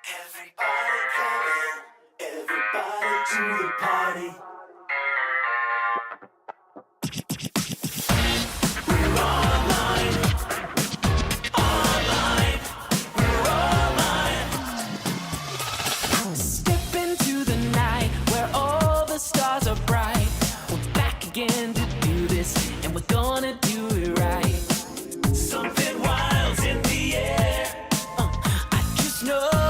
Everybody come in, everybody to the party. We're online, online, we're online. Step into the night where all the stars are bright. We're back again to do this, and we're gonna do it right. Something wild's in the air, I just know.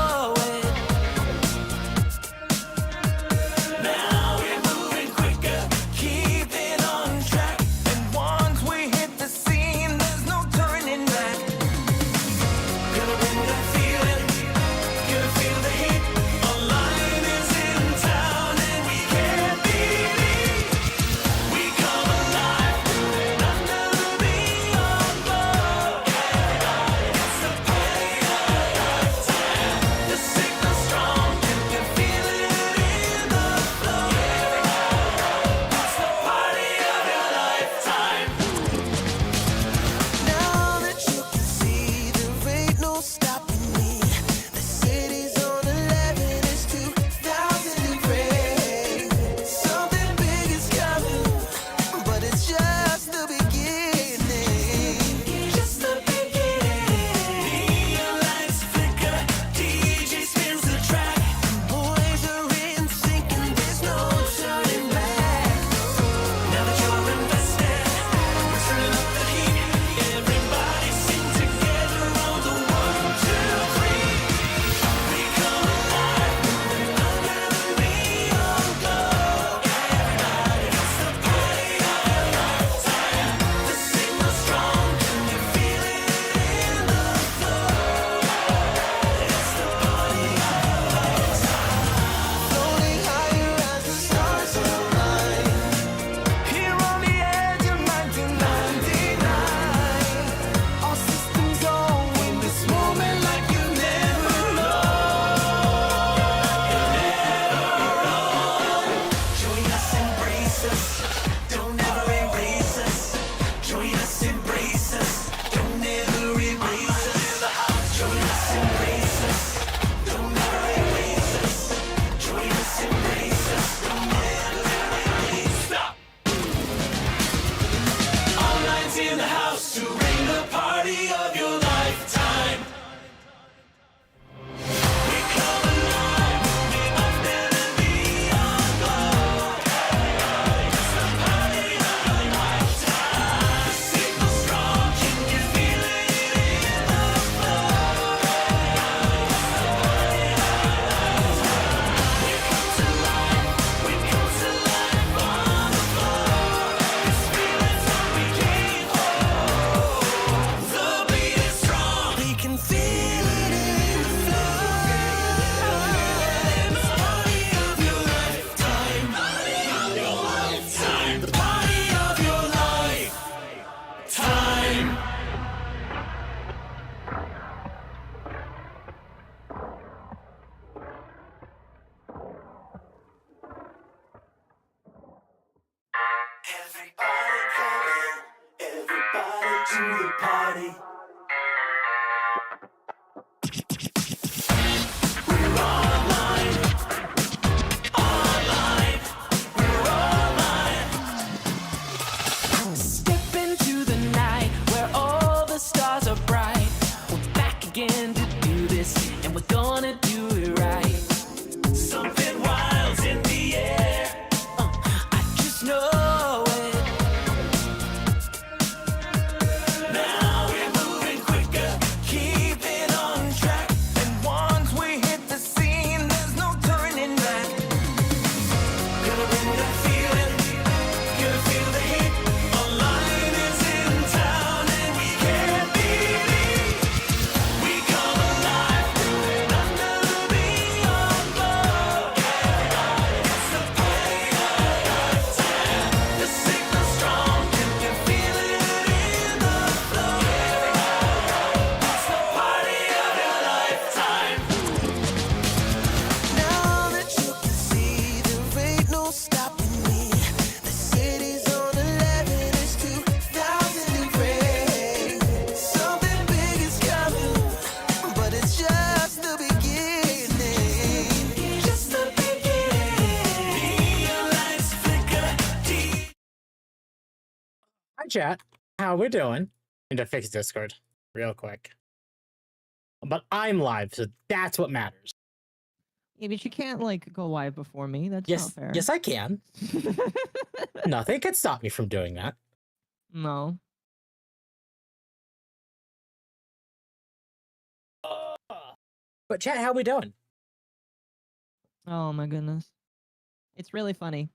In the house to bring the party of your lifetime. We come alive, we often and beyond glow. It's the party of your lifetime. The signal strong, can you feel it in the flow? It's the party of your lifetime. We come to life on the floor. This feeling's what we came for. Everybody come in, everybody to the party. We're online, online, we're online. Step into the night where all the stars are bright. We're back again to do this, and we're gonna do it right. Something wild's in the air, I just know. chat, how we doing? Need to fix Discord real quick. But I'm live, so that's what matters. Yeah, but you can't like go live before me. That's not fair. Yes, I can. Nothing can stop me from doing that. No. But chat, how we doing? Oh my goodness. It's really funny.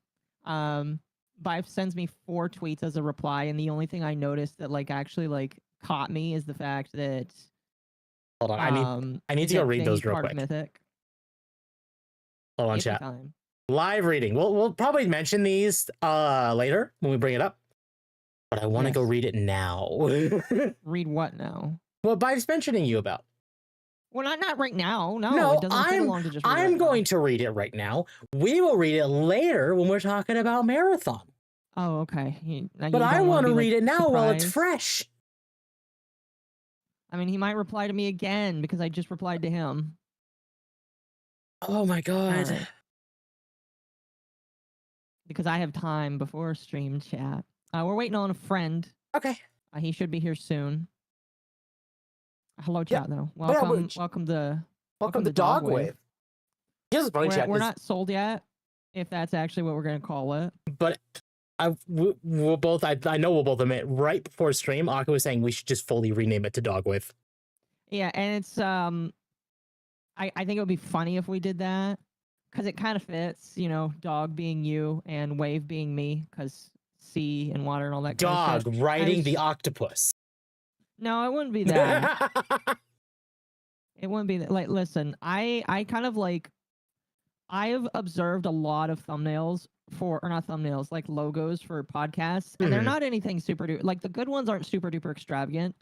Vive sends me 4 tweets as a reply, and the only thing I noticed that like actually like caught me is the fact that Hold on, I need to go read those real quick. Mythic. Hold on, Give me chat. time. Live reading. We'll probably mention these later when we bring it up. But I want to go read it now. Read what now? What Vive's mentioning you about? Well, not right now. No, it doesn't take long to just read I'm going to read it right now. We will read it later when we're talking about Marathon. Oh, okay. But I want to read it now while it's fresh. I mean, he might reply to me again because I just replied to him. Oh my god. Right. Because I have time before stream chat. We're waiting on a friend. Okay. He should be here soon. Hello, chat, though. Welcome, welcome to Dogwave. We're not sold yet, if that's actually what we're going to call it. But we'll both, I know we'll both admit, right before stream, Occo was saying we should just fully rename it to Dogwave. Yeah, and it's, I think it would be funny if we did that, because it kind of fits, you know, dog being you and wave being me, because sea and water and all that kind of stuff. Dog riding the octopus. No, it wouldn't be that. It wouldn't be that. Like, listen, I kind of like, I've observed a lot of thumbnails or not thumbnails, like logos for podcasts, and they're not anything super duper, like the good ones aren't super duper extravagant.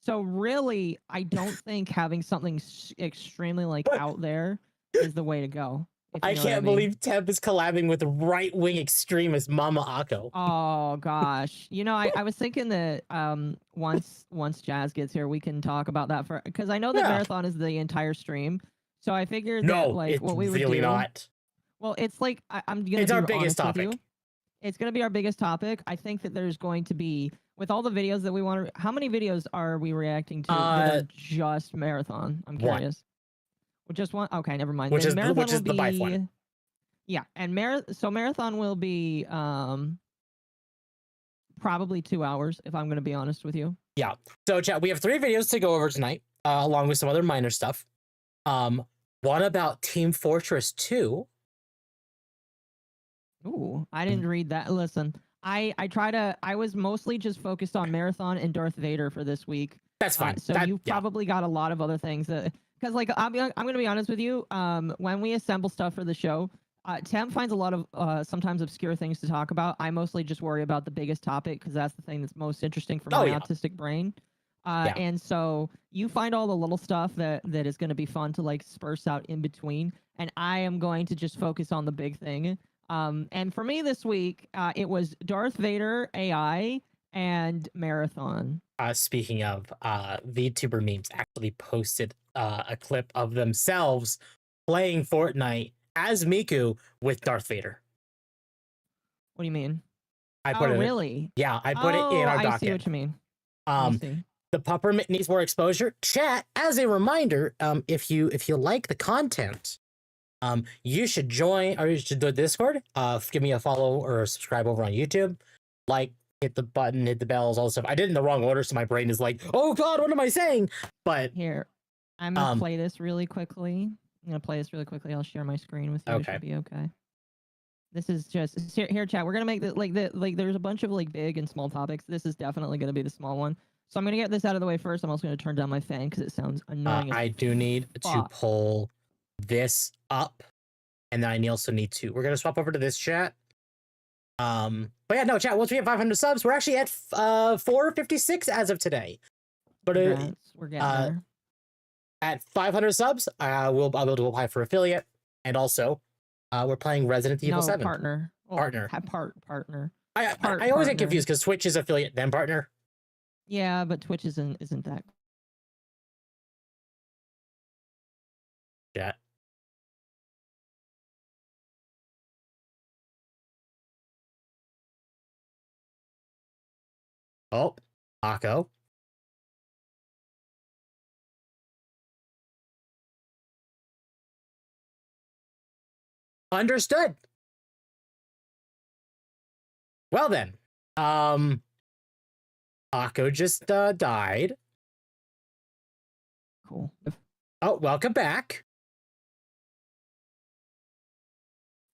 So really, I don't think having something extremely like out there is the way to go. I can't believe Temp is collabing with right-wing extremist MommaOcco. Oh gosh, you know, I was thinking that once Jazz gets here, we can talk about that because I know that Marathon is the entire stream, so I figured that like what we would do. Not. Well, it's like I'm gonna. It's our biggest topic. It's gonna be our biggest topic. I think that there's going to be with all the videos that we want to. How many videos are we reacting to that are just Marathon? I'm curious. Well, just one. Okay, never mind. Which is the Bife one. Yeah, and Marathon will be probably 2 hours, if I'm going to be honest with you. Yeah. So, chat, we have 3 videos to go over tonight, along with some other minor stuff. One about Team Fortress 2. Ooh, I didn't read that. Listen, I was mostly just focused on Marathon and Darth Vader for this week. That's fine. So you've probably got a lot of other things that, because like I'm going to be honest with you, when we assemble stuff for the show, Temp finds a lot of sometimes obscure things to talk about. I mostly just worry about the biggest topic because that's the thing that's most interesting for my autistic brain. And so you find all the little stuff that is going to be fun to like spurse out in between. And I am going to just focus on the big thing. And for me this week, it was Darth Vader AI and Marathon. Speaking of, VTuber memes actually posted a clip of themselves playing Fortnite as Miku with Darth Vader. What do you mean? I put it. Really? Yeah, I put it in our docket. I see what you mean. The puppermint needs more exposure. Chat, as a reminder, if you like the content, you should join or you should do Discord. Give me a follow or subscribe over on YouTube. Like, hit the button, hit the bells, all the stuff. I did it in the wrong order, so my brain is like, oh god, what am I saying? But here, I'm gonna play this really quickly. I'll share my screen with you. Okay. It should be okay. This is just here, chat. We're gonna make the like there's a bunch of like big and small topics. This is definitely gonna be the small one. So I'm gonna get this out of the way first. I'm also gonna turn down my fan because it sounds annoying. I do need to pull this up, and then I also need to. We're gonna swap over to this chat. But yeah, no, chat. Once we have 500 subs, we're actually at 456 as of today. But we're getting there. At 500 subs, I'll be able to apply for affiliate, and also, we're playing Resident Evil 7. Partner. Partner. Partner. I always get confused because Twitch is affiliate, then partner. Yeah, but Twitch isn't that. Yeah. Oh, Akko. Understood. Well then, Akko just died. Cool. Oh, welcome back.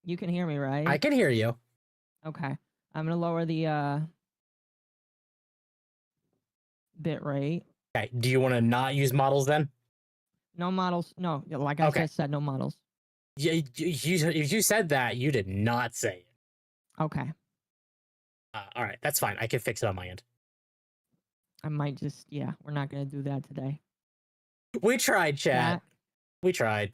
You can hear me, right? I can hear you. Okay. I'm gonna lower the bit rate. Okay. Do you want to not use models then? No models. No, like I Okay. just said, no models. Yeah, you said that. You did not say it. Okay. All right, that's fine. I can fix it on my end. I might just, yeah, we're not gonna do that today. We tried, chat. We tried.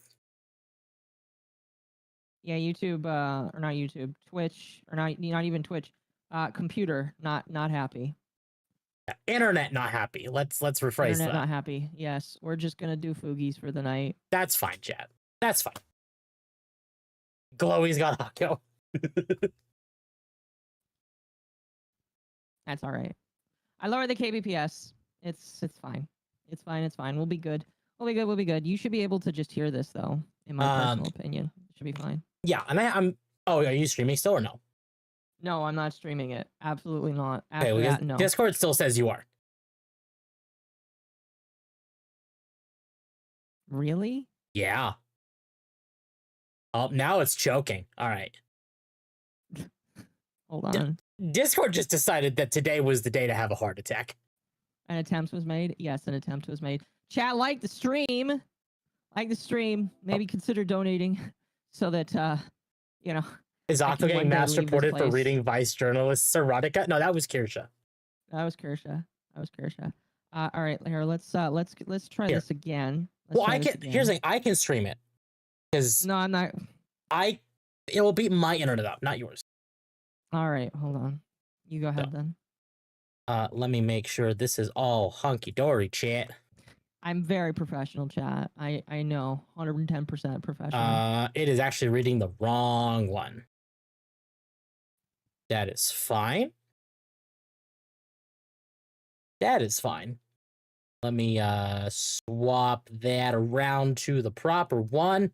Yeah, YouTube, or not YouTube, Twitch, or not even Twitch. Computer, not happy. Yeah, internet not happy. Let's rephrase Internet that. not happy. Yes, we're just gonna do Foogies for the night. That's fine, chat. That's fine. Glowy's got Akko. That's all right. I lowered the kbps. It's fine. It's fine. It's fine. We'll be good. We'll be good. We'll be good. You should be able to just hear this though. In my personal opinion, it should be fine. Yeah, and I'm. Oh, are you streaming still or no? No, I'm not streaming it. Absolutely not. After Okay, that, no. Discord still says you are. Really? Yeah. Oh, now it's choking. All right. Hold on. Discord just decided that today was the day to have a heart attack. An attempt was made. Yes, an attempt was made. Chat, like the stream. Like the stream. Maybe consider donating so that you know. Is I Akko can one getting day mass leave this reported for place. reading Vice journalist erotica? No, that was Kirsha. That was Kirsha. All right, here. Let's try Here. this again. Well, I can. Here's the thing. I can stream it because No, I'm not. it will beat my internet up, not yours. All right, hold on. You go ahead then. Let me make sure this is all hunky dory, chat. I'm very professional, chat. I know, 110% professional. It is actually reading the wrong one. That is fine. That is fine. Let me swap that around to the proper one.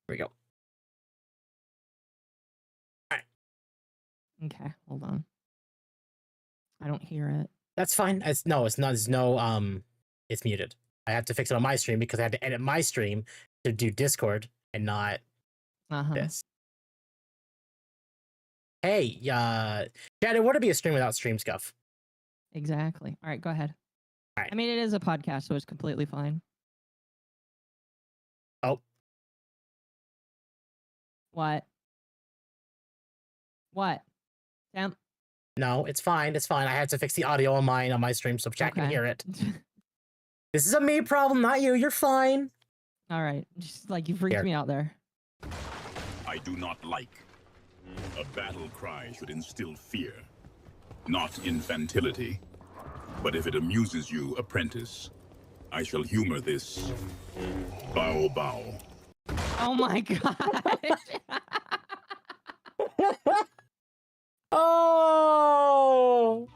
There we go. Okay, hold on. I don't hear it. That's fine. It's not. It's no. It's muted. I have to fix it on my stream because I had to edit my stream to do Discord and not this. Hey, Chad, it wouldn't be a stream without stream scuff. Exactly. All right, go ahead. All right. I mean, it is a podcast, so it's completely fine. Oh. What? Temp? No, it's fine. It's fine. I had to fix the audio on my stream so chat can Okay. hear it. This is a me problem, not you. You're fine. All right. Just like you freaked Here. me out there. I do not like. A battle cry should instill fear, not infantility. But if it amuses you, apprentice, I shall humor this. Bow bow. Oh my god. Oh.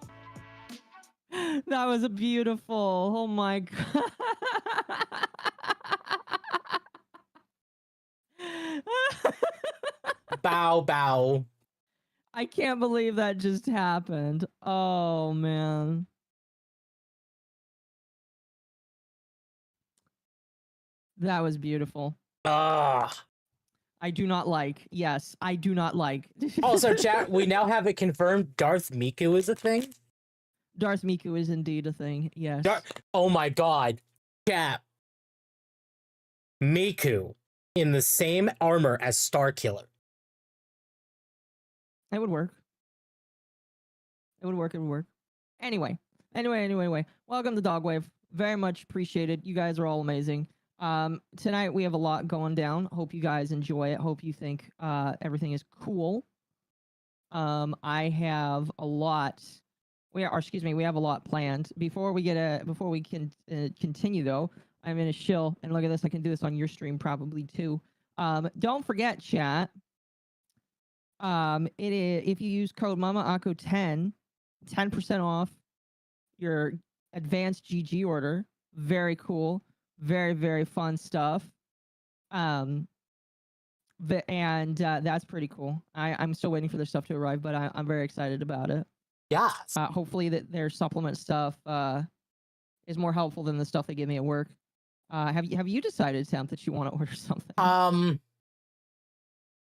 That was a beautiful. Oh my god. Bow bow. I can't believe that just happened. Oh man. That was beautiful. Ah. I do not like. Yes, I do not like. Also, chat, we now have it confirmed Darth Miku is a thing. Darth Miku is indeed a thing. Yes. Oh my god. Chat. Miku in the same armor as Starkiller. It would work. It would work. It would work. Anyway. Welcome to Dogwave. Very much appreciated. You guys are all amazing. Tonight we have a lot going down. Hope you guys enjoy it. Hope you think everything is cool. I have a lot. We have a lot planned. Before we can continue though, I'm gonna shill and look at this. I can do this on your stream probably too. Don't forget, chat. It is, if you use code MommaOcco 10% off your advanced GG order. Very cool. Very, very fun stuff. And that's pretty cool. I'm still waiting for their stuff to arrive, but I'm very excited about it. Yeah. Hopefully that their supplement stuff is more helpful than the stuff they give me at work. Have you decided, Temp, that you want to order something?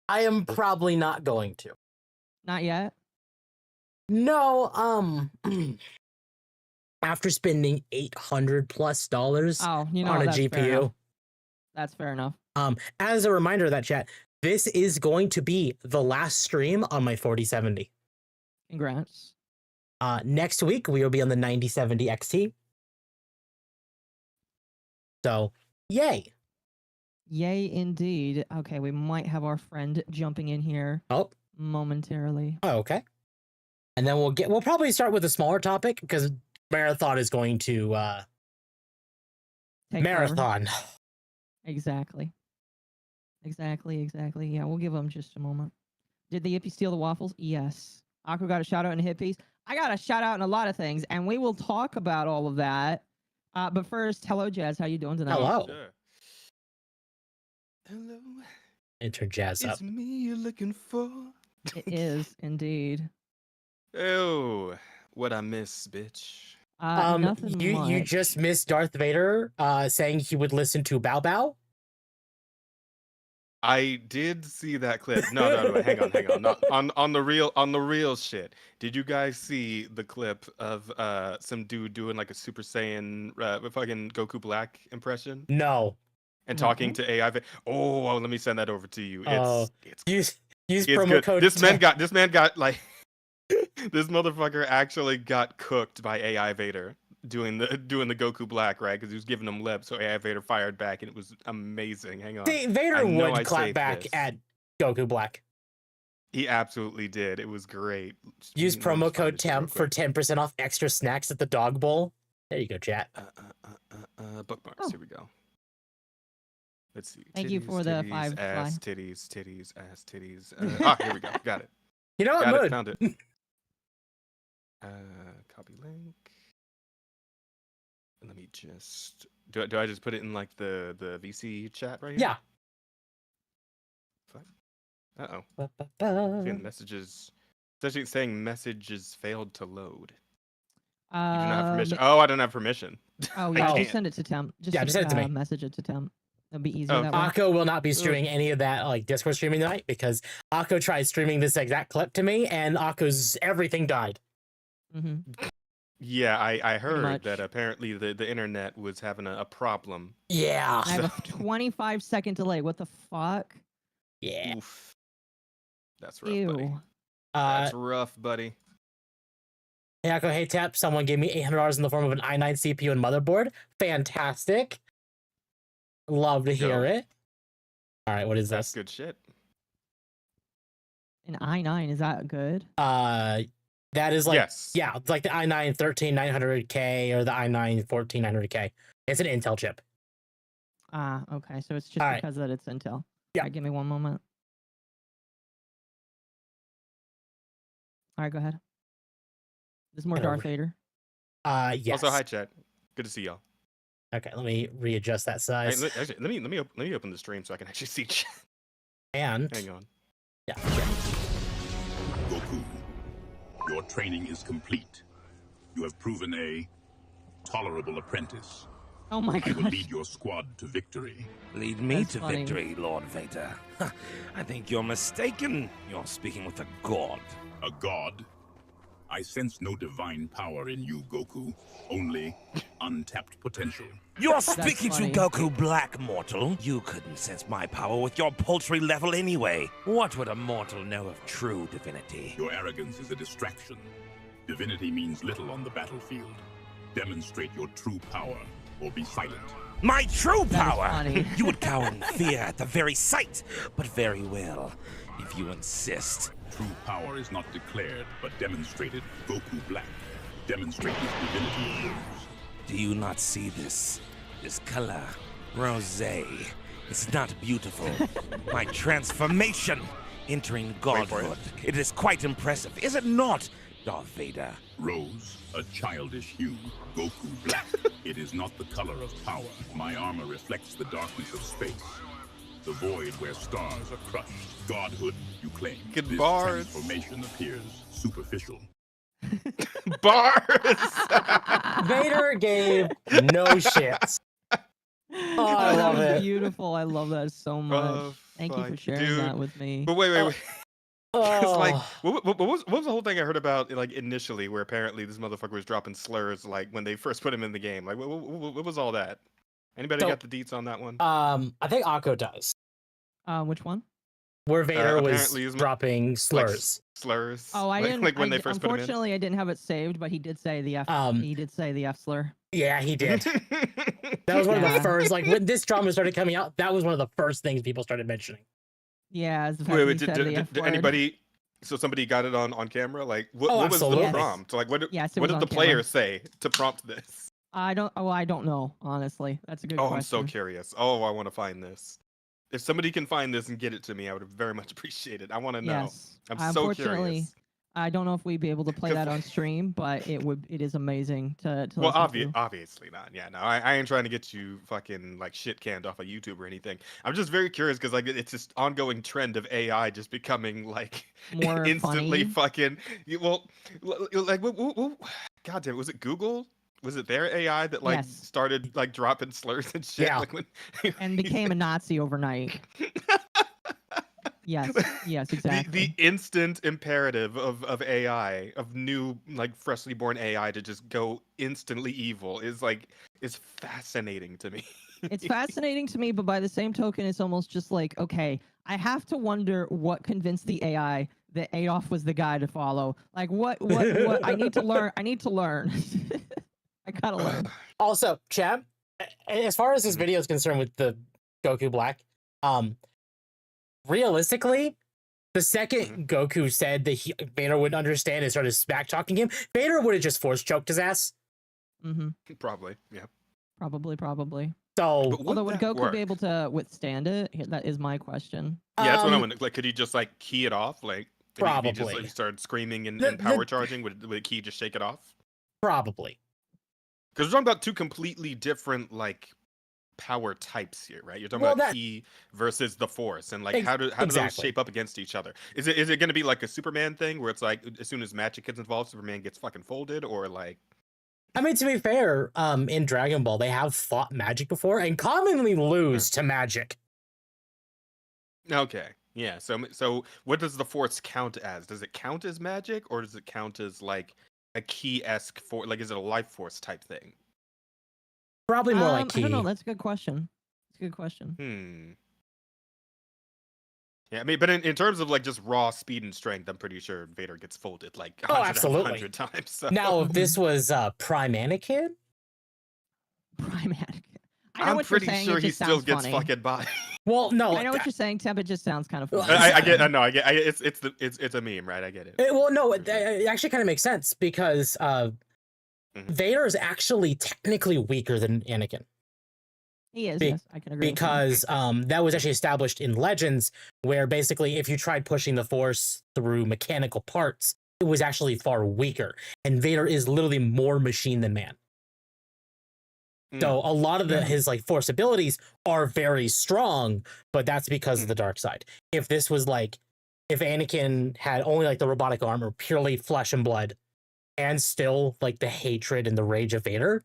I am probably not going to. Not yet? No, after spending $800+ on a that's fair GPU. enough. That's fair enough. As a reminder of that, chat, this is going to be the last stream on my 4070. Congrats. Next week we will be on the 9070 XT. So, yay. Yay, indeed. Okay, we might have our friend jumping in here momentarily. Oh, okay. And then we'll probably start with a smaller topic because Marathon is going to Take Marathon. Over. Exactly. Yeah, we'll give them just a moment. Did the Yippee steal the waffles? Yes. Aqua got a shout out in a hit piece. I got a shout out in a lot of things, and we will talk about all of that. But first, hello, Jazz. How you doing tonight? Hello. Sure. Hello. Enter Jazz up. It's me you're looking for. It is indeed. Oh, what I miss, bitch. Nothing you much. just missed Darth Vader saying he would listen to Bow Bow. I did see that clip. No, hang on. Not, on the real shit. Did you guys see the clip of some dude doing like a Super Saiyan fucking Goku Black impression? No. And talking to AI. Oh, let me send that over to you. It's use it's promo good. code. This man got like this motherfucker actually got cooked by AI Vader doing the Goku Black, right? Because he was giving him lip, so AI Vader fired back, and it was amazing. Hang on. See, Vader would clap back at Goku Black. He absolutely did. It was great. Use promo code TEMP for 10% off extra snacks at the dog bowl. There you go, chat. Bookmarks. Here we go. Let's see. Thank you for the titties, 5 ass, fly. titties, ass, titties. Here we go. Got it. You know what? Got Good. it. Found it. Copy link. Let me just. Do I just put it in like the VC chat right here? Yeah. Seeing messages. It's actually saying messages failed to load. You do not have permission. Oh, I don't have permission. Oh I yeah, can't. just send it to Temp. Just send it to me. Message it to Temp. It'll be easier Oh, that way. Akko will not be streaming any of that like Discord streaming tonight because Akko tried streaming this exact clip to me and Akko's everything died. Yeah, I heard much. that apparently the internet was having a problem. Yeah. I have a 25-second delay. What the fuck? Yeah. Oof. That's rough, Ew. buddy. That's rough, buddy. Hey Akko, hey Tap, someone gave me $800 in the form of an i9 CPU and motherboard. Fantastic. Love to hear it. All right, what is That's this? good shit. An i9, is that good? That is like, Yes. yeah, it's like the i9 13900K or the i9 14900K. It's an Intel chip. Ah, okay. So it's just All right. because that it's Intel. Yeah. All right, give me one moment. All right, go ahead. There's more Get Darth over. Vader. Yes. Also, hi chat. Good to see y'all. Okay, let me readjust that Hey, size. actually, let me open the stream so I can actually see chat. And Hang on. yeah. Goku, your training is complete. You have proven a tolerable apprentice. Oh my I will gosh. lead your squad to victory. Lead me That's to funny. victory, Lord Vader. I think you're mistaken. You're speaking with a god. A god? I sense no divine power in you, Goku. Only untapped potential. You're speaking funny. to Goku Black, mortal. You couldn't sense my power with your paltry level anyway. What would a mortal know of true divinity? Your arrogance is a distraction. Divinity means little on the battlefield. Demonstrate your true power, or be silent. My true That is power! funny. You would cower in fear at the very sight, but very well, if you insist. True power is not declared, but demonstrated. Goku Black. Demonstrate this divinity of yours. Do you not see this? This color, rosé. It's not beautiful. My transformation entering Wait for it. godhood. It is quite impressive, is it not, Darth Vader? Rose, a childish hue. Goku black. It is not the color of power. My armor reflects the darkness of space. The void where stars are crushed. Godhood, you claim. Good This bars. transformation appears superficial. Bars. Vader gave no shits. Oh, I that love was it. beautiful. I love that so much. Oh, Thank you for fuck, sharing dude. that with me. But wait. It's like, Oh. what was the whole thing I heard about, like, initially, where apparently this motherfucker was dropping slurs, like, when they first put him in the game? Like, what was all that? Anybody So, got the deets on that one? I think Akko does. Which one? Where Vader was apparently he's dropping Like, slurs. slurs. Oh, I like, didn't. Like when I they first put him in. unfortunately, I didn't have it saved, but he did say the F. He did say the F slur. Yeah, he did. That was one of the Yeah. first, like when this drama started coming out, that was one of the first things people started mentioning. Yeah, as the fact Wait, that wait, he said the F did word. anybody? So somebody got it on camera? Like, what was absolutely. the prompt? Like, what Yes, it what was did the on camera. player say to prompt this? I don't. Oh, I don't know. Honestly, that's a good Oh, question. I'm so curious. Oh, I want to find this. If somebody can find this and get it to me, I would very much appreciate it. I want to know. Yes. I'm so Unfortunately, curious. I don't know if we'd be able to play 'Cause- that on stream, but it is amazing to Well, listen to. obviously not. Yeah, no, I ain't trying to get you fucking like shit canned off of YouTube or anything. I'm just very curious because like it's this ongoing trend of AI just becoming like More instantly funny. fucking. Like God damn, was it Google? Was it their AI that like Yes. started like dropping slurs and shit? Yeah. Like when And became a Nazi overnight. Yes, yes, exactly. The instant imperative of AI, of new like freshly born AI to just go instantly evil is fascinating to me. It's fascinating to me, but by the same token, it's almost just like, okay, I have to wonder what convinced the AI that Adolf was the guy to follow. Like, what I need to learn. I need to learn. I gotta learn. Also, chat, as far as this video is concerned with the Goku Black, realistically, the second Goku said that Vader wouldn't understand and started smack talking him, Vader would have just force choked his ass. Mm-hmm. Probably, yeah. Probably. So, But Although, would that Goku work? be able to withstand it? That is my question. Yeah, that's what I'm um, wondering. Like, could he just like key it off? Like, if he just Probably. like, started screaming and, The- and power the- charging, would key just shake it off? probably. Because we're talking about two completely different like power types here, right? You're talking Well, about that- ki versus the force, and like Ex- how do those exactly. shape up against each other? Is it going to be like a Superman thing where it's like as soon as magic gets involved, Superman gets fucking folded, or like? I mean, to be fair, in Dragon Ball, they have fought magic before and commonly lose to magic. Okay, yeah. So what does the force count as? Does it count as magic, or does it count as like a key-esque for like is it a life force type thing? Probably more like I key. don't know. That's a good question. That's a good question. Yeah, I mean, but in terms of like just raw speed and strength, I'm pretty sure Vader gets folded like Oh, 100 absolutely. 100 times. So. Now, if this was Prime Anakin, Prime Anakin. I know I'm what you're pretty saying. sure it he just still sounds gets funny. fucking by. well, no, I know what you're saying, Temp. It just sounds kind of Well, funny. I get. I get. It's a meme, right? I get it. well, no, it, For sure. it actually kind of makes sense because Mhm. Vader is actually technically weaker than Anakin. He is. Be- Yes, I can agree. with that. Because that was actually established in Legends, where basically if you tried pushing the Force through mechanical parts, it was actually far weaker. And Vader is literally more machine than man. So a lot of his like Force abilities are very strong, but that's because of the dark side. If this was like, if Anakin had only like the robotic armor, purely flesh and blood, and still like the hatred and the rage of Vader,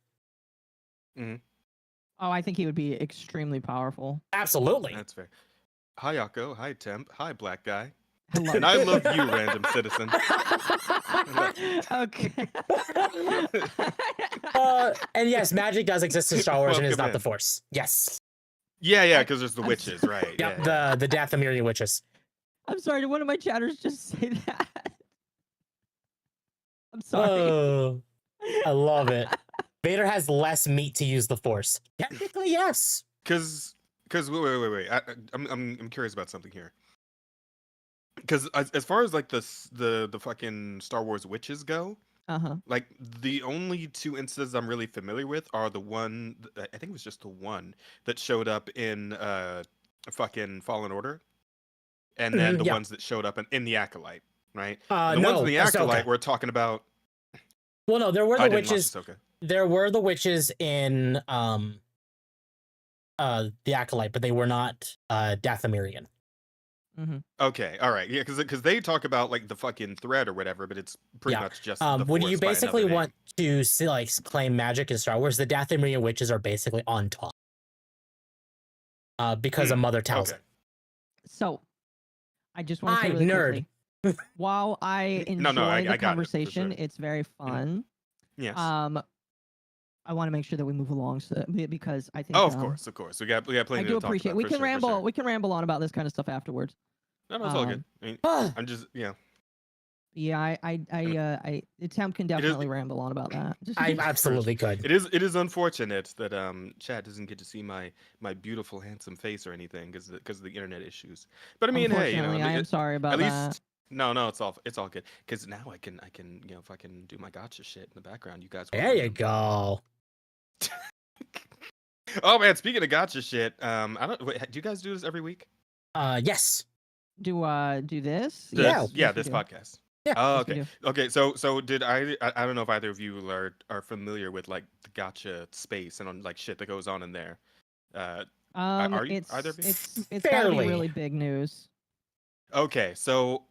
Oh, I think he would be extremely powerful. absolutely. That's fair. Hi, Akko. Hi, Temp. Hi, black guy. Hello. And I love you, random citizen. Okay. And yes, magic does exist in Star Wars and is Welcome not the in. Force. Yes. Yeah, because there's the I'm witches, right? Yep, Yeah. the Dathomirian witches. I'm sorry. Did one of my chatters just say that? I'm sorry. Oh, I love it. Vader has less meat to use the Force. Technically, yes. Because wait. I'm curious about something here. Because as far as like the fucking Star Wars witches go, Uh-huh. like the only two instances I'm really familiar with are the one I think it was just the one that showed up in fucking Fallen Order, and then the yeah. ones that showed up in the Acolyte, right? No, And the ones in the Acolyte Ahsoka. we're talking about. Well, no, there were I the didn't watch witches. Ahsoka. There were the witches in the Acolyte, but they were not Dathomirian. Okay, all right, yeah, because they talk about like the fucking thread or whatever, but it's pretty Yeah. much just the When you Force by basically another want to see, like claim magic in Star Wars, the Dathomirian witches are basically on top. Because a mother tells okay. it. So, I just want to say I really nerd. quickly, while I enjoy I the got it, for conversation, sure. it's very fun. Yes. I want to make sure that we move along because I think. Oh, of course. We got plenty I to do talk appreciate. about. We for can sure, for ramble. sure. We can ramble on about this kind of stuff afterwards. No, it's all good. I mean, Ah, I'm just Yeah, Temp can definitely ramble on about that. I absolutely could. It is unfortunate that Chad doesn't get to see my beautiful handsome face or anything because of the internet issues. But I mean, hey, you know, Unfortunately, I am sorry about at that. least no, it's all good because now I can if I can do my gotcha shit in the background, you guys. won't There know. you go. Oh man, speaking of gotcha shit, I don't. Wait, do you guys do this every week? Yes. Do this? Yeah. Yes, we this do. podcast. Yeah. Oh, Yes, we okay. Okay, so did I don't know if either of you are familiar with like the gotcha space and on like shit that goes on in there. Are you It's either of you? it's gotta be Fairly. really big news. Okay, so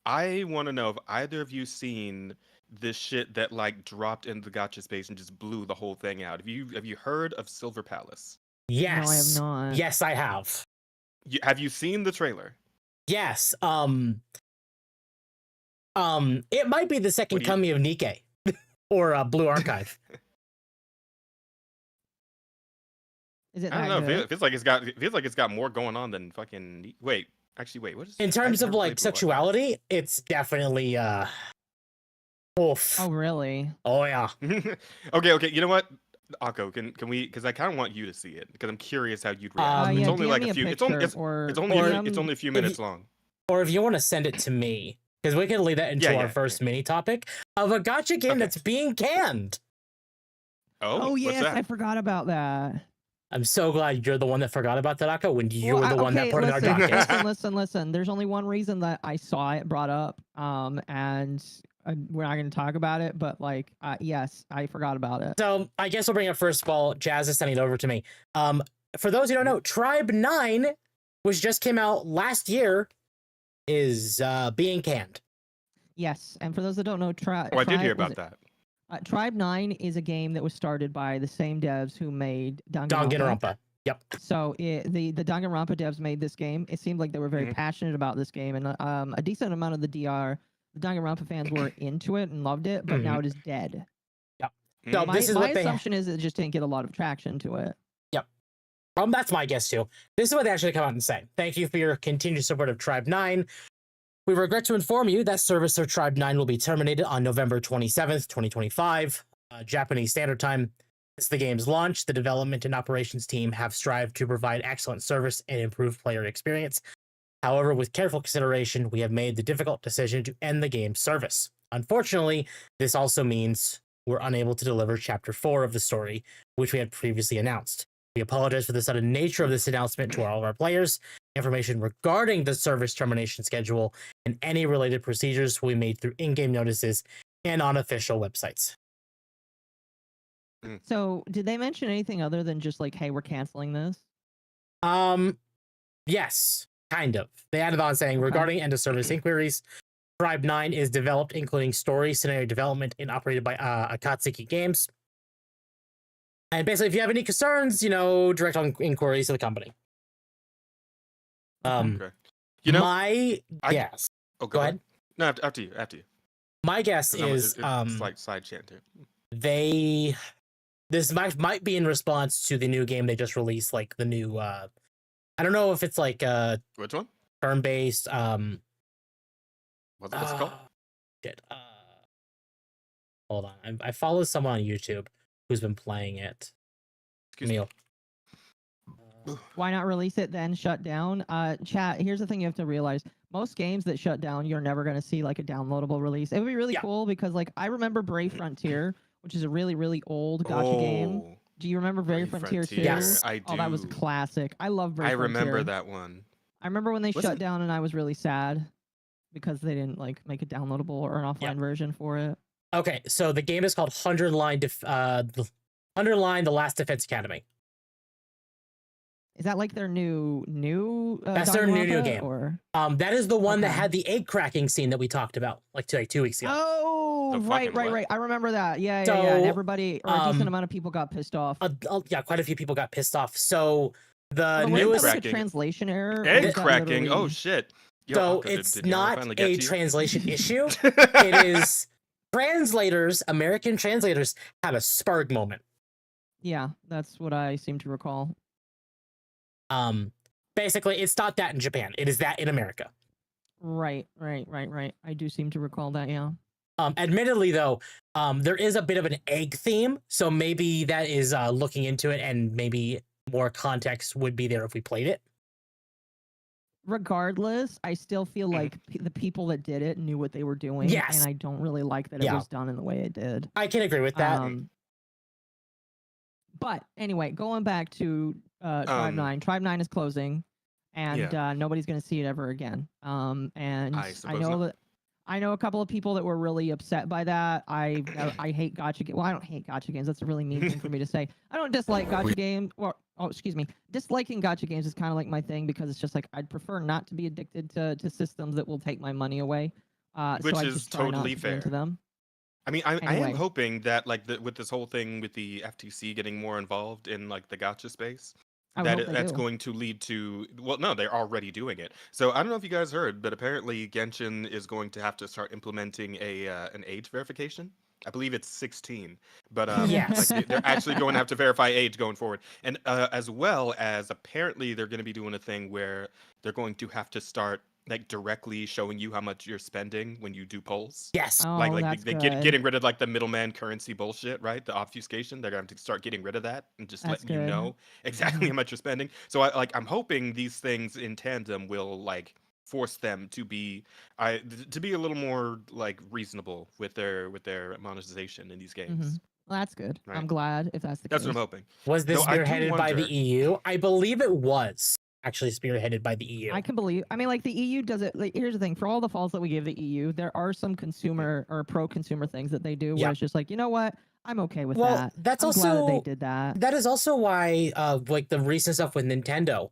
I want to know if either of you seen this shit that like dropped into the gotcha space and just blew the whole thing out. Have you heard of Silver Palace? Yes. No, I have not. Yes, I have. Have you seen the trailer? Yes. It might be the second What do you- coming of Nikke or Blue Archive. Is it I that don't know. good? It feels like it's got more going on than fucking. Wait, what is? In terms of like sexuality, it's definitely oof. Oh, really? Oh yeah. Okay. You know what, Akko, can we? Because I kind of want you to see it because I'm curious how you'd react. Yeah, it's only DM like me a few. It's only picture it's or only DM it's only a few if minutes you- long. Or if you want to send it to me, because we can lead that into our first mini topic of a gotcha game Okay. that's being canned. Oh, Oh yes, what's that? I forgot about that. I'm so glad you're the one that forgot about that, Akko, when you Well, were the one that put it in our docket. Listen. There's only one reason that I saw it brought up, and we're not going to talk about it. But like, yes, I forgot about it. So I guess we'll bring up first of all, Jazz is sending it over to me. For those who don't know, Tribe 9, which just came out last year, is being canned. Yes, and for those that don't know, Oh, I did hear about that. Tribe 9 is a game that was started by the same devs who made Danganronpa. Danganronpa. Yep. So the Danganronpa devs made this game. It seemed like they were very passionate about this game, and a decent amount of the Danganronpa fans were into it and loved it, but now it is dead. Yep. So My this is what they assumption is it just didn't get a lot of traction to it. Yep. That's my guess too. This is what they actually come out and say. Thank you for your continued support of Tribe 9. We regret to inform you that service of Tribe 9 will be terminated on November 27th, 2025, Japanese Standard Time. Since the game's launch, the development and operations team have strived to provide excellent service and improve player experience. However, with careful consideration, we have made the difficult decision to end the game's service. Unfortunately, this also means we're unable to deliver Chapter 4 of the story, which we had previously announced. We apologize for the sudden nature of this announcement to all of our players. Information regarding the service termination schedule and any related procedures will be made through in-game notices and on official websites. So did they mention anything other than just like, hey, we're canceling this? Yes, kind of. They added on saying, Okay. regarding end of service inquiries, Tribe 9 is developed, including story, scenario development, and operated by Akatsuki Games. And basically, if you have any concerns, direct on inquiries to the company. Okay. You know, my guess. Oh, Go ahead. No, after you. My guess 'Cause is it's like side chant here. this might be in response to the new game they just released, like the new I don't know if it's like Which one? turn-based What's it called? shit. Hold on. I follow someone on YouTube who's been playing it. Excuse me. Neil. Why not release it then shut down? Chat, here's the thing you have to realize. Most games that shut down, you're never going to see like a downloadable release. It would be really cool because like I remember Brave Frontier, which is a really, really old gacha game. Do you remember Brave Frontier 2? Yes. I do. Oh, that was classic. I love Brave I Frontier. remember that one. I remember when they shut Wasn't- down, and I was really sad because they didn't like make a downloadable or an offline version for it. Okay, so the game is called 100 Line, 100 Line: The Last Defense Academy. Is that like their new? That's their new Danganronpa, game. Or That is the one that Okay. had the egg cracking scene that we talked about like 2 weeks ago. oh, The right, fucking what? right. I remember that. Yeah, yeah, yeah. And So, everybody, or a decent um, amount of people, got pissed off. Yeah, quite a few people got pissed off. So the But newest, was that like a cracking. translation error? or Egg was that cracking. Oh literally- shit. Yo, so Akko, did- it's did Yara not finally get a to you? translation issue. It is translators, American translators, had a Sparg moment. Yeah, that's what I seem to recall. Basically, it's not that in Japan. It is that in America. Right. I do seem to recall that. Yeah. Admittedly, though, there is a bit of an egg theme, so maybe that is looking into it, and maybe more context would be there if we played it. Regardless, I still feel like the people that did it knew what they were doing. Yes. And I don't really like that it Yeah. was done in the way it did. I can agree with that. But anyway, going back to Tribe 9. Tribe 9 is closing, and nobody's going to see it ever again. And I I suppose know not. that I know a couple of people that were really upset by that. I hate gacha games. Well, I don't hate gacha games. That's a really mean thing for me to say. I don't dislike gacha games. Or excuse me, disliking gacha games is kind of like my thing, because it's just like I'd prefer not to be addicted to systems that will take my money away. Which so I is just try not totally to get into fair. them. I mean, I Anyway. am hoping that like with this whole thing with the FTC getting more involved in like the gacha space, I would hope they that's do. going to lead to, well, no, they're already doing it. So I don't know if you guys heard, but apparently Genshin is going to have to start implementing an age verification. I believe it's 16, but Yes. like, they're actually going to have to verify age going forward, and as well as apparently they're going to be doing a thing where they're going to have to start like directly showing you how much you're spending when you do polls. Yes. Oh, Like that's they good. getting rid of like the middleman currency bullshit, right? The obfuscation. They're going to start getting rid of that and just That's letting you good. know exactly how much you're spending. So I'm hoping these things in tandem will like force them to be a little more like reasonable with their monetization in these games. Well, that's good. Right. I'm glad if that's the That's case. what I'm hoping. Was this Though I do spearheaded by the wonder- EU? I believe it was actually spearheaded by the E EU. I can believe. I mean, like the EU does it. Like, here's the thing: for all the faults that we give the EU, there are some consumer or pro-consumer things that they do where Yeah. it's just like, you know what, I'm okay with Well, that. that's I'm glad that they also- did that. That is also why, like the recent stuff with Nintendo,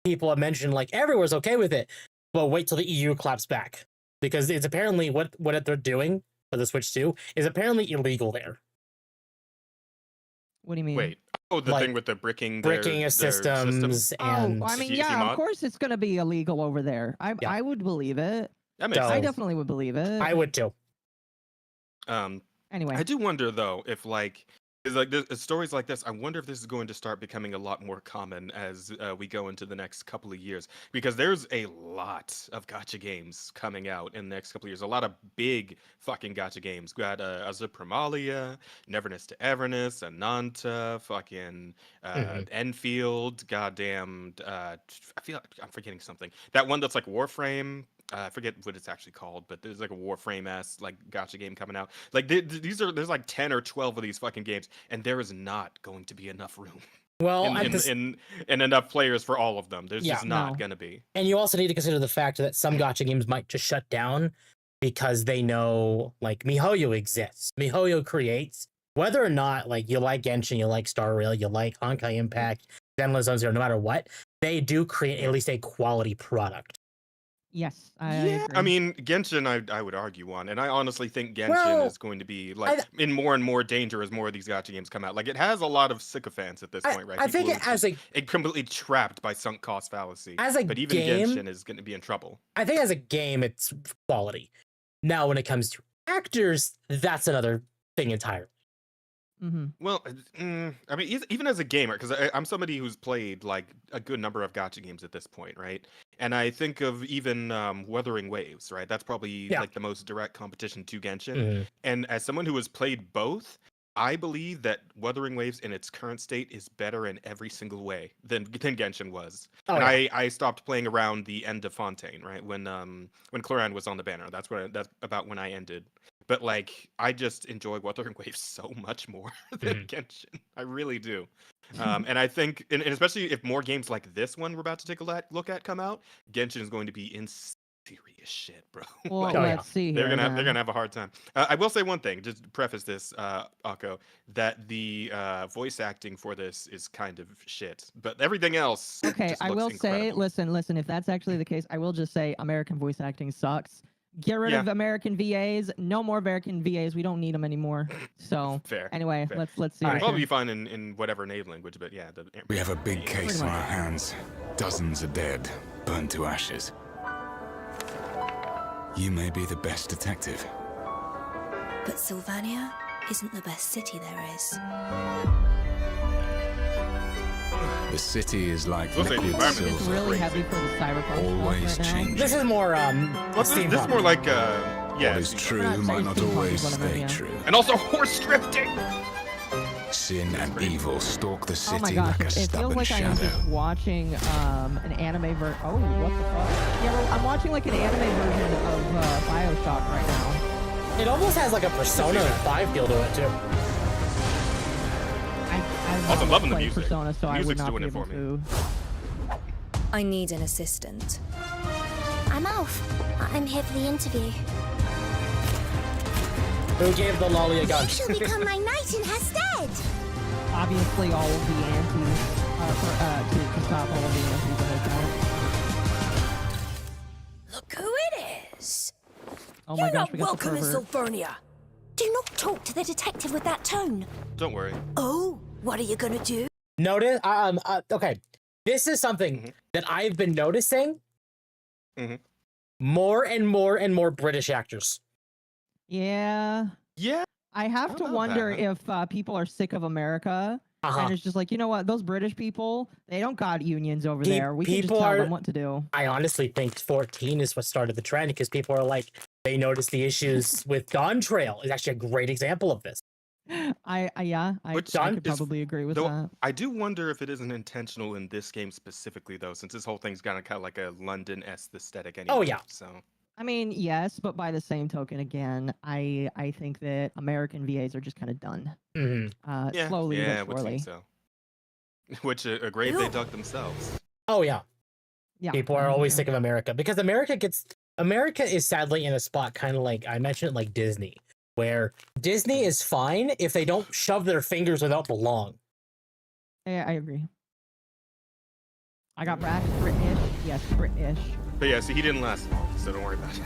people have mentioned like everywhere's okay with it, but wait till the EU claps back, because it's apparently what they're doing for the Switch 2 is apparently illegal there. What do you mean? Wait. Oh, the Like, thing with the bricking Bricking their of systems Oh, and I mean, If you yeah, of mod? course it's gonna be illegal over there. Yeah. I would believe it. That makes So- I sense. definitely would believe it. I would too. Anyway, I do wonder though if like is like stories like this. I wonder if this is going to start becoming a lot more common as we go into the next couple of years, because there's a lot of gacha games coming out in the next couple of years. A lot of big fucking gacha games. We got Azupremalia, Neverness to Everness, Ananta, fucking Enfield, goddamn. I feel like I'm forgetting something. That one that's like Warframe. I forget what it's actually called, but there's like a Warframe-ass like gacha game coming out. Like there's like 10 or 12 of these fucking games, and there is not going to be enough room Well, and enough players for all of them. There's Yeah. just not No. gonna be. and you also need to consider the fact that some gacha games might just shut down because they know like MiHoYo exists. MiHoYo creates, whether or not like you like Genshin, you like Star Rail, you like Honkai Impact, Zenless Zone Zero, no matter what, they do create at least a quality product. yes, I Yeah, agree. I mean Genshin, I would argue on, and I honestly think Genshin Well, is going to be like in more and more danger as more of these gacha games come out. Like it has a lot of sycophants at this point, right? I think People who are as a just completely trapped by sunk cost fallacy. as a But even game, Genshin is going to be in trouble. I think as a game, it's quality. Now, when it comes to actors, that's another thing entirely. Well, I mean, even as a gamer, because I'm somebody who's played like a good number of gacha games at this point, right? And I think of even Wuthering Waves, right? That's probably Yeah. like the most direct competition to Genshin. Mhm. And as someone who has played both, I believe that Wuthering Waves in its current state is better in every single way than Genshin was. Oh, and yeah. I stopped playing around the end of Fontaine, right? When Cloran was on the banner. That's about when I ended. but like I just enjoy Wuthering Waves so much more than Genshin. I really do. And I think, and especially if more games like this one we're about to take a look at come out, Genshin is going to be in serious shit, bro. Well, Like, Oh, yeah. let's see they're here. gonna then. have a hard time. I will say one thing, just to preface this, Akko, that the voice acting for this is kind of shit, but everything else. Okay, just I looks will say, incredible. listen. If that's actually the case, I will just say American voice acting sucks. Get rid of American VAs. No more American VAs. We don't need them anymore. So Fair. anyway, fair. let's see. All it right. Probably here. be fine in whatever native language, but yeah. We have a big case Pretty on much. our hands. Dozens are dead, burned to ashes. You may be the best detective. But Sylvania isn't the best city there is. The city is like We'll say the liquid environment It's is silver, really crazy. heavy for the cyberpunk always stuff right now. changing. This is more This is steampunk. more like What is steampunk. true not might saying not steampunk always is what I meant, stay yeah. true. And also horse drifting. Sin and evil stalk the Oh my city gosh, like a it feels stubborn like I am shadow. just watching an anime ver- Oh, what the fuck? Yeah, well, I'm watching like an anime version of Bioshock right now. It almost has like a Persona 5 feel to it too. I've Also not loving the played music. Persona, so The I would music's not doing be it able for to. I need an assistant. I'm Alf. I'm here for the interview. Who gave the lolly a gun? She'll become my knight in her stead. Obviously, all of the antis to stop all of the antis that are Look who it is. Oh my gosh, we got the pervert. Sylvania. Do not talk to the detective with that tone. Don't worry. Oh, what are you gonna do? Notice, okay, this is something that I've been noticing. Mhm. More and more and more British actors. Yeah. Yeah. I have How to about wonder that? if people are sick of America. Uh-huh. And it's just like, you know what? Those British people, they don't got unions over Pe- there. We can just people tell are- them what to do. I honestly think 14 is what started the trend because people are like, they noticed the issues with Dawn Trail is actually a great example of this. I Which could is- probably agree with Though that. I do wonder if it isn't intentional in this game specifically, though, since this whole thing's kind of like a London-esque aesthetic anyway. Oh, yeah. So I mean, yes, but by the same token, again, I think that American VAs are just kind of done. Mhm. yeah, Slowly yeah, but would surely. seem so. Which a grave they dug themselves. Oh, yeah. Yeah. People are always sick of America because America is sadly in a spot kind of like I mentioned, like Disney, where Disney is fine if they don't shove their fingers where they don't belong. Yeah, I agree. I got British. Yes, British. But yeah, see, he didn't last long, so don't worry about it.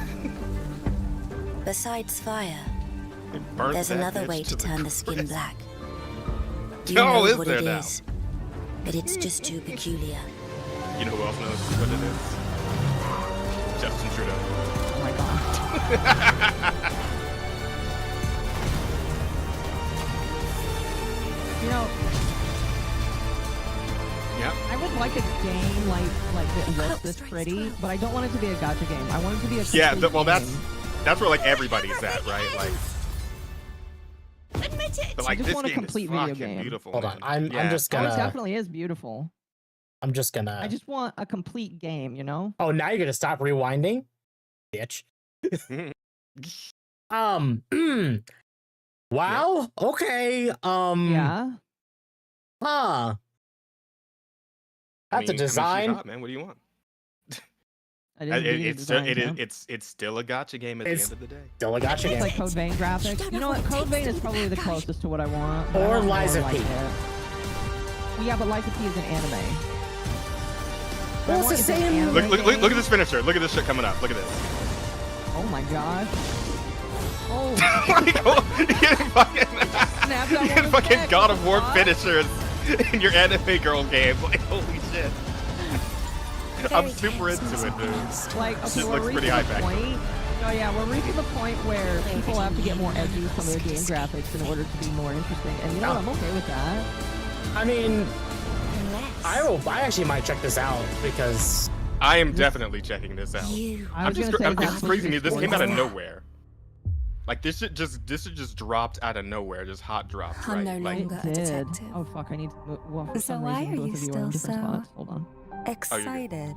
Besides fire, It burnt there's that another bitch way to turn the skin crisp. black. You Oh, know is what there it now? is, but it's just too peculiar. You know who else knows what it is? Justin Trudeau. Oh my god. You know, Yeah. I would like a game like that looks this pretty, but I don't want it to be a gacha game. I want it to be a Yeah, complete well, game. that's where like everybody's at, right? Like, Admit it. but like just this want a game complete is video fucking game. beautiful. Hold on, man. I'm Yeah. just Oh, it gonna definitely is beautiful. I'm just gonna. I just want a complete game, you know? Oh, now you're gonna stop rewinding, bitch. Wow. Okay. Yeah. Huh. I That's a mean, she's design. hot, man. What do you want? It is indeed a design, yeah. It's still a gotcha game at the It's- end of the day. Still a gotcha It's game. like Code Vein graphics. You know what? Code Vein is probably the closest to what I want. but I Or want more Lies of like P. it. Well, yeah, but Lies of P is an anime. But I Well, it's want the it to be same- an Look, anime look, look, look at game. this finisher. Look at this shit coming up. Look at this. Oh my gosh. Oh, Like, oh, you getting fucking, snap you that getting woman's fucking neck, God what of the War fuck? finishers in your anime girl game. Like, holy shit. I'm super into it, dude. Like, okay, Shit we're looks reaching pretty the high-back. point. No, yeah, we're reaching the point where people have to get more edgy with some of their game graphics in order to be more interesting. And you know what? I'm okay with that. I mean, Unless I actually might check this out because I am definitely checking this out. you I was gonna say I'm that's just what crazy to me. you This scored came out of for. nowhere. Like this shit just dropped out of nowhere, just hot dropped, I'm right? no Like, longer It a did. detective. Oh fuck, I need to. Well, for So some why reason, are both you of you are in still different so spots. Hold on. Excited.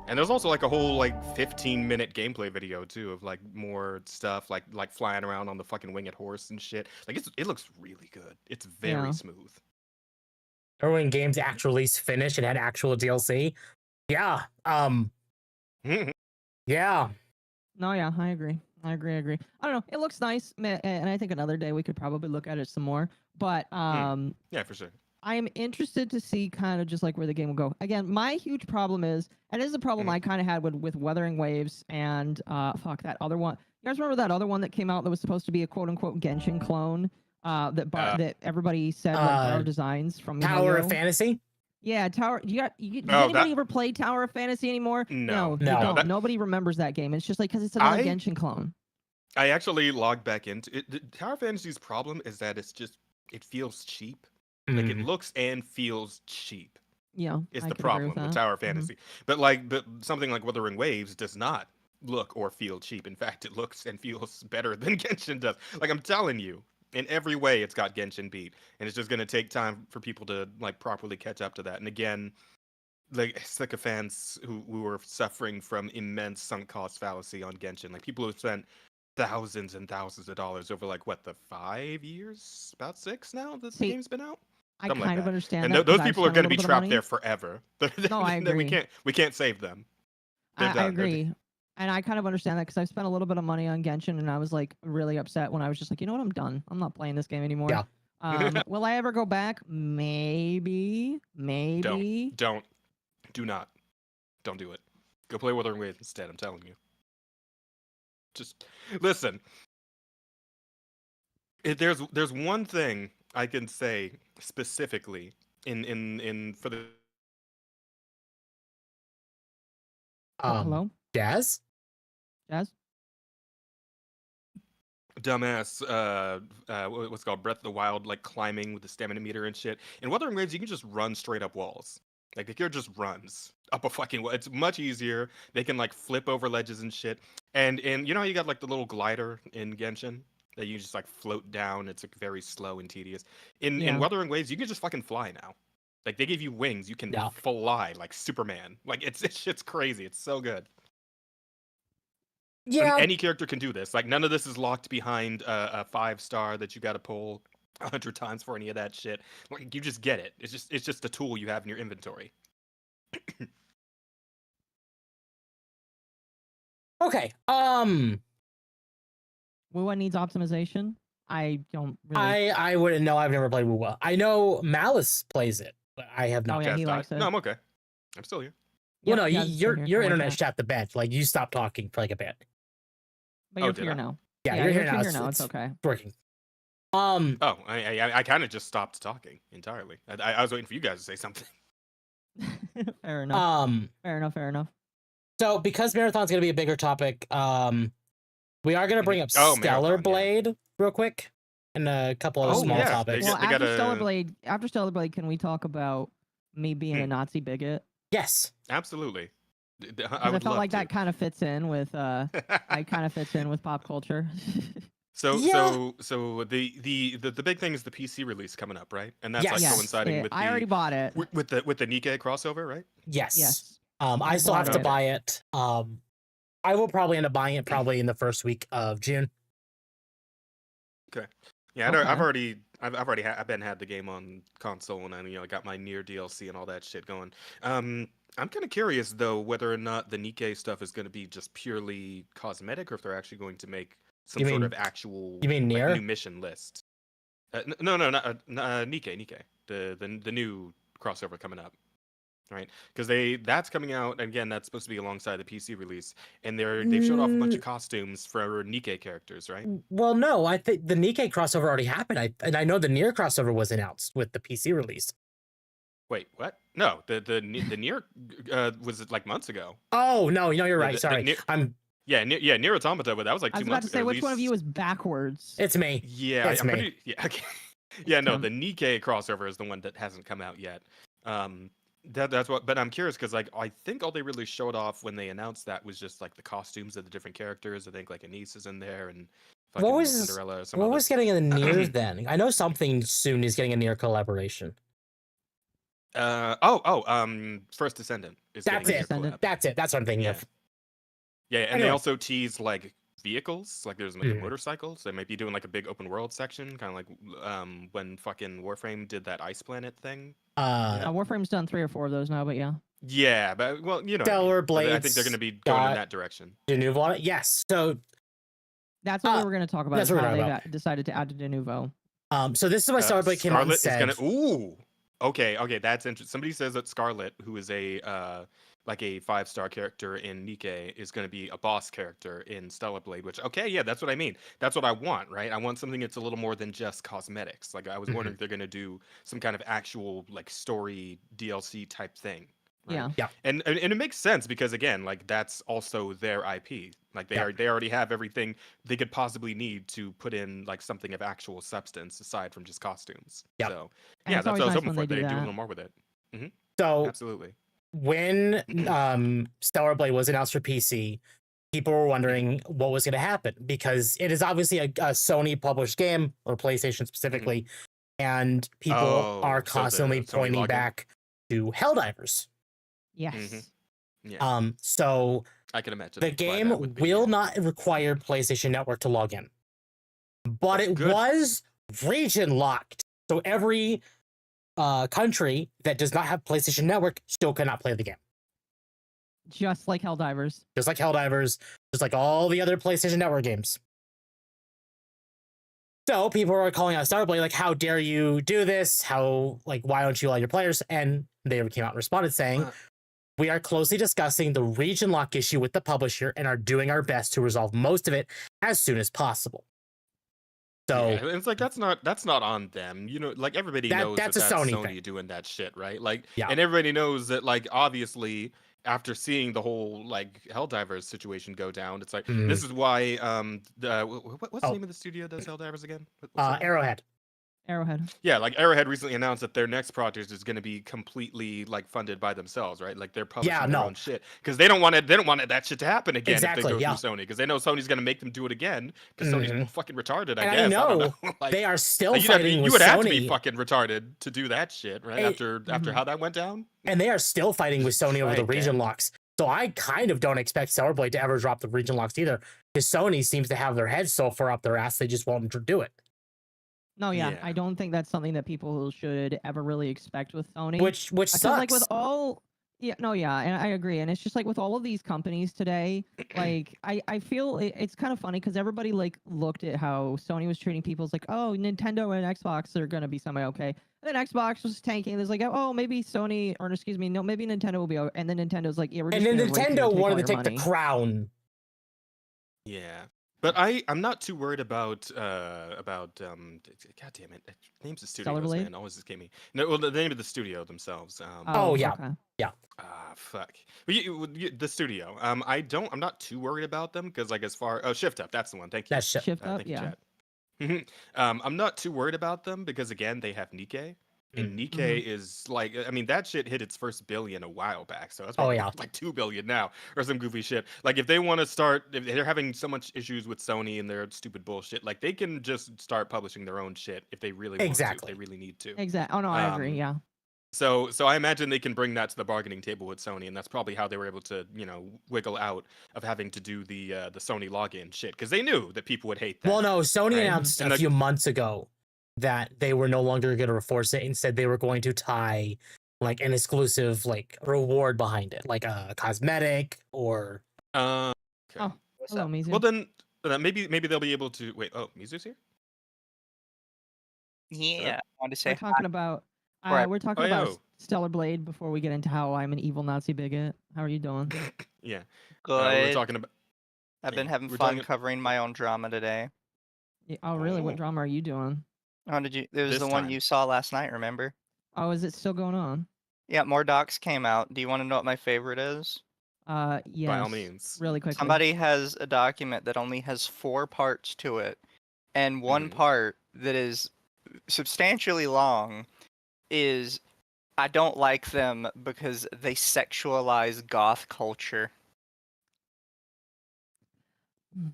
And there's also like a whole like 15-minute gameplay video too of like more stuff like flying around on the fucking winged horse and shit. Like it looks really good. It's very Yeah. smooth. Or when games actual release finished and had actual DLC. Yeah. Yeah. No, yeah, I agree. I agree. I don't know. It looks nice, and I think another day we could probably look at it some more. But Yeah, for sure. I am interested to see kind of just like where the game will go. Again, my huge problem is, and it is a problem I kind of had with Wuthering Waves and fuck that other one. You guys remember that other one that came out that was supposed to be a quote unquote Genshin clone? That everybody said like borrowed designs from Tower of Mihoyo? Fantasy? Yeah, Tower. Does Oh, anybody ever play Tower of Fantasy anymore? No. they No. don't. Nobody remembers that game. It's just like because it's another Genshin clone. I actually logged back into it. Tower Fantasy's problem is that it feels cheap. Like it looks and feels cheap. Yeah, It's I the could agree problem with Tower that. Fantasy. But something like Wuthering Waves does not look or feel cheap. In fact, it looks and feels better than Genshin does. Like I'm telling you, in every way, it's got Genshin beat, and it's just gonna take time for people to like properly catch up to that. And again, like sycophants who are suffering from immense sunk cost fallacy on Genshin, like people who have spent thousands and thousands of dollars over like what the 5 years, about 6 now that the game's been out. I Something like kind of that. understand And that. those 'cause I've people are spent a going to be little bit of trapped money. there forever. No, I agree. We can't save them. They're I done. agree. And I kind of understand that because I've spent a little bit of money on Genshin and I was like really upset when I was just like, you know what, I'm done. I'm not playing this game anymore. Yeah. Will I ever go back? Maybe. Do not. Don't do it. Go play Wuthering Waves instead, I'm telling you. Just listen. There's one thing I can say specifically in for the Hello? Jazz? dumbass what's it called Breath of the Wild, like climbing with the stamina meter and shit. In Wuthering Waves you can just run straight up walls. Like the character just runs up a fucking wall. It's much easier. They can like flip over ledges and shit. And you know how you got like the little glider in Genshin that you just like float down. It's like very slow and tedious. In Wuthering Waves you can just fucking fly now. Like they give you wings. You can fly like Superman. Like it's shit's crazy. It's so good. Yeah. And any character can do this. Like none of this is locked behind a 5-star that you got to pull 100 times for any of that shit. Like you just get it. It's just a tool you have in your inventory. Okay. Wuwa needs optimization. I don't really. I wouldn't know. I've never played WoW. I know Malice plays it, but I have not. Oh, yeah, he Chaz likes died. it. No, I'm okay. I'm still here. Well, no, Jazz is still your here. Don't worry internet about it. shot the bench. Like you stopped talking for like a bit. But Oh, you're did here I? now. Yeah, Yeah, you're here you're now. here now. It's It's okay. working. Oh, I kind of just stopped talking entirely. I was waiting for you guys to say something. Fair enough. Fair enough. So because Marathon's gonna be a bigger topic, we are gonna bring up Oh, Stellar Marathon, yeah. Blade real quick and a couple of Oh, small yeah, topics. they Well, got after Stellar Blade, can we talk about me being a Nazi bigot? Yes. Absolutely. I Because would I felt love like to. that kind of fits in with pop culture. So Yeah. so the big thing is the PC release coming up, right? And that's Yes. like coinciding with I already bought it. with the Nikkei crossover, right? Yes. Yes. I still have bought to it. buy it. I will probably end up buying it probably in the first week of June. Okay. Yeah, Okay. I've already had the game on console, and I got my Nier DLC and all that shit going. I'm kind of curious though whether or not the Nikkei stuff is going to be just purely cosmetic, or if they're actually going to make some You sort mean- of actual you mean like, Nier? new mission list. No, not Nikkei, the new crossover coming up. Right, because that's coming out, and again, that's supposed to be alongside the PC release, and they've showed off a bunch of costumes for Nikkei characters, right? Well, no, I think the Nikkei crossover already happened. I know the Nier crossover was announced with the PC release. Wait, what? No, the Nier was like months ago. Oh no, you're right. the Sorry, Nier- Nier Automata, but that was like I 2 was about months to say, ago. at which one of least. you is backwards? it's me. Yeah, It's I'm me. pretty. Yeah, okay. Yeah, no, Tim. the Nikkei crossover is the one that hasn't come out yet. That's what. But I'm curious because like I think all they really showed off when they announced that was just like the costumes of the different characters. I think like Anise is in there and fucking What was Cinderella or some what other. was getting in the Nier then? I know something soon is getting a Nier collaboration. First Descendant is That's getting it. their collab. That's it. That's what I'm thinking Yeah. of. Yeah, and Anyway. they also tease like vehicles, like there's Mhm. motorcycles. They might be doing like a big open world section, kind of like when fucking Warframe did that Ice Planet thing. Warframe's done 3 or 4 of those now, but yeah. Yeah, but well, you know, what I Stellar mean. But I think Blades they're going to be going in got that direction. De Nouveau on it. Yes. So That's what we were going to talk about. that's Is what we're how talking they've about. decided to add to De Nouveau. So this is why Stellar Blade came out and Scarlet is said, gonna. Ooh, okay, that's interesting. Somebody says that Scarlet, who is a like a 5-star character in Nikkei, is gonna be a boss character in Stellar Blade. Which, okay, yeah, that's what I mean. That's what I want, right? I want something that's a little more than just cosmetics. Like I was wondering if they're gonna do some kind of actual like story DLC type thing. Right? Yeah. And it makes sense because again, like that's also their IP. Like they already have everything they could possibly need to put in like something of actual substance aside from just costumes. Yep. So And yeah, it's that's what I was always nice hoping when for. they do They do a that. little more with it. so Absolutely. when Stellar Blade was announced for PC, people were wondering what was going to happen because it is obviously a Sony published game, or PlayStation specifically, and people are so the constantly Sony pointing login? back to Helldivers. Yes. Yeah, So I can imagine the why game that would be, will yeah. not require PlayStation Network to log in, but it Good. was region locked. So every country that does not have PlayStation Network still cannot play the game. Just like Helldivers. Just like Helldivers, just like all the other PlayStation Network games. So people are calling out Stellar Blade, like, how dare you do this? How, like, why don't you allow your players? And they came out and responded saying, we are closely discussing the region lock issue with the publisher and are doing our best to resolve most of it as soon as possible. So yeah, it's like that's not on them. You know, like everybody knows that's that a that's Sony Sony thing. doing that shit, right? Like, Yeah. and everybody knows that, like, obviously after seeing the whole like Helldivers situation go down, it's like this is why what's the name of the studio that does Helldivers again? What's it? Arrowhead. Arrowhead. Yeah, like Arrowhead recently announced that their next project is going to be completely like funded by themselves, right? Like they're publishing their own shit because they don't want that shit to happen again if they Exactly, go yeah. through Sony, because they know Sony's going to make them do it again because Sony's fucking retarded. I And guess I don't know like, they are still like, fighting you with would Sony. have to be fucking retarded to do that shit, right? After how that went down. And they are still fighting with Sony over the Try region again. locks. So I kind of don't expect Stellar Blade to ever drop the region locks either, because Sony seems to have their heads so far up their ass they just won't do it. No, yeah, Yeah. I don't think that's something that people should ever really expect with Sony. Which sucks. Like with all, and I agree, and it's just like with all of these companies today, like I feel it's kind of funny because everybody like looked at how Sony was treating people. It's like, oh, Nintendo and Xbox are gonna be semi-okay. And then Xbox was tanking. There's like, oh, maybe Sony, or excuse me, no, maybe Nintendo will be okay. And then Nintendo's like, yeah, we're just and then gonna rape you Nintendo and take wanted all to your take the money. crown. Yeah. But I'm not too worried about god damn it, names of Stellar studios, Blade? man, always escape me. No, well, the name of the studio themselves. Oh, yeah. Okay. Fuck. But the studio. I'm not too worried about them because, like, as far Shift Up, that's the one. Thank you. That's shit. Shift Up, Thank you, yeah. chat. I'm not too worried about them because, again, they have Nikkei. And Nikkei is like, I mean, that shit hit its first billion a while back, so that's probably like 2 billion now or some goofy shit. Like, if they want to start, if they're having so much issues with Sony and their stupid bullshit, like they can just start publishing their own shit if they really want to. If they really need to. Exactly. Oh no, I agree. Yeah. So I imagine they can bring that to the bargaining table with Sony, and that's probably how they were able to, wiggle out of having to do the Sony login shit, because they knew that people would hate that. Well, no, Sony right? announced a few months ago that they were no longer going to enforce it. Instead, they were going to tie like an exclusive like reward behind it, like a cosmetic or. Okay. Oh, hello, Mizu. Well, then maybe they'll be able to wait. Oh, Mizu's here. Yeah, I wanted to say we're talking about. Right. We're talking about Stellar Blade before we get into how I'm an evil Nazi bigot. How are you doing? Yeah. good. We're talking about. I've been having we're fun talking- covering my own drama today. Yeah, oh, really? What Oh. drama are you doing? Oh, did you? It was This the one time. you saw last night. Remember? Oh, is it still going on? Yeah, more docs came out. Do you want to know what my favorite is? Yes. By all means. Really quickly. Somebody has a document that only has 4 parts to it, and one part that is substantially long is I don't like them because they sexualize goth culture.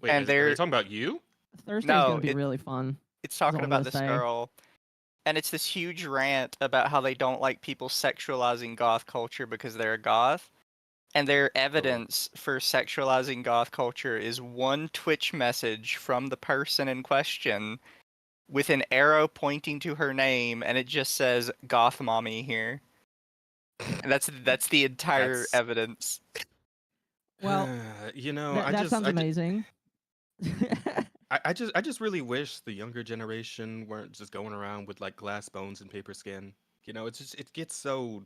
Wait, and are they're you talking about you? Thursday's No, gonna be really fun. It's talking all I'm about gonna this say. girl, and it's this huge rant about how they don't like people sexualizing goth culture because they're a goth. And their evidence for sexualizing goth culture is one Twitch message from the person in question with an arrow pointing to her name, and it just says "goth mommy" here. And that's the entire That's- evidence. Well, you know, that sounds amazing. I just really wish the younger generation weren't just going around with like glass bones and paper skin. You know, it gets so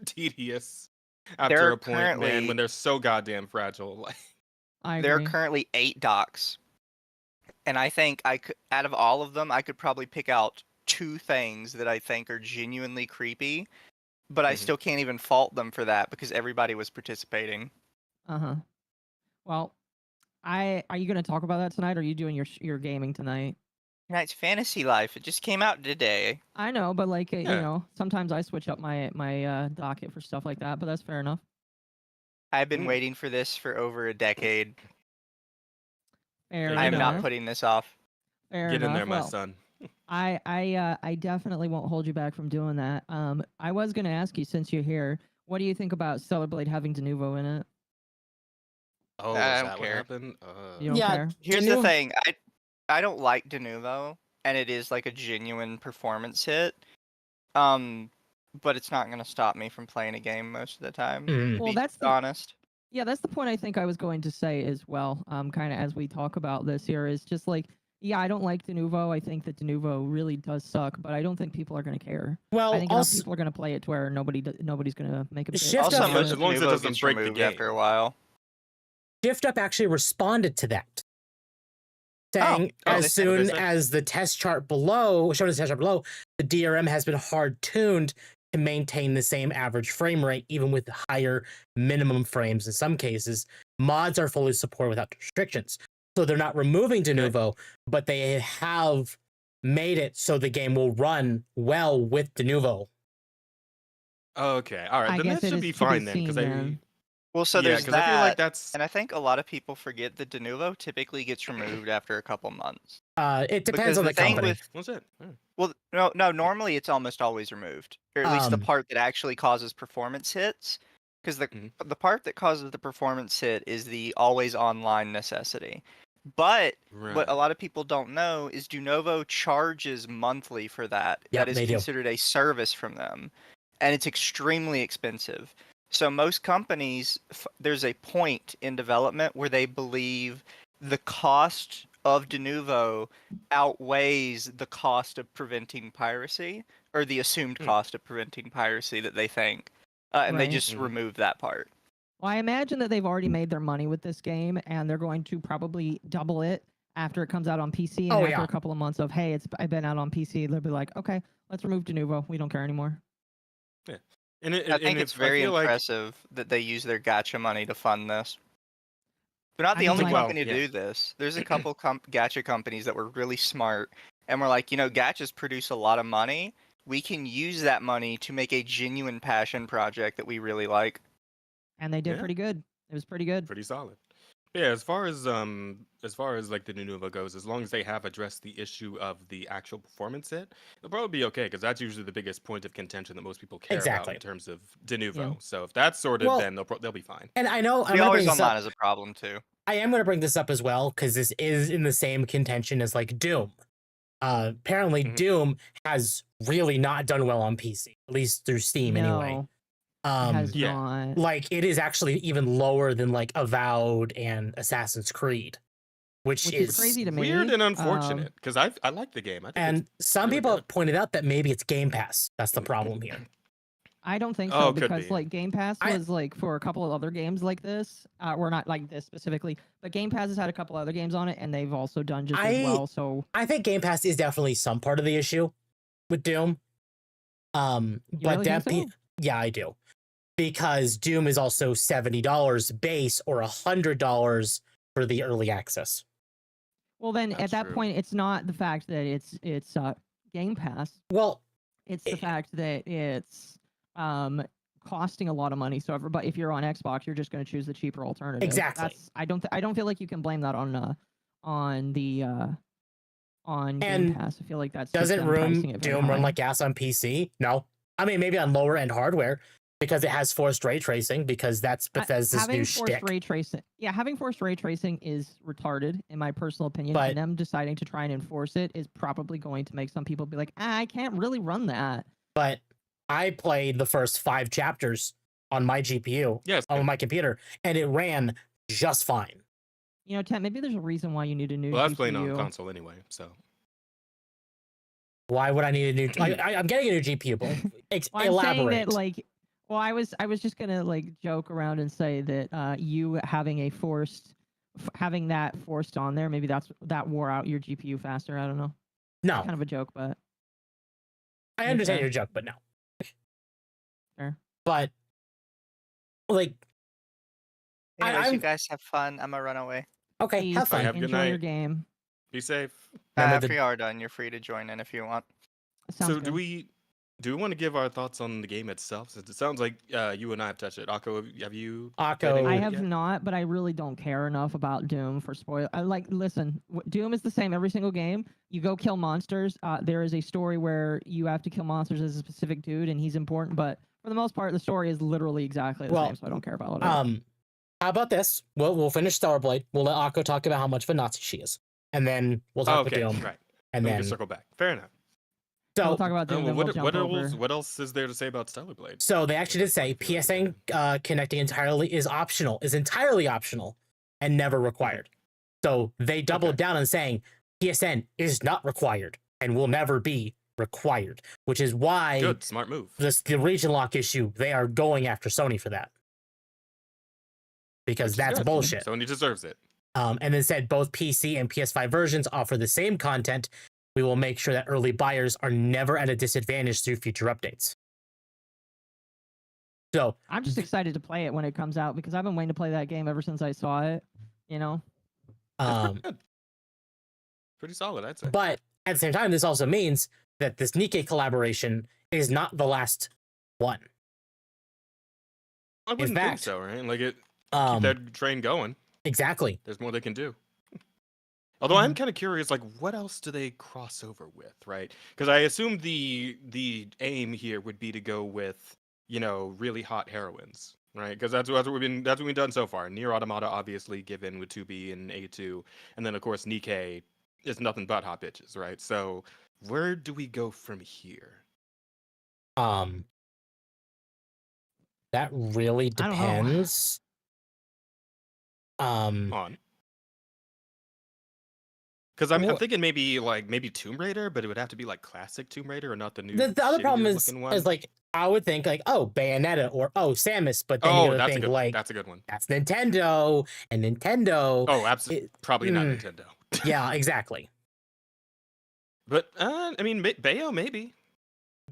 tedious after There are a point, man, currently- when they're so goddamn fragile. Like, I There are agree. currently 8 docs, and I think out of all of them, I could probably pick out 2 things that I think are genuinely creepy, but I Mhm. still can't even fault them for that because everybody was participating. Uh-huh. Well, are you going to talk about that tonight, or are you doing your gaming tonight? Tonight's Fantasy Life. It just came out today. I know, but like you Yeah. know, sometimes I switch up my docket for stuff like that, but that's fair enough. I've been Mm. waiting for this for over a decade. Fair I am not enough. putting this off. Fair get in enough. there, my Well, son. I definitely won't hold you back from doing that. I was gonna ask you, since you're here, what do you think about Stellar Blade having Denuvo in it? Oh, is I don't that what care. happened? You don't Yeah, care? Here's the Denuvo- thing. I don't like Denuvo, and it is like a genuine performance hit. But it's not gonna stop me from playing a game most of the time. Mhm. To Well, be that's the honest. Yeah, that's the point I think I was going to say as well. Kind of as we talk about this here, is just like, yeah, I don't like Denuvo. I think that Denuvo really does suck, but I don't think people are going to care. Well, I think enough also, people are going to play it to where nobody's going to make a big Shift Also, up- As most of long as it Denuvo doesn't gets break the removed game. after a while. Shift Up actually responded to that, saying Oh, as they said what they soon said. as the test chart below, shown as the test chart below, the DRM has been hard tuned to maintain the same average frame rate, even with higher minimum frames in some cases. Mods are fully supported without restrictions. So they're not removing Denuvo, but they have made it so the game will run well with Denuvo. Okay, all right, I then guess that it should is be to be fine then, because seen then. Well, so yeah, there's because I feel like that, that's and I think a lot of people forget that Denuvo typically gets removed after a couple months. It depends Because on the the thing company. with what's it? Yeah. Well, no. Normally, it's almost always removed, or at least the Um, part that actually causes performance hits. Because Mhm. the part that causes the performance hit is the always online necessity. But what Right. a lot of people don't know is Denuvo charges monthly for that. Yep, That is they do. considered a service from them, and it's extremely expensive. So most companies, there's a point in development where they believe the cost of Denuvo outweighs the cost of preventing piracy, or the assumed cost of preventing piracy that they think, and they Right. just Mhm. remove that part. Well, I imagine that they've already made their money with this game, and they're going to probably double it after it comes out on PC. And Oh, after yeah. a couple of months of, hey, I've been out on PC, they'll be like, okay, let's remove Denuvo. We don't care anymore. And I think it's very feel like impressive that they use their gacha money to fund this. They're not I the mean, only like- company to Well, yeah. do this. There's a couple gacha companies that were really smart and were like, gachas produce a lot of money. We can use that money to make a genuine passion project that we really like. And they did Yeah. pretty good. It was pretty good. pretty solid. Yeah, as far as like the Denuvo goes, as long as they have addressed the issue of the actual performance hit, it'll probably be okay, because that's usually the biggest point of contention that most people care about Exactly. in terms of Denuvo. Yeah. So if that's sorted, Well- then they'll be fine. And I know I'm The gonna always bring this online up. is a problem too. I am going to bring this up as well because this is in the same contention as like Doom. Apparently, Mhm. Doom has really not done well on PC, at least through Steam anyway. No, it Um, has yeah. not. like it is actually even lower than like Avowed and Assassin's Creed, which, Which is is crazy to me. Weird and Um, unfortunate, because I like the game. I think And some really people good. have pointed out that maybe it's Game Pass. That's the problem here. I don't think Oh, so, could because be. like Game Pass I- was like for a couple of other games like this, or not like this specifically, but Game Pass has had a couple other games on it, and they've also done just as I- well. So I think Game Pass is definitely some part of the issue with Doom. You But really think so? yeah, I do. Because Doom is also $70 base or $100 for the early access. Well, then That's at that true. point, it's not the fact that it's Game Pass. Well, It's the Eh. fact that it's costing a lot of money. So, but if you're on Xbox, you're just going to choose the cheaper alternative. Exactly. I don't feel like you can blame that on the on And Game Pass. I feel like that's just Doesn't them pricing Room it very Doom run high. like ass on PC? No. I mean, maybe on lower end hardware because it has forced ray tracing because that's Bethesda's having new forced shtick. ray tracing, yeah, having forced ray tracing is retarded in my personal opinion. But- and them deciding to try and enforce it is probably going to make some people be like, I can't really run that. But I played the first 5 chapters on my GPU, Yes. on my computer, and it ran just fine. You know, Ted, maybe there's a reason why you need a new Well, I was GPU. playing on console anyway, so. Why would I need a new? I'm getting a new GPU, but Well, I'm saying elaborate. that, like, well, I was just gonna like joke around and say that you having a having that forced on there, maybe that wore out your GPU faster. I don't know. No, Kind of a joke, but I understand okay. your joke, but no. Fair. But like, Anyways, you I'm- guys have fun. I'm gonna run away. okay, Please have fun. Have a good enjoy your night. game. Be safe. Remember After the- you are done, you're free to join in if you want. Sounds So good. do we want to give our thoughts on the game itself? Since it sounds like you and I have touched it. Akko, have you? Akko, I Yeah. have not, but I really don't care enough about Doom for spoil. I like listen. Doom is the same every single game. You go kill monsters. There is a story where you have to kill monsters as a specific dude, and he's important. But for the most part, the story is literally exactly the Well, same. So I don't care about it. How about this? We'll finish Starblade. We'll let Akko talk about how much of a Nazi she is, and then we'll talk Okay, about Doom, right. and Then we then can circle back. Fair enough. So we'll so talk about Doom. Then we'll jump over. What else is there to say about Stellar Blade? so they actually did say PSN connecting entirely is optional, is entirely optional, and never required. So they doubled Okay. down on saying PSN is not required and will never be required, which is why Good, smart move. the region lock issue, they are going after Sony for that. Because Which is that's good. bullshit. Sony deserves it. And then said both PC and PS5 versions offer the same content. We will make sure that early buyers are never at a disadvantage through future updates. So I'm just excited to play it when it comes out because I've been waiting to play that game ever since I saw it. You know. um, Good. Pretty solid, I'd say. but at the same time, this also means that this Nikkei collaboration is not the last one. I wouldn't fact, think so, right? Like it Um, keep that train going. exactly. There's more they can do. Although I'm kind of curious, like, what else do they cross over with, right? Because I assume the aim here would be to go with, you know, really hot heroines, right? Because that's what we've done so far. Nier Automata obviously given with 2B and A2, and then of course Nikkei is nothing but hot bitches, right? So where do we go from here? That really I don't know. depends. On. Because I'm Well- thinking maybe Tomb Raider, but it would have to be like classic Tomb Raider or not the new. The other problem shittier is looking one. like I would think like, oh, Bayonetta or oh, Samus, but then you Oh, gotta that's a think good like that's a good one. that's Nintendo and Nintendo. Oh, absolutely. Probably not Nintendo. Yeah, exactly. But I mean, Bayo maybe.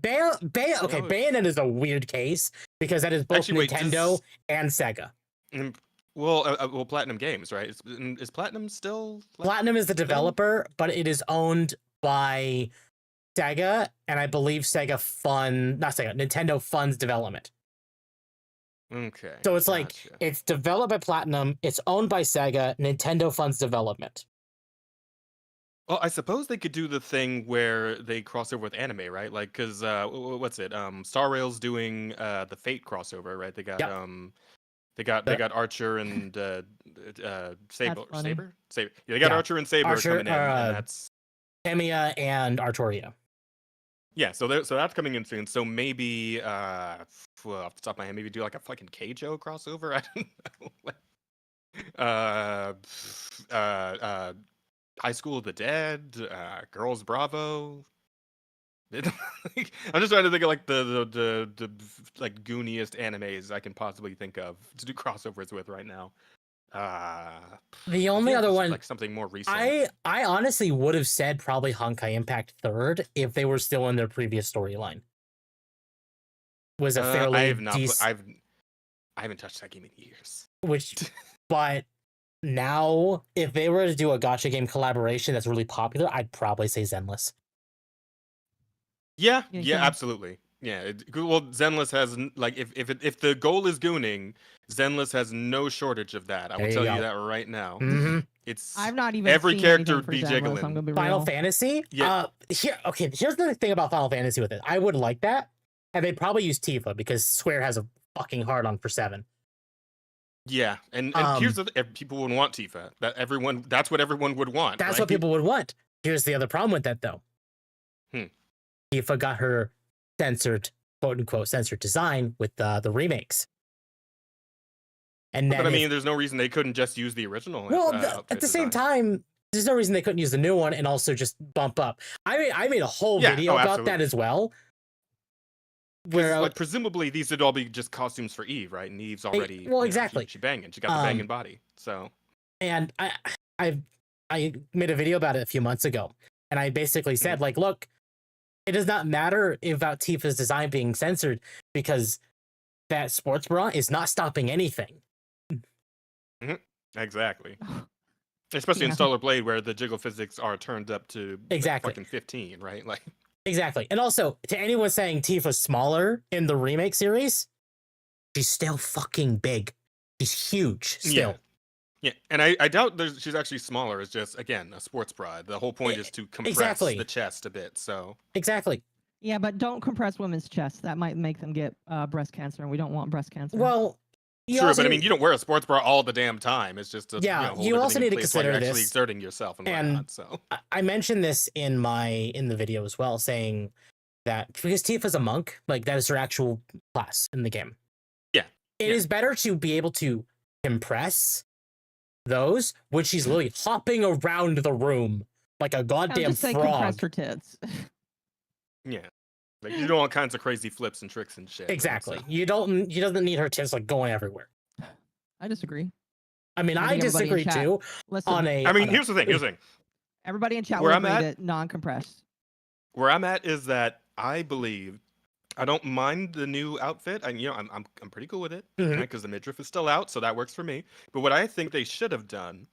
Okay, No, Bayonetta is a weird case because that is both Actually, wait, Nintendo and Sega. Well, Platinum Games, right? Is Platinum still? Platinum is the developer, but it is owned by Sega, and I believe Nintendo funds development. Okay. So it's like gotcha. it's developed by Platinum, it's owned by Sega, Nintendo funds development. Well, I suppose they could do the thing where they cross over with anime, right? Like, cause what's it? Star Rail's doing the Fate crossover, right? They got Yep. they got Archer and Saber. funny. Saber. Yeah, they got Yeah. Archer and Saber Archer, coming in, and that's Tamiya and Artoria. yeah. So that's coming in soon. So maybe off the top of my head, maybe do like a fucking Keijo crossover. I don't know. High School of the Dead, Girls Bravo. I'm just trying to think of like the like gooniest animes I can possibly think of to do crossovers with right now. The only other one, like something more recent. I honestly would have said probably Honkai Impact 3rd if they were still in their previous storyline. Was a fairly I have not. decent, I haven't touched that game in years. but now if they were to do a gacha game collaboration that's really popular, I'd probably say Zenless. Yeah, Yeah, yeah, yeah. absolutely. Yeah, well, Zenless has like if the goal is gooning, Zenless has no shortage of that. I There will you tell go. you that right now. Mm-hmm. It's I've not even every seen character anything would for be Xemnas, jiggling. I'm gonna be Final real. Fantasy. Yeah. Here's the thing about Final Fantasy with it. I would like that, and they'd probably use Tifa because Square has a fucking hard on for 7. Yeah, and here's the people would want Tifa. That's what everyone would want. That's right? what people would want. Here's the other problem with that, though. Tifa got her censored, quote unquote, censored design with the remakes. And then But I mean, there's no reason they couldn't just use the original. at the same time, there's no reason they couldn't use the new one and also just bump up. I made a whole video about that as well. Where like presumably these would all be just costumes for Eve, right? And Eve's already exactly. She banging. She got the banging body. So and I made a video about it a few months ago, and I basically said like, look, it does not matter about Tifa's design being censored because that sports bra is not stopping anything. Exactly. Especially in Stellar Blade, where the jiggle physics are turned up to fucking 15, right? Like exactly. And also, to anyone saying Tifa's smaller in the remake series, she's still fucking big. She's huge still. Yeah, and I doubt she's actually smaller. It's just, again, a sports bra. The whole point is to compress the chest a bit. So exactly. Yeah, but don't compress women's chests. That might make them get breast cancer, and we don't want breast cancer. Well, true, but I mean, you don't wear a sports bra all the damn time. It's just you also need to consider this. this. Actually exerting yourself and whatnot. So I mentioned this in the video as well, saying that because Tifa's a monk, like that is her actual class in the game. Yeah, it is better to be able to compress those when she's literally hopping around the room like a goddamn just say frog. compress her tits. Yeah. Like you do all kinds of crazy flips and tricks and shit. Exactly. Right? So. You doesn't need her tits like going everywhere. I disagree. I mean, I disagree too. Listen, Here's the thing. Everybody in chat where will I'm agree at, that non-compressed. Where I'm at is that I believe I don't mind the new outfit. I'm pretty cool with it because the midriff is still out, so that works for me. But what I think they should have done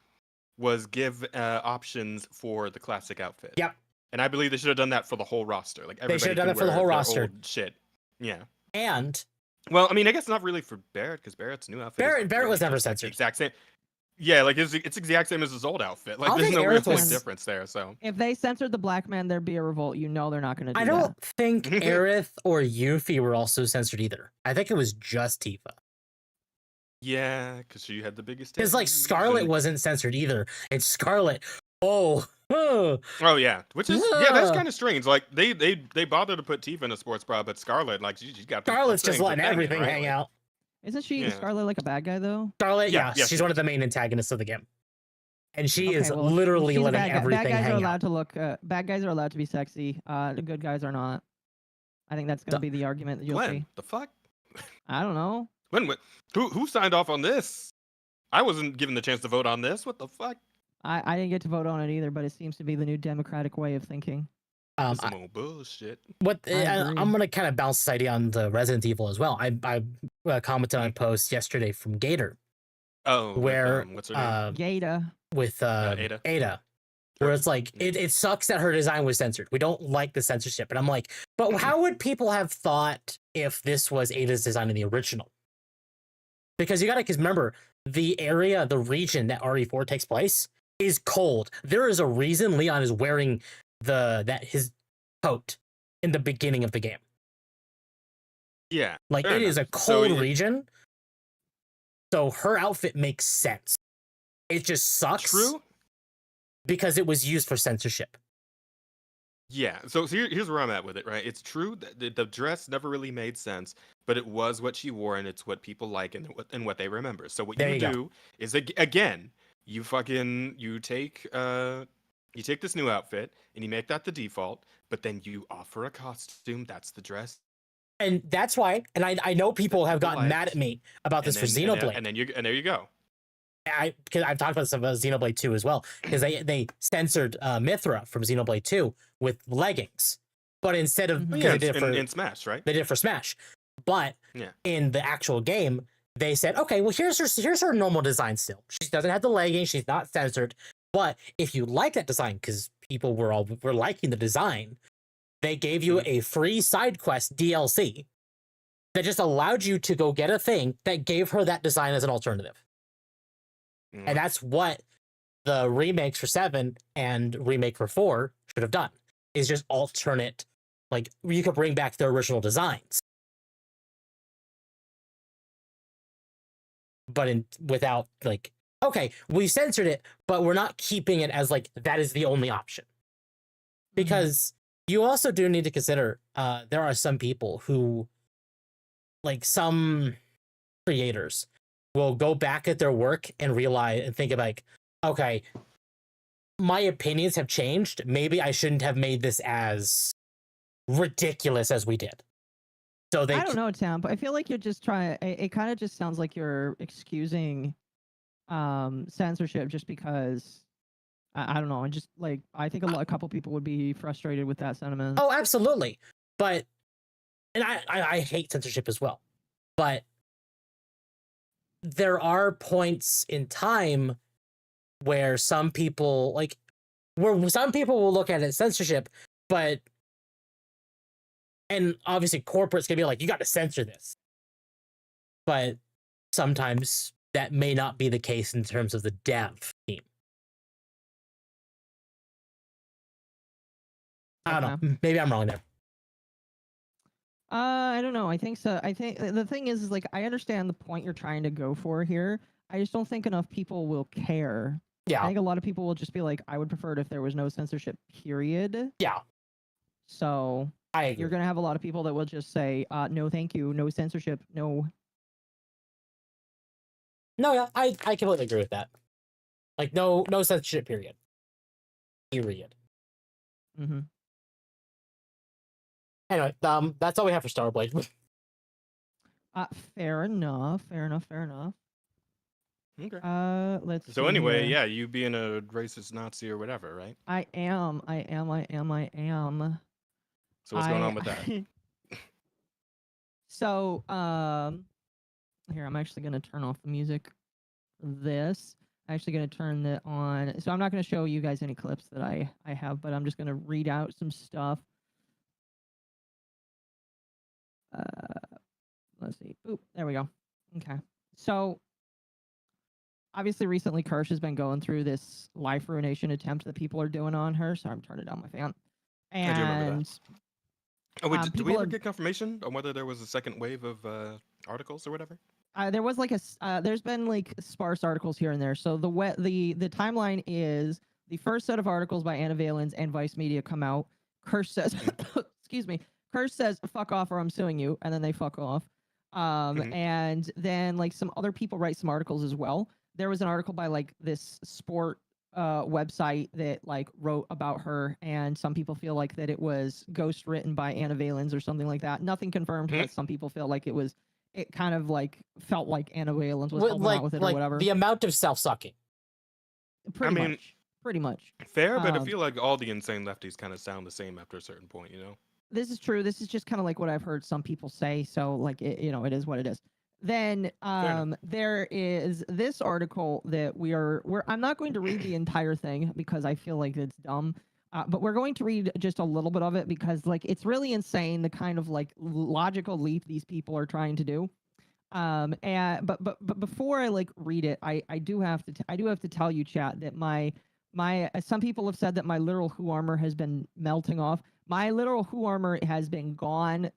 was give options for the classic outfit. Yep. And I believe they should have done that for the whole roster. Like everybody they should have done it for the whole roster. Shit. Yeah. And well, I mean, I guess not really for Barrett because Barrett's new outfit. Barrett was never censored. Exact same. Yeah, like it's exact same as his old outfit. Like there's no real difference there. So if they censored the black man, there'd be a revolt. You know they're not going to do that. I don't think Aerith or Yuffie were also censored either. I think it was just Tifa. Yeah, because she had the biggest. Because like Scarlet wasn't censored either. It's Scarlet. Oh yeah, which is that's kind of strange. Like they bothered to put Tifa in a sports bra, but Scarlet, like she got Scarlet's just letting everything hang out. Isn't she Scarlet like a bad guy though? Scarlet, yeah, she's one of the main antagonists of the game, and she is literally letting everything hang out. Bad guys are allowed to look. Bad guys are allowed to be sexy. The good guys are not. I think that's gonna be the argument that you'll see. The fuck? I don't know. Who signed off on this? I wasn't given the chance to vote on this. What the fuck? I didn't get to vote on it either, but it seems to be the new democratic way of thinking. Some old bullshit. I'm gonna kind of bounce this idea on the Resident Evil as well. I commented on a post yesterday from Gator. Oh, where what's her name? Gator with Ada. Where it's like it sucks that her design was censored. We don't like the censorship, and I'm like, but how would people have thought if this was Ada's design in the original? Because remember the area, the region that RE4 takes place is cold. There is a reason Leon is wearing his coat in the beginning of the game. Yeah. Like it is a cold region. So her outfit makes sense. It just sucks. True. Because it was used for censorship. Yeah. So here's where I'm at with it, right? It's true that the dress never really made sense, but it was what she wore and it's what people like and what they remember. So what you do is again, you take this new outfit and you make that the default, but then you offer a costume that's the dress. And that's why, and I know people have gotten mad at me about this for Xenoblade. And there you go. Because I've talked about this about Xenoblade 2 as well, because they censored Mithra from Xenoblade 2 with leggings, but instead of they did it in Smash, right? They did it for Smash, but in the actual game they said, okay, well here's her normal design still. She doesn't have the leggings, she's not censored, but if you like that design, because people were liking the design, they gave you a free side quest DLC that just allowed you to go get a thing that gave her that design as an alternative. And that's what the remakes for 7 and remake for 4 should have done, is just alternate, like you could bring back the original designs, but without like, okay, we censored it, but we're not keeping it as like that is the only option, because you also do need to consider there are some people who, like some creators, will go back at their work and realize and think like, okay, my opinions have changed. Maybe I shouldn't have made this as ridiculous as we did. So they I don't know, Temp. I feel like you're just trying. It kind of just sounds like you're excusing censorship just because. I don't know. And just like I think a couple people would be frustrated with that sentiment. Oh, absolutely. But and I hate censorship as well. But there are points in time where some people will look at it as censorship, but and obviously corporates can be like, you got to censor this. But sometimes that may not be the case in terms of the dev team. I don't know. Maybe I'm wrong there. I don't know. I think so. I think the thing is like I understand the point you're trying to go for here. I just don't think enough people will care. Yeah. I think a lot of people will just be like, I would prefer it if there was no censorship, period. Yeah. So I agree. you're gonna have a lot of people that will just say, no, thank you, no censorship, no. No, yeah, I completely agree with that. Like no censorship, period. Period. Mm-hmm. Anyway, that's all we have for Starblade. Fair enough. Okay. Let's So see anyway, here. yeah, you being a racist Nazi or whatever, right? I am. So what's going on with that? So, here, I'm actually going to turn off the music for this. I'm actually going to turn that on. So I'm not going to show you guys any clips that I have, but I'm just going to read out some stuff. Let's see. Oop, there we go. Okay. So, obviously, recently, Kirsch has been going through this life ruination attempt that people are doing on her. Sorry, I'm turning down my fan. I do remember that. Oh, wait, did we people ever are- get confirmation on whether there was a second wave of articles or whatever? There was like there's been like sparse articles here and there. So the timeline is the first set of articles by Anna Valens and Vice Media come out. Kirsch says, excuse me, Kirsch says, fuck off or I'm suing you. And then they fuck off. And then like some other people write some articles as well. There was an article by like this sport website that like wrote about her, and some people feel like that it was ghost written by Anna Valens or something like that. Nothing confirmed, but some people feel like it kind of like felt like Anna Valens was helping out with it or whatever. The amount of self-sucking. Pretty much. Fair, but I feel like all the insane lefties kind of sound the same after a certain point, you know? This is true. This is just kind of like what I've heard some people say. So like, it is what it is. Then there is this article that I'm not going to read the entire thing because I feel like it's dumb. But we're going to read just a little bit of it because like it's really insane the kind of like logical leap these people are trying to do. But before I like read it, I do have to tell you, chat, that my some people have said that my literal Who armor has been melting off. My literal Who armor has been gone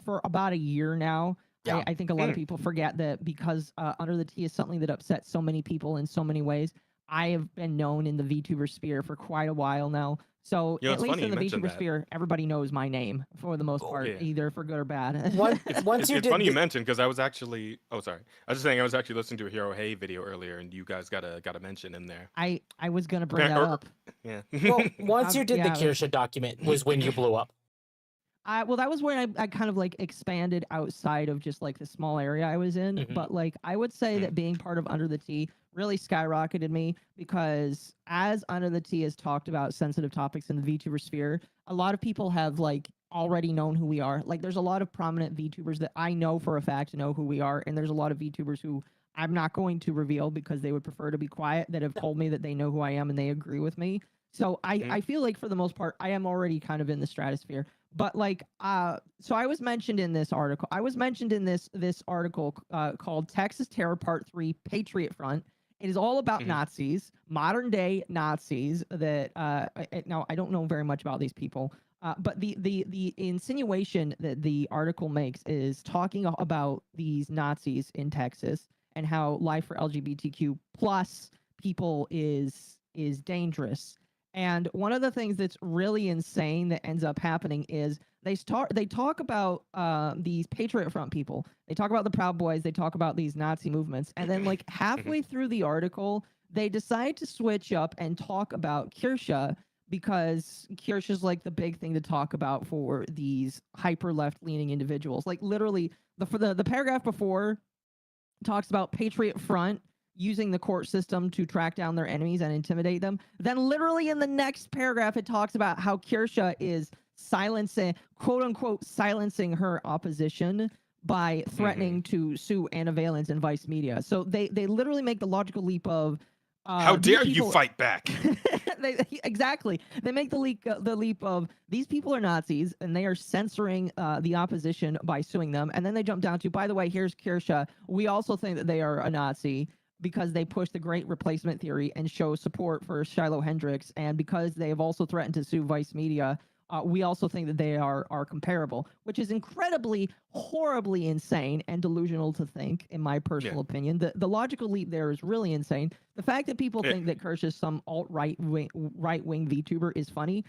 for about a year now. Yeah. I think a lot of people forget that because Under the Tea is something that upsets so many people in so many ways. I have been known in the VTuber sphere for quite a while now. So at least in the VTuber sphere, everybody knows my name for the most part, either for good or bad. It's funny you mentioned because I was actually I was just saying I was actually listening to a Hero Hey video earlier, and you guys got a mention in there. I was gonna bring that up. Yeah. Well, once you did the Kirsha document was when you blew up. Well, that was when I kind of like expanded outside of just like the small area I was in. But like I would say that being part of Under the Tea really skyrocketed me because as Under the Tea has talked about sensitive topics in the VTuber sphere, a lot of people have like already known who we are. Like there's a lot of prominent VTubers that I know for a fact know who we are. And there's a lot of VTubers who I'm not going to reveal because they would prefer to be quiet that have told me that they know who I am and they agree with me. So I feel like for the most part, I am already kind of in the stratosphere. But like, so I was mentioned in this article. I was mentioned in this article called Texas Terror Part 3 Patriot Front. It is all about Mhm. Nazis, modern day Nazis. That now I don't know very much about these people, but the insinuation that the article makes is talking about these Nazis in Texas and how life for LGBTQ plus people is dangerous. And one of the things that's really insane that ends up happening is they talk about these Patriot Front people. They talk about the Proud Boys. They talk about these Nazi movements, and then like halfway through the article, they decide to switch up and talk about Kirsche because Kirsch is like the big thing to talk about for these hyper left leaning individuals. Like literally, the paragraph before talks about Patriot Front using the court system to track down their enemies and intimidate them. Then literally in the next paragraph, it talks about how Kirsche is silencing, quote unquote, silencing her opposition by threatening to sue Anna Valens and Vice Media. So they literally make the logical leap of How these dare you people- fight back? Exactly. They make the leap of these people are Nazis and they are censoring the opposition by suing them. And then they jump down to, by the way, here's Kirsche. We also think that they are a Nazi because they push the great replacement theory and show support for Shiloh Hendricks. And because they have also threatened to sue Vice Media, we also think that they are comparable, which is incredibly, horribly insane and delusional to think, in my personal opinion. The logical leap there is really insane. The fact that people think that Kirsch is some right wing VTuber is funny.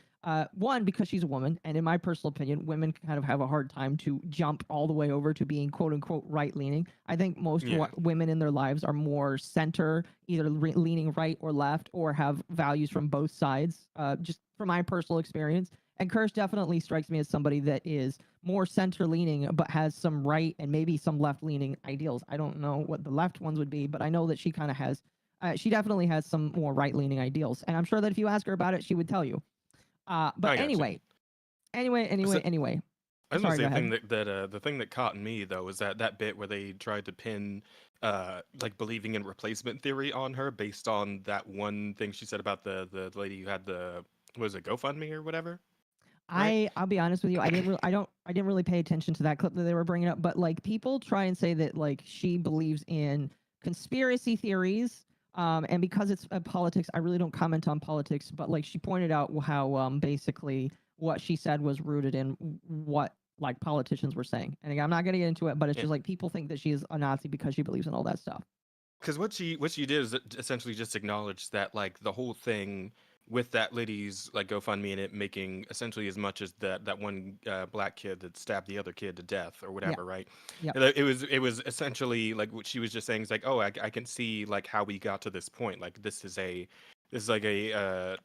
One, because she's a woman, and in my personal opinion, women kind of have a hard time to jump all the way over to being quote unquote right leaning. I think most women in their lives are more center, either leaning right or left, or have values from both sides. Just from my personal experience. And Kirsch definitely strikes me as somebody that is more center-leaning, but has some right and maybe some left-leaning ideals. I don't know what the left ones would be, but I know that she kind of has, she definitely has some more right-leaning ideals. And I'm sure that if you ask her about it, she would tell you. But anyway. I was gonna Sorry, say go the thing ahead. the thing that caught me though was that bit where they tried to pin like believing in replacement theory on her based on that one thing she said about the lady who had the, what was it, GoFundMe or whatever? Right? I'll be honest with you. I didn't really pay attention to that clip that they were bringing up, but like people try and say that like she believes in conspiracy theories. And because it's politics, I really don't comment on politics, but like she pointed out how basically what she said was rooted in what like politicians were saying. And again, I'm not going to get into it, but it's just like people think that she is a Nazi because she believes in all that stuff. Because what she did is essentially just acknowledge that like the whole thing with that lady's like GoFundMe and it making essentially as much as that one black kid that stabbed the other kid to death or whatever, right? Yeah. It was essentially like what she was just saying is like, oh, I can see like how we got to this point. Like this is like a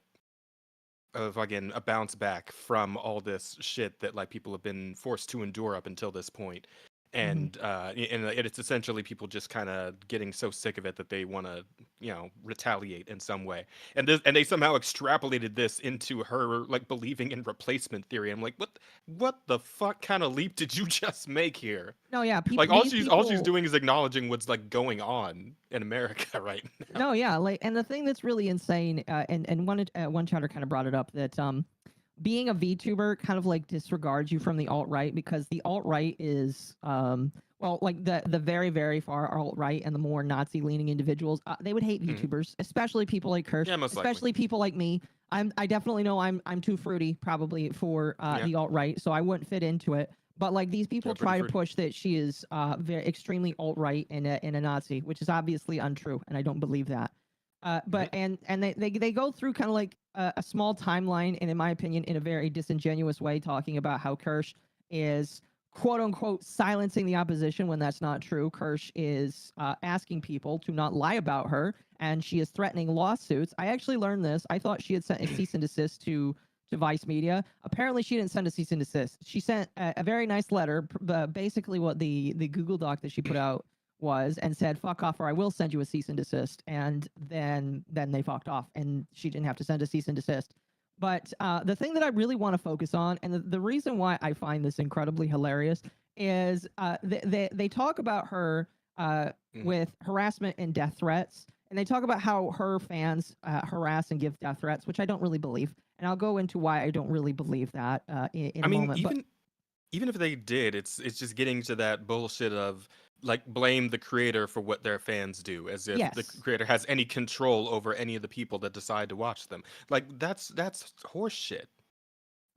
fucking a bounce back from all this shit that like people have been forced to endure up until this point. And it's essentially people just kind of getting so sick of it that they want to, retaliate in some way. And they somehow extrapolated this into her like believing in replacement theory. I'm like, what the fuck kind of leap did you just make here? No, yeah, Like all she's doing is acknowledging what's like going on in America right now. No, yeah, like, and the thing that's really insane, and one chatter kind of brought it up that being a VTuber kind of like disregards you from the alt-right because the alt-right is well, like the very, very far alt-right and the more Nazi-leaning individuals, they would hate VTubers, especially people like Kirsch, especially people like me. I definitely know I'm too fruity probably for the alt-right, so I wouldn't fit into it. But like these people try to push that she is very extremely alt-right and a Nazi, which is obviously untrue, and I don't believe that. But and they go through kind of like a small timeline, and in my opinion, in a very disingenuous way, talking about how Kirsch is quote unquote silencing the opposition when that's not true. Kirsch is asking people to not lie about her, and she is threatening lawsuits. I actually learned this. I thought she had sent a cease and desist to Vice Media. Apparently, she didn't send a cease and desist. She sent a very nice letter, basically what the Google Doc that she put out was, and said, fuck off or I will send you a cease and desist. And then they fucked off and she didn't have to send a cease and desist. But the thing that I really want to focus on, and the reason why I find this incredibly hilarious, is they talk about her with harassment and death threats. And they talk about how her fans harass and give death threats, which I don't really believe. And I'll go into why I don't really believe that in a moment. Even if they did, it's just getting to that bullshit of like blame the creator for what their fans do, as if the Yes. creator has any control over any of the people that decide to watch them. Like that's horse shit.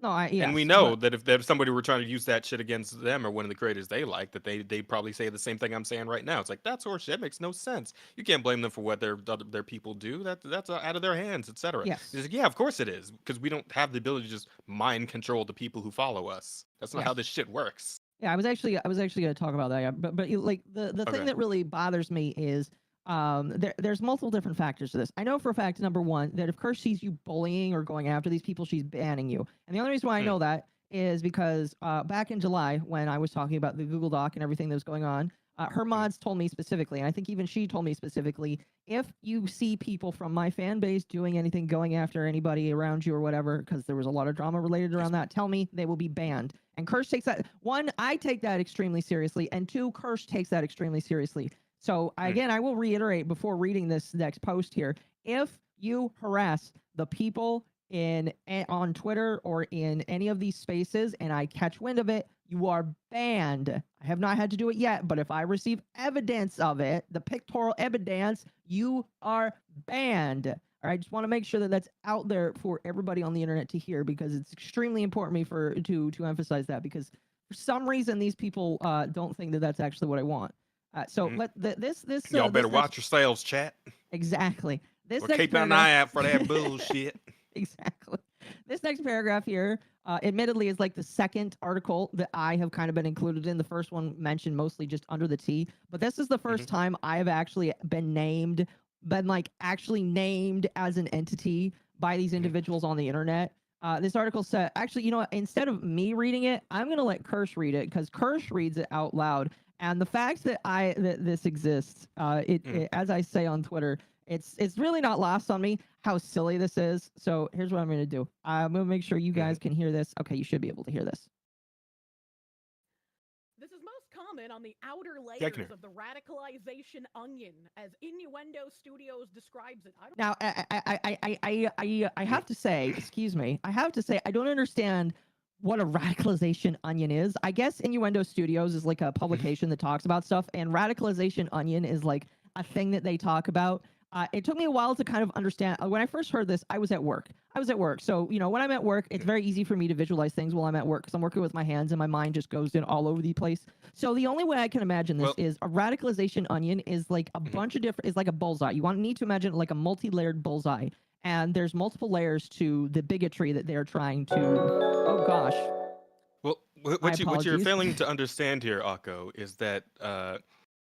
No, And we yes, know but- that if somebody were trying to use that shit against them or one of the creators they like, that they probably say the same thing I'm saying right now. It's like, that's horseshit. It makes no sense. You can't blame them for what their people do. That's out of their hands, etc. Yes. He's like, yeah, of course it is, because we don't have the ability to just mind control the people who follow us. That's not how Yes. this shit works. Yeah, I was actually going to talk about that. Yeah, but like the Okay. thing that really bothers me is there's multiple different factors to this. I know for a fact, number one, that if Kirsch sees you bullying or going after these people, she's banning you. And the only reason why I know that is because back in July, when I was talking about the Google Doc and everything that was going on, her mods told me specifically, and I think even she told me specifically, if you see people from my fan base doing anything, going after anybody around you or whatever, because there was a lot of drama related around that, tell me, they will be banned. And Kirsch takes that, one, I take that extremely seriously, and two, Kirsch takes that extremely seriously. So again, I will reiterate before reading this next post here, if you harass the people on Twitter or in any of these spaces and I catch wind of it, you are banned. I have not had to do it yet, but if I receive evidence of it, the pictorial evidence, you are banned. All right, I just want to make sure that that's out there for everybody on the internet to hear, because it's extremely important for me to emphasize that, because for some reason these people don't think that that's actually what I want. So Y'all better watch yourselves, chat. Exactly. We're keeping an eye out for that bullshit. Exactly. This next paragraph here, admittedly, is like the second article that I have kind of been included in. The first one mentioned mostly just under the T, but this is the first time I have actually been actually named as an entity by these individuals on the internet. This article said, actually, you know what? Instead of me reading it, I'm going to let Kirsch read it, because Kirsch reads it out loud. And the fact that this exists, as I say on Twitter, it's really not lost on me how silly this is. So here's what I'm going to do. I'm going to make sure you guys can hear this. Okay, you should be able to hear this. This is most common on the outer I can hear. layers of the radicalization onion, as Innuendo Studios describes it. Now, I have to say, excuse me, I have to say, I don't understand what a radicalization onion is. I guess Innuendo Studios is like a publication that talks about stuff, and radicalization onion is like a thing that they talk about. It took me a while to kind of understand. When I first heard this, I was at work. So, you know, when I'm at work, it's very easy for me to visualize things while I'm at work, because I'm working with my hands and my mind just goes in all over the place. So the only way I can imagine this is a radicalization onion is like a bunch of different, is like a bullseye. You need to imagine it like a multi-layered bullseye. And there's multiple layers to the bigotry that they're trying to, oh gosh. Well, what you're apologies. failing to understand here, Akko, is that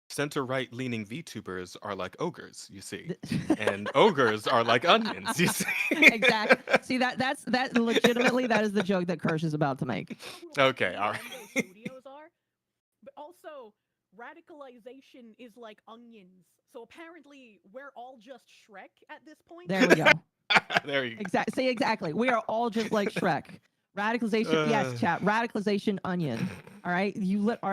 center-right leaning VTubers are like ogres, you see, and ogres are like onions, you see. Exactly. See, that legitimately, that is the joke that Kirsch is about to make. Okay, all right. Studios are, but also radicalization is like onions. So apparently, we're all just Shrek at this point. There we go. There you go. Exactly. See, exactly. We are all just like Shrek. Radicalization, yes, chat. Radicalization onion. All right.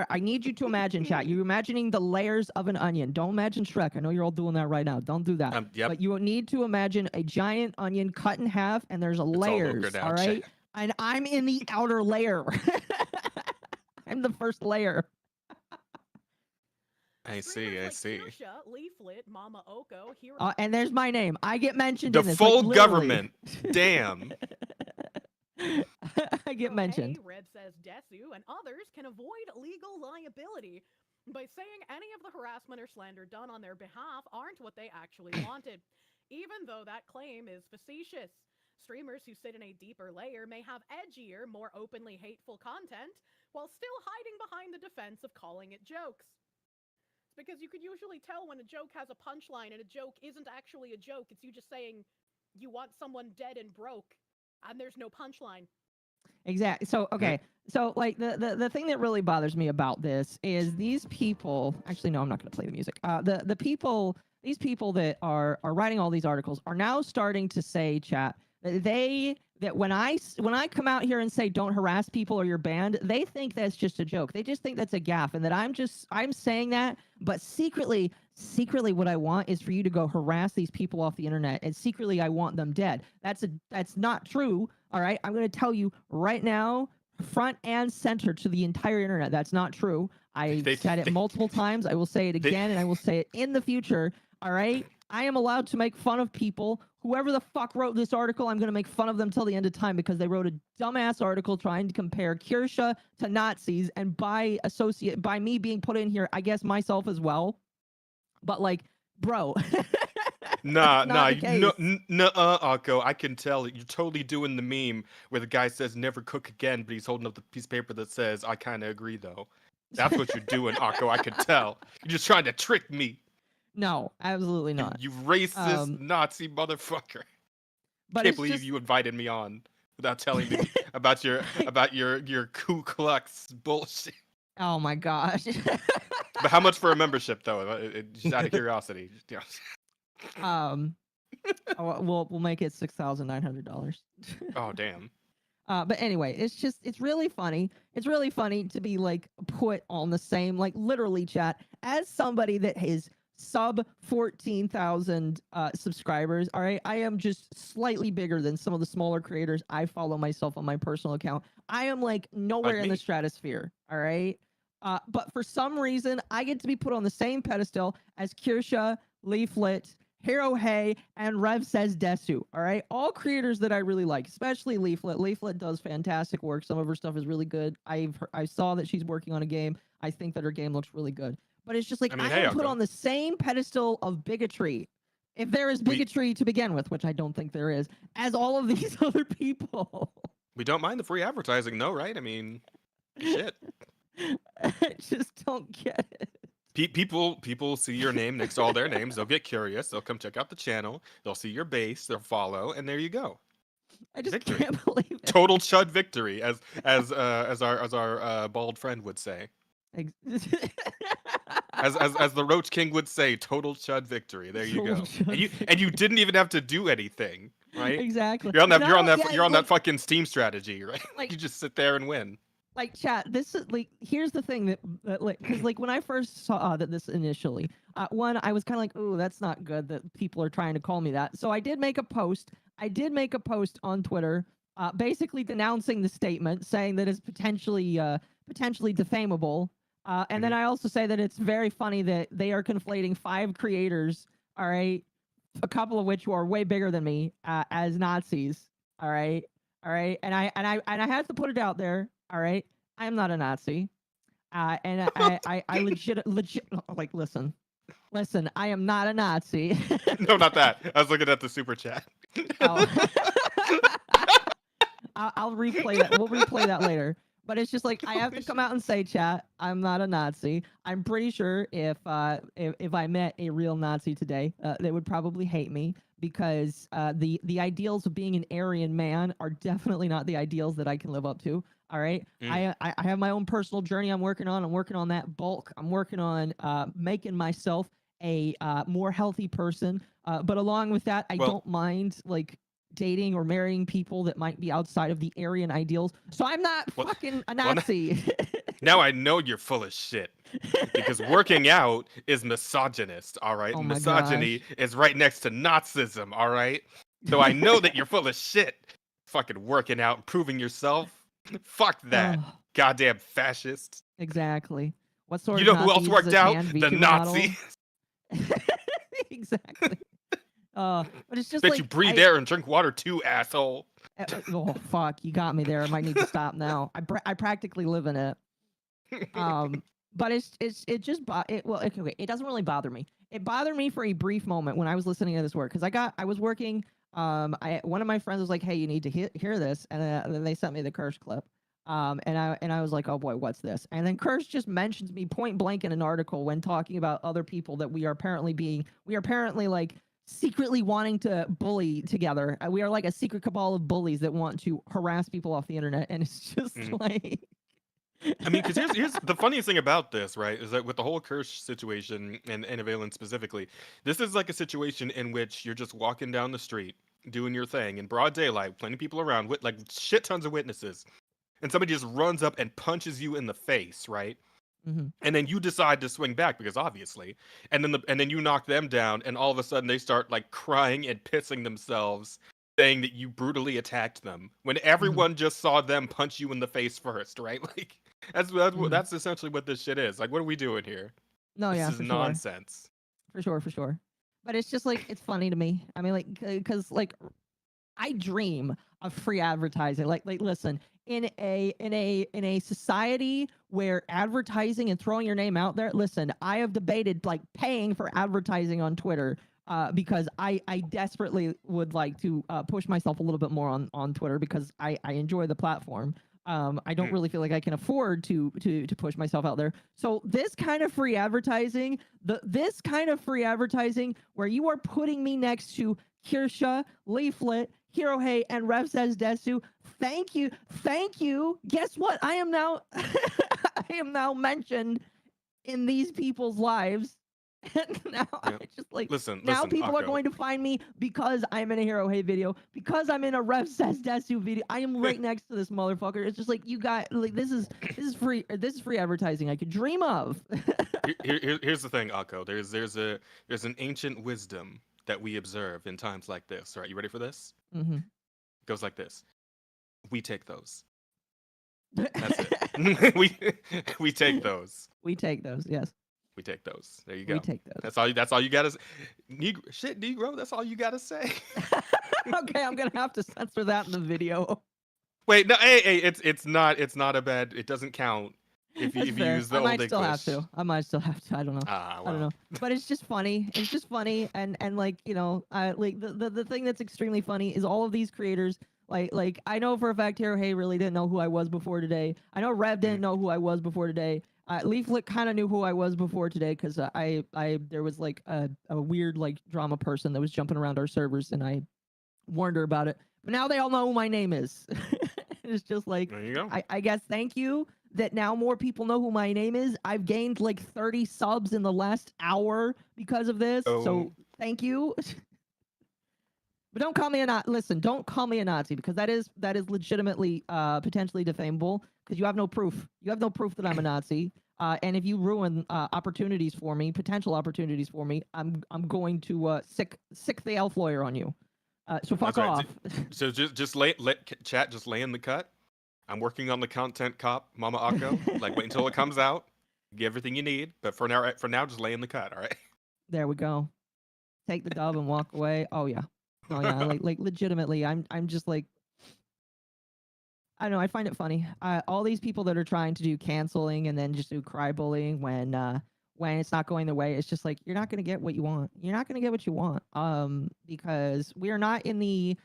I need you to imagine, chat. You're imagining the layers of an onion. Don't imagine Shrek. I know you're all doing that right now. Don't do that. Yep. But you need to imagine a giant onion cut in half, and there's layers. All right. Chat. And I'm in the outer layer. I'm the first layer. I see. Saoirse, Leaflet, MommaOcco, Hero. And there's my name. I get mentioned The in this. full like, government. Damn. I get mentioned. Red says Desu, and others can avoid legal liability by saying any of the harassment or slander done on their behalf aren't what they actually wanted, even though that claim is facetious. Streamers who sit in a deeper layer may have edgier, more openly hateful content, while still hiding behind the defense of calling it jokes. It's because you could usually tell when a joke has a punchline and a joke isn't actually a joke. It's you just saying you want someone dead and broke, and there's no punchline. Exactly. So, okay. So, like, the thing that really bothers me about this is these people. Actually, no, I'm not going to play the music. These people that are writing all these articles are now starting to say, chat, that when I come out here and say don't harass people or you're banned, they think that's just a joke. They just think that's a gaffe, and that I'm saying that, but secretly what I want is for you to go harass these people off the internet, and secretly I want them dead. That's not true. All right, I'm going to tell you right now, front and center to the entire internet, that's not true. I They- said it they- multiple times. I will say it again, and I will say it in the future. All right. I am allowed to make fun of people. Whoever the fuck wrote this article, I'm going to make fun of them till the end of time because they wrote a dumbass article trying to compare Kirsha to Nazis, and by me being put in here, I guess myself as well. But like, bro. Nah, not the no, case. Akko. I can tell you're totally doing the meme where the guy says never cook again, but he's holding up the piece of paper that says I kind of agree though. That's what you're doing, Akko. I can tell. You're just trying to trick me. No, absolutely not. You racist Nazi motherfucker. But Can't it's believe just, you invited me on without telling me about your Ku Klux bullshit. oh my gosh. But how much for a membership though? Just out of curiosity. Yeah. We'll make it $6,900. Oh damn. But anyway, it's really funny. It's really funny to be like put on the same, like literally chat as somebody that is sub 14,000 subscribers. All right. I am just slightly bigger than some of the smaller creators I follow myself on my personal account. I am like nowhere in the me. stratosphere. All right. But for some reason, I get to be put on the same pedestal as Kirsha, Leaflet, Hero Hay, and Rev Says Desu. All right. All creators that I really like, especially Leaflet. Leaflet does fantastic work. Some of her stuff is really good. I saw that she's working on a game. I think that her game looks really good. But it's just like, I mean, I hey, am put Akko. on the same pedestal of bigotry, if there is bigotry to begin with, which I don't think there is, as all of these other people. We don't mind the free advertising, though, right? I mean, shit. I just don't get it. People see your name next to all their names. They'll get curious. They'll come check out the channel. They'll see your base. They'll follow, and there you go. I just Victory. can't believe it. Total chud victory, as our bald friend would say. As the Roach King would say, total chud victory. There you Total go. chud And you didn't even have to do anything, right? Exactly. You're on that No, you're on that yeah, you're on like- that fucking Steam strategy, right? Like- You just sit there and win. Like, chat, this is like, here's the thing that like, because like when I first saw that this initially, one, I was kind of like, oh, that's not good that people are trying to call me that. So I did make a post. I did make a post on Twitter, basically denouncing the statement, saying that it's potentially defamable. And then I also say that it's very funny that they are conflating 5 creators, all right, a couple of which are way bigger than me, as Nazis, all right, and I have to put it out there, all right, I am not a Nazi, and I legit like listen, I am not a Nazi. No, not that. I was looking at the super chat. Oh. I'll replay that. We'll replay that later. But it's just like I have to come out and say, chat, I'm not a Nazi. I'm pretty sure if I met a real Nazi today, they would probably hate me because the ideals of being an Aryan man are definitely not the ideals that I can live up to. All right, I have my own personal journey I'm working on. I'm working on that bulk. I'm working on making myself a more healthy person. But along with that, I don't mind like dating or marrying people that might be outside of the Aryan ideals. So I'm not fucking a Nazi. Now I know you're full of shit. Because working out is misogynist, all right? Oh my Misogyny gosh. is right next to Nazism, all right? So I know that you're full of shit. Fucking working out, improving yourself. Fuck that. Ugh. Goddamn fascist. Exactly. What sort You of know who else Nazi worked is a out? tan The VTuber model? Nazis. Exactly. But it's just Bet like you breathe air and drink water too, asshole. Oh fuck, you got me there. I might need to stop now. I practically live in it. But it doesn't really bother me. It bothered me for a brief moment when I was listening to this work because I was working. One of my friends was like, "Hey, you need to hear this," and then they sent me the Kirsch clip. And I was like, "Oh boy, what's this?" And then Kirsch just mentions me point blank in an article when talking about other people that we are apparently like secretly wanting to bully together. We are like a secret cabal of bullies that want to harass people off the internet, and it's just like. I mean, because here's the funniest thing about this, right, is that with the whole Kirsch situation and Evalyn specifically, this is like a situation in which you're just walking down the street, doing your thing in broad daylight, plenty of people around, with like shit tons of witnesses, and somebody just runs up and punches you in the face, right? Mm-hmm. And then you decide to swing back because obviously, and then you knock them down, and all of a sudden they start like crying and pissing themselves, saying that you brutally attacked them when everyone just saw them punch you in the face first, right? Like. That's essentially what this shit is. Like, what are we doing here? No, This yeah, is for nonsense. sure, for sure. But it's just like it's funny to me. I mean, like, because like I dream of free advertising. Like listen, in a society where advertising and throwing your name out there. Listen, I have debated like paying for advertising on Twitter. Because I desperately would like to push myself a little bit more on Twitter because I enjoy the platform. I don't really feel like I can afford to push myself out there. So this kind of free advertising, this kind of free advertising where you are putting me next to Kirsha, Leaflet, Hirohei, and Rev Says Desu. Thank you. Guess what? I am now I am now mentioned in these people's lives. And now I just like listen, people are Akko. going to find me because I'm in a Hero Hey video, because I'm in a Rev Says Desu video. I am right next to this motherfucker. It's just like you got like this is free advertising I could dream of. Here's the thing, Akko. There's an ancient wisdom that we observe in times like this. All right, you ready for this? Mm-hmm. It goes like this: we take those. That's it. we take those. We take those. Yes. We take those. There you go. We take those. That's all you gotta say. Negro, that's all you gotta say. Okay, I'm gonna have to censor that in the video. Wait, no, hey, it's not a bad. It doesn't count if you use the I old might still have English. to. I might still have to. I don't know. Ah, I don't know. But it's just funny. It's just funny, and like like the thing that's extremely funny is all of these creators. Like I know for a fact Hero Hey really didn't know who I was before today. I know Rev didn't know who I was before today. Leaflet kind of knew who I was before today because there was like a weird like drama person that was jumping around our servers and I warned her about it. But now they all know who my name is. It's just like There you go. I guess thank you that now more people know who my name is. I've gained like 30 subs in the last hour because of this. So thank you. But don't call me a Nazi. Listen, don't call me a Nazi because that is legitimately potentially defamable because you have no proof. You have no proof that I'm a Nazi. And if you ruin opportunities for me, potential opportunities for me, I'm going to sick the elf lawyer on you. So fuck off. So just let chat just lay in the cut. I'm working on the content cop, MommaOcco. Like wait until it comes out. Get everything you need. But for now, just lay in the cut. All right. There we go. Take the dub and walk away. Oh yeah. Oh yeah, like legitimately, I'm just like, I don't know. I find it funny. All these people that are trying to do canceling and then just do cry bullying when it's not going their way, it's just like you're not gonna get what you want. You're not gonna get what you want. Because we are not in the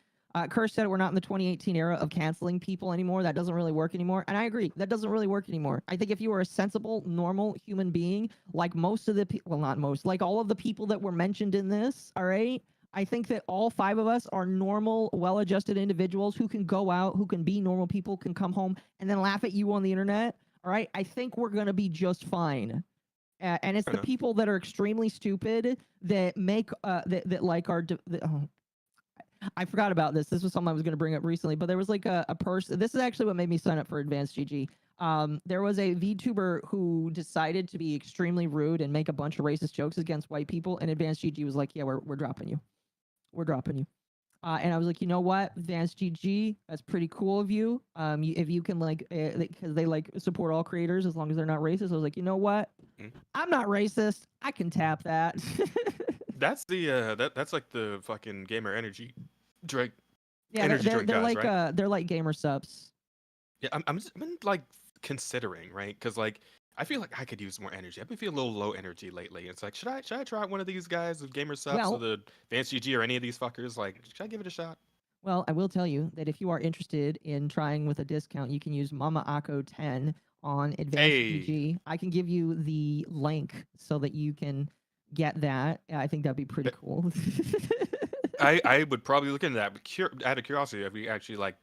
Kirsch said we're not in the 2018 era of canceling people anymore. That doesn't really work anymore. And I agree, that doesn't really work anymore. I think if you are a sensible, normal human being, like most of the people, well, not most, like all of the people that were mentioned in this, all right. I think that all 5 of us are normal, well-adjusted individuals who can go out, who can be normal people, can come home and then laugh at you on the internet. All right. I think we're going to be just fine. And it's the people that are extremely stupid that make, that like are, I forgot about this. This was something I was going to bring up recently, but there was like a person, this is actually what made me sign up for Advanced GG. There was a VTuber who decided to be extremely rude and make a bunch of racist jokes against white people, and Advanced GG was like, yeah, we're dropping you. We're dropping you. And I was like, you know what, Advanced GG, that's pretty cool of you. If you can like, because they like support all creators as long as they're not racist. I was like, you know what, I'm not racist. I can tap that. That's the that's like the fucking gamer energy drink. Yeah, energy they're drink guys, like right? they're like gamer subs. Yeah, I've been like considering, right? Because like I feel like I could use more energy. I've been feeling a little low energy lately. It's like, should I try one of these guys with gamer subs Well- or the Advanced GG or any of these fuckers? Like, should I give it a shot? Well, I will tell you that if you are interested in trying with a discount, you can use MommaOcco 10 on Advanced GG. I can give you the link so that you can get that. I think that'd be pretty cool. I would probably look into that. But out of curiosity, have you actually like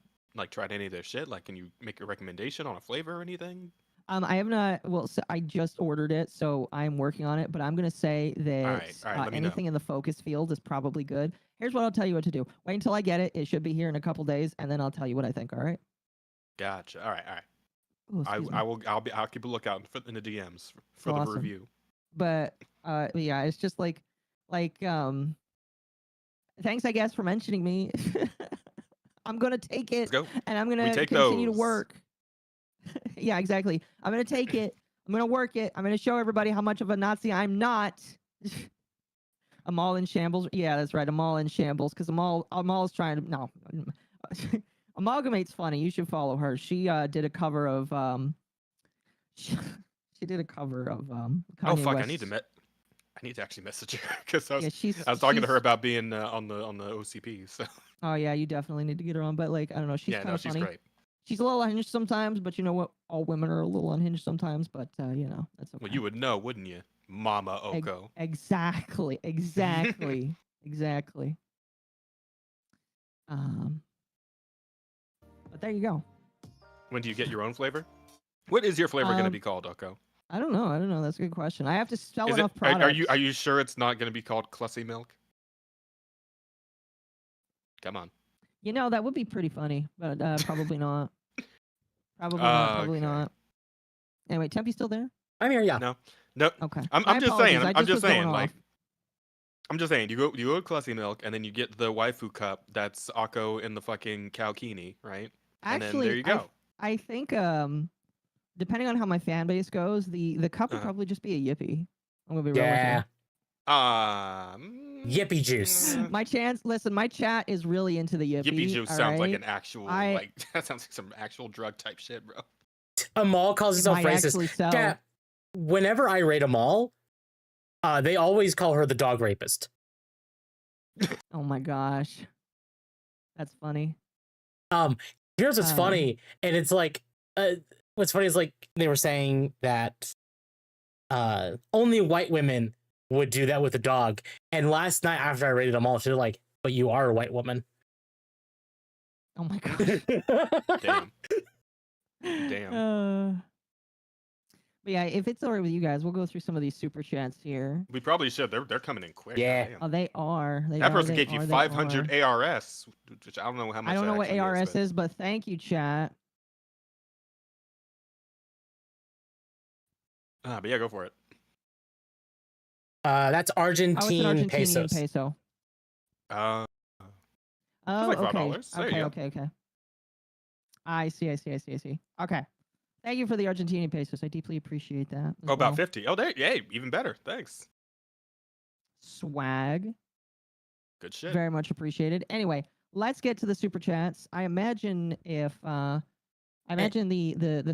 tried any of this shit? Like, can you make a recommendation on a flavor or anything? I have not. Well, so I just ordered it, so I'm working on it. But I'm gonna say that All right, let me know. anything in the focus field is probably good. Here's what I'll tell you what to do. Wait until I get it. It should be here in a couple days, and then I'll tell you what I think. All right. Gotcha. All right. Ooh, excuse me. I'll keep a lookout in the DMs for the Awesome. review. But yeah, it's just like thanks, I guess, for mentioning me. I'm gonna take it, Let's go. and I'm gonna We take continue to those. work. Yeah, exactly. I'm gonna take it. I'm gonna work it. I'm gonna show everybody how much of a Nazi I'm not. I'm all in shambles. Yeah, that's right. I'm all in shambles because Amal's trying to no. Amalgamate's funny. You should follow her. She did a cover of she did a cover of Oh Kanye fuck! West's. I need to actually message her because I was, Yeah, I was talking to her about being on the OCP. So Oh yeah, you definitely need to get her on. But like, I don't know, she's yeah, kind no, of she's funny. great. She's a little unhinged sometimes, but you know what? All women are a little unhinged sometimes. But you know, that's okay. Well, you would know, wouldn't you, MommaOcco? Exactly. Exactly. But there you go. When do you get your own flavor? What is your flavor going to be called, Occo? I don't know. That's a good question. I have to sell Is enough it, products. are you sure it's not going to be called Clussy Milk? Come on. You know, that would be pretty funny, but probably not. Probably Okay. not. Anyway, Temp, you still there? I'm here. Yeah. No. Okay. I'm My just saying. apologies, I I'm just just was going saying. Like, off. I'm just saying. You go to Clussy Milk, and then you get the waifu cup. That's Occo in the fucking Cowkini, right? And then Actually, there you go. I think depending on how my fan base goes, the cup would probably just be a Yippee. I'm gonna be real with you. Yeah. Yippee juice. My chat is really into the Yippee. Yippee juice all sounds like right? an actual like that sounds like some actual drug type shit, bro. Amal calls It himself might actually racist. sell. Chat, whenever I rate Amal, they always call her the dog rapist. Oh my gosh. That's funny. Here's what's funny, and it's like, what's funny is like they were saying that only white women would do that with a dog. And last night after I rated them all, she was like, "But you are a white woman." Oh my gosh. Damn. But yeah, if it's alright with you guys, we'll go through some of these super chats here. We probably should. They're coming in quick. Yeah. Damn. Oh, they are. That person gave you 500 ARS, which I don't know how much. I don't know what that actually ARS is, but thank you, chat. But yeah, go for it. That's Argentine Oh, it's an Argentinian pesos. peso. Oh, okay. like $5. There you go. Okay. I see. Okay. Thank you for the Argentinian pesos. I deeply appreciate that. as Oh, about well. 50. Oh, there. Yay, even better. Thanks. Swag. Good shit. Very much appreciated. Anyway, let's get to the super chats. I imagine if the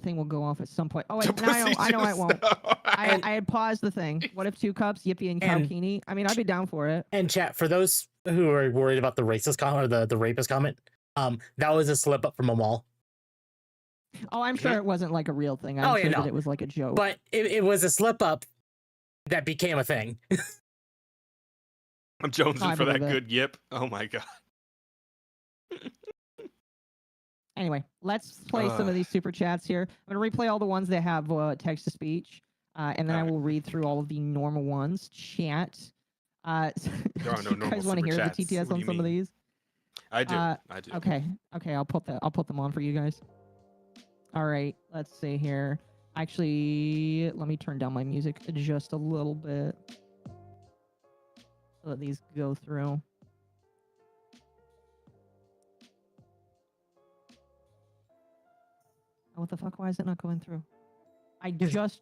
thing will go off at some point. Oh wait, no, I know it won't. I had paused the thing. What if 2 cups, Yippee and Cowkini? I mean, I'd be down for it. And chat, for those who are worried about the racist comment or the rapist comment, that was a slip up from Amal. Oh, I'm sure it wasn't like a real thing. I'm sure that it was like a joke. But it was a slip up that became a thing. I'm jonesing I for that believe it. good yip. Oh my god. Anyway, let's play some of these super chats here. I'm going to replay all the ones that have text to speech, and then I will read through all of the normal ones. Chat. There are no you normal guys want to super hear chats. the TTS What on do some you of mean? these? I do. Okay, I'll put them on for you guys. All right, let's see here. Actually, let me turn down my music just a little bit so that these go through. What the fuck? Why is it not going through? I just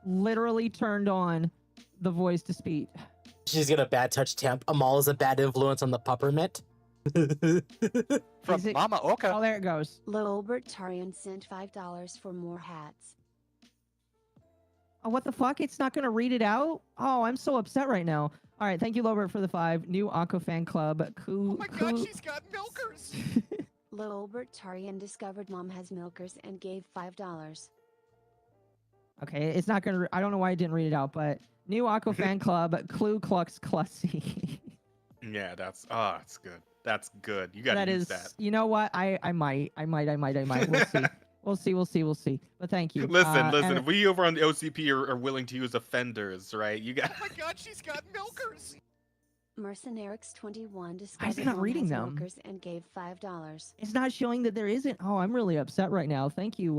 literally turned on the voice to speech. She's gonna bad touch Temp. Amal is a bad influence on the peppermint. From MommaOcco. Oh, there it goes. Little Bertarian sent $5 for more hats. Oh, what the fuck? It's not gonna read it out? Oh, I'm so upset right now. All right, thank you, Lobert, for the 5. New Occo fan club. Oh my god, she's got milkers. Little Bertarian discovered Mom has milkers and gave $5. Okay, it's not gonna. I don't know why I didn't read it out, but new Occo fan club. Clue Clux Clussy. Yeah, that's it's good. That's good. You gotta That use is. that. You know what? I might. We'll see. We'll see. But thank you. Listen. and- If we over on the OCP are willing to use offenders, right? You got. Oh my god, she's got milkers. Mercenarix 21 Why is discovered it not Mom reading has them? milkers and gave $5. It's not showing that there isn't. Oh, I'm really upset right now. Thank you,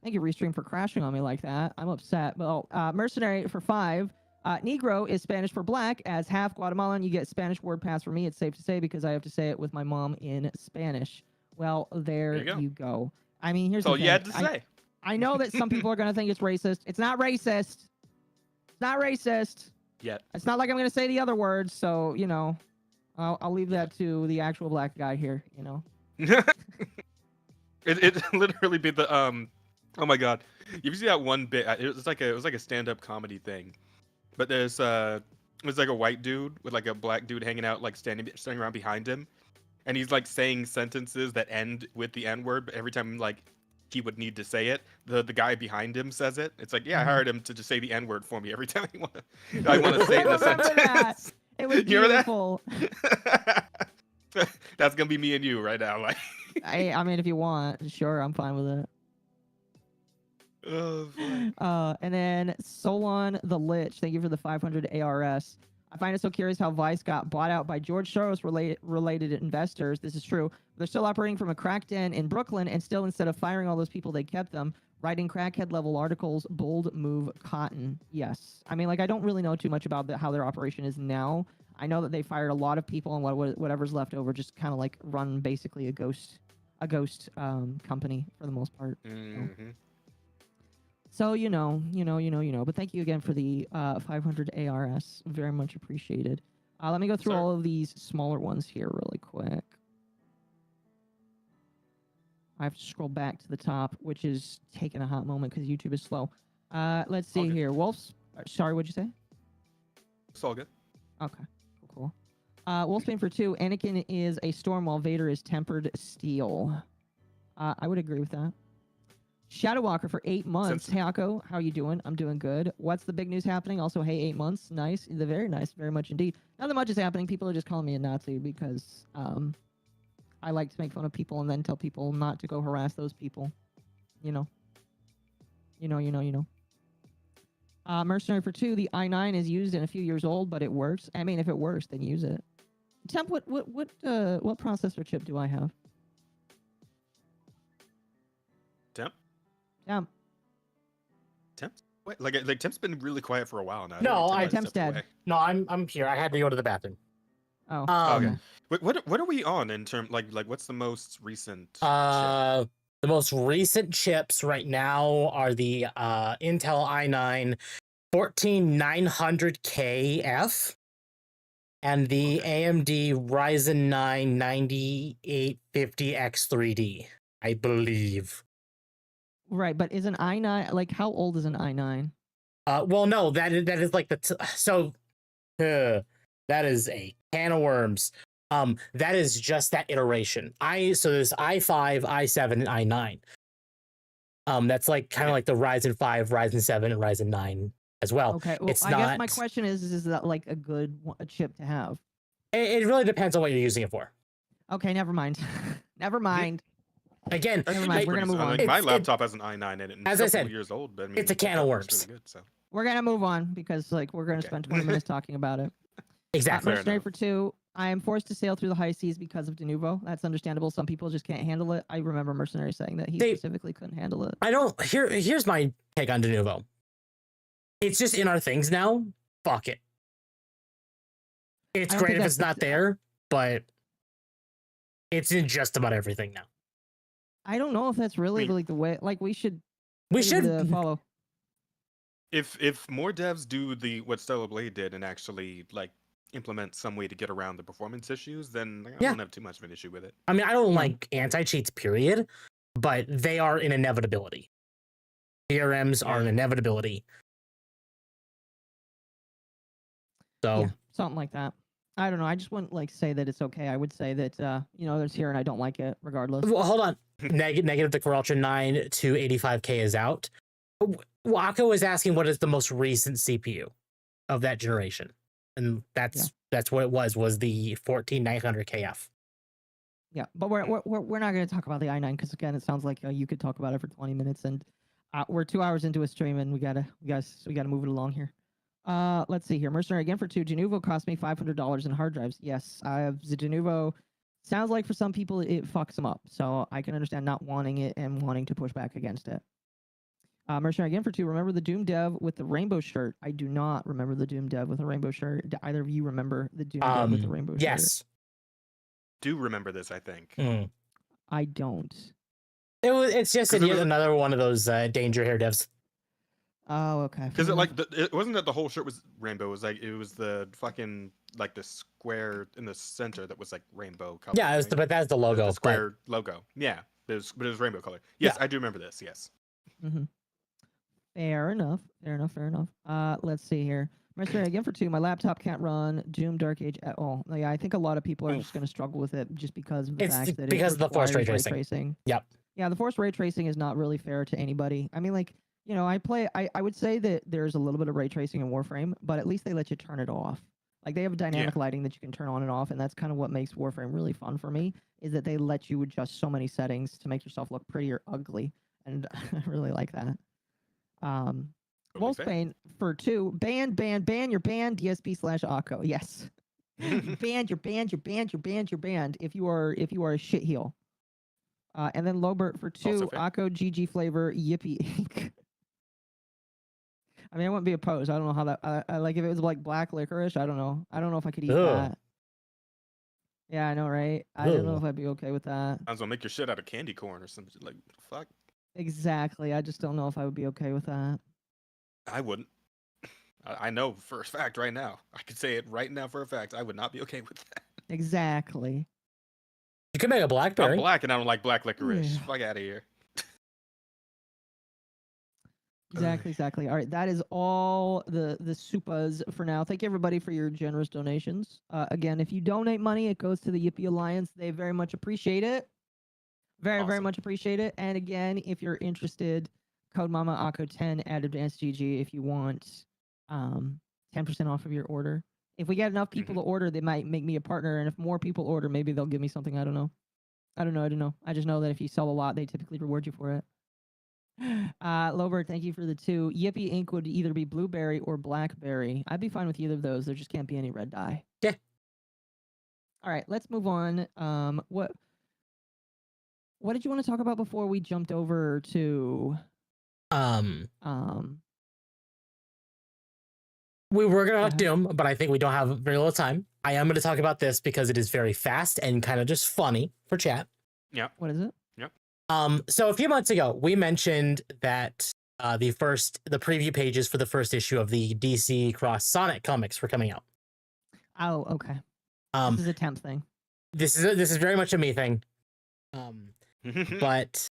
Restream, for crashing on me like that. I'm upset. Well, Mercenary for 5. Negro is Spanish for black. As half Guatemalan, you get Spanish word pass for me. It's safe to say because I have to say it with my mom in Spanish. Well, there you go. you go. I mean, here's That's all the you thing. had to say. I know that some people are going to think it's racist. It's not racist. It's not racist. Yet. It's not like I'm going to say the other words. So, you know, I'll leave that to the actual black guy here, you know. it literally be the oh my god, you see that one bit? It was like a stand-up comedy thing, but there's it was like a white dude with like a black dude hanging out, like standing around behind him, and he's like saying sentences that end with the N-word, but every time like he would need to say it, the guy behind him says it. It's like, yeah, I hired him to just say the N-word for me every time I want to say it in a sentence. That. It was You remember that? beautiful. That's gonna be me and you right now, like. I mean, if you want, sure, I'm fine with it. Oh, boy. And then Solon the Lich, thank you for the 500 ARS. I find it so curious how Vice got bought out by George Soros related investors. This is true. They're still operating from a crack den in Brooklyn, and still, instead of firing all those people, they kept them, writing crackhead level articles. Bold move, Cotton. Yes. I mean, like, I don't really know too much about how their operation is now. I know that they fired a lot of people, and whatever's left over just kind of like run basically a ghost company for the most part. Mm-hmm. So you know. But thank you again for the 500 ARS. Very much appreciated. Let me go through all of these smaller ones here really quick. I have to scroll back to the top, which is taking a hot moment because YouTube is slow. Let's see here. Wolf's. Sorry, what'd you say? It's all good. Okay. Cool. Wolfsbane for 2. Anakin is a storm while Vader is tempered steel. I would agree with that. Shadowwalker for 8 months. Hey, Akko, how you doing? I'm doing good. What's the big news happening? Also, hey, 8 months. Nice. Very nice. Very much indeed. Nothing much is happening. People are just calling me a Nazi because I like to make fun of people and then tell people not to go harass those people. You know. Mercenary for 2. The i9 is used and a few years old, but it works. I mean, if it works, then use it. Temp, what processor chip do I have? Temp? Wait, like Temp's been really quiet for a while now. No, Temp's dead. Away. No, I'm here. I had to go to the bathroom. Oh. Okay. Wait, what are we on in terms like what's the most recent? Chip? The most recent chips right now are the Intel i9 14900KF and the AMD Ryzen 9 9850X3D, I believe. Right, but is an i9 like how old is an i9? Well, no, that is like that is a can of worms. That is just that iteration. So there's i5, i7, and i9. That's like kind of like the Ryzen 5, Ryzen 7, and Ryzen 9 as well. Okay, well, I guess my question is that like a good chip to have? It really depends on what you're using it for. Okay, never mind. Never mind. Again, never mind. We're gonna move on. Like, my laptop has an i9 in it. And as I said, years old, but I mean, it's a can of worms. Really good, so. We're gonna move on because like we're gonna spend 20 minutes talking about it. Exactly. Mercenary for 2. I am forced to sail through the high seas because of Denuvo. That's understandable. Some people just can't handle it. I remember Mercenary saying that he specifically couldn't handle it. Here's my take on Denuvo. It's just in our things now. Fuck it. It's great if it's not there, but it's in just about everything now. I don't know if that's really like the way. Like we should follow. If more devs do what Stellar Blade did and actually like implement some way to get around the performance issues, then I don't have too much of an issue with it. I mean, I don't like anti-cheats, period, but they are an inevitability. DRMs are an inevitability. So something like that. I don't know. I just wouldn't like say that it's okay. I would say that there's here and I don't like it regardless. Well, hold on. Negative the Core Ultra 9 to 85K is out. Wako is asking what is the most recent CPU of that generation, and that's what it was the 14900KF. Yeah, but we're not going to talk about the i9 because again, it sounds like you could talk about it for 20 minutes, and we're 2 hours into a stream, and we gotta move it along here. Let's see here. Mercenary again for 2. Denuvo cost me $500 in hard drives. Yes, I have the Denuvo. Sounds like for some people it fucks them up, so I can understand not wanting it and wanting to push back against it. Mercenary again for 2. Remember the Doom dev with the rainbow shirt? I do not remember the Doom dev with a rainbow shirt. Do either of you remember the Doom dev with the rainbow shirt? Yes. Do remember this, I think. I don't. It's just 'Cause it was- another one of those danger hair devs. Oh, okay. Because fair it like enough. it wasn't that the whole shirt was rainbow. It was the fucking like the square in the center that was like rainbow color. Yeah, right? but that's the The logo. square logo. Yeah, but it was rainbow color. Yes, I do remember this. Yes. Mm-hmm. Fair enough. Let's see here. Mercenary again for 2. My laptop can't run Doom Dark Age at all. Yeah, I think a lot of people are just going to struggle with it just because of the It's fact that because it of the forced ray requires tracing. Yep. Yeah, the forced ray tracing is not really fair to anybody. I mean, like, you know, I would say that there's a little bit of ray tracing in Warframe, but at least they let you turn it off. Like, they have dynamic lighting that you can turn on and off, and that's kind of what makes Warframe really fun for me, is that they let you adjust so many settings to make yourself look pretty or ugly, and I really like that. Wolfsbane for 2. Ban your band, DSP/Occo. Yes. Banned, you're banned if you are a shitheel. And then Lobert for 2, Occo GG flavor, Yippee Inc. I mean, I wouldn't be opposed. I don't know how that. I like if it was like black licorice. I don't know. I don't know if I could eat that. Yeah, I know, right? I don't know if I'd be okay with that. I was gonna make your shit out of candy corn or something. Like fuck. Exactly. I just don't know if I would be okay with that. I wouldn't. I know for a fact right now. I could say it right now for a fact. I would not be okay with that. Exactly. You could make a blackberry. I'm black and I don't like black licorice. Yeah. Fuck out of here. Exactly. All right, that is all the supas for now. Thank you everybody for your generous donations. Again, if you donate money, it goes to the Yippee Alliance. They very much appreciate it. Very much appreciate it. And again, if you're interested, code MommaOcco10 at Advanced GG if you want 10% off of your order. If we get enough people to order, they might make me a partner, and if more people order, maybe they'll give me something. I don't know. I just know that if you sell a lot, they typically reward you for it. Lobert, thank you for the 2. Yippee Ink would either be blueberry or blackberry. I'd be fine with either of those. There just can't be any red dye. Yeah. All right, let's move on. What did you want to talk about before we jumped over to we were gonna talk Doom, but I think we don't have very little time. I am gonna talk about this because it is very fast and kind of just funny for chat. Yeah. What is it? Yep. So a few months ago, we mentioned that the preview pages for the first issue of the DC Cross Sonic comics were coming out. Oh, okay. This is a temp thing. This is very much a me thing. But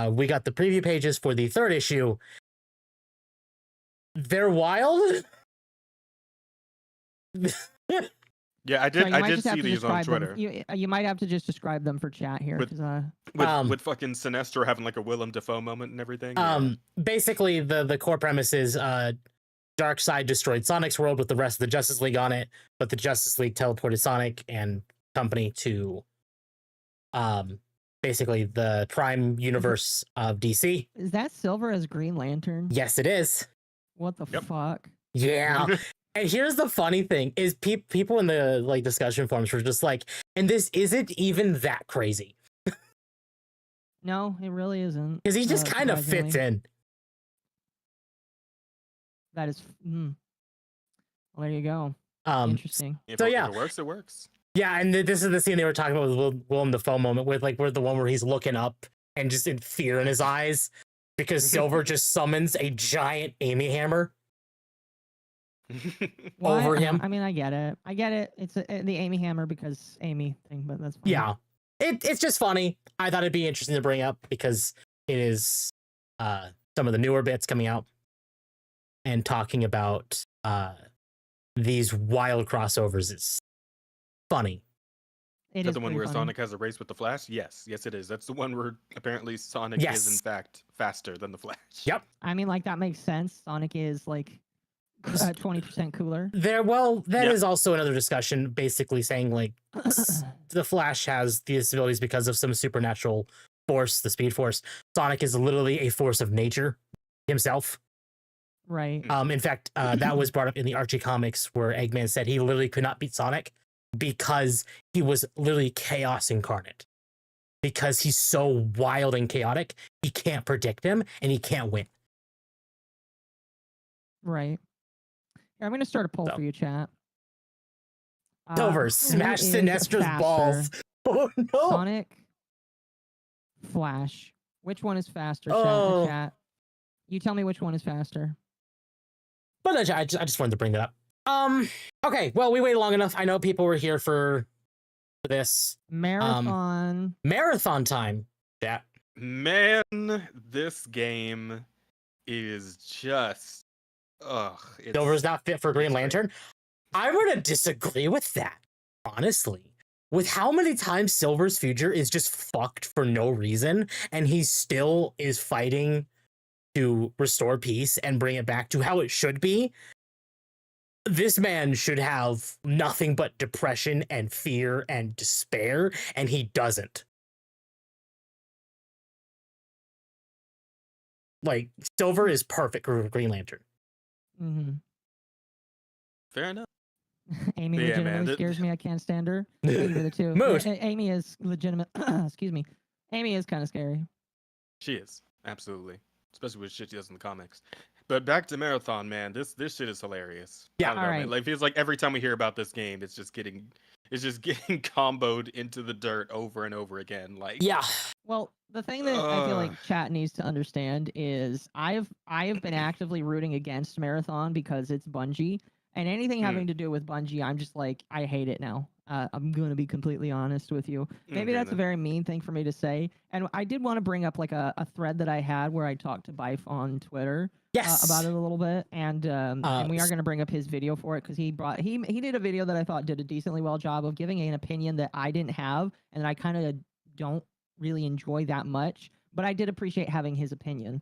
we got the preview pages for the third issue. They're wild. Yeah, I did. So I did see these on Twitter. You might have to just describe them for chat here, With- because With fucking Sinestro having like a Willem Dafoe moment and everything. Basically the core premise is Darkseid destroyed Sonic's world with the rest of the Justice League on it, but the Justice League teleported Sonic and company to basically the Prime universe of DC. is that Silver as Green Lantern? Yes, it is. What the fuck? Yeah. And here's the funny thing is people in the like discussion forums were just like, and this isn't even that crazy. No, it really isn't. Because he just kind of fits in. That is. Well, there you go. Interesting. If So it yeah, works, it works. Yeah, and this is the scene they were talking about with Willem Dafoe moment with like where the one where he's looking up and just in fear in his eyes because Silver just summons a giant Amy hammer over him. I mean, I get it. It's the Amy Hammer because Amy thing, but that's fine. Yeah, it's just funny. I thought it'd be interesting to bring up because it is some of the newer bits coming out and talking about these wild crossovers is funny. Is that the one where Sonic has a race with the Flash? Yes, it is. That's the one where apparently Sonic is in fact faster than the Flash. Yep. I mean, like that makes sense. Sonic is like 20% cooler. That is also another discussion, basically saying like the Flash has these abilities because of some supernatural force, the Speed Force. Sonic is literally a force of nature himself. Right. In fact, that was brought up in the Archie comics where Eggman said he literally could not beat Sonic because he was literally chaos incarnate. Because he's so wild and chaotic, he can't predict him and he can't win. Right. Here, I'm going to start a poll for you, chat. Silver, Who smash is Sinestro's faster, balls. Oh no. Sonic Flash. Which one is faster, Oh. chat? You tell me which one is faster. But I just wanted to bring that up. Okay, well, we waited long enough. I know people were here for this. Marathon. Marathon time. Yeah. Man, this game is just Silver's not fit for Green Lantern. I were to disagree with that, honestly. With how many times Silver's future is just fucked for no reason, and he still is fighting to restore peace and bring it back to how it should be, this man should have nothing but depression and fear and despair, and he doesn't. Like, Silver is perfect for Green Lantern. Mm-hmm. Fair enough. Amy Yeah, legitimately man, scares me. I can't stand her. Either the two. Moose. Amy is legitimate. Excuse me. Amy is kind of scary. She is, absolutely. Especially with shit she does in the comics. But back to Marathon, man. This shit is hilarious. Yeah, I don't know, man. alright. Like, it feels like every time we hear about this game, it's just getting comboed into the dirt over and over again. Like, Yeah. Well, the thing that I feel like chat needs to understand is I have been actively rooting against Marathon because it's Bungie, and anything having to do with Bungie, I'm just like, I hate it now. I'm going to be completely honest with you. Maybe Okay, that's a then. very mean thing for me to say. And I did want to bring up like a thread that I had where I talked to Bife on Twitter Yes. about it a little bit. And we are going to bring up his video for it because he did a video that I thought did a decently well job of giving an opinion that I didn't have and that I kind of don't really enjoy that much. But I did appreciate having his opinion.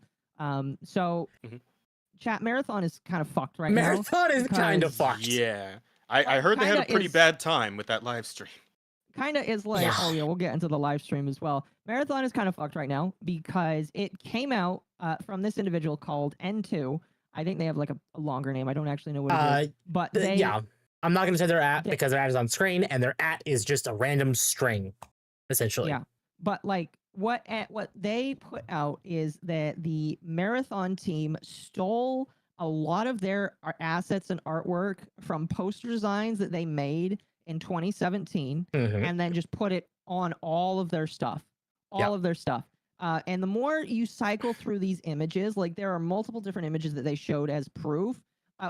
Chat, Marathon is kind of fucked right now. Marathon is kind of fucked. Yeah. I heard they had a Kinda pretty is- bad time with that live stream. Kind of is like, Yeah. oh yeah, we'll get into the live stream as well. Marathon is kind of fucked right now because it came out from this individual called N2. I think they have like a longer name. I don't actually know what it is. But they, Yeah. I'm not going to say their at because their at is on screen, and their at is just a random string, essentially. Yeah. But like what they put out is that the Marathon team stole a lot of their assets and artwork from poster designs that they made in 2017 Mhm. and then just put it on all of their stuff. All of their stuff. And the more you cycle through these images, like there are multiple different images that they showed as proof.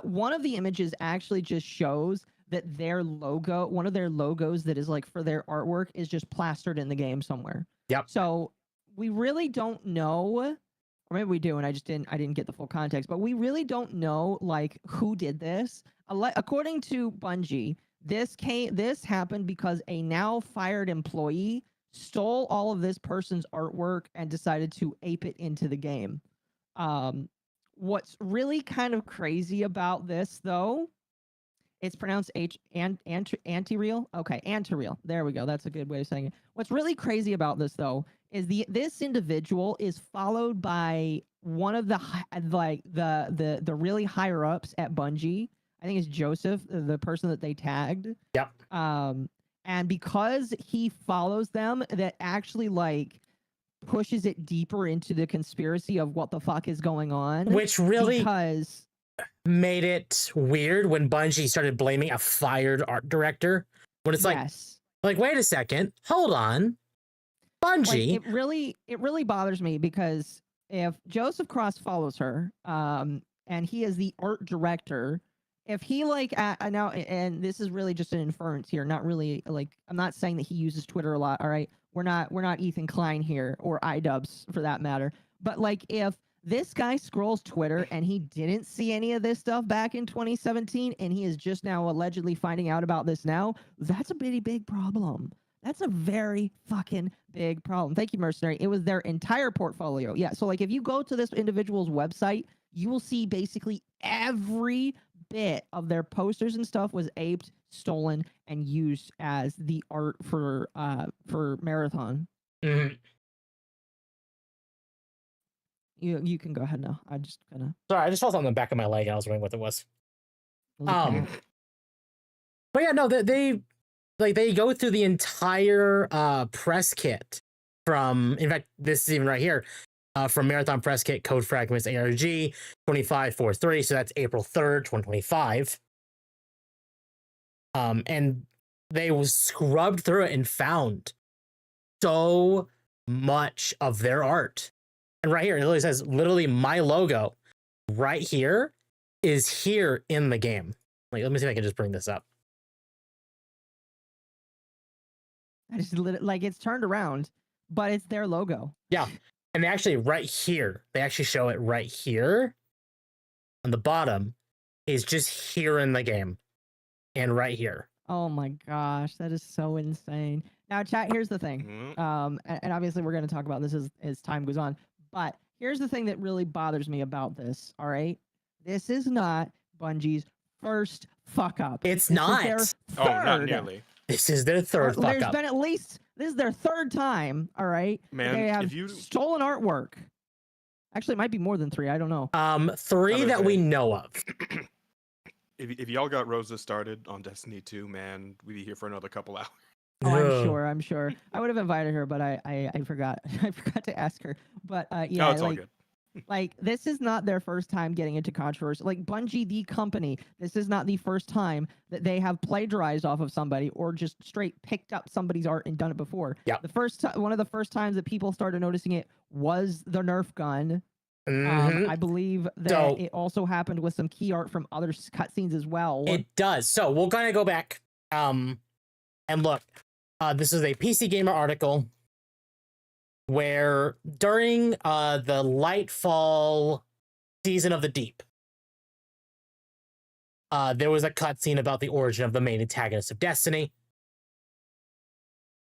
One of the images actually just shows that their logo, one of their logos that is like for their artwork is just plastered in the game somewhere. Yep. So we really don't know, or maybe we do, and I didn't get the full context, but we really don't know like who did this. According to Bungie, this happened because a now fired employee stole all of this person's artwork and decided to ape it into the game. What's really kind of crazy about this, though, it's pronounced anti-real. Okay, anti-real. There we go. That's a good way of saying it. What's really crazy about this, though, is this individual is followed by one of the really higher ups at Bungie. I think it's Joseph, the person that they tagged. Yep. And because he follows them, that actually like pushes it deeper into the conspiracy of what the fuck is going on. Which really because made it weird when Bungie started blaming a fired art director. When it's like, wait a second, hold on, Bungie. Like, it really bothers me because if Joseph Cross follows her, and he is the art director, if he like now, and this is really just an inference here, not really like I'm not saying that he uses Twitter a lot. All right, we're not Ethan Klein here or iDubbbz for that matter. But like if this guy scrolls Twitter and he didn't see any of this stuff back in 2017 and he is just now allegedly finding out about this now, that's a pretty big problem. That's a very fucking big problem. Thank you, Mercenary. It was their entire portfolio. Yeah, so like if you go to this individual's website, you will see basically every bit of their posters and stuff was aped, stolen, and used as the art for Marathon. Mhm. You can go ahead now. I just gonna. Sorry, I just felt something on the back of my leg. And I was wondering what it was. Okay. But yeah, no, they go through the entire press kit from. In fact, this is even right here. From Marathon Press Kit, Code Fragments, ARG 2543. So that's April 3rd, 2025. And they was scrubbed through it and found so much of their art. And right here, it literally says, literally, my logo right here is here in the game. Like, let me see if I can just bring this up. I just like it's turned around, but it's their logo. Yeah. And they actually, right here, they actually show it right here on the bottom is just here in the game and right here. Oh my gosh, that is so insane. Now, chat, here's the thing. And obviously we're going to talk about this as time goes on, but here's the thing that really bothers me about this, all right? This is not Bungie's first fuck up. It's This not. is their Oh, not third. nearly. This is their third fuck There's up. been at least, this is their third time, all right? Man, they have if you- stolen artwork. Actually, it might be more than 3. I don't know. 3 that we say. know of. If y'all got Rosa started on Destiny 2, man, we'd be here for another couple hours. Oh, Ugh. I'm sure. I would have invited her, but I forgot. I forgot to ask her. But yeah, No, it's all like, good. like this is not their first time getting into controversy. Like Bungie, the company, this is not the first time that they have plagiarized off of somebody or just straight picked up somebody's art and done it before. Yeah. The first one of the first times that people started noticing it was the Nerf gun. Mhm. I believe that So- it also happened with some key art from other cutscenes as well. It does. So we'll kind of go back and look. This is a PC Gamer article where during the Lightfall season of the Deep, there was a cutscene about the origin of the main antagonist of Destiny.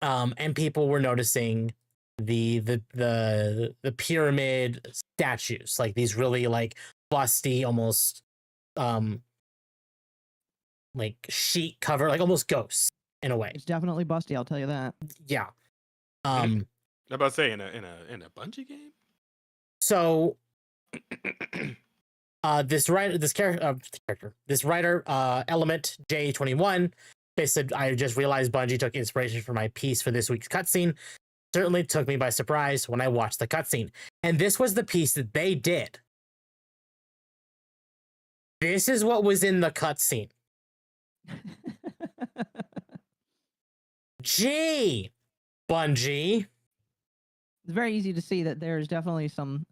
And people were noticing the pyramid statues, like these really like busty, almost like sheet cover, like almost ghosts in a way. It's definitely busty, I'll tell you that. Yeah. I'm about to say in a Bungie game. So this writer, Element J21, they said, I just realized Bungie took inspiration for my piece for this week's cutscene. Certainly took me by surprise when I watched the cutscene. And this was the piece that they did. This is what was in the cutscene. Gee, Bungie. It's very easy to see that there's definitely some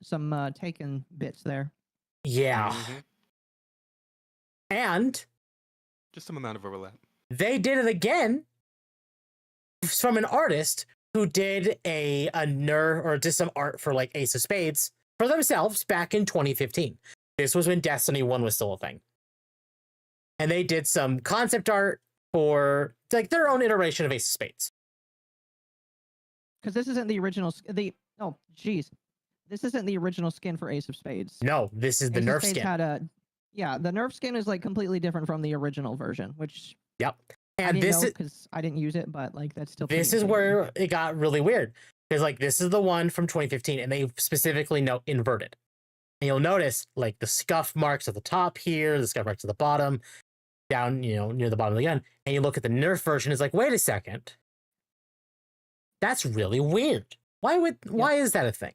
taken bits there. Yeah. Mhm. And Just some amount of overlap. they did it again from an artist who did a Nerf or did some art for like Ace of Spades for themselves back in 2015. This was when Destiny 1 was still a thing. And they did some concept art for like their own iteration of Ace of Spades. Because this isn't the original. Oh, jeez, this isn't the original skin for Ace of Spades. No, this is the Ace of Nerf Spades skin. had the Nerf skin is like completely different from the original version, which Yep. I And didn't this know is because I didn't use it, but like that's still. this pretty is insane. where it got really weird. Because like this is the one from 2015, and they specifically note inverted. And you'll notice like the scuff marks at the top here, the scuff marks at the bottom, down, near the bottom of the gun. And you look at the Nerf version, it's like, wait a second. That's really weird. Why is that a thing?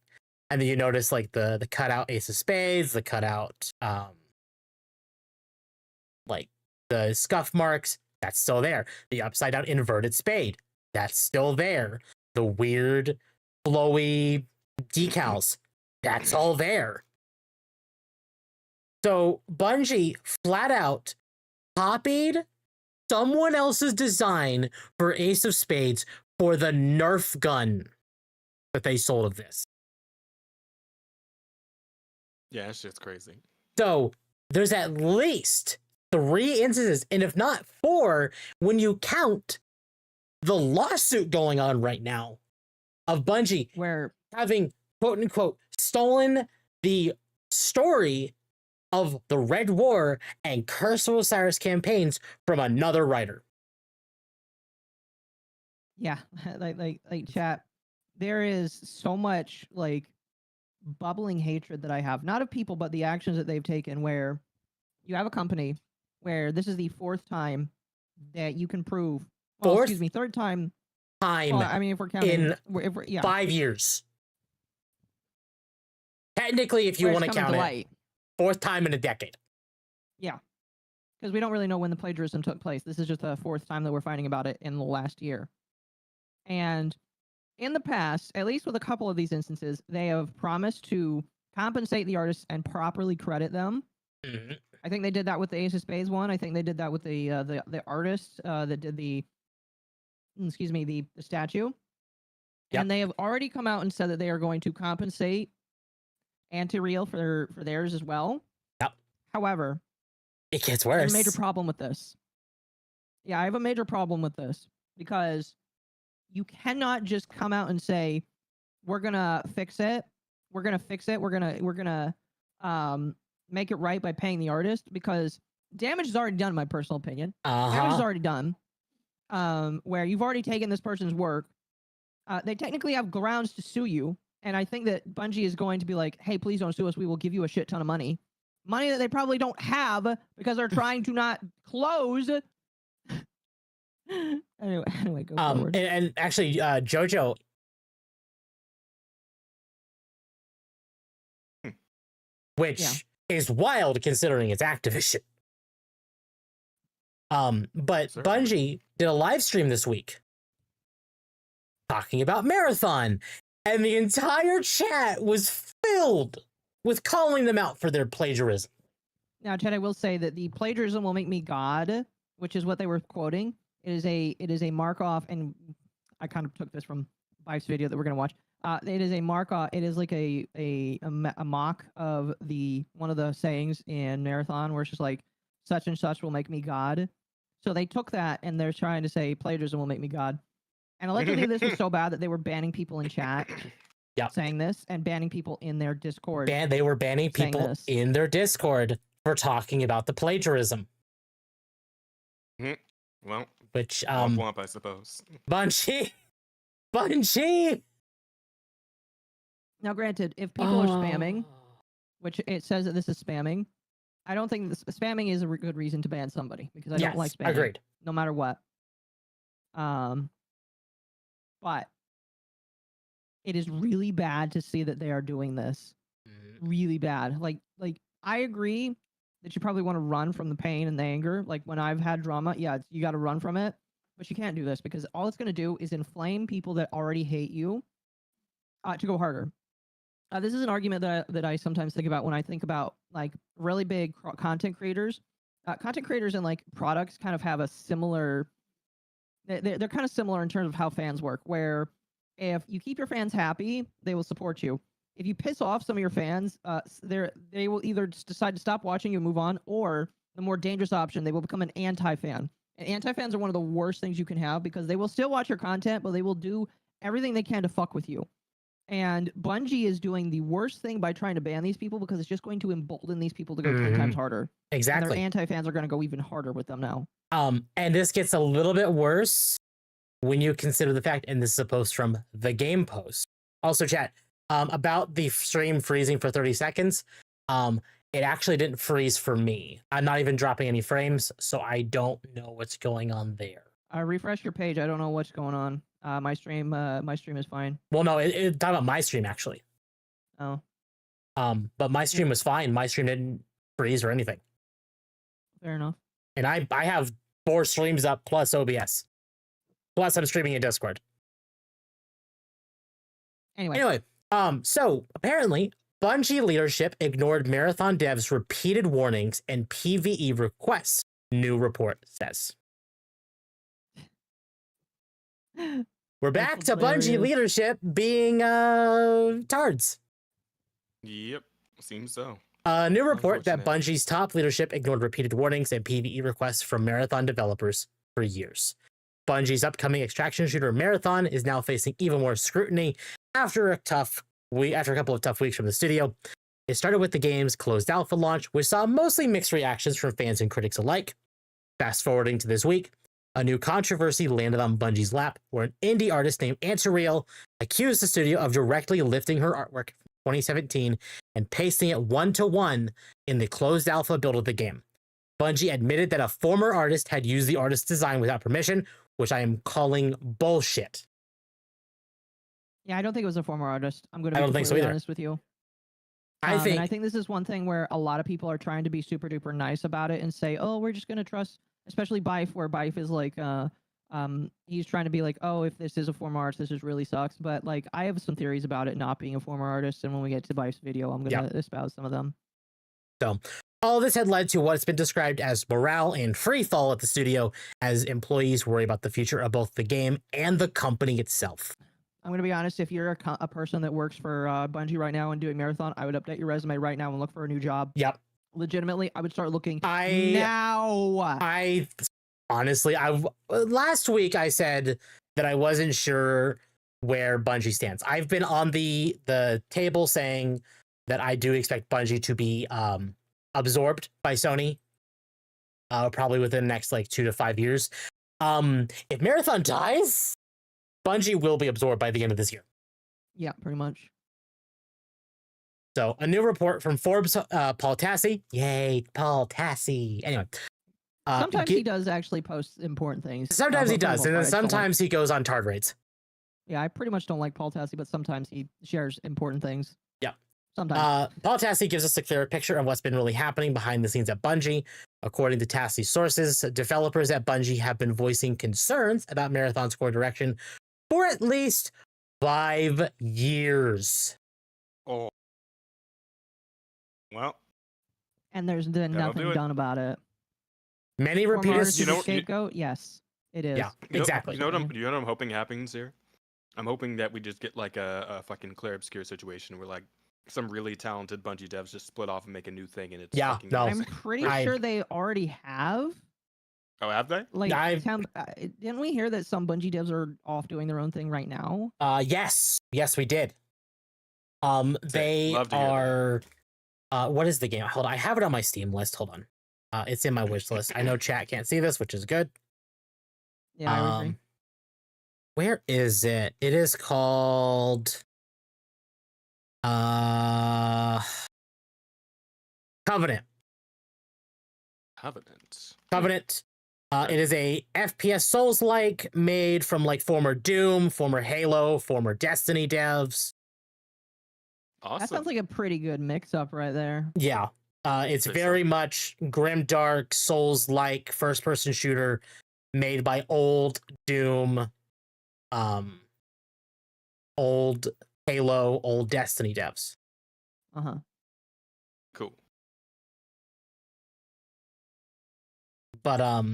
And then you notice like the cutout Ace of Spades, the cutout like the scuff marks, that's still there. The upside down inverted spade, that's still there. The weird flowy decals, that's all there. So Bungie flat out copied someone else's design for Ace of Spades for the Nerf gun that they sold of this. Yeah, that shit's crazy. So there's at least 3 instances, and if not 4, when you count the lawsuit going on right now of Bungie where having quote unquote stolen the story of the Red War and Curse of Osiris campaigns from another writer. Yeah, like chat. There is so much like bubbling hatred that I have, not of people, but the actions that they've taken. Where you have a company where this is the 4th time that you can prove. Well, Fourth excuse me, 3rd time. Time Well, I mean, if we're counting, in if we're, yeah, 5 years. Technically, if you where it's want to coming count it, light. 4th time in a decade. Yeah, because we don't really know when the plagiarism took place. This is just the 4th time that we're finding about it in the last year, and in the past, at least with a couple of these instances, they have promised to compensate the artists and properly credit them. Mhm. I think they did that with the Ace of Spades one. I think they did that with the artist that did the statue. Yep. And they have already come out and said that they are going to compensate Anti-Real for theirs as well. Yep. However, It gets I have worse. a major problem with this. Yeah, I have a major problem with this because you cannot just come out and say, we're gonna fix it. We're gonna fix it. We're gonna make it right by paying the artist, because damage is already done, in my personal opinion. Damage is already done. Where you've already taken this person's work. They technically have grounds to sue you. And I think that Bungie is going to be like, hey, please don't sue us. We will give you a shit ton of money. Money that they probably don't have because they're trying to not close. Anyway, go forward. And actually, Jojo, which is wild considering it's Activision. But Certainly. Bungie did a live stream this week talking about Marathon, and the entire chat was filled with calling them out for their plagiarism. Now, Chad, I will say that the plagiarism will make me God, which is what they were quoting. It is a mark off, and I kind of took this from Bife's video that we're gonna watch. It is a mark off. It is like a mock of one of the sayings in Marathon, where it's just like such and such will make me God. So they took that and they're trying to say plagiarism will make me God. And allegedly this was so bad that they were banning people in chat saying this, and banning people in their Discord. They were banning saying people this. in their Discord for talking about the plagiarism. Well, Which womp womp, I suppose. Bungie. Now, granted, if people are spamming, which it says that this is spamming, I don't think spamming is a good reason to ban somebody, because I don't like spamming. Agreed. No matter what. But it is really bad to see that they are doing this. Really bad. Like I agree that you probably want to run from the pain and the anger. Like when I've had drama, yeah, you got to run from it. But you can't do this, because all it's going to do is inflame people that already hate you to go harder. This is an argument that I sometimes think about when I think about like really big content creators. Content creators and like products kind of have a similar. They're kind of similar in terms of how fans work. Where if you keep your fans happy, they will support you. If you piss off some of your fans, they will either just decide to stop watching you and move on, or the more dangerous option, they will become an anti-fan. And anti-fans are one of the worst things you can have, because they will still watch your content, but they will do everything they can to fuck with you. And Bungie is doing the worst thing by trying to ban these people, because it's just going to embolden these people to go 10 times harder. Exactly. And their anti-fans are going to go even harder with them now. And this gets a little bit worse when you consider the fact, and this is a post from the Game Post. Also, chat, about the stream freezing for 30 seconds, it actually didn't freeze for me. I'm not even dropping any frames, so I don't know what's going on there. Refresh your page. I don't know what's going on. My stream is fine. Well, no, it's talking about my stream, actually. Oh. But my stream was fine. My stream didn't freeze or anything. Fair enough. And I have 4 streams up plus OBS. Plus I'm streaming in Discord. Anyway, so apparently Bungie leadership ignored Marathon devs' repeated warnings and PvE requests, new report says. We're back to Bungie leadership being tards. Yep, seems so. A new report that Bungie's top leadership ignored repeated warnings and PvE requests from Marathon developers for years. Bungie's upcoming extraction shooter Marathon is now facing even more scrutiny after a couple of tough weeks from the studio. It started with the game's closed alpha launch, which saw mostly mixed reactions from fans and critics alike. Fast forwarding to this week, a new controversy landed on Bungie's lap, where an indie artist named Anti-Real accused the studio of directly lifting her artwork from 2017 and pasting it 1-to-1 in the closed alpha build of the game. Bungie admitted that a former artist had used the artist's design without permission, which I am calling bullshit. Yeah, I don't think it was a former artist. I'm going to be completely honest with you. I think this is one thing where a lot of people are trying to be super duper nice about it and say, oh, we're just going to trust, especially Bife, where Bife is like, He's trying to be like, oh, if this is a former artist, this just really sucks. But like, I have some theories about it not being a former artist, and when we get to Bife's video, I'm gonna espouse some of them. So all of this had led to what's been described as morale and free fall at the studio as employees worry about the future of both the game and the company itself. I'm gonna be honest. If you're a person that works for Bungie right now and doing Marathon, I would update your resume right now and look for a new job. Yep. Legitimately, I would start looking now. Honestly, last week I said that I wasn't sure where Bungie stands. I've been on the table saying that I do expect Bungie to be absorbed by Sony, probably within the next like 2 to 5 years. If Marathon dies, Bungie will be absorbed by the end of this year. Yeah, pretty much. So a new report from Forbes, Paul Tassi. Yay, Paul Tassi. Anyway. Sometimes he does actually post important things. Sometimes he does, and then sometimes he goes on tard raids. Yeah, I pretty much don't like Paul Tassi, but sometimes he shares important things. Yeah. Sometimes. Paul Tassi gives us a clearer picture of what's been really happening behind the scenes at Bungie. According to Tassi's sources, developers at Bungie have been voicing concerns about Marathon's core direction for at least 5 years. Oh. Well. And there's been nothing done about it. Many repeated scapegoat. Yes, it is. Yeah, exactly. You know what I'm hoping happens here? I'm hoping that we just get like a fucking Claire Obscure situation where like some really talented Bungie devs just split off and make a new thing, and it's fucking amazing. I'm pretty sure they already have. Oh, have they? Like, didn't we hear that some Bungie devs are off doing their own thing right now? Yes, we did. They are. What is the game? Hold on, I have it on my Steam list. Hold on. It's in my wish list. I know chat can't see this, which is good. Yeah, I agree. Where is it? It is called Covenant. Covenant. It is a FPS Souls-like made from like former Doom, former Halo, former Destiny devs. Awesome. That sounds like a pretty good mix-up right there. Yeah. It's very much grimdark, Souls-like first-person shooter made by old Doom, old Halo, old Destiny devs. Uh-huh. Cool. But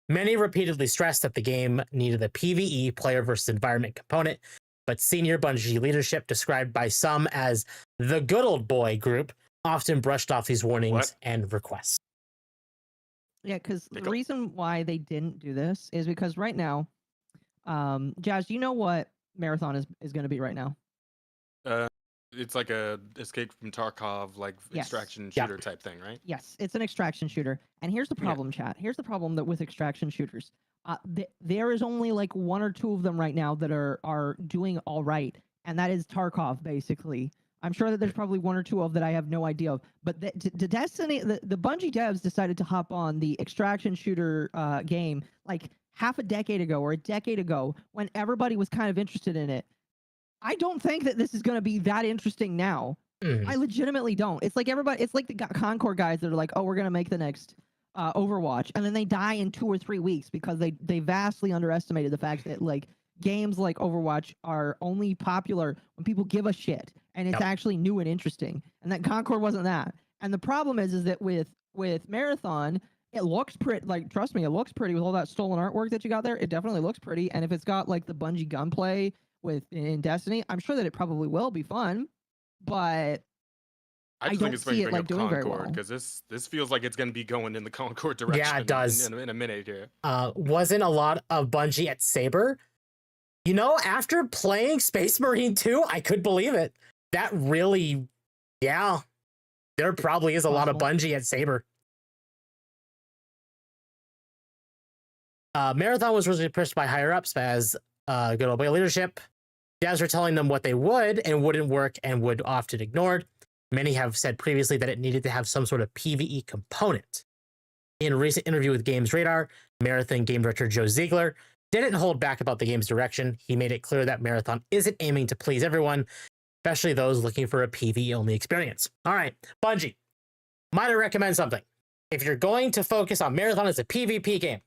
many repeatedly stressed that the game needed a PvE, player versus environment component, but senior Bungie leadership, described by some as the good old boy group, often brushed off these warnings and requests. Yeah, because the reason why they didn't do this is because right now, Jazz, do you know what Marathon is going to be right now? It's like a Escape from Tarkov, like extraction shooter type thing, right? Yes, it's an extraction shooter. And here's the problem, chat. Here's the problem that with extraction shooters. There is only like 1 or 2 of them right now that are doing all right, and that is Tarkov, basically. I'm sure that there's probably 1 or 2 of that I have no idea of. But the Destiny, the Bungie devs decided to hop on the extraction shooter game like half a decade ago or a decade ago when everybody was kind of interested in it. I don't think that this is going to be that interesting now. I legitimately don't. It's like everybody. It's like the Concord guys that are like, oh, we're going to make the next Overwatch, and then they die in 2 or 3 weeks because they vastly underestimated the fact that like games like Overwatch are only popular when people give a shit and it's actually new and interesting. And that Concord wasn't that. And the problem is that with Marathon, it looks pretty. Like, trust me, it looks pretty with all that stolen artwork that you got there. It definitely looks pretty. And if it's got like the Bungie gunplay in Destiny, I'm sure that it probably will be fun. But I just think it's funny to bring up Concord because this feels like it's going to be going in the Concord direction. Yeah, it does. In a minute here. Wasn't a lot of Bungie at Saber. You know, after playing Space Marine 2, I could believe it. That really, yeah, there probably is a lot of Bungie at Saber. Marathon was originally pushed by higher-ups as good old boy leadership. Devs were telling them what they would and wouldn't work and would often ignored. Many have said previously that it needed to have some sort of PvE component. In a recent interview with Games Radar, Marathon game director Joe Ziegler didn't hold back about the game's direction. He made it clear that Marathon isn't aiming to please everyone, especially those looking for a PvE-only experience. All right, Bungie, might I recommend something? If you're going to focus on Marathon as a PvP game,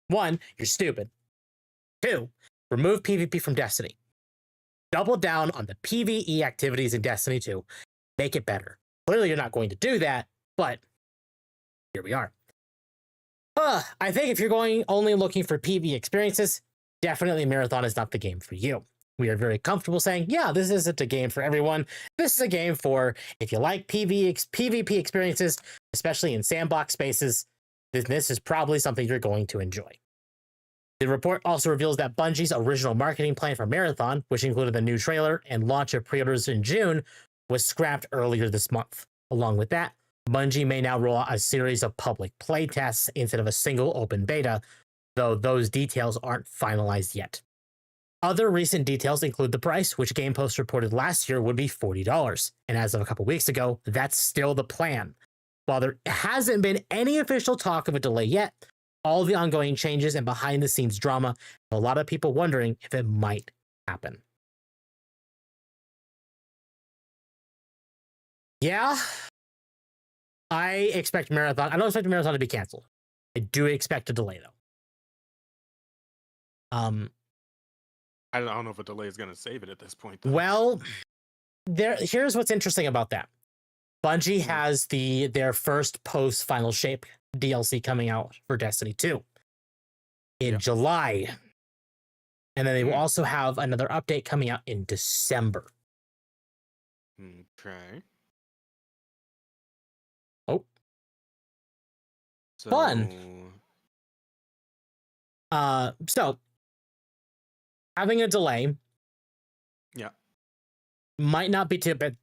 1, you're stupid. 2, remove PvP from Destiny. Double down on the PvE activities in Destiny 2. Make it better. Clearly, you're not going to do that, but here we are. I think if you're only looking for PvE experiences, definitely Marathon is not the game for you. We are very comfortable saying, yeah, this isn't a game for everyone. This is a game for if you like PvP experiences, especially in sandbox spaces, then this is probably something you're going to enjoy. The report also reveals that Bungie's original marketing plan for Marathon, which included the new trailer and launch of pre-orders in June, was scrapped earlier this month. Along with that, Bungie may now roll out a series of public playtests instead of a single open beta, though those details aren't finalized yet. Other recent details include the price, which Game Post reported last year would be $40, and as of a couple weeks ago, that's still the plan. While there hasn't been any official talk of a delay yet, all the ongoing changes and behind-the-scenes drama have a lot of people wondering if it might happen. Yeah, I expect Marathon. I don't expect Marathon to be canceled. I do expect a delay, though. I don't know if a delay is going to save it at this point, though. Well, here's what's interesting about that. Bungie has their first post-Final Shape DLC coming out for Destiny 2 in July. And then they will also have another update coming out in December. Okay. Oh. So... Fun. So having a delay might not be too bad.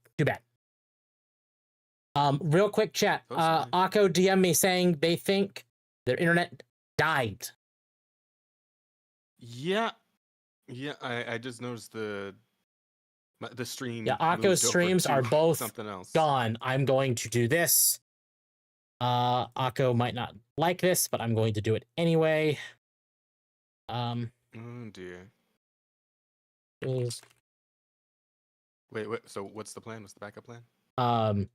Real quick chat. Occo DM me saying they think their internet died. Yeah. I just noticed the stream. Yeah, Occo's streams are both something else. gone. I'm going to do this. Occo might not like this, but I'm going to do it anyway. Oh dear. Is Wait. So what's the plan? What's the backup plan? Occo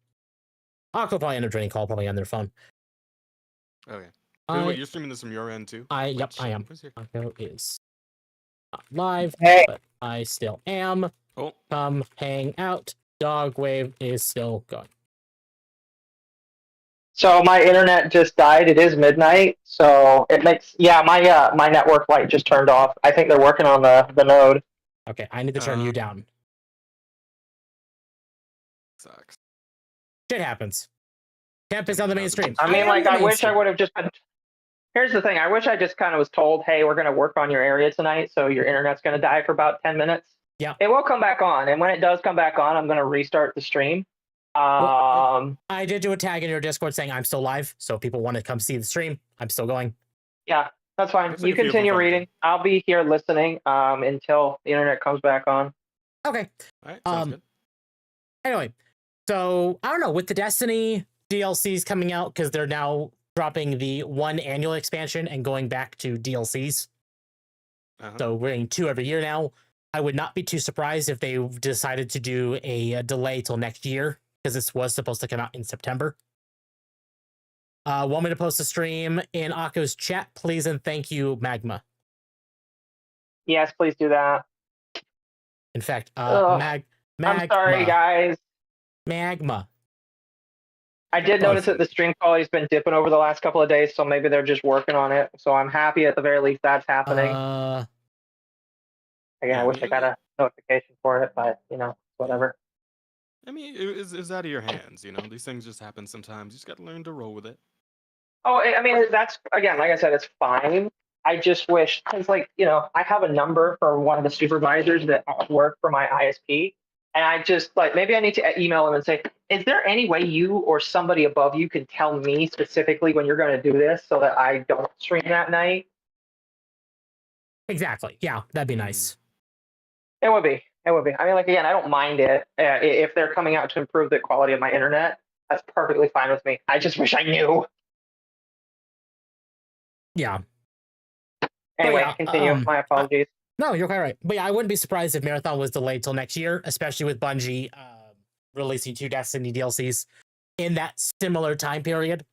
probably end up joining call, probably on their phone. Okay. Wait, you're streaming this from your end too? Yep, I am. Occo is not live, but I still am. Oh. Come hang out. Dogwave is still going. So my internet just died. It is midnight, so it makes my network light just turned off. I think they're working on the node. Okay, I need to turn you down. Sucks. Shit happens. Temp is on the main stream. I mean, I wish I would have just been. Here's the thing. I wish I just kind of was told, hey, we're going to work on your area tonight, so your internet's going to die for about 10 minutes. Yeah. It will come back on, and when it does come back on, I'm going to restart the stream. I did do a tag in your Discord saying I'm still live, so if people want to come see the stream, I'm still going. Yeah, that's fine. Looks like You a few continue of them. reading. I'll be here listening until the internet comes back on. Okay. All right, sounds good. Anyway, so I don't know, with the Destiny DLCs coming out, because they're now dropping the 1 annual expansion and going back to DLCs. So we're getting 2 every year now. I would not be too surprised if they decided to do a delay till next year, because this was supposed to come out in September. Want me to post a stream in Occo's chat, please, and thank you, Magma. Yes, please do that. In fact, I'm sorry, guys. Magma. I did notice that the stream quality's been dipping over the last couple of days, so maybe they're just working on it. So I'm happy at the very least that's happening. Again, I wish I got a notification for it, but whatever. I mean, it's out of your hands, These things just happen sometimes. You just got to learn to roll with it. Oh, I mean, that's, again, like I said, it's fine. I just wish, because, I have a number for one of the supervisors that work for my ISP, and I just, maybe I need to email them and say, is there any way you or somebody above you can tell me specifically when you're going to do this so that I don't stream that night? Exactly. Yeah, that'd be nice. It would be. I mean, again, I don't mind it. If they're coming out to improve the quality of my internet, that's perfectly fine with me. I just wish I knew. Yeah. Anyway, continue. My apologies. No, you're quite right. But yeah, I wouldn't be surprised if Marathon was delayed till next year, especially with Bungie releasing 2 Destiny DLCs in that similar time period.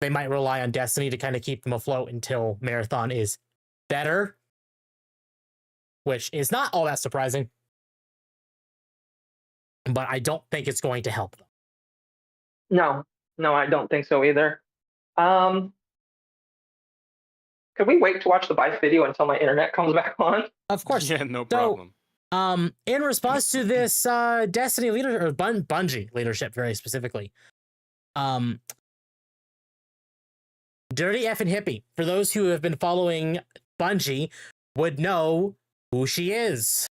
they might rely on Destiny to kind of keep them afloat until Marathon is better, which is not all that surprising. But I don't think it's going to help them. No, I don't think so either. Could we wait to watch the Bife video until my internet comes back on? Of course. Yeah, no problem. In response to this Destiny leader or Bungie leadership, very specifically, Dirty Effing Hippie, for those who have been following Bungie, would know who she is.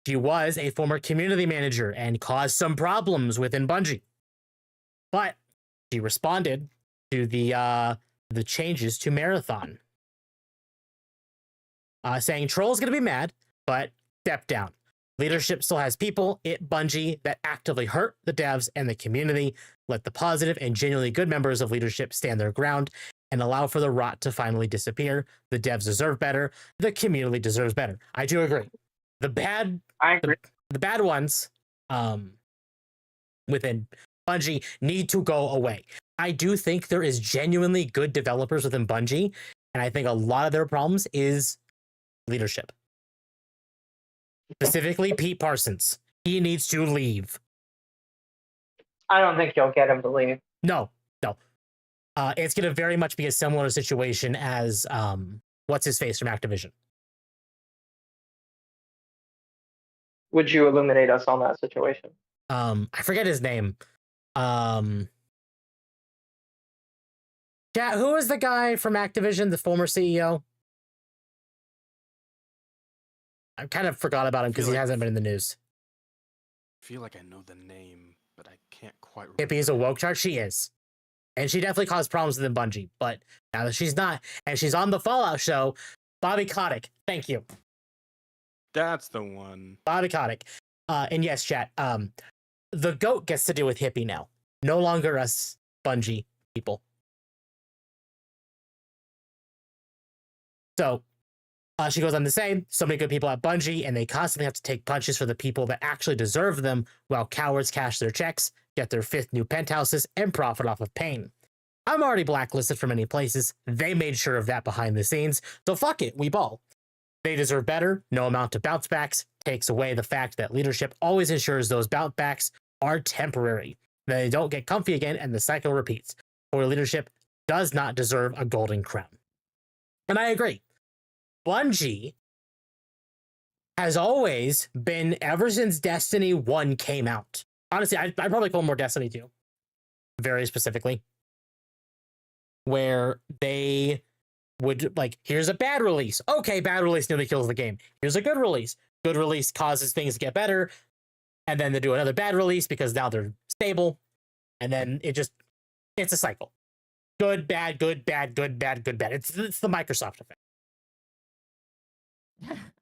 She was a former community manager and caused some problems within Bungie. But she responded to the changes to Marathon. Saying Troll's gonna be mad, but step down. Leadership still has people at Bungie that actively hurt the devs and the community. Let the positive and genuinely good members of leadership stand their ground and allow for the rot to finally disappear. The devs deserve better. The community deserves better. I do agree. I agree. The bad ones within Bungie need to go away. I do think there is genuinely good developers within Bungie, and I think a lot of their problems is leadership. Specifically, Pete Parsons. He needs to leave. I don't think you'll get him to leave. No. It's going to very much be a similar situation as what's his face from Activision. Would you illuminate us on that situation? I forget his name. Who is the guy from Activision, the former CEO? I kind of forgot about him because he hasn't been in the news. I feel like I know the name, but I can't quite remember. Hippie is a woke chart. She is. And she definitely caused problems within Bungie. But now that she's not, and she's on the Fallout show, Bobby Kotick. Thank you. That's the one. Bobby Kotick. And yes, chat. The GOAT gets to deal with Hippie now. No longer us Bungie people. So she goes on to say, so many good people at Bungie, and they constantly have to take punches for the people that actually deserve them, while cowards cash their checks, get their 5th new penthouses, and profit off of pain. I'm already blacklisted from many places. They made sure of that behind the scenes, so fuck it, we ball. They deserve better. No amount of bounce backs takes away the fact that leadership always ensures those bounce backs are temporary. They don't get comfy again, and the cycle repeats. Poor leadership does not deserve a golden crown. And I agree. Bungie has always been, ever since Destiny 1 came out. Honestly, I'd probably call more Destiny 2. Very specifically. Where they would, like, here's a bad release. Okay, bad release nearly kills the game. Here's a good release. Good release causes things to get better. And then they do another bad release because now they're stable. And then it's a cycle. Good, bad, good, bad, good, bad, good, bad. It's the Microsoft effect.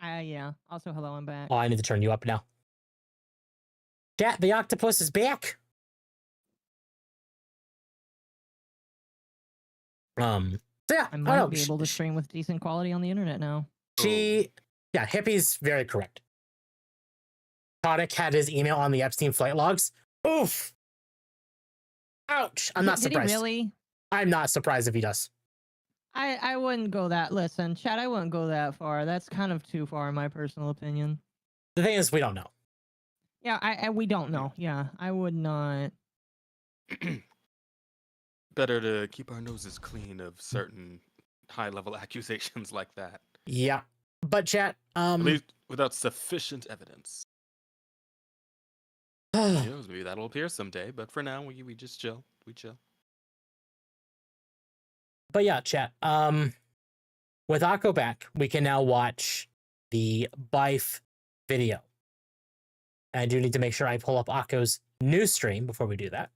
Yeah. Also, hello, I'm back. Oh, I need to turn you up now. Chat, the octopus is back. So yeah, I might be able to stream with decent quality on the internet now. Hippie's very correct. Kotick had his email on the Epstein flight logs. Oof. Ouch. I'm not surprised. Did he really? I'm not surprised if he does. I wouldn't go that. Listen, Chad, I wouldn't go that far. That's kind of too far, in my personal opinion. The thing is, we don't know. Yeah, we don't know. Yeah, I would not. Better to keep our noses clean of certain high-level accusations like that. Yeah, but chat. At least without sufficient evidence. Who knows, maybe that'll appear someday. But for now, we just chill. We chill. But yeah, chat. With Occo back, we can now watch the Bife video. I do need to make sure I pull up Occo's news stream before we do that.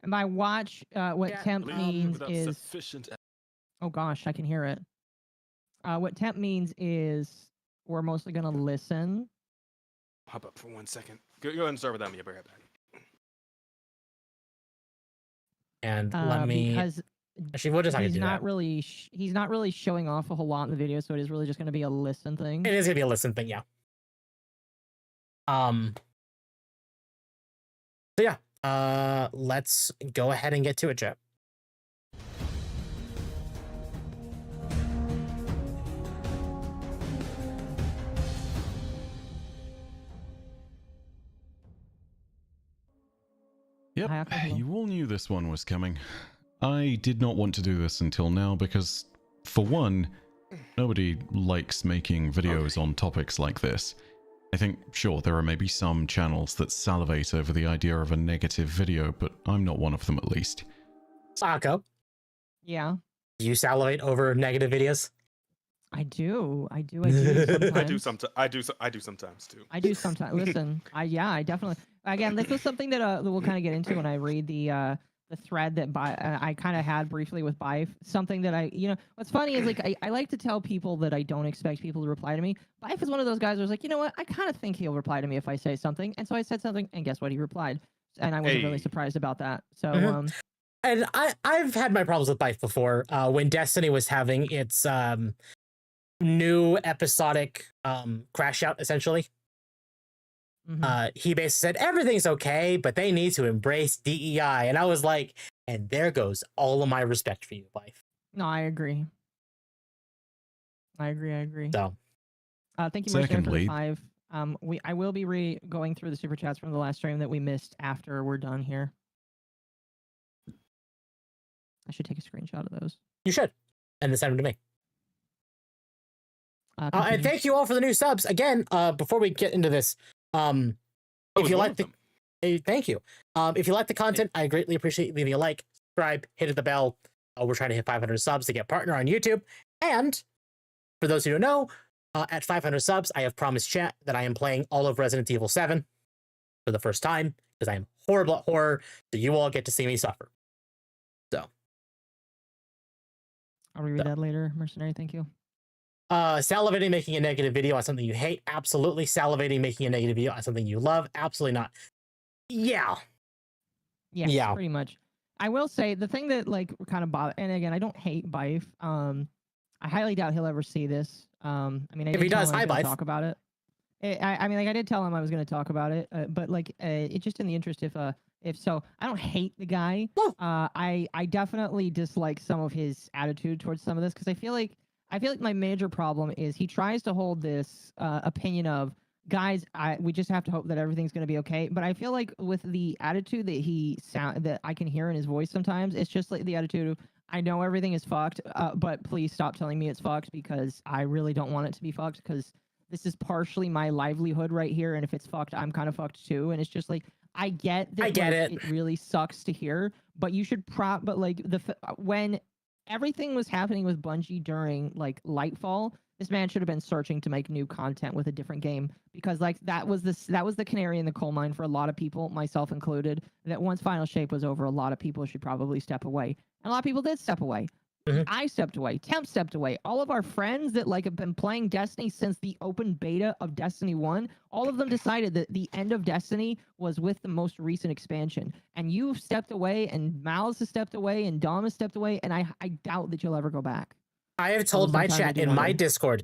And by watch, what temp means is... Sufficient... Oh gosh, I can hear it. What temp means is we're mostly going to listen. Hop up for 1 second. Go ahead and start without me. I'll be right back. And let me... Because actually, we'll just have to do that. He's not really showing off a whole lot in the video, so it is really just going to be a listen thing. It is going to be a listen thing, yeah. So yeah, let's go ahead and get to it, Jeff. Hi, Yep, Akko, hello. you all knew this one was coming. I did not want to do this until now because, for one, nobody likes making videos on topics like this. I think, sure, there are maybe some channels that salivate over the idea of a negative video, but I'm not one of them at least. Akko, Yeah, do you salivate over negative videos? I do. I do sometimes. I do sometimes. I do sometimes too. I do sometimes. Listen, I definitely. Again, this was something that we'll kind of get into when I read the thread that I kind of had briefly with Bife. Something that what's funny is like I like to tell people that I don't expect people to reply to me. Bife is one of those guys who's like, you know what, I kind of think he'll reply to me if I say something, and so I said something, and guess what, he replied, and I wasn't really surprised about that. So And I've had my problems with Bife before. When Destiny was having its new episodic crash out, essentially. He basically said everything's okay, but they need to embrace DEI, and I was like, and there goes all of my respect for you, Bife. No, I agree. I agree. So, thank you, Mercenary, for the Secondly- 5. I will be going through the super chats from the last stream that we missed after we're done here. I should take a screenshot of those. you should, and then send them to me. And Continue. thank you all for the new subs again. Before we get into this, if you like thank you. If you like the content, I greatly appreciate leaving a like, subscribe, hit the bell. We're trying to hit 500 subs to get partner on YouTube. And for those who don't know, at 500 subs, I have promised chat that I am playing all of Resident Evil 7 for the first time because I am horrible at horror. So you all get to see me suffer. So I'll reread that later, Mercenary. Thank you. Salivating making a negative video on something you hate, absolutely. Salivating making a negative video on something you love, absolutely not. Yeah. Yeah, pretty much. I will say the thing that like kind of bother, and again, I don't hate Bife. I highly doubt he'll ever see this. I mean, I If did he tell does, him I was hi, gonna Bife. talk about it. I mean, like I did tell him I was going to talk about it, but like it just in the interest if so, I don't hate the guy. I definitely dislike some of his attitude towards some of this because I feel like my major problem is he tries to hold this opinion of guys. We just have to hope that everything's going to be okay. But I feel like with the attitude that I can hear in his voice sometimes, it's just like the attitude of I know everything is fucked, but please stop telling me it's fucked because I really don't want it to be fucked because this is partially my livelihood right here, and if it's fucked, I'm kind of fucked too. And it's just like I get that. I get like, it. It really sucks to hear, but you should but like when everything was happening with Bungie during like Lightfall, this man should have been searching to make new content with a different game because like that was the canary in the coal mine for a lot of people, myself included. That once Final Shape was over, a lot of people should probably step away, and a lot of people did step away. I stepped away. Temp stepped away. All of our friends that like have been playing Destiny since the open beta of Destiny 1, all of them decided that the end of Destiny was with the most recent expansion. And you've stepped away, and Malice has stepped away, and Dom has stepped away, and I doubt that you'll ever go back. I have told my chat in my Discord,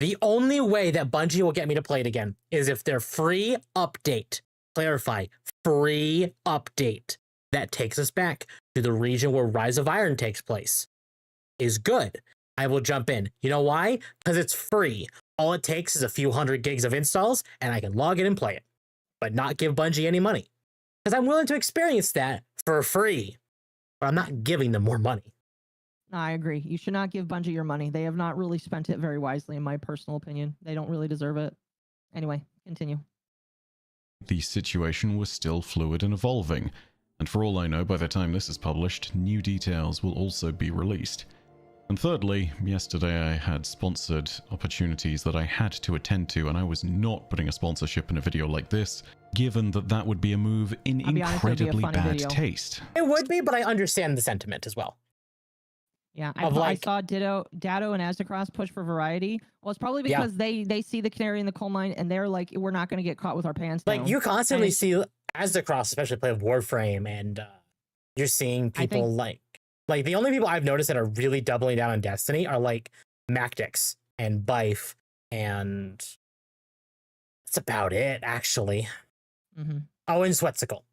the only way that Bungie will get me to play it again is if their free update, clarify, free update that takes us back to the region where Rise of Iron takes place is good. I will jump in. You know why? Because it's free. All it takes is a few hundred gigs of installs and I can log in and play it, but not give Bungie any money. Because I'm willing to experience that for free, but I'm not giving them more money. No, I agree. You should not give Bungie your money. They have not really spent it very wisely, in my personal opinion. They don't really deserve it. Anyway, continue. The situation was still fluid and evolving, and for all I know, by the time this is published, new details will also be released. And thirdly, yesterday I had sponsored opportunities that I had to attend to, and I was not putting a sponsorship in a video like this, given that that would be a move in I'll be honest, it would be a incredibly funny bad video. taste. It would be, but I understand the sentiment as well. Yeah, Of I like- saw Dado and Aztecross push for variety. Well, it's probably because they see the canary in the coal mine, and they're like, we're not going to get caught with our pants down. Like, you constantly And- see Aztecross, especially play with Warframe, and you're seeing people like the only people I've noticed that are really doubling down on Destiny are like Mactix and Bife, and that's about it, actually. Mhm. Oh, and Swetsicle.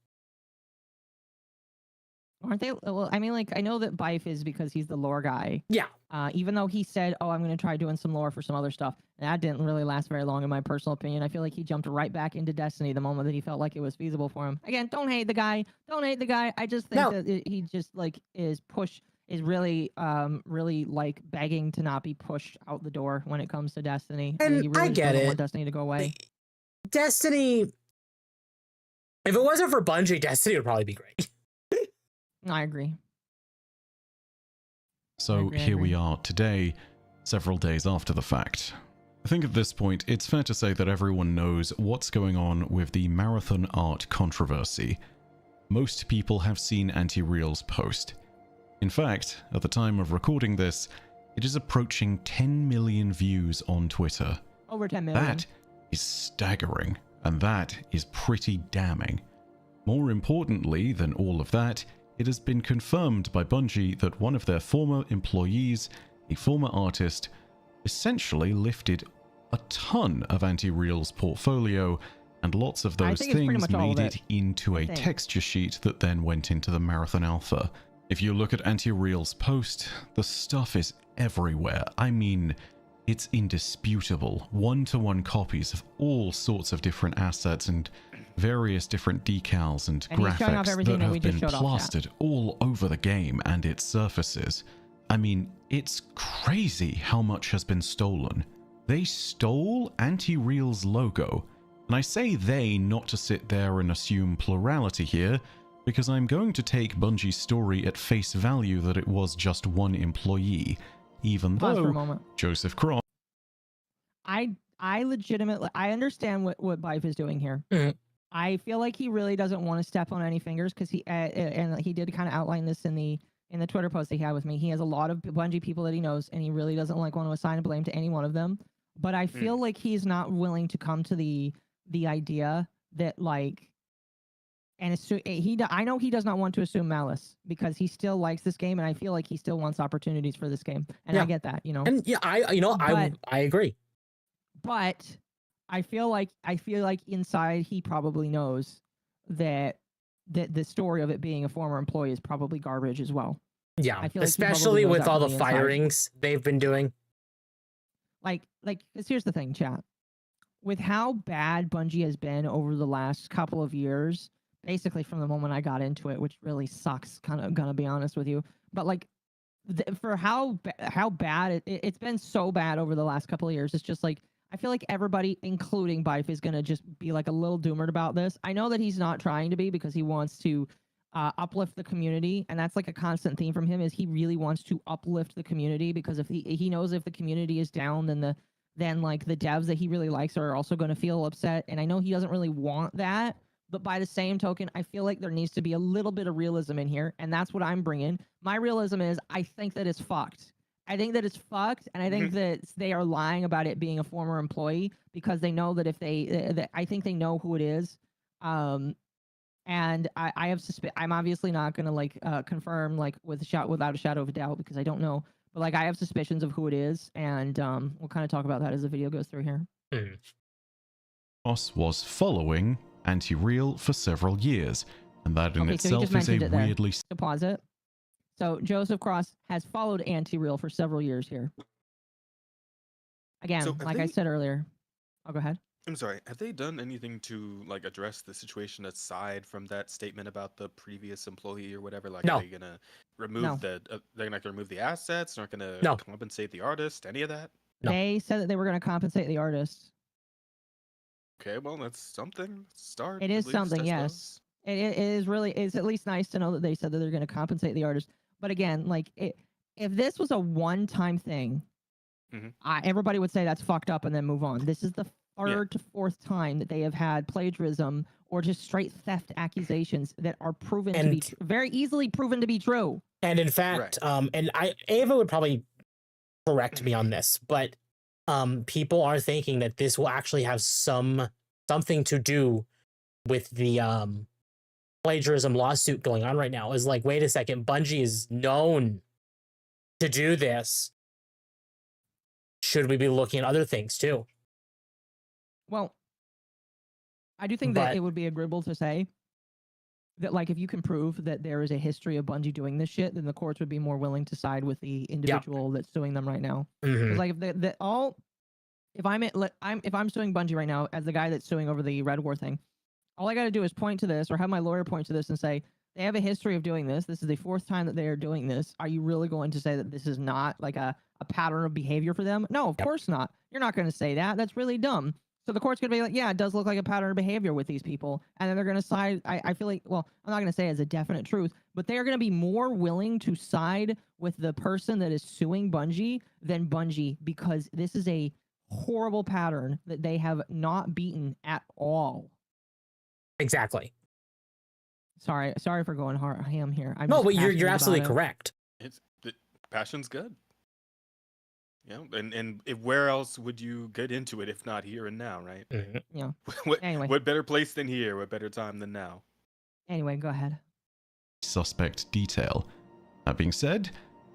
Aren't they? Well, I mean, like, I know that Bife is because he's the lore guy. Yeah. Even though he said, "Oh, I'm going to try doing some lore for some other stuff," and that didn't really last very long, in my personal opinion. I feel like he jumped right back into Destiny the moment that he felt like it was feasible for him. Again, don't hate the guy. Don't hate the guy. I just think that he just like is really like begging to not be pushed out the door when it comes to Destiny. And he really I just get doesn't it. want Destiny to go away. Destiny, if it wasn't for Bungie, Destiny would probably be great. I agree. So here we are today, several days after the fact. I think at this point, it's fair to say that everyone knows what's going on with the marathon art controversy. Most people have seen Anti-Real's post. In fact, at the time of recording this, it is approaching 10 million views on Twitter. Over 10 million. That is staggering, and that is pretty damning. More importantly than all of that, it has been confirmed by Bungie that one of their former employees, a former artist, essentially lifted a ton of Anti-Real's portfolio, and lots of those things made it into a texture sheet that then went into the Marathon Alpha. If you look at Anti-Real's post, the stuff is everywhere. I mean, it's indisputable. One-to-one copies of all sorts of different assets and various different decals and graphics that have been plastered all over the game and its surfaces. I mean, it's crazy how much has been stolen. They stole Anti-Real's logo. And I say they not to sit there and assume plurality here, because I'm going to take Bungie's story at face value that it was just one employee, even though Joseph Cross... I legitimately, I understand what Bife is doing here. I feel like he really doesn't want to step on any fingers because and he did kind of outline this in the Twitter post that he had with me. He has a lot of Bungie people that he knows, and he really doesn't want to assign blame to any one of them. But I feel like he's not willing to come to the idea that like, and I know he does not want to assume malice because he still likes this game, and I feel like he still wants opportunities for this game, and I get that, And yeah, I agree. But I feel like inside he probably knows that the story of it being a former employee is probably garbage as well. Yeah, I feel like especially with all the firings they've been doing. Like, because here's the thing, chat. With how bad Bungie has been over the last couple of years, basically from the moment I got into it, which really sucks, kind of gonna be honest with you. But like, for how bad it's been, so bad over the last couple of years, it's just like, I feel like everybody, including Bife, is going to just be like a little doomered about this. I know that he's not trying to be because he wants to uplift the community. And that's like a constant theme from him, is he really wants to uplift the community, because if he knows if the community is down, then like the devs that he really likes are also going to feel upset. And I know he doesn't really want that. But by the same token, I feel like there needs to be a little bit of realism in here. And that's what I'm bringing. My realism is I think that it's fucked. I think that it's fucked, and I think that they are lying about it being a former employee because they know that if they, I think they know who it is, and I have I'm obviously not gonna like confirm like without a shadow of a doubt because I don't know, but like I have suspicions of who it is, and we'll kind of talk about that as the video goes through here. Cross was following Anti-Real for several years, and that in itself is a weirdly... To pause it. So Joseph Cross has followed Anti-Real for several years here. Again, like I said earlier. Oh, go ahead. I'm sorry. Have they done anything to like address the situation aside from that statement about the previous employee or whatever? Like, are they gonna remove they're not gonna remove the assets? They're not gonna compensate the artist? Any of that? They said that they were gonna compensate the artist. Okay, well that's something. Start. It is something, yes. It is really. It's at least nice to know that they said that they're going to compensate the artist. But again, like if this was a one-time thing, everybody would say that's fucked up and then move on. This is the third to fourth time that they have had plagiarism or just straight theft accusations that are proven to be very easily proven to be true. And in fact, and Ava would probably correct me on this, but people are thinking that this will actually have something to do with the plagiarism lawsuit going on right now. Is like, wait a second, Bungie is known to do this. Should we be looking at other things too? Well, I do think that it would be agreeable to say that like if you can prove that there is a history of Bungie doing this shit, then the courts would be more willing to side with the individual that's suing them right now. Because like if if I'm suing Bungie right now as the guy that's suing over the Red War thing, all I got to do is point to this or have my lawyer point to this and say they have a history of doing this. This is the 4th time that they are doing this. Are you really going to say that this is not like a pattern of behavior for them? No, of course not. You're not going to say that. That's really dumb. So the court's going to be like, yeah, it does look like a pattern of behavior with these people. And then they're going to side. I feel like, well, I'm not going to say as a definite truth, but they are going to be more willing to side with the person that is suing Bungie than Bungie, because this is a horrible pattern that they have not beaten at all. Exactly. Sorry for going ham here. I'm no, just but you're passionate absolutely about it. correct. Passion's good. Yeah, and where else would you get into it if not here and now, right? Yeah. Anyway, what better place than here? What better time than now? Anyway, go ahead. Suspect detail. That being said,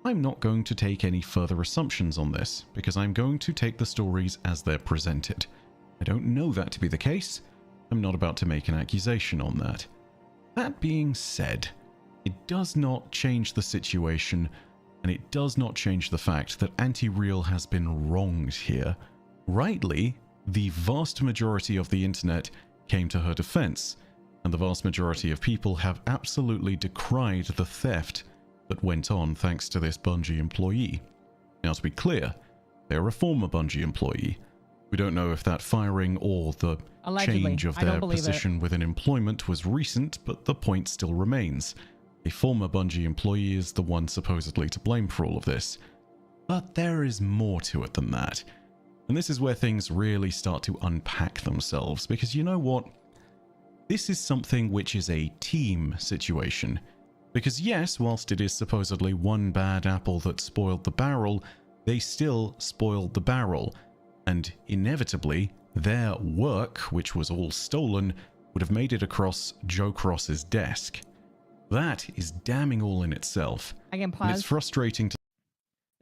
I'm not going to take any further assumptions on this, because I'm going to take the stories as they're presented. I don't know that to be the case. I'm not about to make an accusation on that. That being said, it does not change the situation, and it does not change the fact that Anti-Real has been wronged here. Rightly, the vast majority of the internet came to her defense, and the vast majority of people have absolutely decried the theft that went on thanks to this Bungie employee. Now, to be clear, they're a former Bungie employee. We don't know if that firing or the Allegedly. change of I don't their believe position within employment was recent, but the point still remains. A former Bungie employee is the one supposedly to blame for all of this. But there is more to it than that. And this is where things really start to unpack themselves, because you know what? This is something which is a team situation. Because yes, whilst it is supposedly one bad apple that spoiled the barrel, they still spoiled the barrel. And inevitably, their work, which was all stolen, would have made it across Joe Cross's desk. That is damning all in itself. Again, And pause. it's frustrating to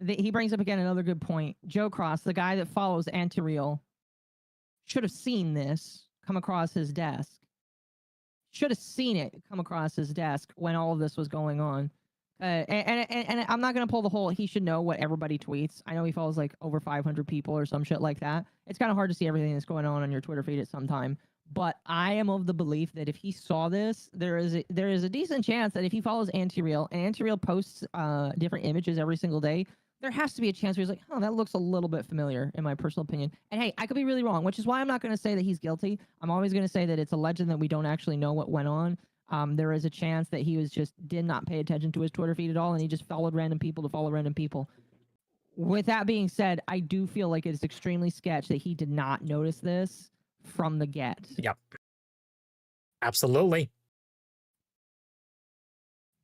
He brings up again another good point. Joe Cross, the guy that follows Anti-Real, should have seen this come across his desk. Should have seen it come across his desk when all of this was going on. And I'm not going to pull the whole, he should know what everybody tweets. I know he follows like over 500 people or some shit like that. It's kind of hard to see everything that's going on your Twitter feed at some time. But I am of the belief that if he saw this, there is a decent chance that if he follows Anti-Real and Anti-Real posts different images every single day, there has to be a chance where he's like, oh, that looks a little bit familiar, in my personal opinion. And hey, I could be really wrong, which is why I'm not going to say that he's guilty. I'm always going to say that it's a legend that we don't actually know what went on. There is a chance that he did not pay attention to his Twitter feed at all, and he just followed random people to follow random people. With that being said, I do feel like it's extremely sketch that he did not notice this from the get. Yep. Absolutely.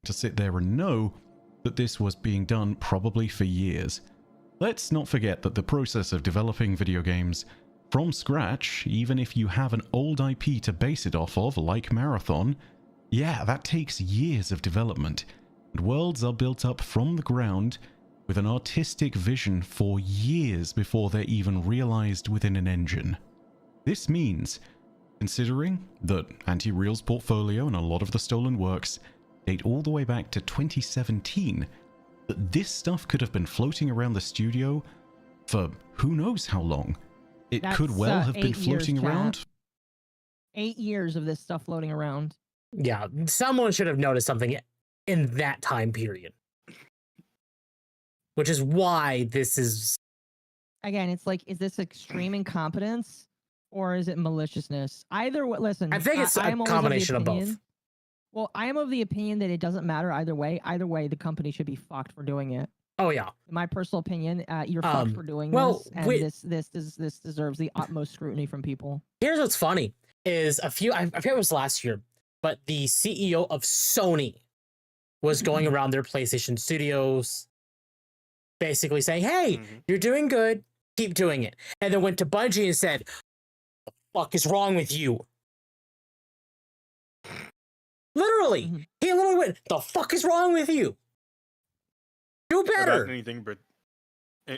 to sit there and know that this was being done probably for years. Let's not forget that the process of developing video games from scratch, even if you have an old IP to base it off of, like Marathon, yeah, that takes years of development, and worlds are built up from the ground with an artistic vision for years before they're even realized within an engine. This means, considering that Anti-Real's portfolio and a lot of the stolen works date all the way back to 2017, that this stuff could have been floating around the studio for who knows how long. It could well have been floating around. 8 years of this stuff floating around. Yeah, someone should have noticed something in that time period. Which is why this is... Again, it's like, is this extreme incompetence or is it maliciousness? Either way, listen. I think it's a combination of both. Well, I am of the opinion that it doesn't matter either way. Either way, the company should be fucked for doing it. Oh, yeah. In my personal opinion, you're fucked for doing this, and this deserves the utmost scrutiny from people. Here's what's funny, is I forget it was last year, but the CEO of Sony was going around their PlayStation studios basically saying, hey, you're doing good, keep doing it. And then went to Bungie and said, what the fuck is wrong with you? Literally. He literally went, the fuck is wrong with you? Do better.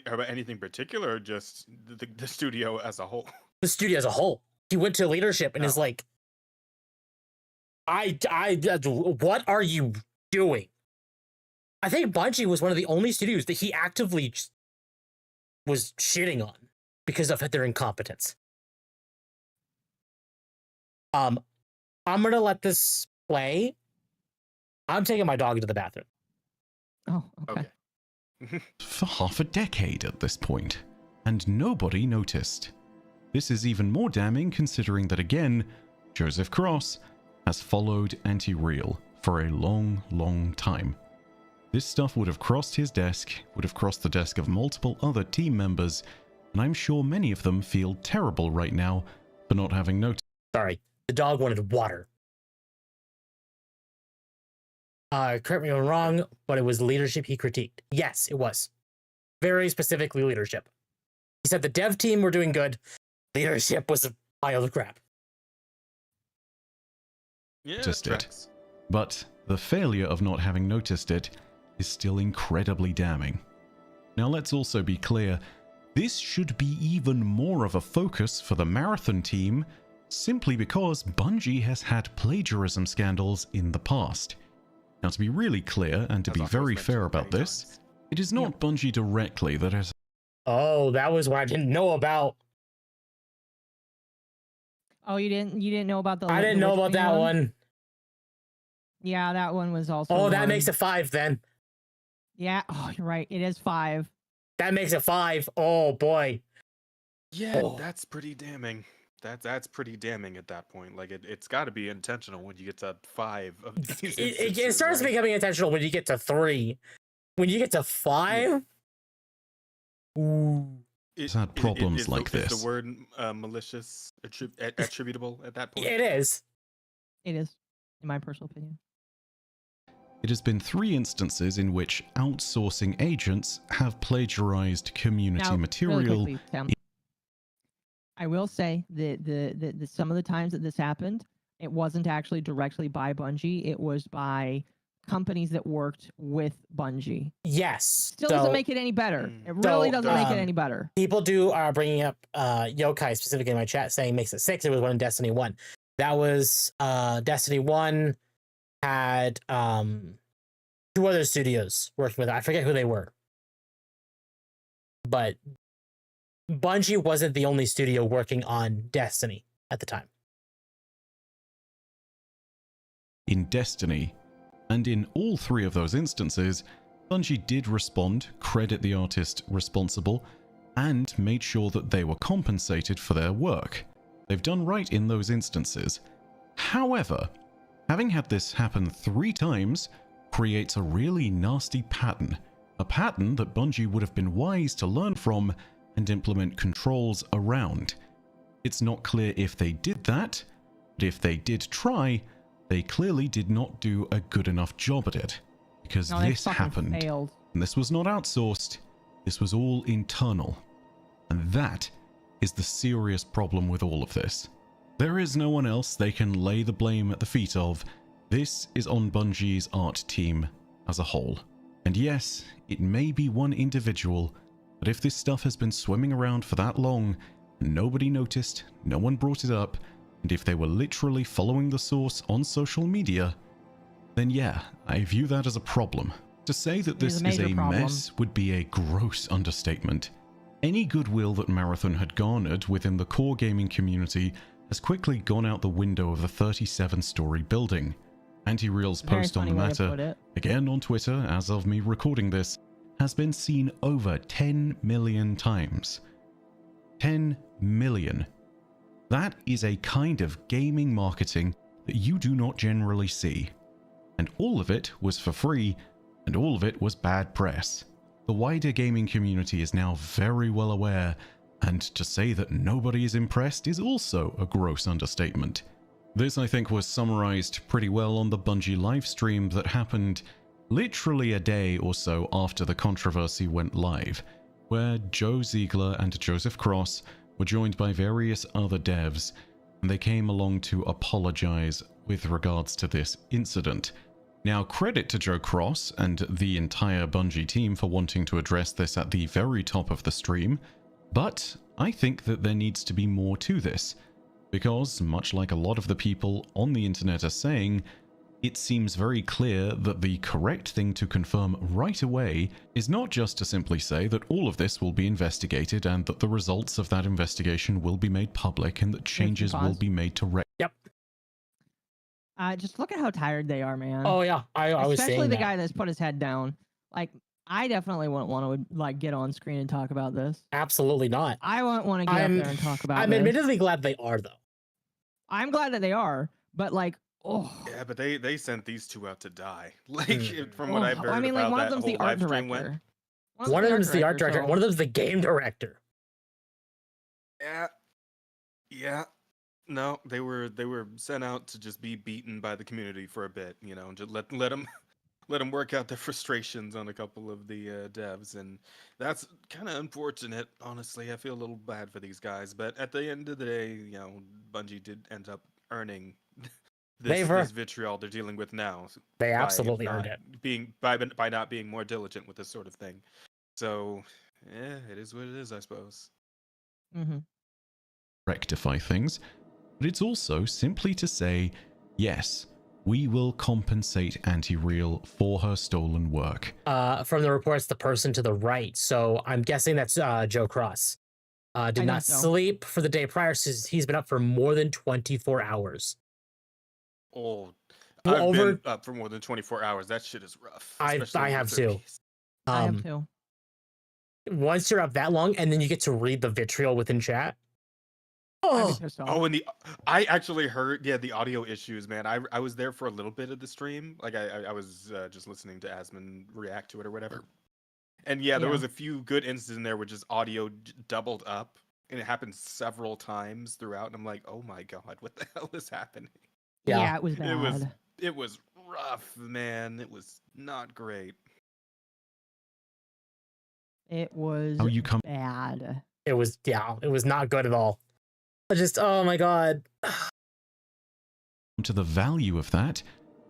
About anything particular, or just the studio as a whole? The studio as a whole. He went to leadership and is like, what are you doing? I think Bungie was one of the only studios that he actively was shitting on because of their incompetence. I'm gonna let this play. I'm taking my dog to the bathroom. Oh, okay. For half a decade at this point, and nobody noticed. This is even more damning considering that again, Joseph Cross has followed Anti-Real for a long, long time. This stuff would have crossed his desk, would have crossed the desk of multiple other team members, and I'm sure many of them feel terrible right now for not having noticed. Sorry, the dog wanted water. Correct me if I'm wrong, but it was leadership he critiqued. Yes, it was. Very specifically leadership. He said the dev team were doing good. Leadership was a pile of crap. Yeah, Noticed it. But the failure of not having noticed it is still incredibly damning. Now let's also be clear, this should be even more of a focus for the Marathon team, simply because Bungie has had plagiarism scandals in the past. Now to be really clear, and to be very fair about this, it is not Bungie directly that has... Oh, that was what I didn't know about. Oh, you didn't know about the... I didn't know about that one. Yeah, that one was also... Oh, that one. makes it 5 then. Yeah, oh, you're right. It is 5. That makes it 5. Oh, boy. Yeah, Oh. that's pretty damning. That's pretty damning at that point. Like, it's got to be intentional when you get to 5 of these It starts becoming intentional when you get to 3. When you get to 5? Ooh. It's had problems like this. Is the word malicious attributable at that point? It is. It is, in my personal opinion. It has been 3 instances in which outsourcing agents have plagiarized community Now, material. really quickly, Tim, I will say that the some of the times that this happened, it wasn't actually directly by Bungie. It was by companies that worked with Bungie. Yes. Still doesn't make it any better. It really doesn't make it any better. People are bringing up Yokai specifically in my chat saying makes it 6. It was one in Destiny 1. That was Destiny 1 had 2 other studios working with it. I forget who they were. But Bungie wasn't the only studio working on Destiny at the time. In Destiny, and in all 3 of those instances, Bungie did respond, credit the artist responsible, and made sure that they were compensated for their work. They've done right in those instances. However, having had this happen 3 times creates a really nasty pattern. A pattern that Bungie would have been wise to learn from and implement controls around. It's not clear if they did that, but if they did try, they clearly did not do a good enough job at it. Because this happened, failed. and this was not outsourced, this was all internal. And that is the serious problem with all of this. There is no one else they can lay the blame at the feet of. This is on Bungie's art team as a whole. And yes, it may be one individual, but if this stuff has been swimming around for that long, and nobody noticed, no one brought it up, and if they were literally following the source on social media, then yeah, I view that as a problem. To say that this is a mess would be a gross understatement. Any goodwill that Marathon had garnered within the core gaming community has quickly gone out the window of the 37-story building. Anti-Real's post on the matter, again on Twitter as of me recording this, has been seen over 10 million times. 10 million. That is a kind of gaming marketing that you do not generally see. And all of it was for free, and all of it was bad press. The wider gaming community is now very well aware, and to say that nobody is impressed is also a gross understatement. This, I think, was summarized pretty well on the Bungie livestream that happened literally a day or so after the controversy went live, where Joe Ziegler and Joseph Cross were joined by various other devs, and they came along to apologize with regards to this incident. Now, credit to Joe Cross and the entire Bungie team for wanting to address this at the very top of the stream, but I think that there needs to be more to this. Because, much like a lot of the people on the internet are saying, it seems very clear that the correct thing to confirm right away is not just to simply say that all of this will be investigated and that the results of that investigation will be made public and that changes will be made to Yep. Just look at how tired they are, man. Oh yeah, I was saying Especially the that. guy that's put his head down. Like, I definitely wouldn't want to like get on screen and talk about this. Absolutely not. I wouldn't want to get up there and talk about I'm this. admittedly glad they are, though. I'm glad that they are, but like, oh. Yeah, but they sent these two out to die. Like from what I've heard I mean, like about one of that them's the whole art live stream went. director. One of them's the art director. so- One of them's the game director. Yeah. No, they were sent out to just be beaten by the community for a bit, you know, and just let them work out their frustrations on a couple of the devs, and that's kind of unfortunate. Honestly, I feel a little bad for these guys, but at the end of the day, you know, Bungie did end up earning this vitriol they're dealing with now. They by absolutely not earned it. by not being more diligent with this sort of thing. So, yeah, it is what it is, I suppose. rectify things, but it's also simply to say, yes, we will compensate Anti-Real for her stolen work. From the reports, the person to the right. So I'm guessing that's Joe Cross. Did not sleep for the day prior, so he's been up for more than 24 hours. Oh, Well, I've been up for more than 24 hours. That shit is rough. I especially have with too. 30s. I have too. Once you're up that long, and then you get to read the vitriol within chat. Oh, and I actually heard, the audio issues, man. I was there for a little bit of the stream. Like I was just listening to Asmon react to it or whatever. And there was a few good instances in there where just audio doubled up, and it happened several times throughout. And I'm like, oh my god, what the hell is happening? Yeah, it was bad. It was rough, man. It was not great. It was bad. It was not good at all. Oh my god. To the value of that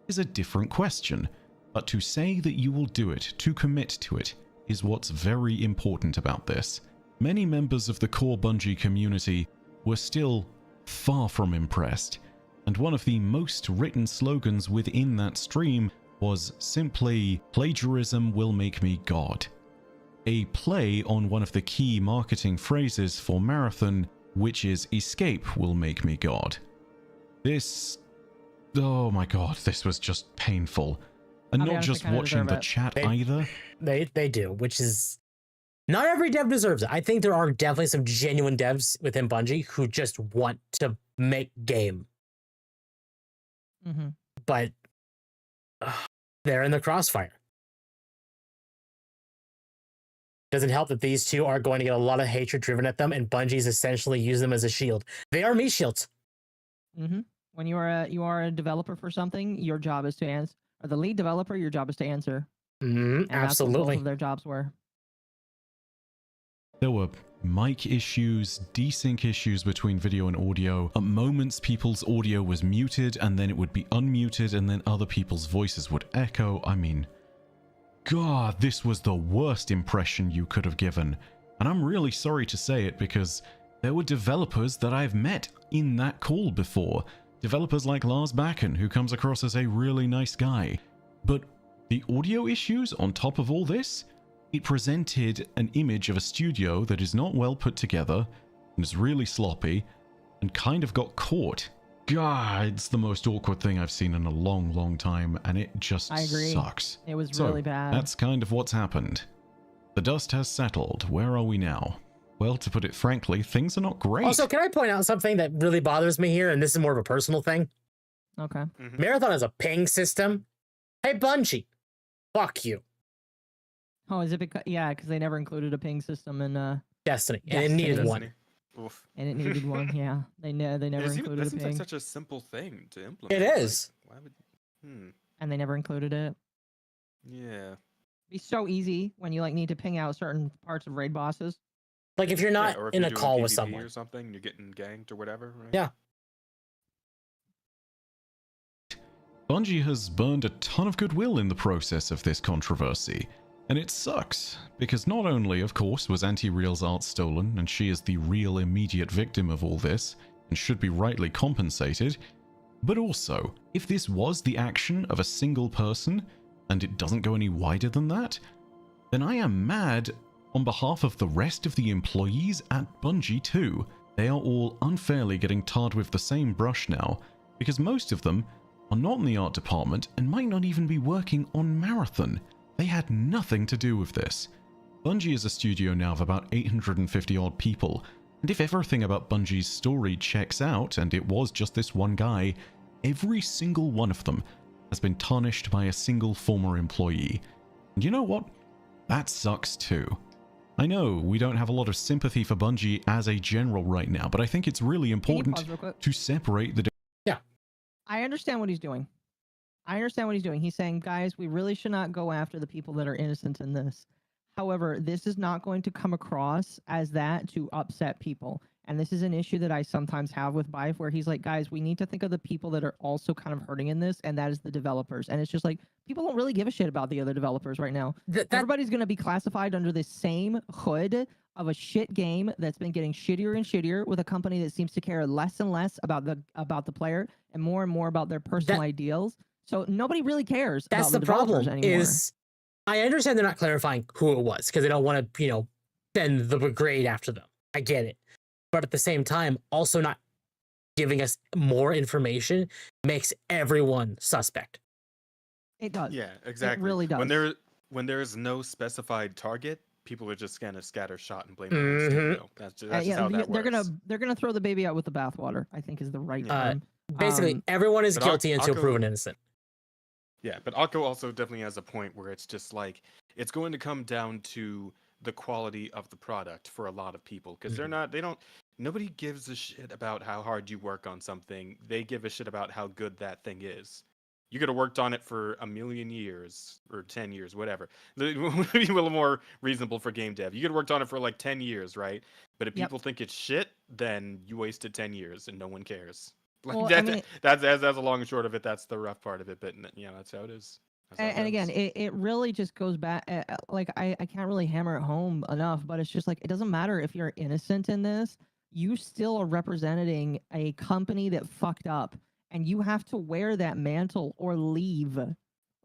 is a different question, but to say that you will do it, to commit to it, is what's very important about this. Many members of the core Bungie community were still far from impressed, and one of the most written slogans within that stream was simply, "Plagiarism will make me God." A play on one of the key marketing phrases for Marathon, which is "Escape will make me God." Oh my god, this was just painful. And not just watching the chat either. They do, which is... Not every dev deserves it. I think there are definitely some genuine devs within Bungie who just want to make game. But they're in the crossfire. Doesn't help that these two are going to get a lot of hatred driven at them, and Bungie's essentially use them as a shield. They are me shields. When you are a developer for something, your job is to answer. Or the lead developer, your job is to answer. And that's what both of their jobs were. There were mic issues, desync issues between video and audio. At moments, people's audio was muted, and then it would be unmuted, and then other people's voices would echo. I mean, God, this was the worst impression you could have given. And I'm really sorry to say it, because there were developers that I've met in that call before. Developers like Lars Bakken, who comes across as a really nice guy. But the audio issues on top of all this, it presented an image of a studio that is not well put together, and is really sloppy, and kind of got caught. God, it's the most awkward thing I've seen in a long, long time, and it just sucks. It was really bad. That's kind of what's happened. The dust has settled. Where are we now? Well, to put it frankly, things are not great. Also, can I point out something that really bothers me here, and this is more of a personal thing? Okay. Marathon has a ping system. Hey, Bungie, fuck you. Oh, is it because because they never included a ping system in Destiny, and it needed one. Oof. And it needed one. Yeah, they never included that a seems ping. like such a simple thing to implement. It is. Like, why would? And they never included it. Yeah. It'd be so easy when you need to ping out certain parts of raid bosses. Like if you're not or if in you're a doing call with PvP someone or something, and you're getting ganked or whatever. Right? Yeah. Bungie has burned a ton of goodwill in the process of this controversy, and it sucks, because not only, of course, was Anti-Real's art stolen, and she is the real immediate victim of all this, and should be rightly compensated. But also, if this was the action of a single person, and it doesn't go any wider than that, then I am mad on behalf of the rest of the employees at Bungie too. They are all unfairly getting tarred with the same brush now, because most of them are not in the art department and might not even be working on Marathon. They had nothing to do with this. Bungie is a studio now of about 850 odd people, and if everything about Bungie's story checks out, and it was just this one guy, every single one of them has been tarnished by a single former employee. And you know what? That sucks too. I know we don't have a lot of sympathy for Bungie as a general right now, but I think it's really important to separate the... Yeah. I understand what he's doing. He's saying, guys, we really should not go after the people that are innocent in this. However, this is not going to come across as that to upset people. And this is an issue that I sometimes have with Bife, where he's like, guys, we need to think of the people that are also kind of hurting in this, and that is the developers. And it's just like, people don't really give a shit about the other developers right now. Everybody's going to be classified under this same hood of a shit game that's been getting shittier and shittier, with a company that seems to care less and less about the player and more about their personal ideals. So nobody really cares That's about the problem anymore. is, I understand they're not clarifying who it was because they don't want to, send the brigade after them. I get it. But at the same time, also not giving us more information makes everyone suspect. It does. Yeah, exactly. It really does. When there is no specified target, people are just gonna scatter shot and blame it on the studio. That's just how that works. They're gonna throw the baby out with the bathwater, I think is the right term. Basically, everyone is guilty until proven innocent. Yeah, but Occo also definitely has a point where it's just like, it's going to come down to the quality of the product for a lot of people, because nobody gives a shit about how hard you work on something. They give a shit about how good that thing is. You could have worked on it for 1,000,000 years or 10 years, whatever. It would be a little more reasonable for game dev. You could have worked on it for like 10 years, right? But if people think it's shit, then you wasted 10 years and no one cares. Like, well, that's a long and short of it. That's the rough part of it, but that's how it is. And again, it really just goes back, like, I can't really hammer it home enough, but it's just like, it doesn't matter if you're innocent in this, you still are representing a company that fucked up, and you have to wear that mantle or leave.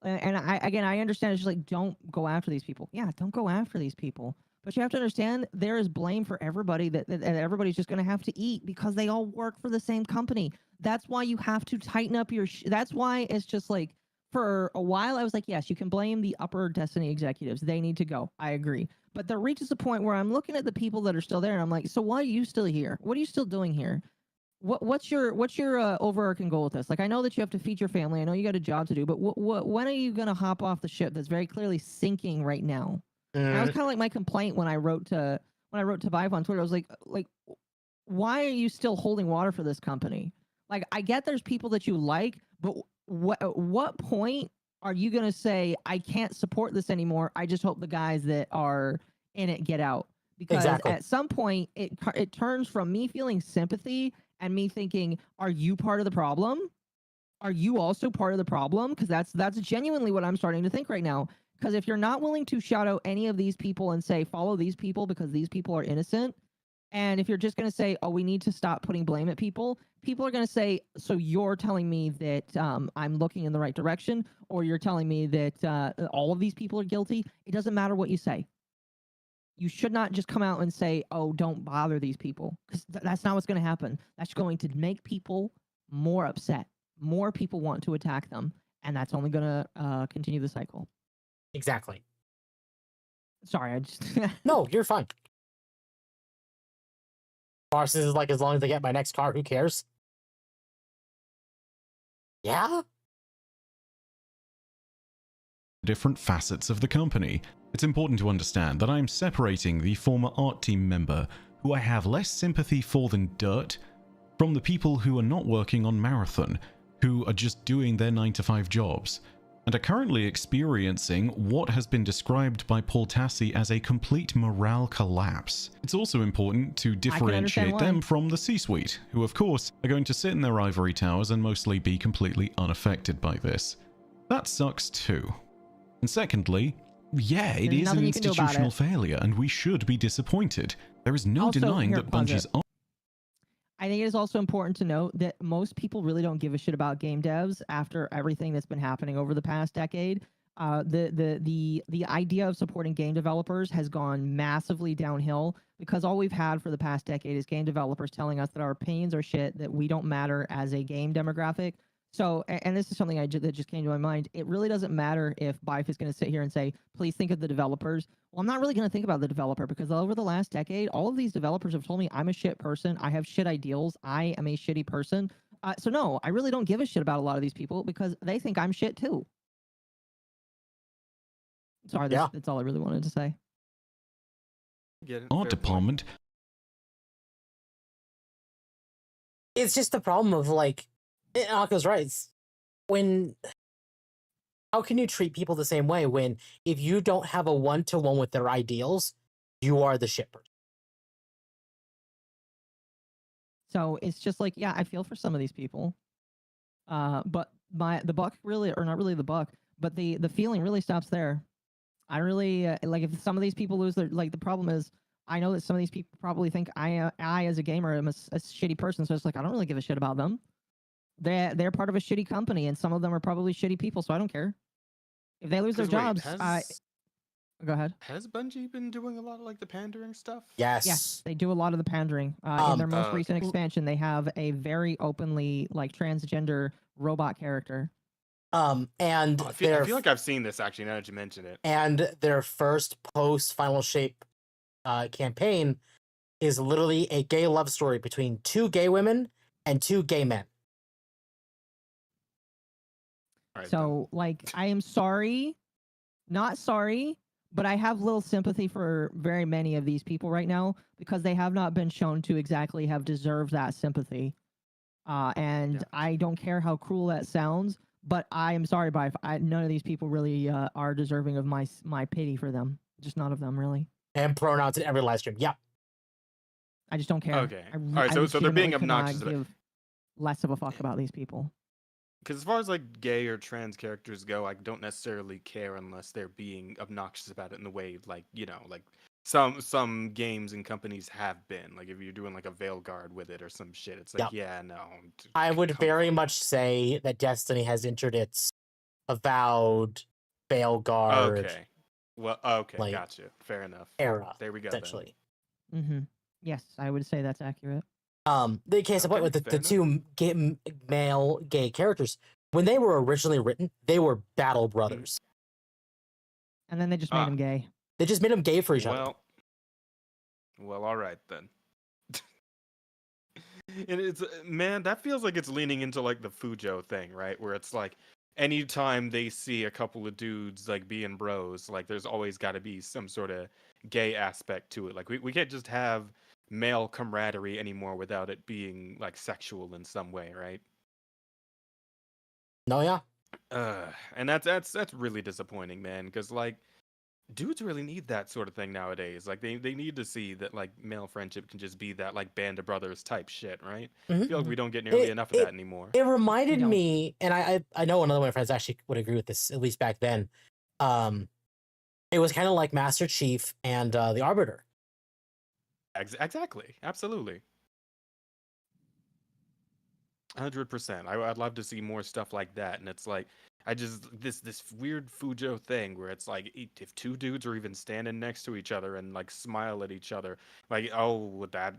And I understand, it's just like, don't go after these people. Yeah, don't go after these people. But you have to understand, there is blame for everybody that everybody's just going to have to eat because they all work for the same company. That's why you have to tighten up your... That's why it's just like, for a while, I was like, yes, you can blame the upper Destiny executives. They need to go. I agree. But there reaches a point where I'm looking at the people that are still there, and I'm like, so why are you still here? What are you still doing here? What's your overarching goal with this? Like, I know that you have to feed your family. I know you got a job to do, but when are you going to hop off the ship that's very clearly sinking right now? And that was kind of like my complaint when I wrote to Vive on Twitter. I was like, why are you still holding water for this company? Like, I get there's people that you like, but what point are you going to say, I can't support this anymore? I just hope the guys that are in it get out. Because at some point, it turns from me feeling sympathy and me thinking, are you part of the problem? Are you also part of the problem? Because that's genuinely what I'm starting to think right now. Because if you're not willing to shout out any of these people and say, follow these people because these people are innocent, and if you're just going to say, oh, we need to stop putting blame at people, people are going to say, so you're telling me that I'm looking in the right direction, or you're telling me that all of these people are guilty. It doesn't matter what you say. You should not just come out and say, oh, don't bother these people, because that's not what's going to happen. That's going to make people more upset. More people want to attack them, and that's only going to continue the cycle. Exactly. Sorry, I just... No, you're fine. Mars is like, as long as they get my next car, who cares? Yeah? Different facets of the company. It's important to understand that I'm separating the former art team member, who I have less sympathy for than dirt, from the people who are not working on Marathon, who are just doing their 9-to-5 jobs, and are currently experiencing what has been described by Paul Tassi as a complete morale collapse. It's also important to differentiate them from the C-suite, who of course are going to sit in their ivory towers and mostly be completely unaffected by this. That sucks too. And secondly, yeah, it is an institutional failure, and we should be disappointed. There is no denying that Bungie's... I think it is also important to note that most people really don't give a shit about game devs after everything that's been happening over the past decade. The idea of supporting game developers has gone massively downhill because all we've had for the past decade is game developers telling us that our opinions are shit, that we don't matter as a game demographic. So, and this is something that just came to my mind. It really doesn't matter if Bife is going to sit here and say, please think of the developers. Well, I'm not really going to think about the developer because over the last decade, all of these developers have told me I'm a shit person. I have shit ideals. I am a shitty person. So no, I really don't give a shit about a lot of these people because they think I'm shit too. Sorry, that's all I really wanted to say. Art department. It's just the problem of like, Akko's right. How can you treat people the same way when if you don't have a one-to-one with their ideals, you are the shipper? So it's just like, yeah, I feel for some of these people. But the buck really, or not really the buck, but the feeling really stops there. I really like if some of these people lose their, like, the problem is I know that some of these people probably think I as a gamer am a shitty person, so it's like I don't really give a shit about them. They're part of a shitty company, and some of them are probably shitty people, so I don't care. If they lose their jobs, go ahead. Has Bungie been doing a lot of like the pandering stuff? Yes, they do a lot of the pandering. In their most recent expansion, they have a very openly like transgender robot character. And I feel like I've seen this actually now that you mention it. And their first post Final Shape campaign is literally a gay love story between 2 gay women and 2 gay men. Right, so, like, I am sorry, not sorry, but I have little sympathy for very many of these people right now because they have not been shown to exactly have deserved that sympathy. And I don't care how cruel that sounds, but I am sorry, but none of these people really are deserving of my pity for them. Just none of them, really. And pronouns in every live stream. Yeah. I just don't care. Okay. All right, so they're being obnoxious. Give less of a fuck about these people. Because as far as like gay or trans characters go, I don't necessarily care unless they're being obnoxious about it in the way like, you know, like some games and companies have been. Like if you're doing like a Veilguard with it or some shit, it's like, yeah, no. I would very much say that Destiny has entered its avowed Veilguard. Okay. Well, okay, like, gotcha. Fair enough. Era. There we go. Essentially. Mm-hmm. Yes, I would say that's accurate. The case of what with the 2 male gay characters, when they were originally written, they were battle brothers. And then they just made them gay. They just made them gay for each other. Well, all right then. And it's, man, that feels like it's leaning into like the Fujo thing, right? Where it's like anytime they see a couple of dudes like being bros, like there's always got to be some sort of gay aspect to it. Like we can't just have male camaraderie anymore without it being like sexual in some way, right? No, yeah. And that's really disappointing, man, because like dudes really need that sort of thing nowadays. Like they need to see that like male friendship can just be that like band of brothers type shit, right? I feel like we don't get nearly enough of that anymore. It reminded me, and I know another one of my friends actually would agree with this, at least back then. It was kind of like Master Chief and the Arbiter. Exactly. Absolutely. 100%. I'd love to see more stuff like that. And it's like, I just, this weird Fujo thing where it's like, if 2 dudes are even standing next to each other and like smile at each other, like, oh, would that,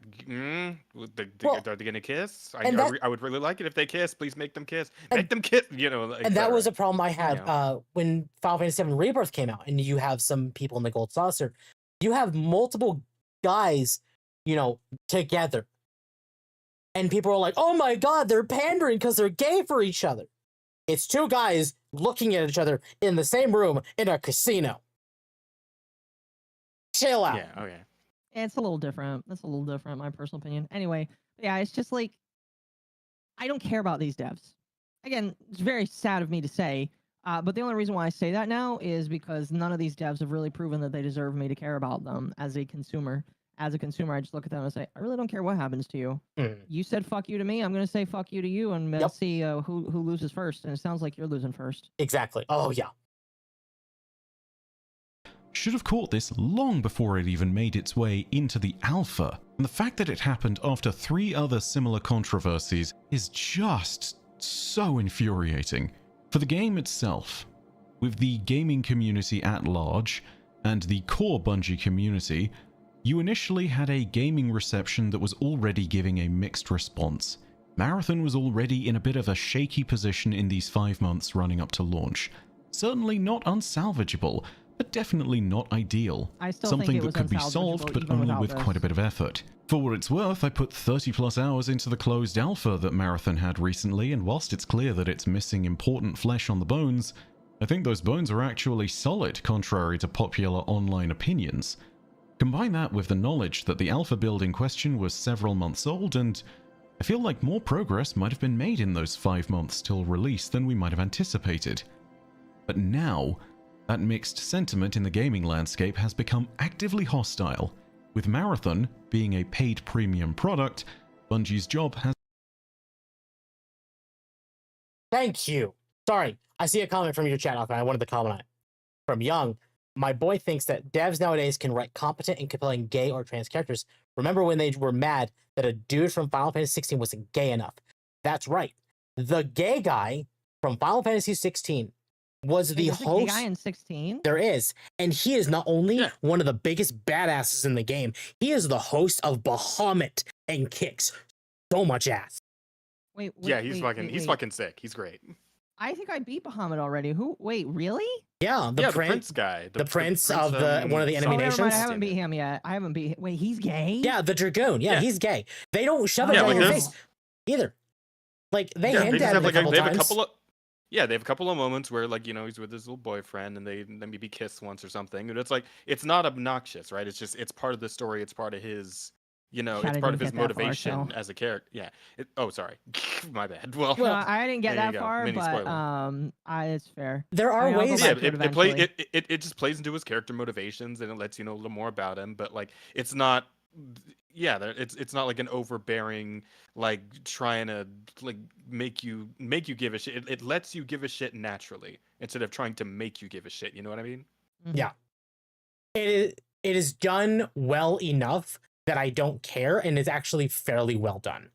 are they gonna kiss? I would really like it if they kiss. Please make them kiss. Make them kiss, you know. Like, and that was a problem I had when Final Fantasy VII Rebirth came out, and you have some people in the Gold Saucer. You have multiple guys, you know, together. And people are like, oh my god, they're pandering because they're gay for each other. It's 2 guys looking at each other in the same room in a casino. Chill out. Yeah, okay. It's a little different. That's a little different, my personal opinion. Anyway, yeah, it's just like, I don't care about these devs. Again, it's very sad of me to say, but the only reason why I say that now is because none of these devs have really proven that they deserve me to care about them as a consumer. As a consumer, I just look at them and say, I really don't care what happens to you. You said fuck you to me, I'm going to say fuck you to you, and see who loses first. And it sounds like you're losing first. Exactly. Oh, yeah. should have caught this long before it even made its way into the alpha. And the fact that it happened after 3 other similar controversies is just so infuriating. For the game itself, with the gaming community at large and the core Bungie community, you initially had a gaming reception that was already giving a mixed response. Marathon was already in a bit of a shaky position in these 5 months running up to launch. Certainly not unsalvageable, but definitely not ideal. I still Something think it that was could be solved, unsalvageable but even only without with this. quite a bit of effort. For what it's worth, I put 30 plus hours into the closed alpha that Marathon had recently, and whilst it's clear that it's missing important flesh on the bones, I think those bones are actually solid, contrary to popular online opinions. Combine that with the knowledge that the alpha build in question was several months old, and I feel like more progress might have been made in those 5 months till release than we might have anticipated. But now, that mixed sentiment in the gaming landscape has become actively hostile. With Marathon being a paid premium product, Bungie's job has... Thank you. Sorry, I see a comment from your chat, and I wanted to comment on it. From Young, my boy thinks that devs nowadays can write competent and compelling gay or trans characters. Remember when they were mad that a dude from Final Fantasy 16 wasn't gay enough? That's right. The gay guy from Final Fantasy 16 was the There's a gay host. guy in 16? There is. And he is not only one of the biggest badasses in the game, he is the host of Bahamut and kicks so much ass. Wait, Yeah, he's fucking sick. He's great. I think I beat Bahamut already. Who? Wait, really? Yeah, the prince guy. The prince of the one of the enemy Oh, never nations. mind, I haven't beat him yet. I haven't beat. Wait, he's gay? Yeah, the Dragoon. Yeah, he's gay. They don't shove it Yeah, down like your this- face either. Like they Yeah, hint they just at have it like a couple they have a times. couple of they have a couple of moments where like he's with his little boyfriend and they maybe kiss once or something, and it's like it's not obnoxious, right? It's just it's part of the story. It's part of his it's part of his motivation as a character. Yeah. Oh, sorry, my bad. Well, No, I didn't get there you that go. far, Mini but spoiler. it's fair. There are I'll go ways. back to it eventually. It just plays into his character motivations and it lets you know a little more about him, but like it's not. Yeah, it's not like an overbearing, like trying to like make you give a shit. It lets you give a shit naturally instead of trying to make you give a shit. You know what I mean? Yeah. It is done well enough that I don't care, and it's actually fairly well done.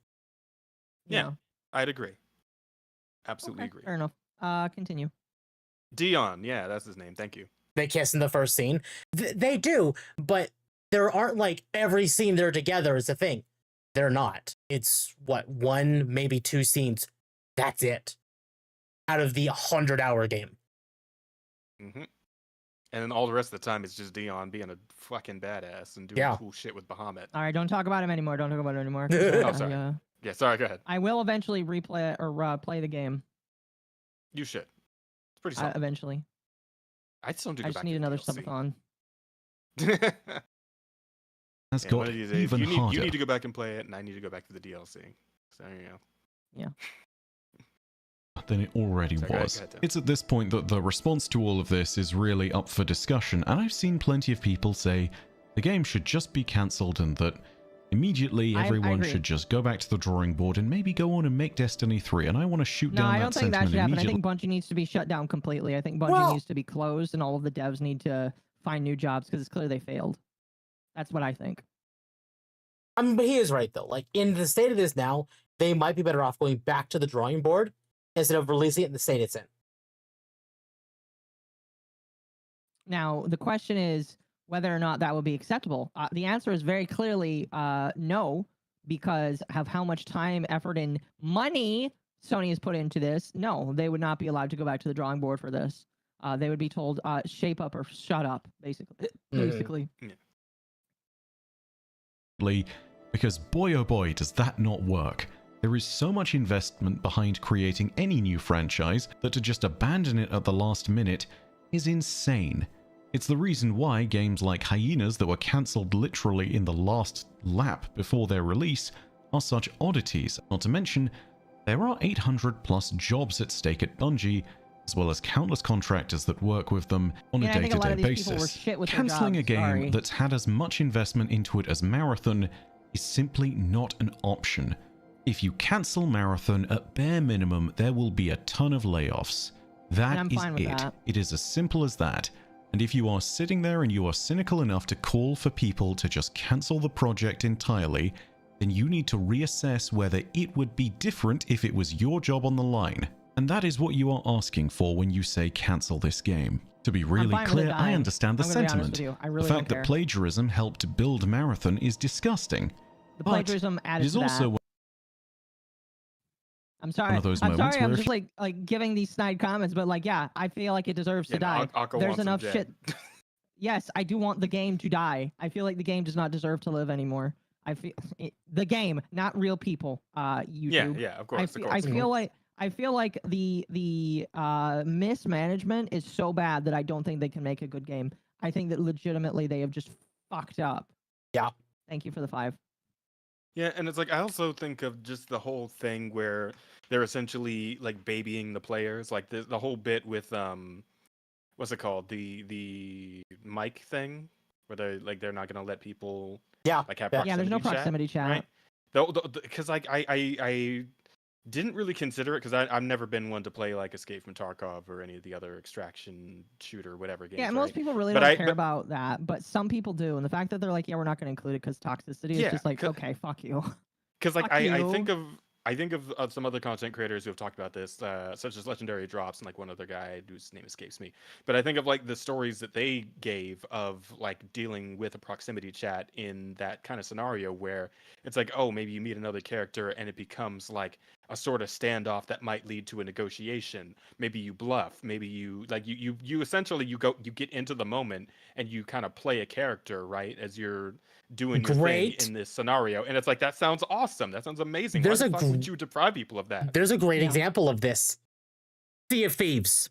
Yeah, I'd agree. Absolutely agree. Fair enough. Continue. Dion, yeah, that's his name. Thank you. They kiss in the first scene. They do, but there aren't like every scene they're together is a thing. They're not. It's what, 1, maybe 2 scenes. That's it. Out of the 100-hour game. Mm-hmm. And then all the rest of the time it's just Dion being a fucking badass and doing cool shit with Bahamut. All right, don't talk about him anymore. Don't talk about it anymore. Oh, sorry. Yeah, sorry. Go ahead. I will eventually replay it or play the game. You should. It's pretty solid. Eventually. I still do. I just need another subathon. Has Yeah, got one of these days, even you harder. need to go back and play it, and I need to go back to the DLC. So there you go. Yeah. Than it already Sorry, go ahead, was. go ahead, Tim. It's at this point that the response to all of this is really up for discussion, and I've seen plenty of people say the game should just be cancelled and that immediately I everyone agree. should just go back to the drawing board and maybe go on and make Destiny 3, and I want to shoot No, down I that don't think that sentiment should happen. I immediately. think Bungie needs to be shut down completely. I think Bungie needs to be closed, and all of the devs need to find new jobs because it's clear they failed. That's what I think. But he is right though. Like in the state of this now, they might be better off going back to the drawing board instead of releasing it in the state it's in. Now, the question is whether or not that would be acceptable. The answer is very clearly no, because of how much time, effort, and money Sony has put into this. No, they would not be allowed to go back to the drawing board for this. They would be told, shape up or shut up, basically. Basically. Because boy oh boy does that not work. There is so much investment behind creating any new franchise that to just abandon it at the last minute is insane. It's the reason why games like Hyenas that were cancelled literally in the last lap before their release are such oddities. Not to mention, there are 800 plus jobs at stake at Bungie, as well as countless contractors that work with them on a I think a lot day-to-day of these people were basis. shit with their Cancelling a jobs, game sorry. that's had as much investment into it as Marathon is simply not an option. If you cancel Marathon, at bare minimum, there will be a ton of layoffs. That I'm is fine with it. that. It is as simple as that. And if you are sitting there and you are cynical enough to call for people to just cancel the project entirely, then you need to reassess whether it would be different if it was your job on the line. And that is what you are asking for when you say cancel this game. To be really fine with it clear, I dying. understand the I'm gonna be honest sentiment. with you. I really The don't fact that care. plagiarism helped build Marathon is disgusting. The But plagiarism it added is to also that. I'm sorry. one of those I'm moments sorry. I'm where just like giving these snide comments, but like, yeah, I feel like it deserves to Yeah, die. Akko There's wants him enough dead. shit. Yes, I do want the game to die. I feel like the game does not deserve to live anymore. I feel the game, not real people. YouTube. Yeah, of I course, of course. I feel like the mismanagement is so bad that I don't think they can make a good game. I think that legitimately they have just fucked up. Yeah. Thank you for the 5. Yeah, and it's like I also think of just the whole thing where they're essentially like babying the players, like the whole bit with what's it called, the mic thing, where they're not gonna let people like have Yeah, there's no proximity chat. right? Because like I didn't really consider it because I've never been one to play like Escape from Tarkov or any of the other extraction shooter whatever games. Yeah, most right? people really But don't I- care but- about that, but some people do. And the fact that they're like, yeah, we're not going to include it because toxicity is Yeah, just like, 'cause- okay, fuck you. Because like Fuck I you. think of some other content creators who have talked about this, such as Legendary Drops and like one other guy whose name escapes me. But I think of like the stories that they gave of like dealing with a proximity chat in that kind of scenario where it's like, oh, maybe you meet another character and it becomes like a sort of standoff that might lead to a negotiation. Maybe you bluff. Maybe you like you essentially you get into the moment and you kind of play a character, right, as you're doing your Great. thing in this scenario, and it's like that sounds awesome. That sounds amazing. There's Why a the fuck would you deprive people of that? There's a great example of this. Sea of Thieves.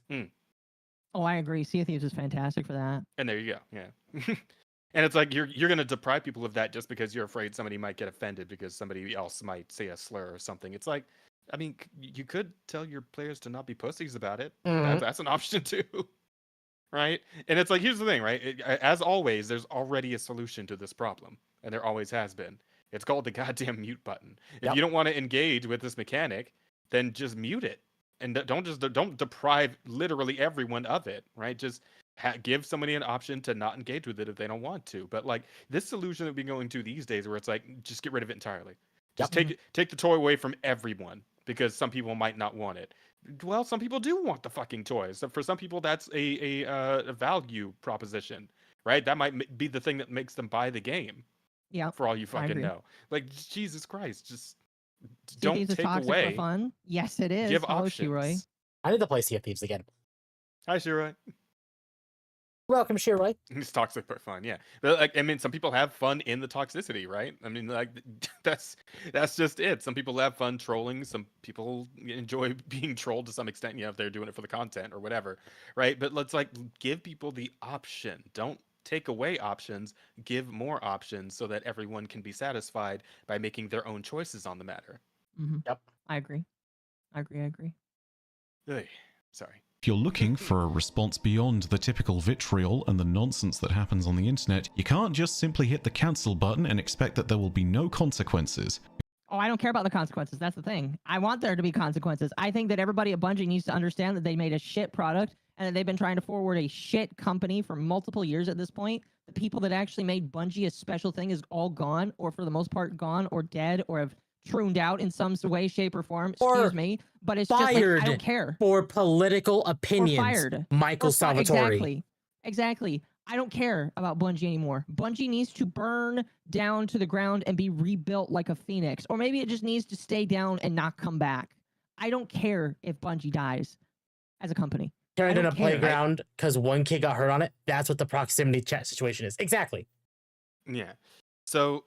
Oh, I agree. Sea of Thieves is fantastic for that. And there you go. Yeah. And it's like you're gonna deprive people of that just because you're afraid somebody might get offended because somebody else might say a slur or something. It's like, I mean, you could tell your players to not be pussies about it. Mhm. That's an option too. Right? And it's like, here's the thing, right? As always, there's already a solution to this problem, and there always has been. It's called the goddamn mute button. If you don't want to engage with this mechanic, then just mute it, and don't deprive literally everyone of it, right? Just give somebody an option to not engage with it if they don't want to. But like this solution that we're going to these days, where it's like, just get rid of it entirely. Just take the toy away from everyone because some people might not want it. Well, some people do want the fucking toys. So for some people, that's a value proposition, right? That might be the thing that makes them buy the game. Yeah. For all you I fucking agree. know, like Jesus Christ, just Sea of don't Thieves is take toxic away. for fun. Yes, it is. Give Hello, options. Shiroi. I need to play Sea of Thieves again. Hi, Shiroi. Welcome, Shiroi. It's toxic but fun, yeah. But like, I mean, some people have fun in the toxicity, right? I mean, like, that's just it. Some people have fun trolling. Some people enjoy being trolled to some extent. You know, if they're doing it for the content or whatever, right? But let's like give people the option. Don't take away options. Give more options so that everyone can be satisfied by making their own choices on the matter. Yep. I agree. I agree. Ugh, sorry. If you're looking for a response beyond the typical vitriol and the nonsense that happens on the internet, you can't just simply hit the cancel button and expect that there will be no consequences. Oh, I don't care about the consequences. That's the thing. I want there to be consequences. I think that everybody at Bungie needs to understand that they made a shit product and that they've been trying to forward a shit company for multiple years at this point. The people that actually made Bungie a special thing is all gone, or for the most part gone or dead, or have trooned out in some way, shape, or form. Excuse me. But it's just like, I don't care. For political opinions. Or fired. Michael Salvatore. Exactly. I don't care about Bungie anymore. Bungie needs to burn down to the ground and be rebuilt like a phoenix. Or maybe it just needs to stay down and not come back. I don't care if Bungie dies as a company. Turned in a playground because one kid got hurt on it. That's what the proximity chat situation is. Exactly. Yeah. So,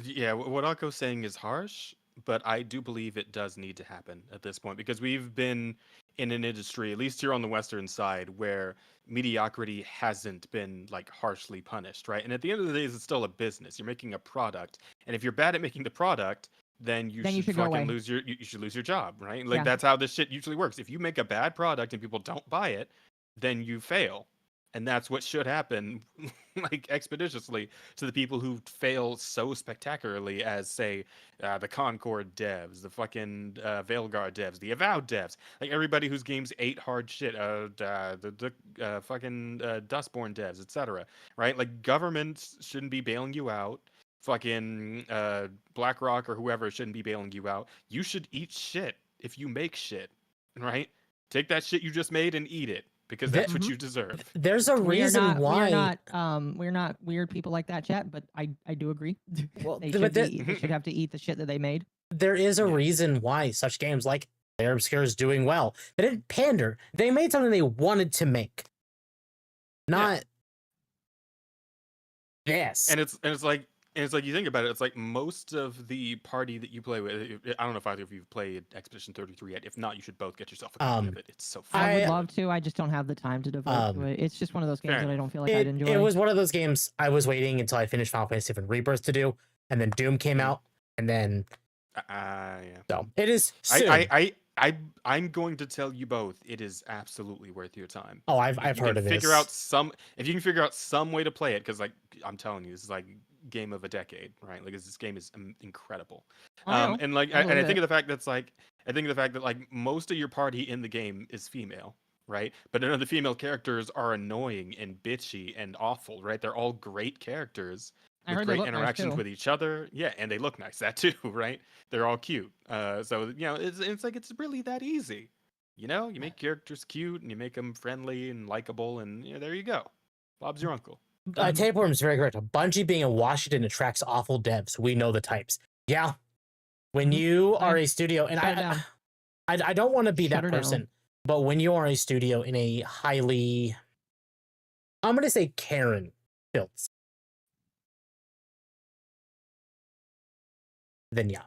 yeah, what Akko's saying is harsh, but I do believe it does need to happen at this point because we've been in an industry, at least here on the Western side, where mediocrity hasn't been like harshly punished, right? And at the end of the day, it's still a business. You're making a product, and if you're bad at making the product, then you should go away. fucking lose you should lose your job, right? Like Yeah. that's how this shit usually works. If you make a bad product and people don't buy it, then you fail. And that's what should happen, like expeditiously, to the people who fail so spectacularly as, say, the Concord devs, the fucking Veilguard devs, the Avowed devs, like everybody whose games ate hard shit, the fucking Dustborn devs, etc. Right? Like governments shouldn't be bailing you out. Fucking BlackRock or whoever shouldn't be bailing you out. You should eat shit if you make shit, right? Take that shit you just made and eat it. Because that's what you deserve. There's a reason why we're not weird people like that, chat. But I do agree. Well, they should have to eat the shit that they made. There is a reason why such games like Lair Obscure is doing well. They didn't pander. They made something they wanted to make. Not this. And it's like you think about it, it's like most of the party that you play with. I don't know if either of you have played Expedition 33 yet. If not, you should both get yourself a copy of it. It's so fun. I would love to. I just don't have the time to devote to it. It's just one of those games that I don't feel like I'd enjoy. It was one of those games I was waiting until I finished Final Fantasy VII Rebirth to do, and then Doom came out, and then yeah. So it is soon. I'm going to tell you both. It is absolutely worth your time. Oh, I've heard of this. If you can figure out some way to play it, because like I'm telling you, this is like game of a decade, right? Like this game is incredible. And like I think of the fact that like most of your party in the game is female, right? But none of the female characters are annoying and bitchy and awful, right? They're all great characters with great interactions with each other. Yeah, and they look nice. That too, right? They're all cute. So you know, it's like it's really that easy. You know, you make characters cute and you make them friendly and likable, and you know, there you go. Bob's your uncle. Tapeworm is very correct. Bungie being in Washington attracts awful devs. We know the types. Yeah. When you are a studio, and I don't want to be that person, but when you are a studio in a highly, I'm going to say Karen builds, then yeah.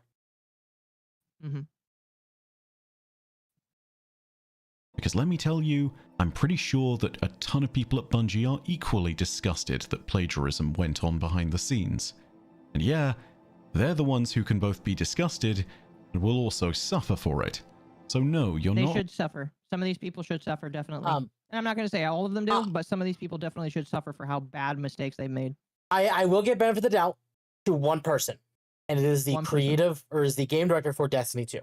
Because let me tell you, I'm pretty sure that a ton of people at Bungie are equally disgusted that plagiarism went on behind the scenes. And yeah, they're the ones who can both be disgusted and will also suffer for it. So no, They should suffer. Some of these people should suffer, definitely. And I'm not going to say all of them do, but some of these people definitely should suffer for how bad mistakes they've made. I will give benefit of the doubt to one person, and it is the or is the game director for Destiny 2.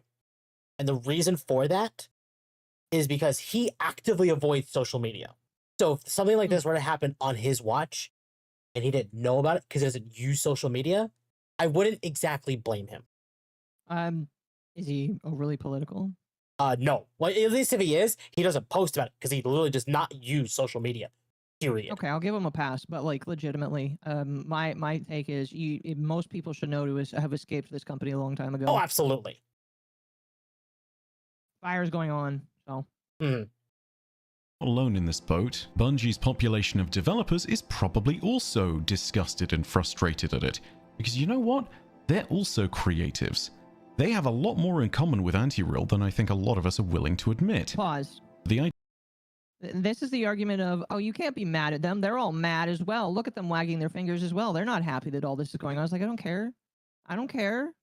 And the reason for that is because he actively avoids social media. So if something like this were to happen on his watch and he didn't know about it because he doesn't use social media, I wouldn't exactly blame him. Is he overly political? No. Well, at least if he is, he doesn't post about it because he literally does not use social media. Period. Okay, I'll give him a pass, but like legitimately, my take is most people should know to have escaped this company a long time ago. Oh, absolutely. Fire's going on, so. Not alone in this boat. Bungie's population of developers is probably also disgusted and frustrated at it. Because you know what? They're also creatives. They have a lot more in common with Anti-Real than I think a lot of us are willing to admit. Pause. The This is the argument of, oh, you can't be mad at them. They're all mad as well. Look at them wagging their fingers as well. They're not happy that all this is going on. I was like, I don't care. I don't care.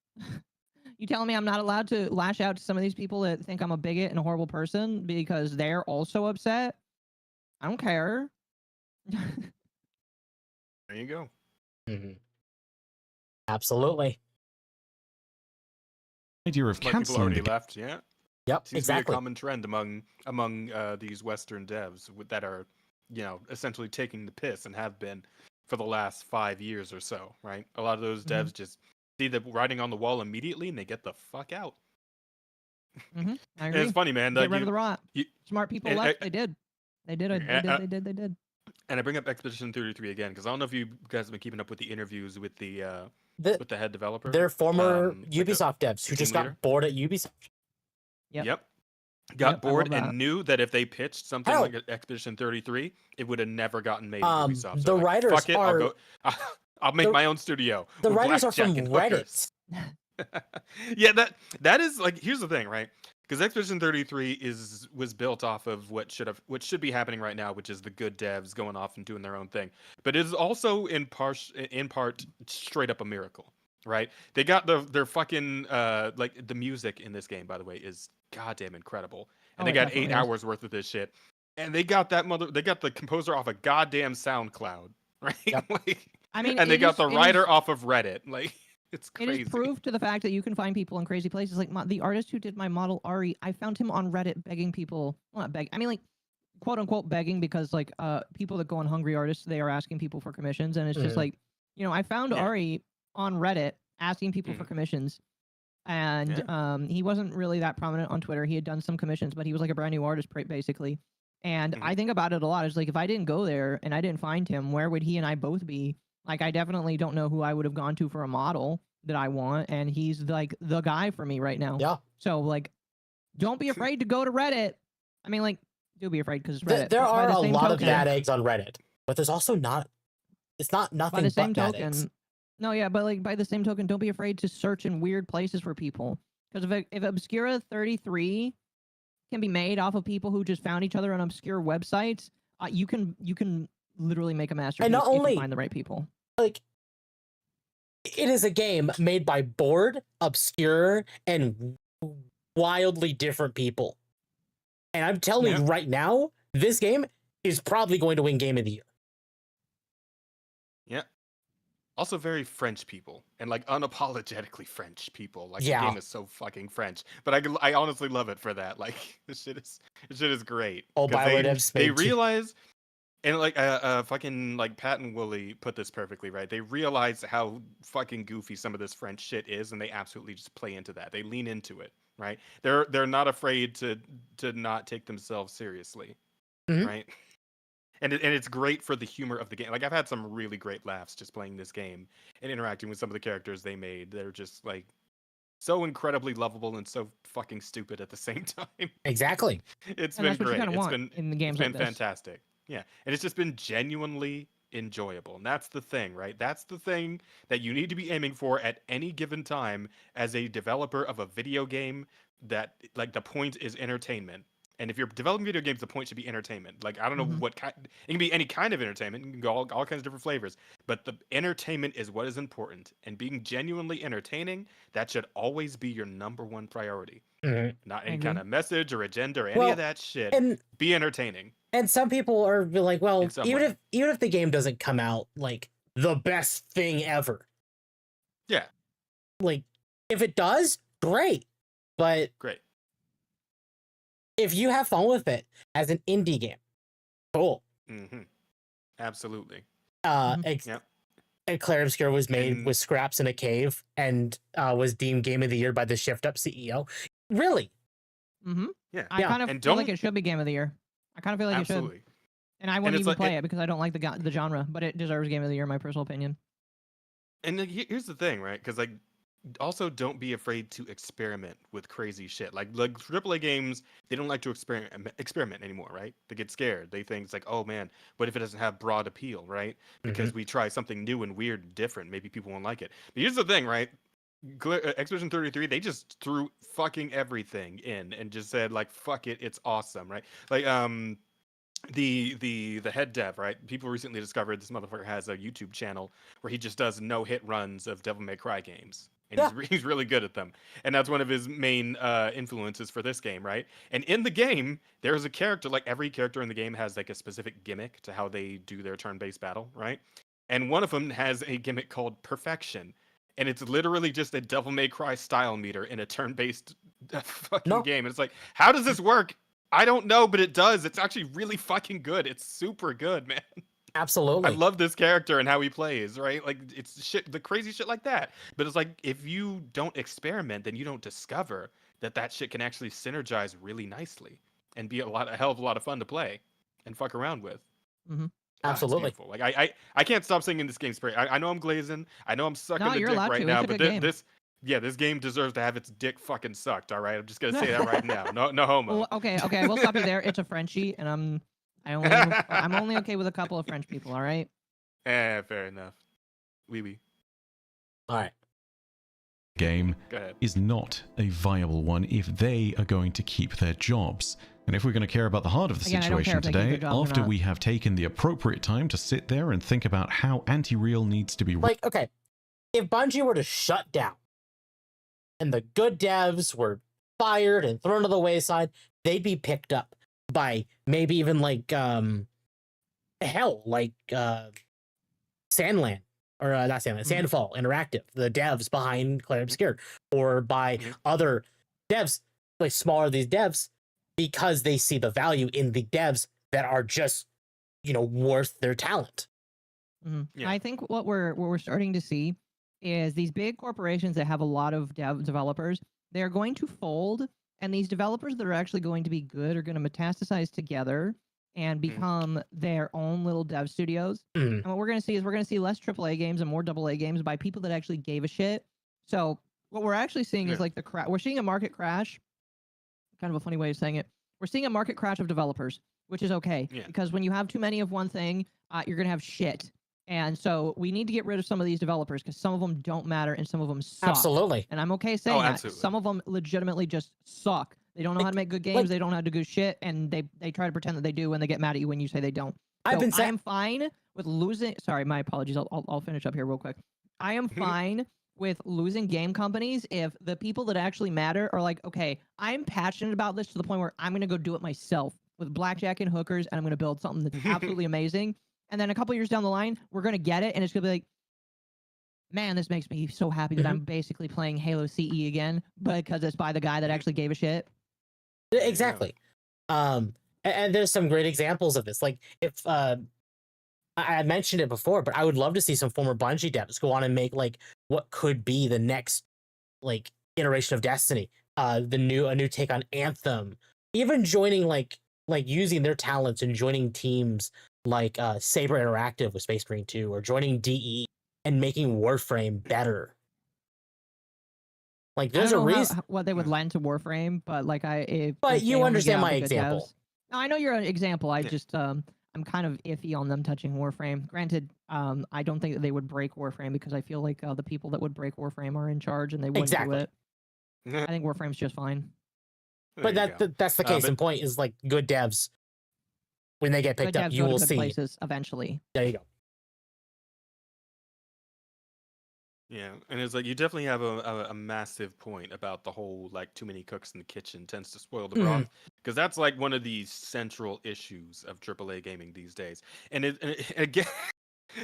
You telling me I'm not allowed to lash out to some of these people that think I'm a bigot and a horrible person because they're also upset? I don't care. There you go. Absolutely. idea of Like people canceling already the left, yeah. Yep, Seems exactly. to be a common trend among these Western devs that are, you know, essentially taking the piss and have been for the last 5 years or so, right? A lot of those devs just see the writing on the wall immediately and they get the fuck out. I And agree. it's funny, man. Get Like rid of the rot. Smart people left. They did. They did. They did. And I bring up Expedition 33 again because I don't know if you guys have been keeping up with the interviews with the head developer. They're former like Ubisoft devs who team just leader. got bored at Ubisoft. Yep. Got I love bored that. and knew that if they pitched something Hell. like Expedition 33, it would have never gotten made at Ubisoft. So the like, writers fuck it, are- I'll make my own studio. The with writers are from blackjack and hookers. Reddit. Yeah, that is like, here's the thing, right? Because Expedition 33 was built off of what should be happening right now, which is the good devs going off and doing their own thing. But it is also in part straight up a miracle, right? They got their fucking like the music in this game, by the way, is goddamn incredible. And Oh, they it got definitely 8 is. hours worth of this shit. and they got the composer off a goddamn SoundCloud, right? Yep. Like, I mean, and they it got is- the it writer is- off of Reddit. Like, it's It crazy. is proof to the fact that you can find people in crazy places. Like the artist who did my model Ari, I found him on Reddit begging people, well, not beg, I mean like quote unquote begging, because like people that go on Hungry Artists, they are asking people for commissions, and it's just Mhm. like, you know, I found Yeah. Ari on Reddit asking people for commissions, and he wasn't really that prominent on Twitter. He had done some commissions, but he was like a brand new artist basically. And I think about it a lot. It's like, if I didn't go there and I didn't find him, where would he and I both be? Like, I definitely don't know who I would have gone to for a model that I want, and he's like the guy for me right now. Yeah. So like, don't be afraid to go to Reddit. I mean, like, do be afraid because it's Reddit. There but by are the a same lot of token- bad eggs on Reddit, but there's also not. It's not By nothing the but same bad eggs. token, no, yeah, but like by the same token, don't be afraid to search in weird places for people. Because if Obscura 33 can be made off of people who just found each other on obscure websites, you can literally make a masterpiece not if only- you find the right people. Like, it is a game made by bored, obscure, and wildly different people. And I'm telling you right now, this game is probably going to win Game of the Year. Yeah. Also very French people, and like unapologetically French people. Like, Yeah. the game is so fucking French, but I honestly love it for that. Like, this shit is great. Oh, 'Cause Bioware they made two- realize, and like fucking like Pat and Wooly put this perfectly right. They realize how fucking goofy some of this French shit is, and they absolutely just play into that. They lean into it, right? They're not afraid to not take themselves seriously, Mhm. right? And it's great for the humor of the game. Like, I've had some really great laughs just playing this game and interacting with some of the characters they made. They're just like so incredibly lovable and so fucking stupid at the same time. Exactly. It's And been that's what you great. kinda It's want been in the games it's been like this. fantastic. Yeah, and it's just been genuinely enjoyable. And that's the thing, right? That's the thing that you need to be aiming for at any given time as a developer of a video game. That, like, the point is entertainment. And if you're developing video games, the point should be entertainment. Like, I don't know what kind. It can be any kind of entertainment. It can go all kinds of different flavors. But the entertainment is what is important. And being genuinely entertaining, that should always be your number one priority. Mhm. Not any agree. kind of message or agenda or any Well, of that shit. and- Be entertaining. And some people are like, well, In some even way. if the game doesn't come out like the best thing ever, Yeah, like if it does, great. But great. if you have fun with it as an indie game, cool. Mm-hmm. Absolutely. And Claire Obscura was made And- with scraps in a cave and was deemed Game of the Year by the Shift Up CEO. Really? Mm-hmm. Yeah. I kind of And feel like don't- it should be Game of the Year. I kind of feel like it should. Absolutely. And I wouldn't it's even like- play it because I don't like the genre, but it deserves Game of the Year, in my personal opinion. And like, here's the thing, right? Because like, also don't be afraid to experiment with crazy shit. Like AAA games, they don't like to experiment anymore, right? They get scared. They think it's like, oh man, what if it doesn't have broad appeal, right? Because we try something new and weird and different. Maybe people won't like it. But here's the thing, right? Expedition 33, they just threw fucking everything in and just said like, fuck it, it's awesome, right? Like the head dev, right? People recently discovered this motherfucker has a YouTube channel where he just does no-hit runs of Devil May Cry games. And he's really good at them. And that's one of his main influences for this game, right? And in the game, there's a character, like every character in the game has like a specific gimmick to how they do their turn-based battle, right? And one of them has a gimmick called Perfection. And it's literally just a Devil May Cry style meter in a turn-based fucking game. And it's like, how does this work? I don't know, but it does. It's actually really fucking good. It's super good, man. Absolutely. I love this character and how he plays, right? Like, it's shit, the crazy shit like that. But it's like, if you don't experiment, then you don't discover that shit can actually synergize really nicely and be a hell of a lot of fun to play and fuck around with. Mm-hmm. Absolutely. Beautiful. Like, I can't stop singing this game's praise. I know I'm glazing. I know I'm sucking the you're dick allowed right to. now, It's a but good game. this game deserves to have its dick fucking sucked. All right, I'm just gonna say that right now. No homo. Well, okay, we'll stop you there. It's a Frenchie, and I'm only okay with a couple of French people. All right. Fair enough. Oui. All right. Game Go ahead. is not a viable one if they are going to keep their jobs. And if we're going to care about the heart of the Again, I don't care situation if they keep their today, jobs or after not. we have taken the appropriate time to sit there and think about how anti-real needs to be Like, okay, if Bungie were to shut down and the good devs were fired and thrown to the wayside, they'd be picked up. by maybe even like hell, like Sandland or not Sandland, Sandfall Interactive, the devs behind Claire Obscure, or by other devs, like smaller these devs, because they see the value in the devs that are just, worth their talent. Yeah. I think what we're starting to see is these big corporations that have a lot of developers, they're going to fold, and these developers that are actually going to be good are going to metastasize together and become their own little dev studios. And what we're going to see is we're going to see less AAA games and more AA games by people that actually gave a shit. So what we're actually seeing is like we're seeing a market crash. Kind of a funny way of saying it. We're seeing a market crash of developers, which is okay, because when you have too many of one thing, you're going to have shit. And so we need to get rid of some of these developers because some of them don't matter and some of them suck. Absolutely. And I'm okay saying that. Some of them legitimately just suck. They don't know how to make good games. They don't know how to do shit, and they try to pretend that they do when they get mad at you when you say they don't. So I am fine with losing. Sorry, my apologies. I'll finish up here real quick. I am fine with losing game companies if the people that actually matter are like, okay, I'm passionate about this to the point where I'm going to go do it myself with blackjack and hookers, and I'm going to build something that's absolutely amazing. And then a couple years down the line, we're going to get it, and it's going to be like, man, this makes me so happy that I'm basically playing Halo CE again, because it's by the guy that actually gave a shit. Exactly. And there's some great examples of this. Like, if I mentioned it before, but I would love to see some former Bungie devs go on and make like what could be the next like iteration of Destiny, a new take on Anthem, even joining like using their talents and joining teams like Saber Interactive with Space Marine 2, or joining DE and making Warframe better. Like, there's a reason what they would lend to Warframe, but like but you understand my example. No, I know you're an example. I just I'm kind of iffy on them touching Warframe. Granted, I don't think that they would break Warframe because I feel like the people that would break Warframe are in charge and they wouldn't do it. I think Warframe's just fine. But that's the case in point is like good devs, when they get picked up, you will see places eventually. There you go. Yeah, and it's like you definitely have a massive point about the whole like too many cooks in the kitchen tends to spoil the broth, because that's like one of the central issues of AAA gaming these days. And again,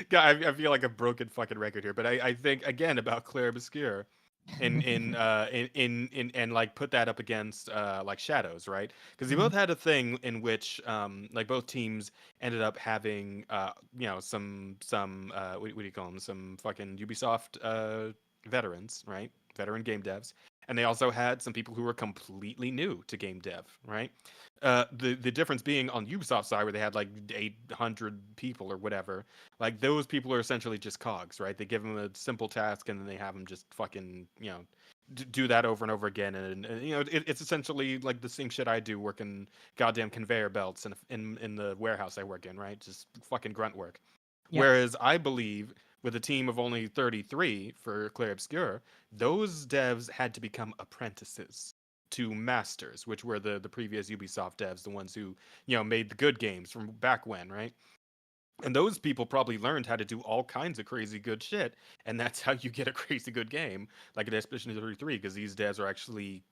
God, I feel like a broken fucking record here, but I think again about Claire Obscure, and like put that up against like Shadows, right? Because they both had a thing in which like both teams ended up having some what do you call them, some fucking Ubisoft veterans, right? Veteran game devs, and they also had some people who were completely new to game dev, right? The difference being on Ubisoft side, where they had like 800 people or whatever, like those people are essentially just cogs, right? They give them a simple task and then they have them just fucking, do that over and over again. And it's essentially like the same shit I do working goddamn conveyor belts in the warehouse I work in, right? Just fucking grunt work. Yeah. Whereas I believe with a team of only 33 for Claire Obscure, those devs had to become apprentices to masters, which were the previous Ubisoft devs, the ones who made the good games from back when, right? And those people probably learned how to do all kinds of crazy good shit, and that's how you get a crazy good game like an Expedition 33, because these devs are actually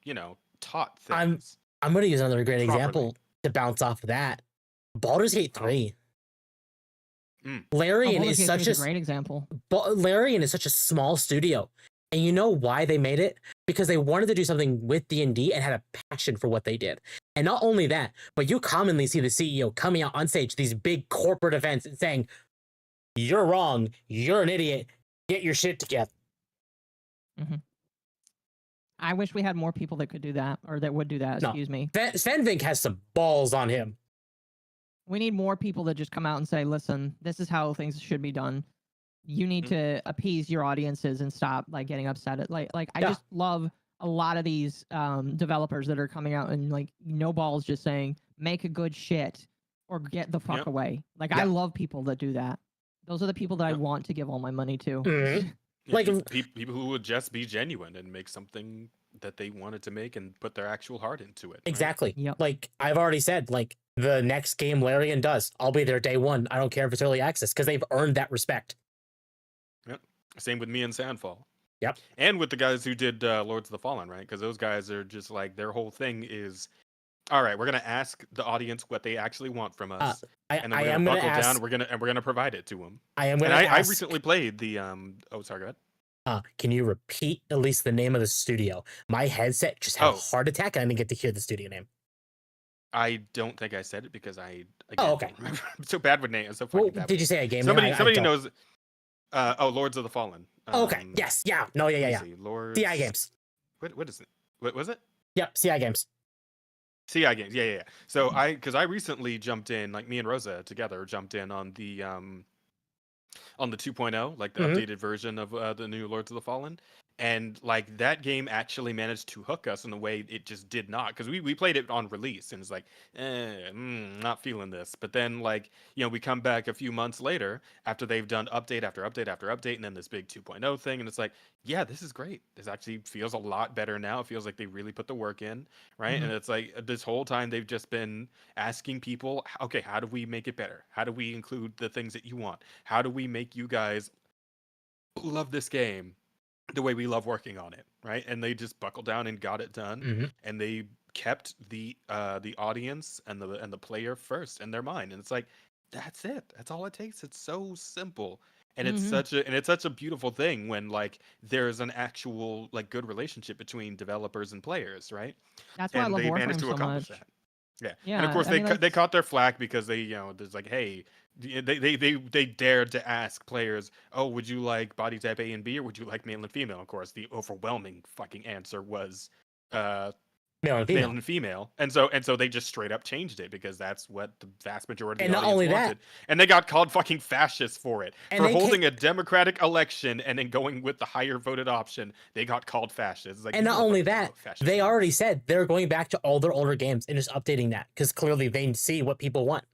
taught things. I'm going to use another great example to bounce off of that. Baldur's Gate 3. Larian is such a great example. Larian is such a small studio. And you know why they made it? Because they wanted to do something with D&D and had a passion for what they did. And not only that, but you commonly see the CEO coming out on stage, these big corporate events, and saying, "You're wrong. You're an idiot. Get your shit together." I wish we had more people that could do that, or that would do that. Excuse me. Svenvik has some balls on him. We need more people that just come out and say, "Listen, this is how things should be done. You need to appease your audiences and stop like getting upset at I just love a lot of these developers that are coming out and like no balls just saying make a good shit or get the fuck away. Like I love people that do that. Those are the people that I want to give all my money to. Like people who would just be genuine and make something that they wanted to make and put their actual heart into it. Exactly. Right? Like I've already said, like the next game Larian does, I'll be there day one. I don't care if it's early access, because they've earned that respect. Yep. Same with me and Sandfall. Yep. And with the guys who did Lords of the Fallen, right? Because those guys are just like, their whole thing is All right, we're gonna ask the audience what they actually want from us, and then I we're am gonna gonna buckle down. ask. We're gonna provide it to them. I am And gonna I ask. recently played the Oh, sorry, go ahead. Can you repeat at least the name of the studio? My headset just had a Oh. heart attack, and I didn't get to hear the studio name. I don't think I said it because I Oh, again okay. don't remember. I'm so bad with names. I'm so fucking Well, bad. did with you say a game name? Somebody I don't. knows. Lords of the Fallen. Okay. Yes. Yeah. No. Yeah. let me Yeah. see, Lords. CI Games. What is it? What was it? Yep. CI Games. CI Games. Yeah. So because I recently jumped in, like me and Rosa together jumped in on the 2.0, like the Mhm. updated version of the new Lords of the Fallen. And like that game actually managed to hook us in a way it just did not, because we played it on release and it's like, not feeling this. But then like, we come back a few months later after they've done update after update after update, and then this big 2.0 thing, and it's like, yeah, this is great. This actually feels a lot better now. It feels like they really put the work in, right? And it's like this whole time they've just been asking people, okay, how do we make it better? How do we include the things that you want? How do we make you guys love this game the way we love working on it, right? And they just buckled down and got it done, Mhm. and they kept the audience and the player first in their mind. And it's like, that's it. That's all it takes. It's so simple. And it's such a beautiful thing when like there's an actual like good relationship between developers and players, right? That's why I And love they managed Warframe to so accomplish much. that. Yeah. Yeah, And of course I mean, they that's- caught their flack because they, there's like, hey, they dared to ask players, oh, would you like body type A and B, or would you like male and female? Of course, the overwhelming fucking answer was Male and female. and so they just straight up changed it because that's what the vast majority And of the not audience only that- wanted. And they got called fucking fascists for it. And For they holding a democratic election and then going with the higher voted option, they got called fascists. It's like, And you not know only what that, fascist they means. already said they're going back to all their older games and just updating that because clearly they see what people want.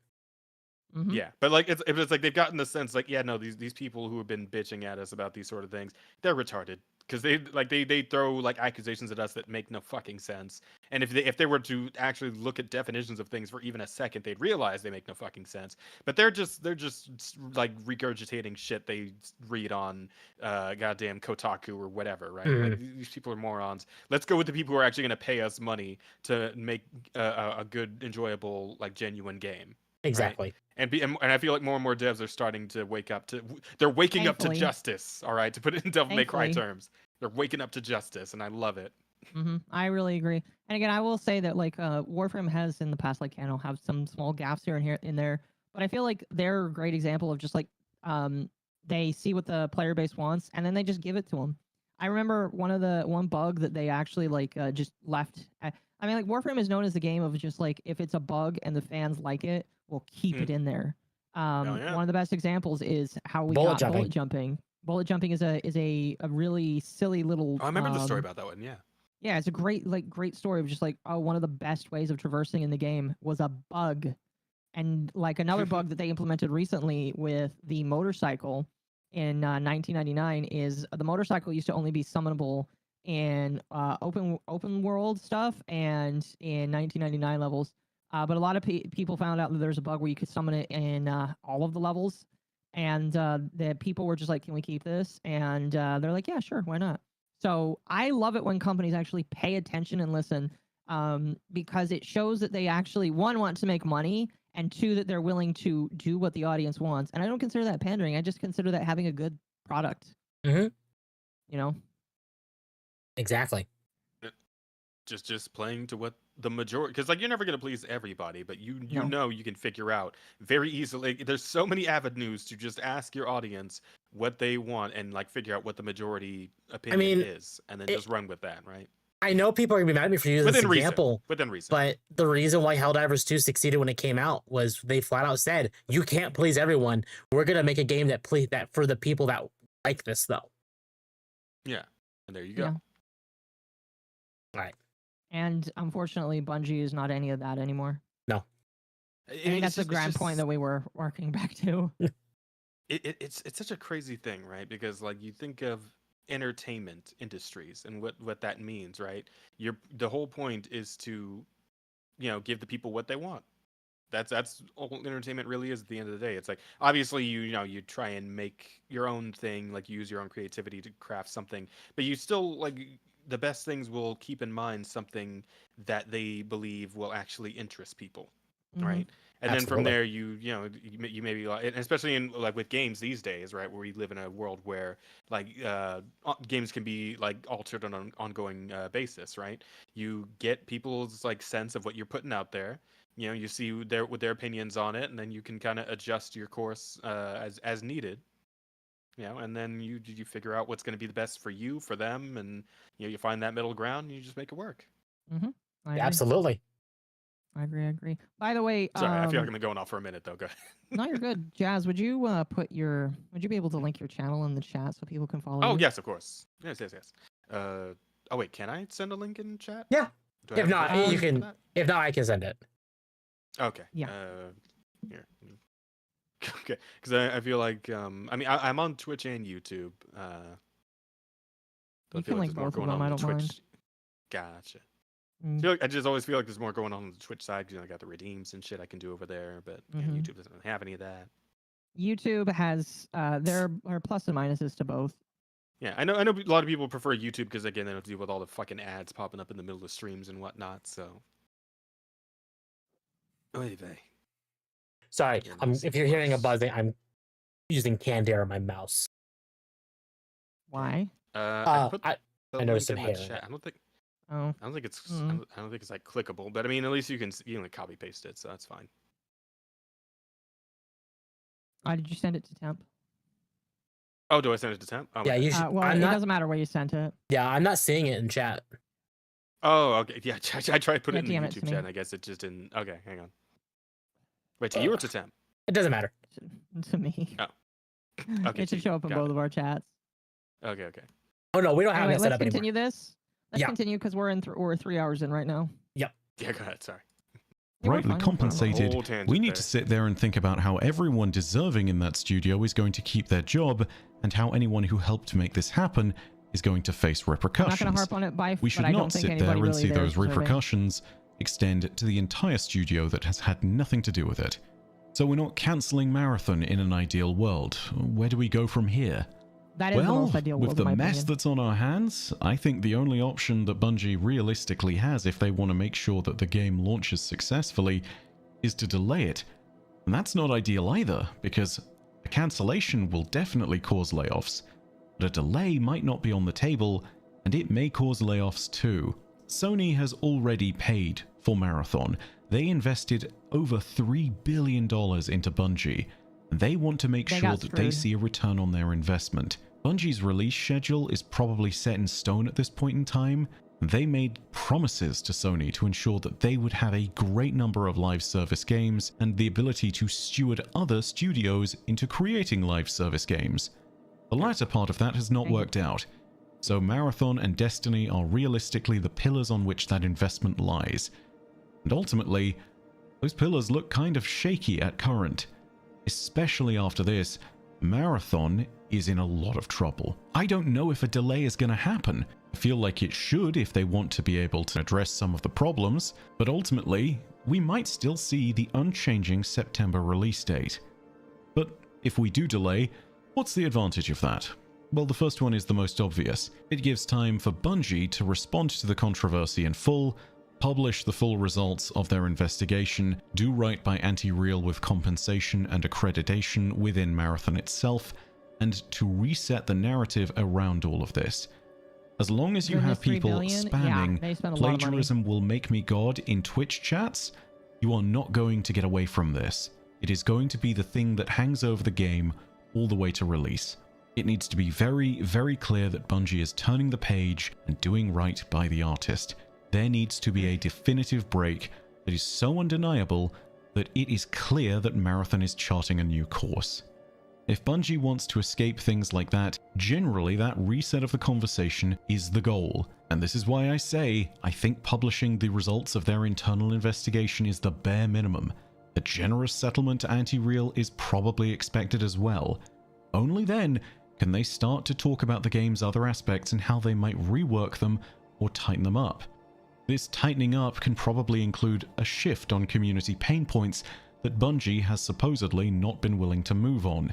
Yeah, but like it's like they've gotten the sense like, yeah, no, these people who have been bitching at us about these sort of things, they're retarded because they throw like accusations at us that make no fucking sense. And if they were to actually look at definitions of things for even a second, they'd realize they make no fucking sense. But they're just like regurgitating shit they read on goddamn Kotaku or whatever, right? Like these people are morons. Let's go with the people who are actually going to pay us money to make a good, enjoyable, like genuine game. Exactly. Right? And I feel like more and more devs are starting to wake up to. They're waking up to Thankfully. justice. All right, to put it in Devil May Cry Thankfully. terms, they're waking up to justice, and I love it. I really agree. And again, I will say that like Warframe has in the past, like, have some small gaps here and here in there, but I feel like they're a great example of just like they see what the player base wants and then they just give it to them. I remember one bug that they actually like just left. I mean, like Warframe is known as the game of just like if it's a bug and the fans like it, we'll keep it in there. yeah. One of the best examples is how we Bullet got bullet jumping. Bullet jumping is a really silly little. Oh, I remember the story about that one. Yeah. Yeah, it's a great story of just like, oh, one of the best ways of traversing in the game was a bug. And like another bug that they implemented recently with the motorcycle in 1999 is the motorcycle used to only be summonable in open world stuff and in 1999 levels. But a lot of people found out that there's a bug where you could summon it in all of the levels. And the people were just like, can we keep this? And they're like, yeah, sure, why not? So I love it when companies actually pay attention and listen, because it shows that they actually, one, want to make money, and two, that they're willing to do what the audience wants. And I don't consider that pandering. I just consider that having a good product. Mhm. You know? Exactly. Just playing to what the majority, because like you're never gonna please everybody, but you No. know you can figure out very easily. There's so many avenues to just ask your audience what they want and like figure out what the majority opinion is, and then just run with that, right? I know people are gonna be mad at me for using this Within reason. example, Within reason. but the reason why Helldivers 2 succeeded when it came out was they flat out said, "You can't please everyone. We're gonna make a game that for the people that like this, though." Yeah, and there you go. Yeah. Right. And unfortunately, Bungie is not any of that anymore. No. I think that's the grand point that we were working back to. It's such a crazy thing, right? Because like you think of entertainment industries and what that means, right? The whole point is to, give the people what they want. That's all entertainment really is at the end of the day. It's like obviously you try and make your own thing, like use your own creativity to craft something, but you still like the best things will keep in mind something that they believe will actually interest people, right? And then from there, you maybe like, and especially in like with games these days, right, where we live in a world where like games can be like altered on an ongoing basis, right? You get people's like sense of what you're putting out there. You know, you see what their opinions on it, and then you can kind of adjust your course as needed. You know, and then you figure out what's going to be the best for you, for them, and you find that middle ground, and you just make it work. Absolutely. I agree. By the way, sorry, I feel like I'm going off for a minute though. Go ahead. No, you're good. Jazz, would you would you be able to link your channel in the chat so people can follow you? Oh yes, of course. Yes. Oh wait, can I send a link in chat? Yeah. Do I If have not, to you for can. that? If not, I can send it. Okay. Yeah. Here. Okay, because I feel like I mean I'm on Twitch and YouTube. You can link both of them. I don't mind. Gotcha. I just always feel like there's more going on the Twitch side. I got the redeems and shit I can do over there, but YouTube doesn't have any of that. YouTube has there are plus and minuses to both. Yeah, I know. A lot of people prefer YouTube because again, they don't have to deal with all the fucking ads popping up in the middle of streams and whatnot. So, oy vey. Sorry, if you're hearing a buzzing, I'm using Candair on my mouse. Why? I noticed some in hair. the chat. I don't think it's. Mm. I don't think it's like clickable, but I mean, at least you can like copy paste it, so that's fine. Did you send it to Temp? Oh, do I send it to Temp? Oh, Yeah, you should. Well, it doesn't matter where you sent it. Yeah, I'm not seeing it in chat. Oh, okay. Yeah, I tried to put it in the DM it YouTube to chat, me. and I guess it just didn't. Okay, hang on. Wait, to you or to Temp? It doesn't matter. To me. Oh. Okay. It should show up in Got both it. of our chats. Okay. Oh no, we don't have Anyway, that set let's up anymore. continue this. Let's Yeah. continue because we're we're 3 hours in right now. Yep. Yeah, go ahead. Sorry. Rightly compensated, Whole tangent we need there. to sit there and think about how everyone deserving in that studio is going to keep their job, and how anyone who helped make this happen is going to face I'm repercussions. not going to harp on it by, We should but I don't not think sit anybody there and really see there those is deserving. repercussions extend to the entire studio that has had nothing to do with it. So we're not cancelling Marathon in an ideal world. Where do we go from here? That is the Well, most ideal world, with the in my mess opinion. that's on our hands, I think the only option that Bungie realistically has if they want to make sure that the game launches successfully is to delay it. And that's not ideal either, because a cancellation will definitely cause layoffs, but a delay might not be on the table, and it may cause layoffs too. Sony has already paid for Marathon. They invested over $3 billion into Bungie, and they want to make They sure got that they screwed. see a return on their investment. Bungie's release schedule is probably set in stone at this point in time. They made promises to Sony to ensure that they would have a great number of live service games and the ability to steward other studios into creating live service games. The latter part of that has not worked out, so Marathon and Destiny are realistically the pillars on which that investment lies. And ultimately, those pillars look kind of shaky at current. Especially after this, Marathon is in a lot of trouble. I don't know if a delay is going to happen. I feel like it should if they want to be able to address some of the problems, but ultimately, we might still see the unchanging September release date. But if we do delay, what's the advantage of that? Well, the first one is the most obvious. It gives time for Bungie to respond to the controversy in full, publish the full results of their investigation, do right by Anti-Real with compensation and accreditation within Marathon itself, and to reset the narrative around all of this. As long as you During have this $3 people billion, spamming they spent a lot of money. plagiarism will make me God in Twitch chats, you are not going to get away from this. It is going to be the thing that hangs over the game all the way to release. It needs to be very, very clear that Bungie is turning the page and doing right by the artist. There needs to be a definitive break that is so undeniable that it is clear that Marathon is charting a new course. If Bungie wants to escape things like that, generally that reset of the conversation is the goal. And this is why I say, I think publishing the results of their internal investigation is the bare minimum. A generous settlement to Anti-Real is probably expected as well. Only then can they start to talk about the game's other aspects and how they might rework them or tighten them up. This tightening up can probably include a shift on community pain points that Bungie has supposedly not been willing to move on.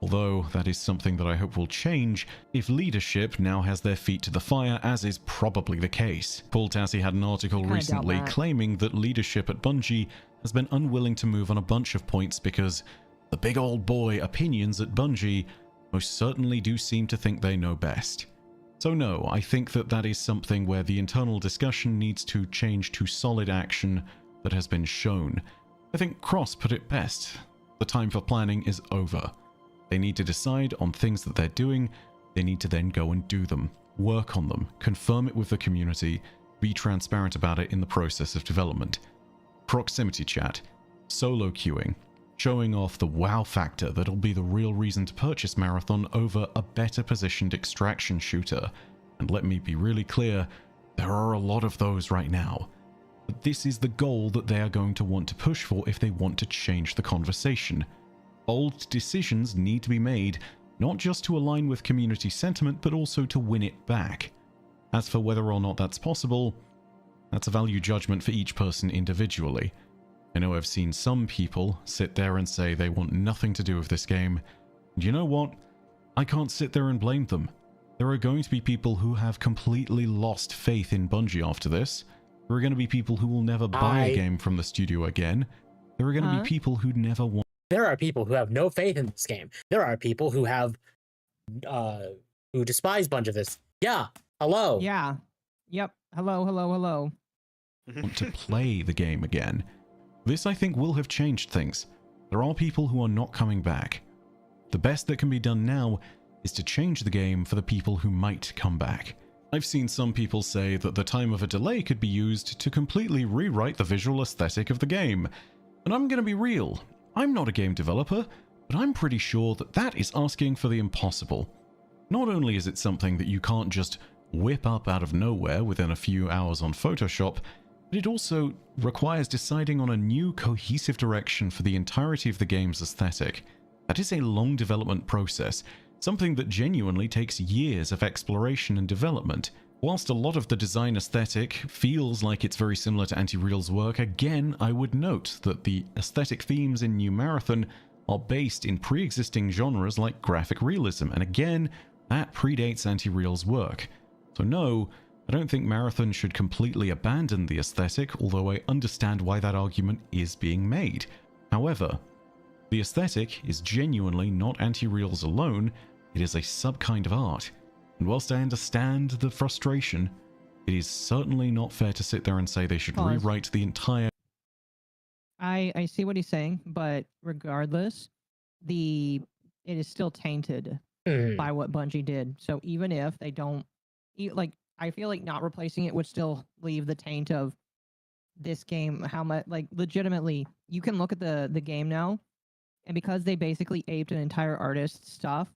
Although that is something that I hope will change if leadership now has their feet to the fire, as is probably the case. Paul Tassi had an article Kinda doubt recently that. claiming that leadership at Bungie has been unwilling to move on a bunch of points because the big old boy opinions at Bungie most certainly do seem to think they know best. So no, I think that that is something where the internal discussion needs to change to solid action that has been shown. I think Cross put it best. The time for planning is over. They need to decide on things that they're doing. They need to then go and do them, work on them, confirm it with the community, be transparent about it in the process of development. Proximity chat, solo queuing, showing off the wow factor that'll be the real reason to purchase Marathon over a better positioned extraction shooter. And let me be really clear, there are a lot of those right now. But this is the goal that they are going to want to push for if they want to change the conversation. Bold decisions need to be made, not just to align with community sentiment, but also to win it back. As for whether or not that's possible, that's a value judgment for each person individually. I know I've seen some people sit there and say they want nothing to do with this game, and you know what? I can't sit there and blame them. There are going to be people who have completely lost faith in Bungie after this. There are going to be people who will never buy a game from the studio again. There are going to be people who never want. There are people who have no faith in this game. There are people who have, who despise Bungie of this. Yeah. Hello. Yeah. Yep. Hello, hello, hello. Want to play the game again. This, I think, will have changed things. There are people who are not coming back. The best that can be done now is to change the game for the people who might come back. I've seen some people say that the time of a delay could be used to completely rewrite the visual aesthetic of the game. And I'm going to be real. I'm not a game developer, but I'm pretty sure that that is asking for the impossible. Not only is it something that you can't just whip up out of nowhere within a few hours on Photoshop, but it also requires deciding on a new cohesive direction for the entirety of the game's aesthetic. That is a long development process, something that genuinely takes years of exploration and development. Whilst a lot of the design aesthetic feels like it's very similar to Anti-Real's work, again, I would note that the aesthetic themes in New Marathon are based in pre-existing genres like graphic realism, and again, that predates Anti-Real's work. So no, I don't think Marathon should completely abandon the aesthetic, although I understand why that argument is being made. However, the aesthetic is genuinely not Anti-Real's alone, it is a sub-kind of art. And whilst I understand the frustration, it is certainly not fair to sit there and say they should rewrite the entire... I see what he's saying, but regardless, it is still tainted by what Bungie did. So even if they don't... Like, I feel like not replacing it would still leave the taint of this game, how much... Like, legitimately, you can look at the game now, and because they basically aped an entire artist's stuff,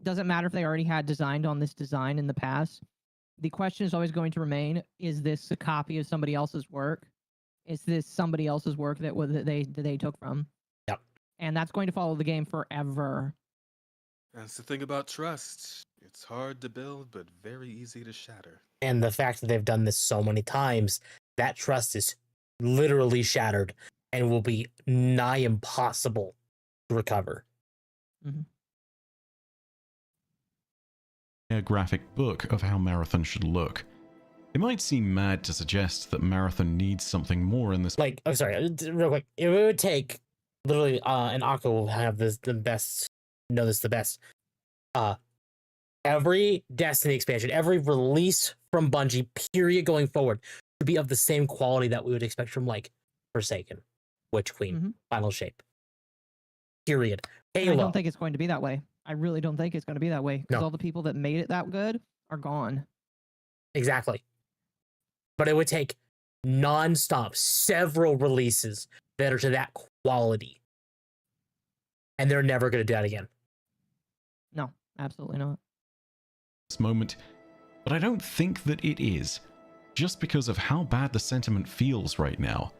doesn't matter if they already had designed on this design in the past. The question is always going to remain, is this a copy of somebody else's work? Is this somebody else's work that they took from? Yep. And that's going to follow the game forever. That's the thing about trust. It's hard to build, but very easy to shatter. And the fact that they've done this so many times, that trust is literally shattered and will be nigh impossible to recover. Mm-hmm. A graphic book of how Marathon should look. It might seem mad to suggest that Marathon needs something more in this. Like, oh, sorry, real quick. It would take literally, and Occo will have the best. Know this the best. Every Destiny expansion, every release from Bungie, period, going forward, to be of the same quality that we would expect from like Forsaken, Witch Queen, Final Shape. Period. Halo. I don't think it's going to be that way. I really don't think it's going to be that way because No. all the people that made it that good are gone. Exactly. But it would take non-stop several releases that are to that quality. And they're never going to do that again. No, absolutely not. This moment, but I don't think that it is, just because of how bad the sentiment feels right now.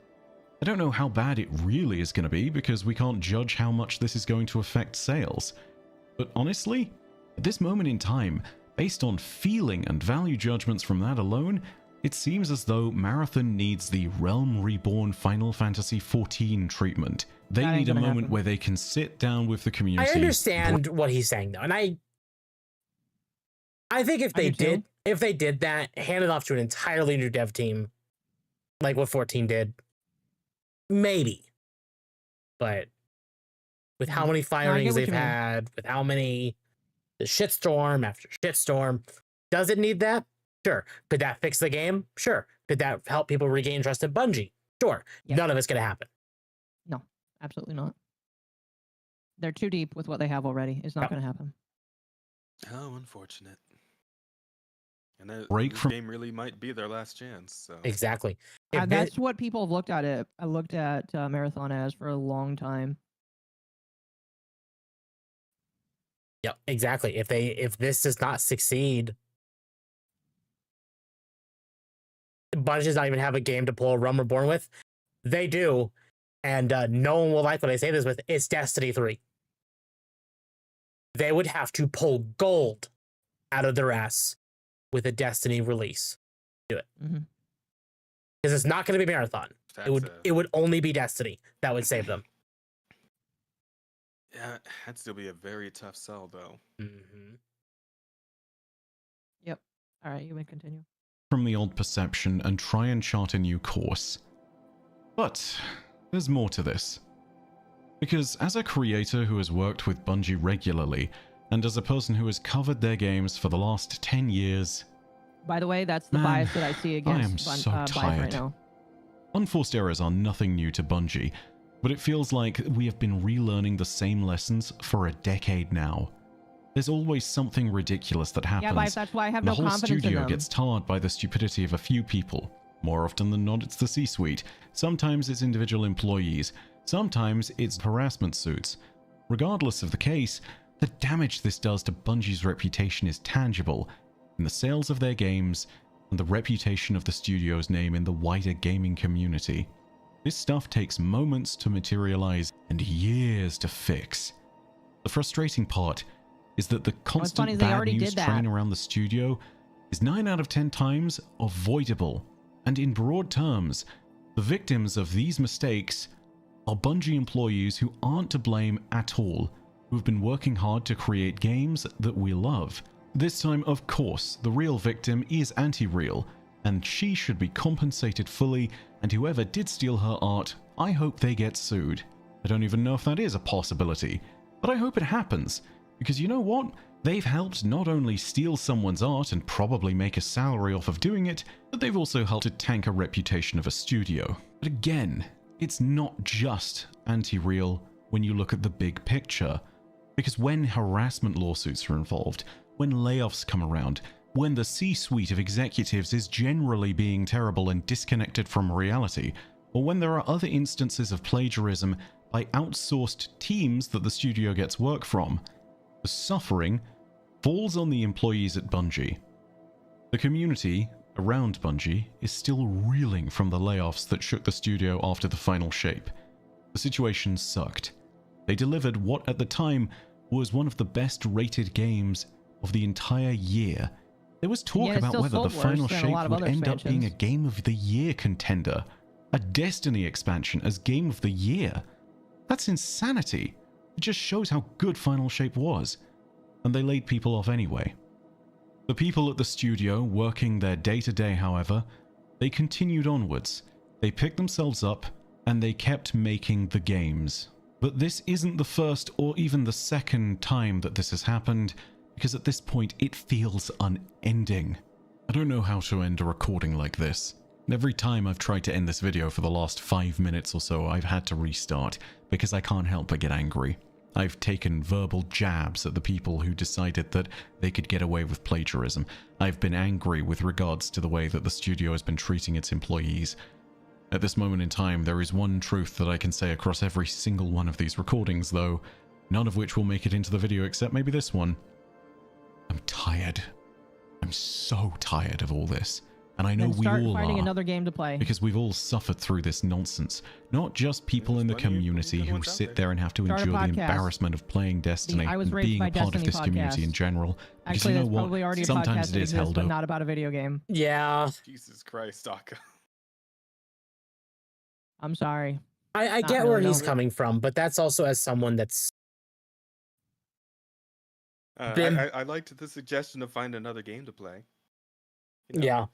I don't know how bad it really is going to be because we can't judge how much this is going to affect sales. But honestly, at this moment in time, based on feeling and value judgments from that alone, it seems as though Marathon needs the Realm Reborn Final Fantasy XIV treatment. They That ain't need a gonna moment happen. where they can sit down with the community. I understand what he's saying though, and I think if they did that, hand it off to an entirely new dev team, like what 14 did, maybe. But with how many firings what they've you mean. had, with how many the shitstorm after shitstorm, does it need that? Sure. Could that fix the game? Sure. Could that help people regain trust in Bungie? Sure. Yes. None of it's gonna happen. No, absolutely not. They're too deep with what they have already. It's not Yep. going to happen. Oh, unfortunate. And that Break this from- game really might be their last chance. So Exactly. If thi- That's what people have looked at it. I looked at Marathon as for a long time. Yep, exactly. If this does not succeed, Bungie does not even have a game to pull a Realm Reborn with. They do, and no one will like what I say this with. It's Destiny 3. They would have to pull gold out of their ass with a Destiny release. Do it Mhm. because it's not going to be Marathon. It would only be Destiny that would save them. yeah, that'd still be a very tough sell, though. Mm-hmm. Yep. All right, you may continue. From the old perception and try and chart a new course. But there's more to this. Because as a creator who has worked with Bungie regularly, and as a person who has covered their games for the last 10 years... By the way, that's the Man, bias that I see against I am so Bungie tired. right now. Unforced errors are nothing new to Bungie, but it feels like we have been relearning the same lessons for a decade now. There's always something ridiculous that happens. Yeah, but that's why I have and no the whole confidence in studio them. gets tarred by the stupidity of a few people. More often than not, it's the C-suite. Sometimes it's individual employees. Sometimes it's harassment suits. Regardless of the case, the damage this does to Bungie's reputation is tangible in the sales of their games and the reputation of the studio's name in the wider gaming community. This stuff takes moments to materialize and years to fix. The frustrating part is that the funny constant is they bad already news did train that. around the studio is 9 out of 10 times avoidable. And in broad terms, the victims of these mistakes are Bungie employees who aren't to blame at all, who've been working hard to create games that we love. This time, of course, the real victim is Anti-Real, and she should be compensated fully, and whoever did steal her art, I hope they get sued. I don't even know if that is a possibility, but I hope it happens, because you know what? They've helped not only steal someone's art and probably make a salary off of doing it, but they've also helped to tank a reputation of a studio. But again, it's not just Anti-Real when you look at the big picture, because when harassment lawsuits are involved, when layoffs come around, when the C-suite of executives is generally being terrible and disconnected from reality, or when there are other instances of plagiarism by outsourced teams that the studio gets work from, the suffering falls on the employees at Bungie. The community around Bungie is still reeling from the layoffs that shook the studio after the final shape. The situation sucked. They delivered what at the time was one of the best rated games of the entire year. There was talk Yet it about still whether the sold worse final than a shape lot of would other end up being a expansions. Game of the Year contender. A Destiny expansion as Game of the Year. That's insanity. It just shows how good Final Shape was. And they laid people off anyway. The people at the studio working their day-to-day, however, they continued onwards. They picked themselves up and they kept making the games. But this isn't the first or even the second time that this has happened, because at this point it feels unending. I don't know how to end a recording like this. Every time I've tried to end this video for the last 5 minutes or so, I've had to restart, because I can't help but get angry. I've taken verbal jabs at the people who decided that they could get away with plagiarism. I've been angry with regards to the way that the studio has been treating its employees. At this moment in time, there is one truth that I can say across every single one of these recordings, though, none of which will make it into the video except maybe this one. I'm tired. I'm so tired of all this. And I know Then we start all finding are, another game to play. because we've all suffered through this nonsense. Not just people in the community who sit there and have to Start a endure the podcast. embarrassment of playing Destiny I Was and Raped being by a part of Destiny this community podcast. in general. Because Actually, you know there's what? probably already a Sometimes podcast it that is exists, held but up. not about a video game. Yeah. Jesus Christ, Akka. I'm sorry. I Not get really, where he's no. coming from, but that's also as someone that's been. I liked the suggestion to find another game to play. You know, Yeah.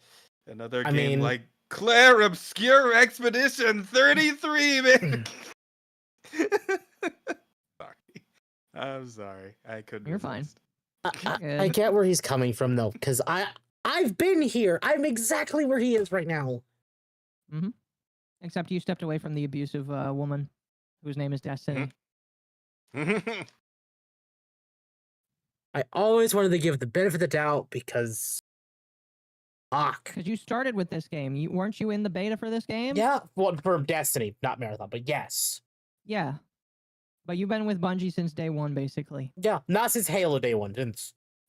Another I game mean- like Claire Obscure Expedition 33, man. Sorry. I'm sorry. I couldn't. You're fine. resist. I get where he's coming from though, because I've been here. I'm exactly where he is right now. Mm-hmm. Except you stepped away from the abusive woman whose name is Destiny. I always wanted to give the benefit of the doubt because fuck. Because you started with this game. Weren't you in the beta for this game? Yeah, well, for Destiny, not Marathon, but yes. Yeah. But you've been with Bungie since day one, basically. Yeah, not since Halo day one,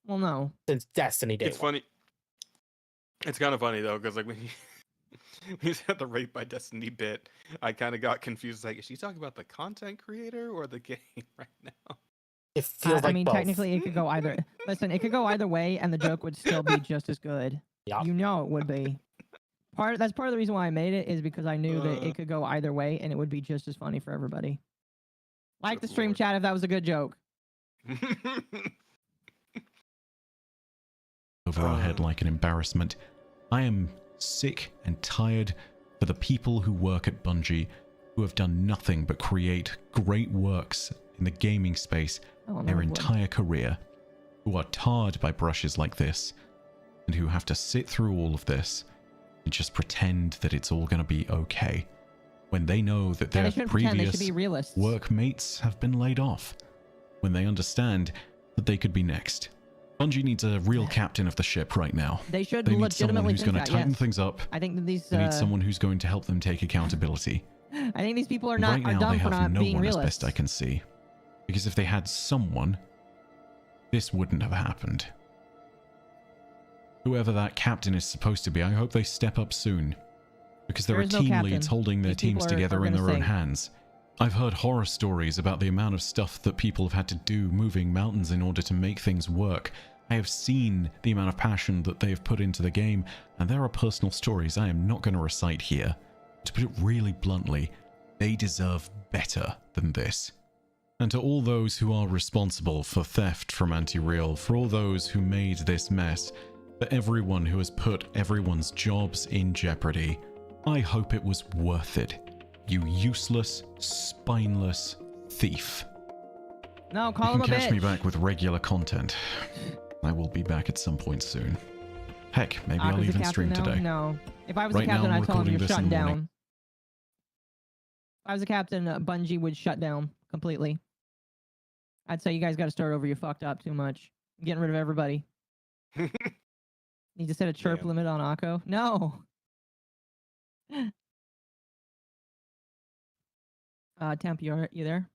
Well, no. since Destiny day It's one. funny. It's kind of funny though, because like when you said the Rape by Destiny bit, I kind of got confused. Like, is she talking about the content creator or the game right now? It feels like I mean, both. technically, it could go either. Listen, it could go either way, and the joke would still be just as good. Yeah. You know it would be. That's part of the reason why I made it is because I knew that it could go either way, and it would be just as funny for everybody. Like the stream chat if that was a good joke. Over our head like an embarrassment. I am sick and tired for the people who work at Bungie who have done nothing but create great works in the gaming space their entire career, who are tarred by brushes like this, and who have to sit through all of this and just pretend that it's all going to be okay, when they know that Yeah, their they shouldn't pretend, they should previous be realists. workmates have been laid off, when they understand that they could be next. Bungie needs a real captain of the ship right now. They should They need someone legitimately who's think going to that, tighten yes. things up. I think that these. They need someone who's going to help them take accountability. I think these people are And not right now, dumb they for have not no being one realists. as best I can see. Because if they had someone, this wouldn't have happened. Whoever that captain is supposed to be, I hope they step up soon. Because there There are is no team captain. leads holding their These teams people are together in gonna their own sing. hands. I've heard horror stories about the amount of stuff that people have had to do moving mountains in order to make things work. I have seen the amount of passion that they have put into the game, and there are personal stories I am not going to recite here. To put it really bluntly, they deserve better than this. And to all those who are responsible for theft from Anti-Real, for all those who made this mess, for everyone who has put everyone's jobs in jeopardy, I hope it was worth it. You useless, spineless thief. No, You call can him a catch me bitch. back with regular content. I will be back at some point soon. Heck, maybe I'll Akka's the even captain stream now? today. No. If I was Right the captain, now, I'm I'd tell him recording you're this in shutting the morning. down. If I was the captain, Bungie would shut down completely. I'd say you guys got to start over. You fucked up too much. I'm getting rid of everybody. Need to set a chirp Damn. limit on Akko. No. Temp, you there?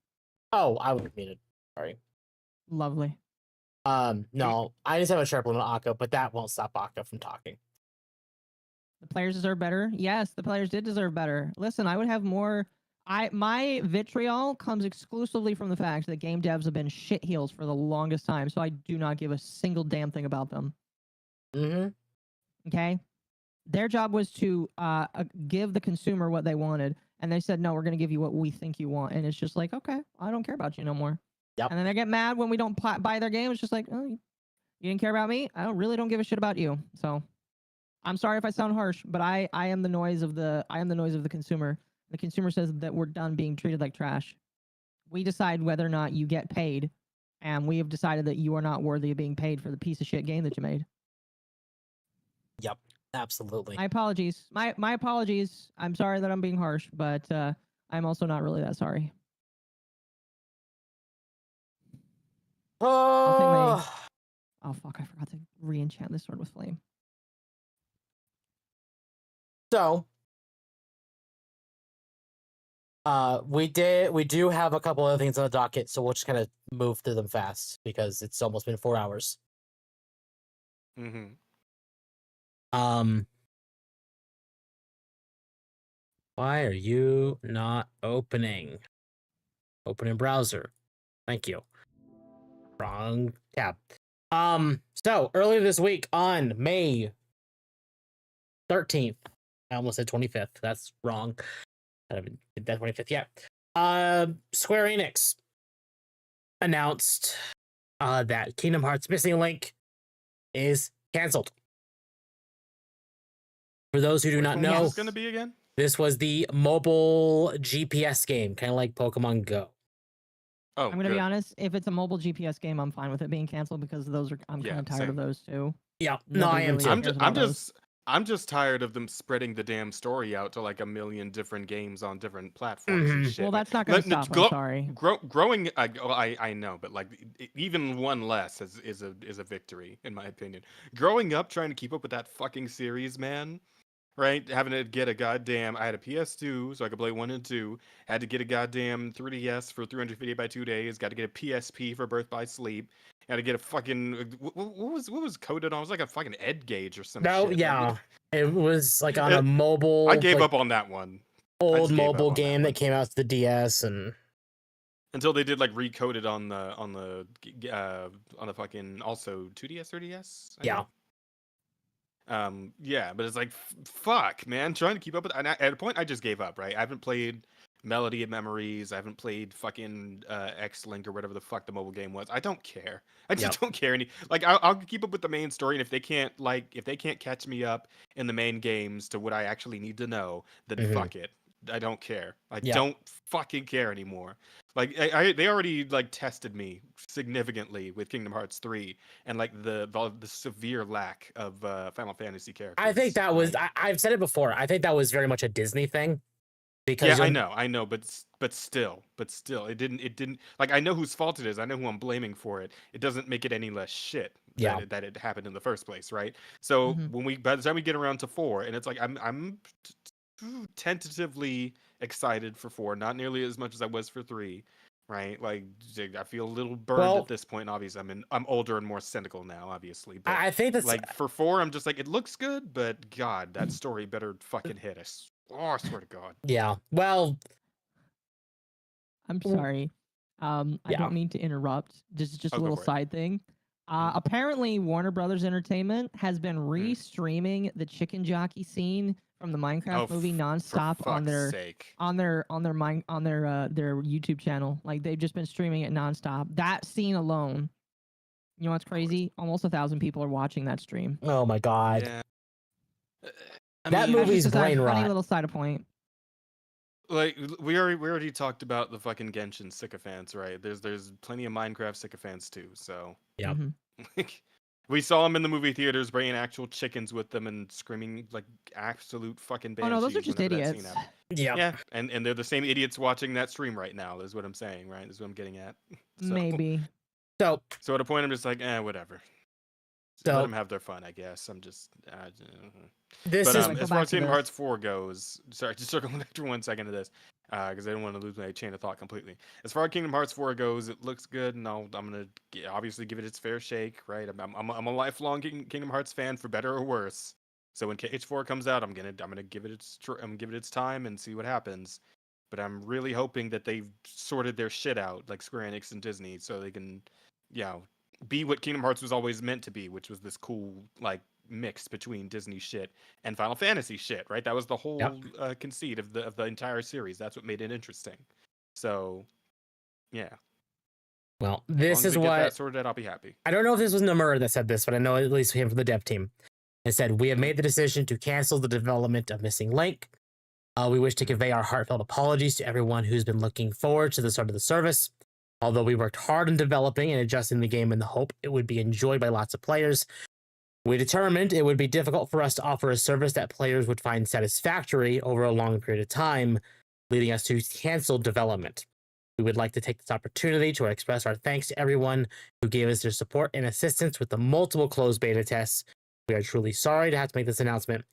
Oh, I would have muted. Sorry. Lovely. No, I just have a sharp limit on Akko, but that won't stop Akko from talking. The players deserve better. Yes, the players did deserve better. Listen, I would have more. My vitriol comes exclusively from the fact that game devs have been shitheels for the longest time, so I do not give a single damn thing about them. Mm-hmm. Okay, their job was to give the consumer what they wanted, and they said, "No, we're going to give you what we think you want." And it's just like, okay, I don't care about you no more. Yep. And then they get mad when we don't buy their game. It's just like, oh, you didn't care about me. I don't give a shit about you. So, I'm sorry if I sound harsh, but I am the noise of the consumer. The consumer says that we're done being treated like trash. We decide whether or not you get paid, and we have decided that you are not worthy of being paid for the piece of shit game that you made. Yep, absolutely. My apologies. My apologies. I'm sorry that I'm being harsh, but I'm also not really that sorry. I'll take my... Oh fuck! I forgot to re-enchant this sword with flame. So, we do have a couple other things on the docket, so we'll just kind of move through them fast because it's almost been 4 hours. Mm-hmm. Why are you not opening? Open in browser. Thank you. Wrong tab. So earlier this week on May 13th, I almost said 25th. That's wrong. I haven't did that 25th yet. Square Enix announced that Kingdom Hearts Missing Link is canceled. For those who do not know, What's going to be again? this was the mobile GPS game, kind of like Pokemon Go. Oh, I'm gonna be honest. If it's a mobile GPS game, I'm fine with it being canceled because those are. I'm kind of tired of those too. Yeah, no, I am too. I'm just tired of them spreading the damn story out to like a million different games on different platforms and shit. Well, that's not gonna stop. I'm sorry. Growing, I know, but like even one less is a victory in my opinion. Growing up trying to keep up with that fucking series, man. Right, having to get a goddamn. I had a PS2, so I could play 1 and 2. Had to get a goddamn 3DS for 358 by 2 days. Got to get a PSP for Birth by Sleep. Had to get a fucking what was coded on? It was like a fucking Ed gauge or some shit. Yeah, it was like on a mobile. I gave up on that one. Old mobile game that came out to the DS and until they did like recoded on the fucking also 2DS 3DS. Yeah. Yeah, but it's like fuck, man, trying to keep up with. And at a point, I just gave up. Right, I haven't played Melody of Memories. I haven't played fucking X-Link or whatever the fuck the mobile game was. I don't care. I just don't care any. Like I'll keep up with the main story, and if they can't catch me up in the main games to what I actually need to know, then fuck it. I don't care. I don't fucking care anymore. Like they already like tested me significantly with Kingdom Hearts 3 and like the severe lack of Final Fantasy characters. I think that was I've said it before. I think that was very much a Disney thing. Because I know, but still, it didn't like I know whose fault it is. I know who I'm blaming for it. It doesn't make it any less shit that it happened in the first place, right? So by the time we get around to 4, and it's like I'm tentatively excited for 4, not nearly as much as I was for 3, right? Like I feel a little burned at this point. Obviously, I'm older and more cynical now, obviously. But I think that's like for 4, I'm just like it looks good, but God, that story better fucking hit us. Oh, I swear to God. Yeah. Well, I'm sorry. I don't mean to interrupt. This is just a little side thing. Apparently, Warner Brothers Entertainment has been re-streaming the chicken jockey scene from the Minecraft movie nonstop on their YouTube channel. Like they've just been streaming it nonstop. That scene alone, you know what's crazy? Almost 1,000 people are watching that stream. Oh my God. Yeah. That movie's brain rot. Funny little side point. Like we already talked about the fucking Genshin sycophants, right? There's plenty of Minecraft sycophants too. So yeah, we saw them in the movie theaters bringing actual chickens with them and screaming like absolute fucking banshees. Oh no, those are just idiots. Yeah, and they're the same idiots watching that stream right now. Is what I'm saying, right? Is what I'm getting at. So, Maybe. So at a point, I'm just like, whatever. So, let them have their fun, I guess. I'm just. This but, is as far as Kingdom Hearts 4 goes. Sorry, just circling back for 1 second to this, because I don't want to lose my chain of thought completely. As far as Kingdom Hearts 4 goes, it looks good, and I'm gonna obviously give it its fair shake, right? I'm a lifelong Kingdom Hearts fan, for better or worse. So when KH4 comes out, I'm gonna give it its time and see what happens. But I'm really hoping that they've sorted their shit out, like Square Enix and Disney, so they can, be what Kingdom Hearts was always meant to be, which was this cool like mix between Disney shit and Final Fantasy shit, right? That was the whole conceit of the entire series. That's what made it interesting. So, yeah. Well, this is get what that sorted out, I'll be happy. I don't know if this was Nomura that said this, but I know at least him from the dev team. It said, "We have made the decision to cancel the development of Missing Link. We wish to convey our heartfelt apologies to everyone who's been looking forward to the start of the service. Although we worked hard on developing and adjusting the game in the hope it would be enjoyed by lots of players, we determined it would be difficult for us to offer a service that players would find satisfactory over a long period of time, leading us to cancel development. We would like to take this opportunity to express our thanks to everyone who gave us their support and assistance with the multiple closed beta tests. We are truly sorry to have to make this announcement.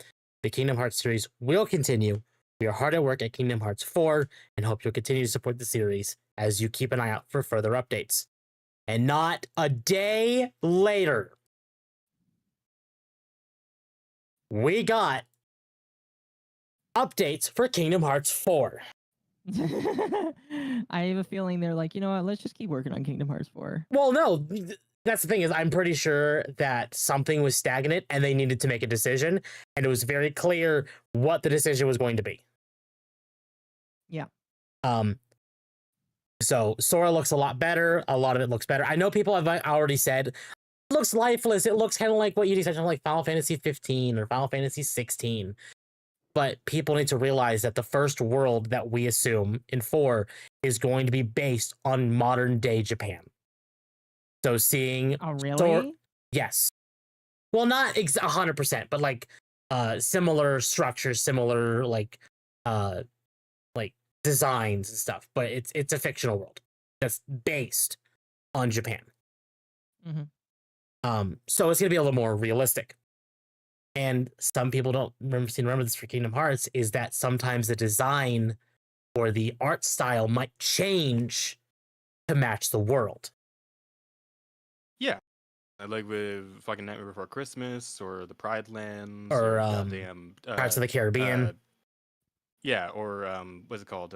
The Kingdom Hearts series will continue. We are hard at work at Kingdom Hearts 4 and hope you'll continue to support the series as you keep an eye out for further updates." And not a day later, we got updates for Kingdom Hearts 4. I have a feeling they're like, you know what? Let's just keep working on Kingdom Hearts 4. Well, no, that's the thing is I'm pretty sure that something was stagnant and they needed to make a decision, and it was very clear what the decision was going to be. Yeah. So Sora looks a lot better. A lot of it looks better. I know people have already said it looks lifeless. It looks kind of like what you said, like Final Fantasy 15 or Final Fantasy 16. But people need to realize that the first world that we assume in 4 is going to be based on modern day Japan. So seeing Oh, really? yes. Well, not 100%, but like similar structures, similar like designs and stuff. But it's a fictional world that's based on Japan. So it's gonna be a little more realistic. And some people don't remember this for Kingdom Hearts is that sometimes the design or the art style might change to match the world. Yeah. Like with fucking Nightmare Before Christmas or the Pride Lands Or goddamn Pirates of the Caribbean. Yeah, or what's it called?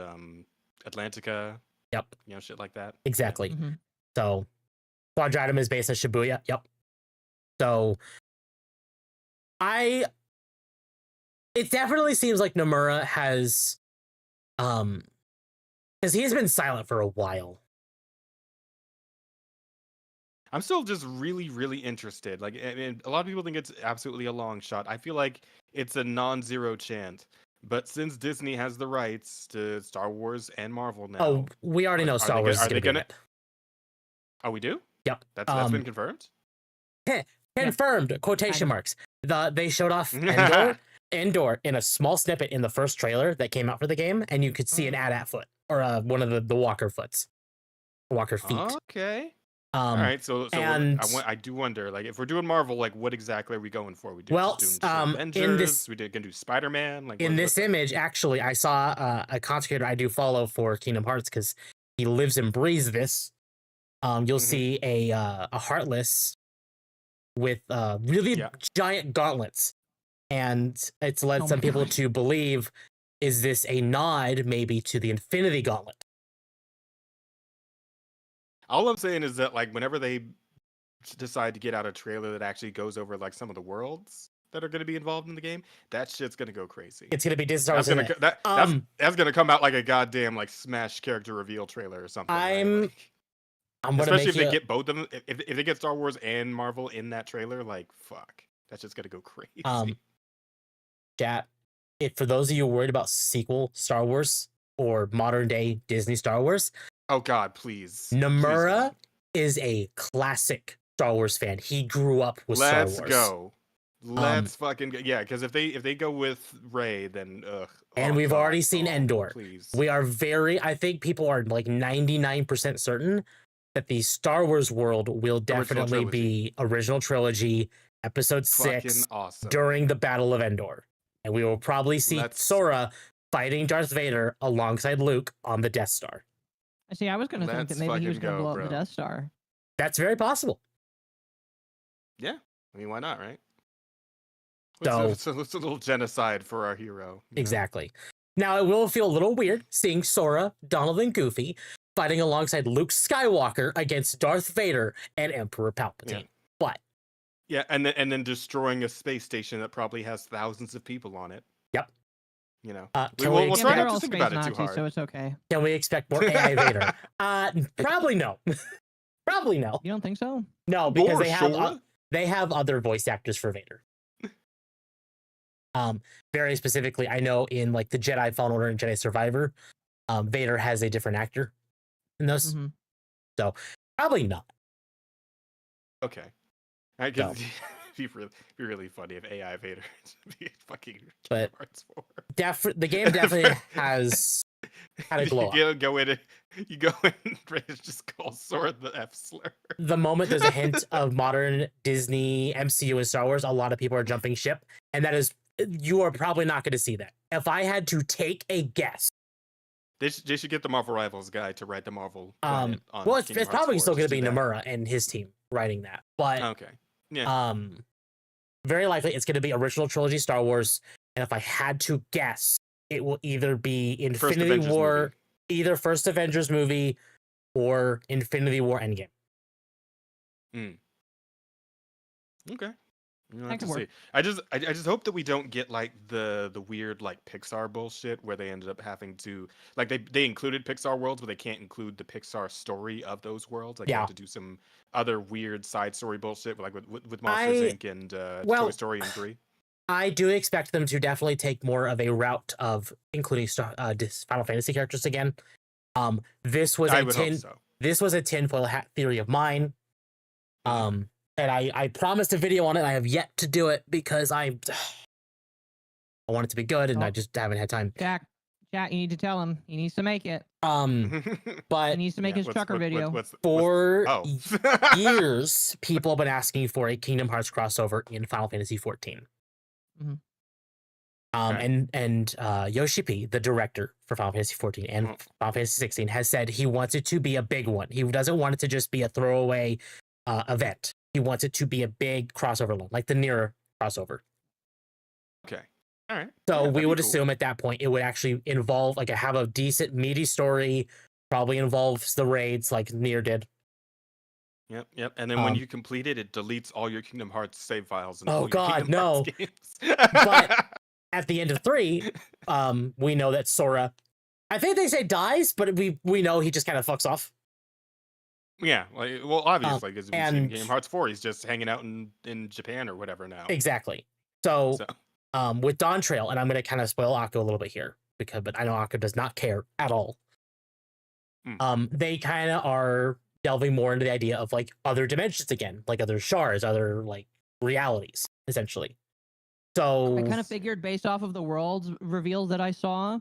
Atlantica. Yep. You know, shit like that. Exactly. So Quadratum is based on Shibuya. Yep. So it definitely seems like Nomura has because he's been silent for a while. I'm still just really, really interested. Like, I mean, a lot of people think it's absolutely a long shot. I feel like it's a non-zero chance. But since Disney has the rights to Star Wars and Marvel now, Oh, we already know Star Wars is going to be in it. Oh, we do? Yep. That's been confirmed? Confirmed, quotation marks. They showed off Endor in a small snippet in the first trailer that came out for the game, and you could see an AT-AT foot, or one of the walker foots. Walker feet. Okay. All right, so I do wonder, like, if we're doing Marvel, like, what exactly are we going for? We doing Avengers? We gonna do Spider-Man? Like, in this image, actually, I saw a content creator I do follow for Kingdom Hearts because he lives and breathes this. You'll see a Heartless with really giant gauntlets, and it's led some people to believe, is this a nod maybe to the Infinity Gauntlet? All I'm saying is that, like, whenever they decide to get out a trailer that actually goes over, like, some of the worlds that are going to be involved in the game, that shit's going to go crazy. It's going to be Disney Stars. That's going to come out like a goddamn, like, Smash character reveal trailer or something. I'm especially if they get both of them. If they get Star Wars and Marvel in that trailer, like, fuck. That's just going to go crazy. Chat, for those of you worried about sequel Star Wars or modern day Disney Star Wars, oh God, please. Nomura is a classic Star Wars fan. He grew up with Star Wars. Let's go. Let's fucking go. Yeah, because if they go with Rey, then and we've already seen Endor. Please. We are I think people are like 99% certain that the Star Wars world will definitely be original trilogy, episode 6 during the Battle of Endor. And we will probably see Sora fighting Darth Vader alongside Luke on the Death Star. See, I was going to think that maybe he was going to blow up the Death Star. That's very possible. Yeah. I mean, why not, right? It's a little genocide for our hero. Exactly. Now, it will feel a little weird seeing Sora, Donald, and Goofy fighting alongside Luke Skywalker against Darth Vader and Emperor Palpatine. But yeah, and then destroying a space station that probably has thousands of people on it. Yep. You know, we'll try not to think about it too hard. So it's okay. Can we expect more AI Vader? Probably no. Probably no. You don't think so? No, because they have other voice actors for Vader. Very specifically, I know in like the Jedi Fallen Order and Jedi Survivor, Vader has a different actor in those. So probably not. Okay. I guess it'd be really funny if AI Vader be fucking. But the game definitely has had a glow up. You go in, just call Sora the F slur. The moment there's a hint of modern Disney, MCU, and Star Wars, a lot of people are jumping ship, and that is, you are probably not going to see that. If I had to take a guess, they should get the Marvel Rivals guy to write the Marvel. Well, it's probably still going to be Nomura and his team writing that, but okay. Yeah. Very likely it's going to be original trilogy Star Wars. And if I had to guess, it will either be First Infinity Avengers War, movie. either first Avengers movie or Infinity War Endgame. Okay. You'll That have to could see. work. I just hope that we don't get like the weird like Pixar bullshit where they ended up having to like they included Pixar worlds, but they can't include the Pixar story of those worlds. Like they Yeah. have to do some other weird side story bullshit, like with Monsters Inc. and Toy Story and 3. I do expect them to definitely take more of a route of including Final Fantasy characters again. This was I a would hope so. This was a tinfoil hat theory of mine. And I promised a video on it. I have yet to do it because I want it to be good, and I just haven't had time. Jack, you need to tell him he needs to make it. But He needs to make his trucker video. for Oh. years, people have been asking for a Kingdom Hearts crossover in Final Fantasy 14. Mhm. And Yoshi P, the director for Final Fantasy 14 and Final Fantasy 16, has said he wants it to be a big one. He doesn't want it to just be a throwaway event. He wants it to be a big crossover one, like the Nier crossover. Okay. All right. So Yeah, we that'd would be cool. assume at that point it would actually involve like have a decent meaty story, probably involves the raids like Nier did. Yep. And then when you complete it, it deletes all your Kingdom Hearts save files. And all Oh your God, Kingdom no! Hearts games. But at the end of 3, we know that Sora, I think they say dies, but we know he just kind of fucks off. Yeah, like, well, obviously, because we've seen and- Kingdom Hearts 4, he's just hanging out in Japan or whatever now. Exactly. So, So, with Dawn Trail, and I'm going to kind of spoil Akko a little bit here, but I know Akko does not care at all. They kind of are delving more into the idea of like other dimensions again, like other shards, other like realities, essentially. So I kind of figured based off of the worlds reveals that I saw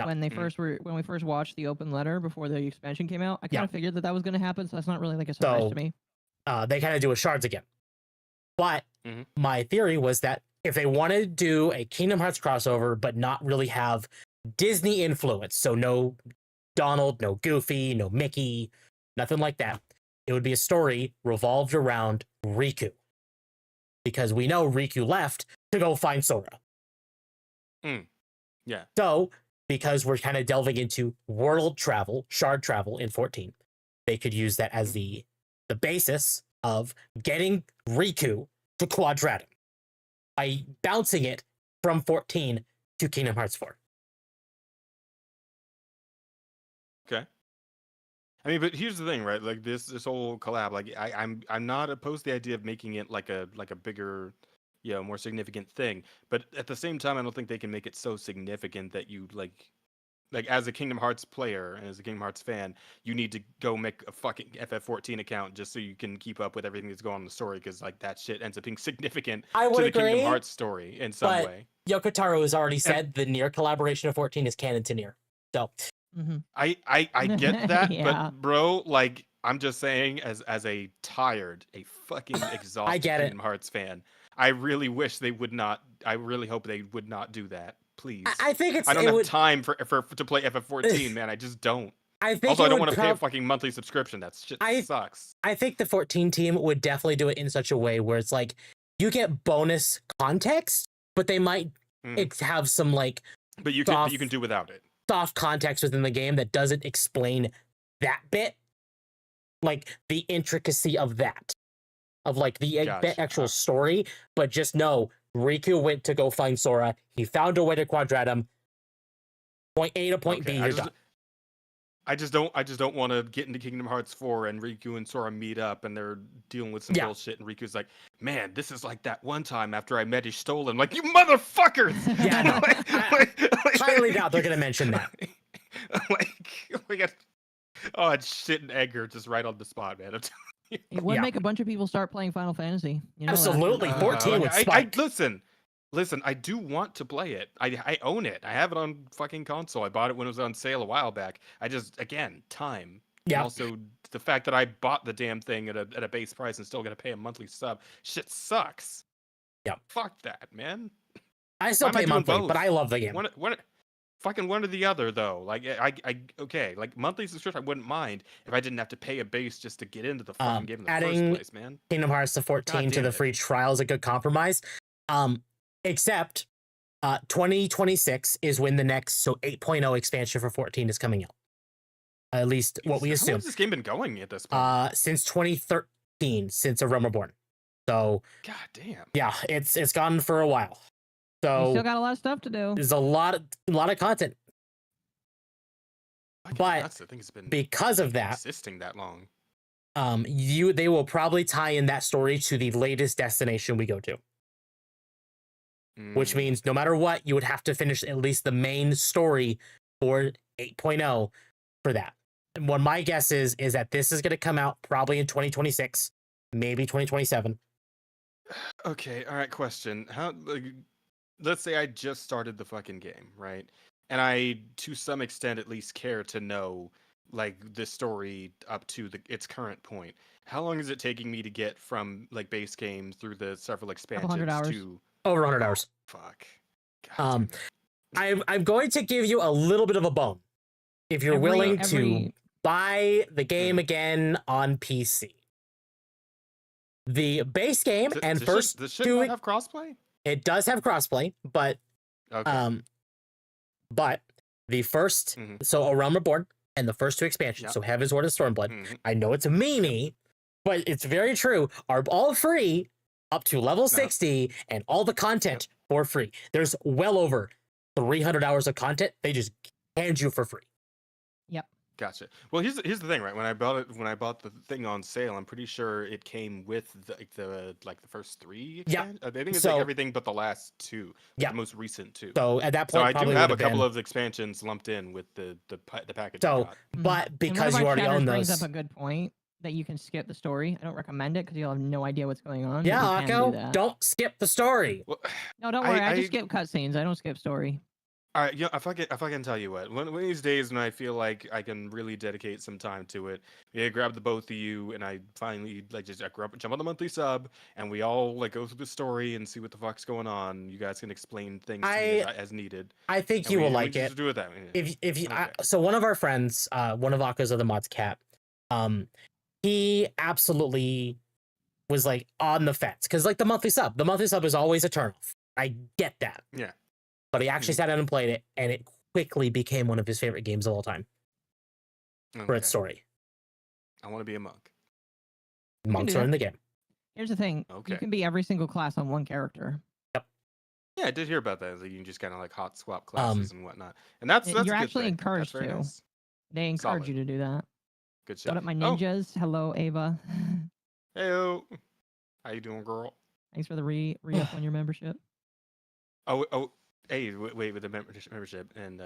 when they when we first watched the open letter before the expansion came out, I kind of figured that was going to happen. So that's not really like a surprise to me. They kind of do a shards again. But my theory was that if they wanted to do a Kingdom Hearts crossover, but not really have Disney influence, so no Donald, no Goofy, no Mickey, nothing like that, it would be a story revolved around Riku. Because we know Riku left to go find Sora. Yeah. So, because we're kind of delving into world travel, shard travel in 14, they could use that as the basis of getting Riku to Quadratum by bouncing it from 14 to Kingdom Hearts 4. Okay. I mean, but here's the thing, right? Like this whole collab, like I'm not opposed to the idea of making it like a bigger, more significant thing. But at the same time, I don't think they can make it so significant that you like as a Kingdom Hearts player and as a Kingdom Hearts fan, you need to go make a fucking FF14 account just so you can keep up with everything that's going on in the story, because like that shit ends up being significant I would to the agree, Kingdom Hearts story in some but way. Yoko Taro has already said the Nier collaboration of 14 is canon to Nier. So I get that, Yeah. but bro, like I'm just saying, as a fucking exhausted get it. Kingdom Hearts fan, I really wish they would not. I really hope they would not do that. Please. I think I don't it have would, time to play FF14, man. I just don't. I think Also, it I don't would want to pay a prob- fucking monthly subscription. That shit sucks. I think the 14 team would definitely do it in such a way where it's like you get bonus context, but they might have some like But you can do without it. soft context within the game that doesn't explain that bit, like the intricacy of that, of like the Gotcha. actual story, but just know Riku went to go find Sora. He found a way to Quadratum. Point A to point B, you're done. I just don't want to get into Kingdom Hearts 4 and Riku and Sora meet up and they're dealing with some bullshit and Riku's like, man, this is like that one time after I met his stolen. Like, you motherfuckers! Yeah, no. I highly doubt they're gonna mention that. We got it's shit and Edgar just right on the spot, man. I'm telling you. It would make a bunch of people start playing Final Fantasy. You know that. Absolutely, 14 would spike. Listen, I do want to play it. I own it. I have it on fucking console. I bought it when it was on sale a while back. I just, again, time. Yeah. And also, the fact that I bought the damn thing at a base price and still got to pay a monthly sub. Shit sucks. Yeah. Fuck that, man. I still Why am I pay doing monthly, both? but I love the game. One or the other, though. Like, okay, like monthly subscription, I wouldn't mind if I didn't have to pay a base just to get into the fucking game in the adding first place, man. Kingdom Hearts to 14 to the free trial is a good compromise. Except 2026 is when the next 8.0 expansion for 14 is coming out. At least what we How long assume. has this game been going at this point? Since 2013, since A Realm Reborn. So God damn. yeah, it's gone for a while. So We still got a lot of stuff to do. there's a lot of content. Fucking But nuts. I think it's been because of that, existing that long. they will probably tie in that story to the latest destination we go to. Which means no matter what, you would have to finish at least the main story for 8.0 for that. And what my guess is that this is going to come out probably in 2026, maybe 2027. Okay, all right, question. How let's say I just started the fucking game, right? And I to some extent at least care to know like the story up to its current point. How long is it taking me to get from like base game through the several expansions 100 hours. to Over 100 hours. fuck? God damn it. I'm going to give you a little bit of a bone if you're willing to buy the game again on PC. The base game and first does shit two not have crossplay? it does have crossplay, but Okay. but the first so A Realm Reborn and the first two expansions, so Heaven's Word and Stormblood, I know it's a meanie, but it's very true, are all free up to level 60 and all the content for free. There's well over 300 hours of content they just hand you for free. Yep. Gotcha. Well, here's the thing, right? When I bought the thing on sale, I'm pretty sure it came with the first 3. Yeah. I think it's So- like everything but the last 2. Yeah. The most recent 2. So at that So point, I do probably have a would've couple been- of expansions lumped in with the package. I So, got. but And because one you of our already chatters own brings those, up a good point that you can skip the story. I don't recommend it because you'll have no idea what's going on. but yeah, you can Akko, do that. don't skip the story. No, don't worry. I just skip cutscenes. I don't skip story. All right, yeah. If I can tell you what, one of these days when I feel like I can really dedicate some time to it, yeah, grab the both of you, and I finally jump on the monthly sub, and we all like go through the story and see what the fuck's going on. You guys can explain things to me as needed. I think And you we- will we like just it. Do it that way. If you, so one of our friends, one of Akko's other mods, Cat, he absolutely was like on the fence because like the monthly sub is always a turnoff. I get that. Yeah. But he actually sat down and played it, and it quickly became one of his favorite games of all time for its story. I want to be a monk. Monks do are in that. the game. Here's the thing. Okay. You can be every single class on one character. Yeah, I did hear about that. Like you can just kind of like hot swap classes and whatnot, and that's a good You're actually thing. encouraged That's very to. nice. They encourage Solid. you to do that. Good shit. Shout out my Oh. ninjas. Hello, Ava. Heyo. How you doing, girl? Thanks for the re-up on your membership. Oh, hey, wait with the membership and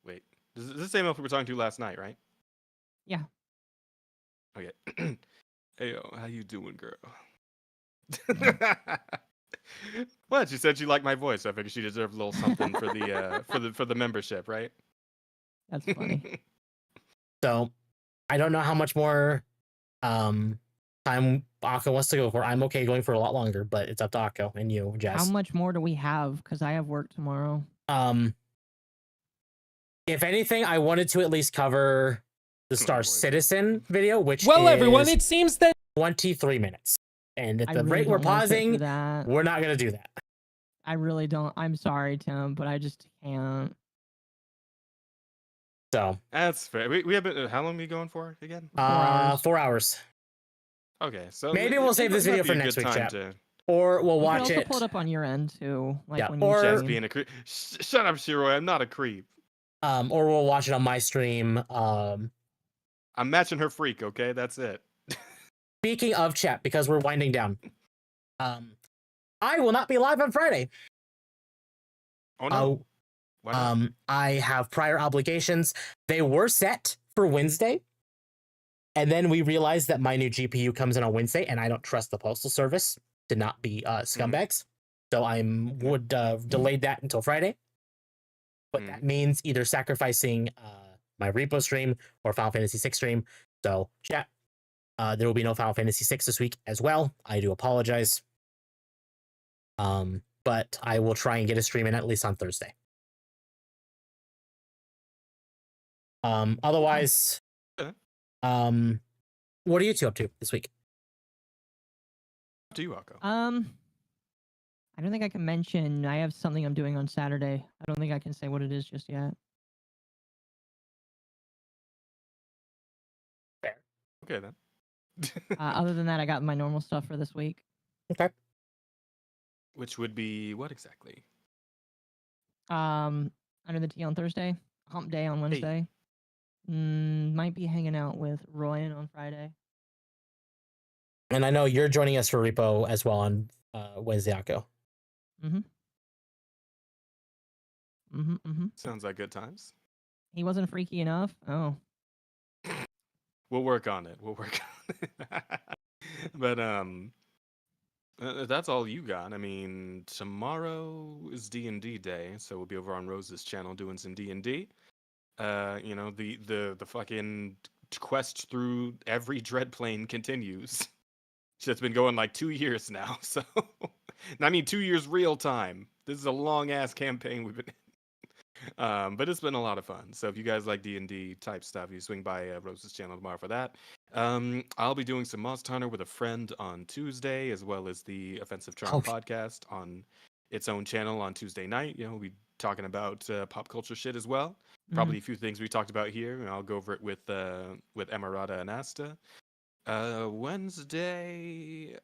wait. This is the same elf we were talking to last night, right? Yeah. Okay. Hey, how you doing, girl? What? She said she liked my voice. I figured she deserved a little something for the for the membership, right? That's funny. So I don't know how much more time Akko wants to go for. I'm okay going for a lot longer, but it's up to Akko and you, Jess. How much more do we have? Because I have work tomorrow. If anything, I wanted to at least cover the Star Citizen video, which Well, everyone, is it seems that 23 minutes. And at I the really rate we're don't wanna sit through pausing, that. we're not going to do that. I really don't. I'm sorry, Tim, but I just can't. So That's fair. We have been, how long are we going for again? 4 hours. Okay, so Maybe we'll save this video for next week, chat. Or we'll watch you can also it. pull it up on your end too, like Yeah, when or- you Jess stream. being a creep. Shut up, Shiroi. I'm not a creep. Or we'll watch it on my stream. I'm matching her freak. Okay, that's it. Speaking of chat, because we're winding down, I will not be live on Friday. Oh no. Why not? I have prior obligations. They were set for Wednesday. And then we realized that my new GPU comes in on Wednesday, and I don't trust the postal service to not be scumbags. So I would delayed that until Friday. But that means either sacrificing my repo stream or Final Fantasy VI stream. So chat, there will be no Final Fantasy VI this week as well. I do apologize. But I will try and get a stream in at least on Thursday. Otherwise, what are you two up to this week? Do you, Akko? I I don't think I can mention. I have something I'm doing on Saturday. I don't think I can say what it is just yet. Okay then. Other than that, I got my normal stuff for this week. Okay. Which would be what exactly? Under the tea on Thursday, hump day on Wednesday. Might be hanging out with Royan on Friday. And I know you're joining us for Repo as well on Wednesday, Occo. Sounds like good times. He wasn't freaky enough. Oh. We'll work on it. We'll work on it. But that's all you got. I mean, tomorrow is D&D day, so we'll be over on Rose's channel doing some D&D. You know, the fucking quest through every dread plane continues. It's been going like 2 years now. So, I mean, 2 years real time. This is a long ass campaign we've been in. But it's been a lot of fun. So if you guys like D&D type stuff, you swing by Rose's channel tomorrow for that. I'll be doing some Monster Hunter with a friend on Tuesday, as well as the Offensive Charm podcast on its own channel on Tuesday night. You know, we'll be talking about pop culture shit as well. Probably a few things we talked about here. And I'll go over it with Emerada and Asta. Wednesday.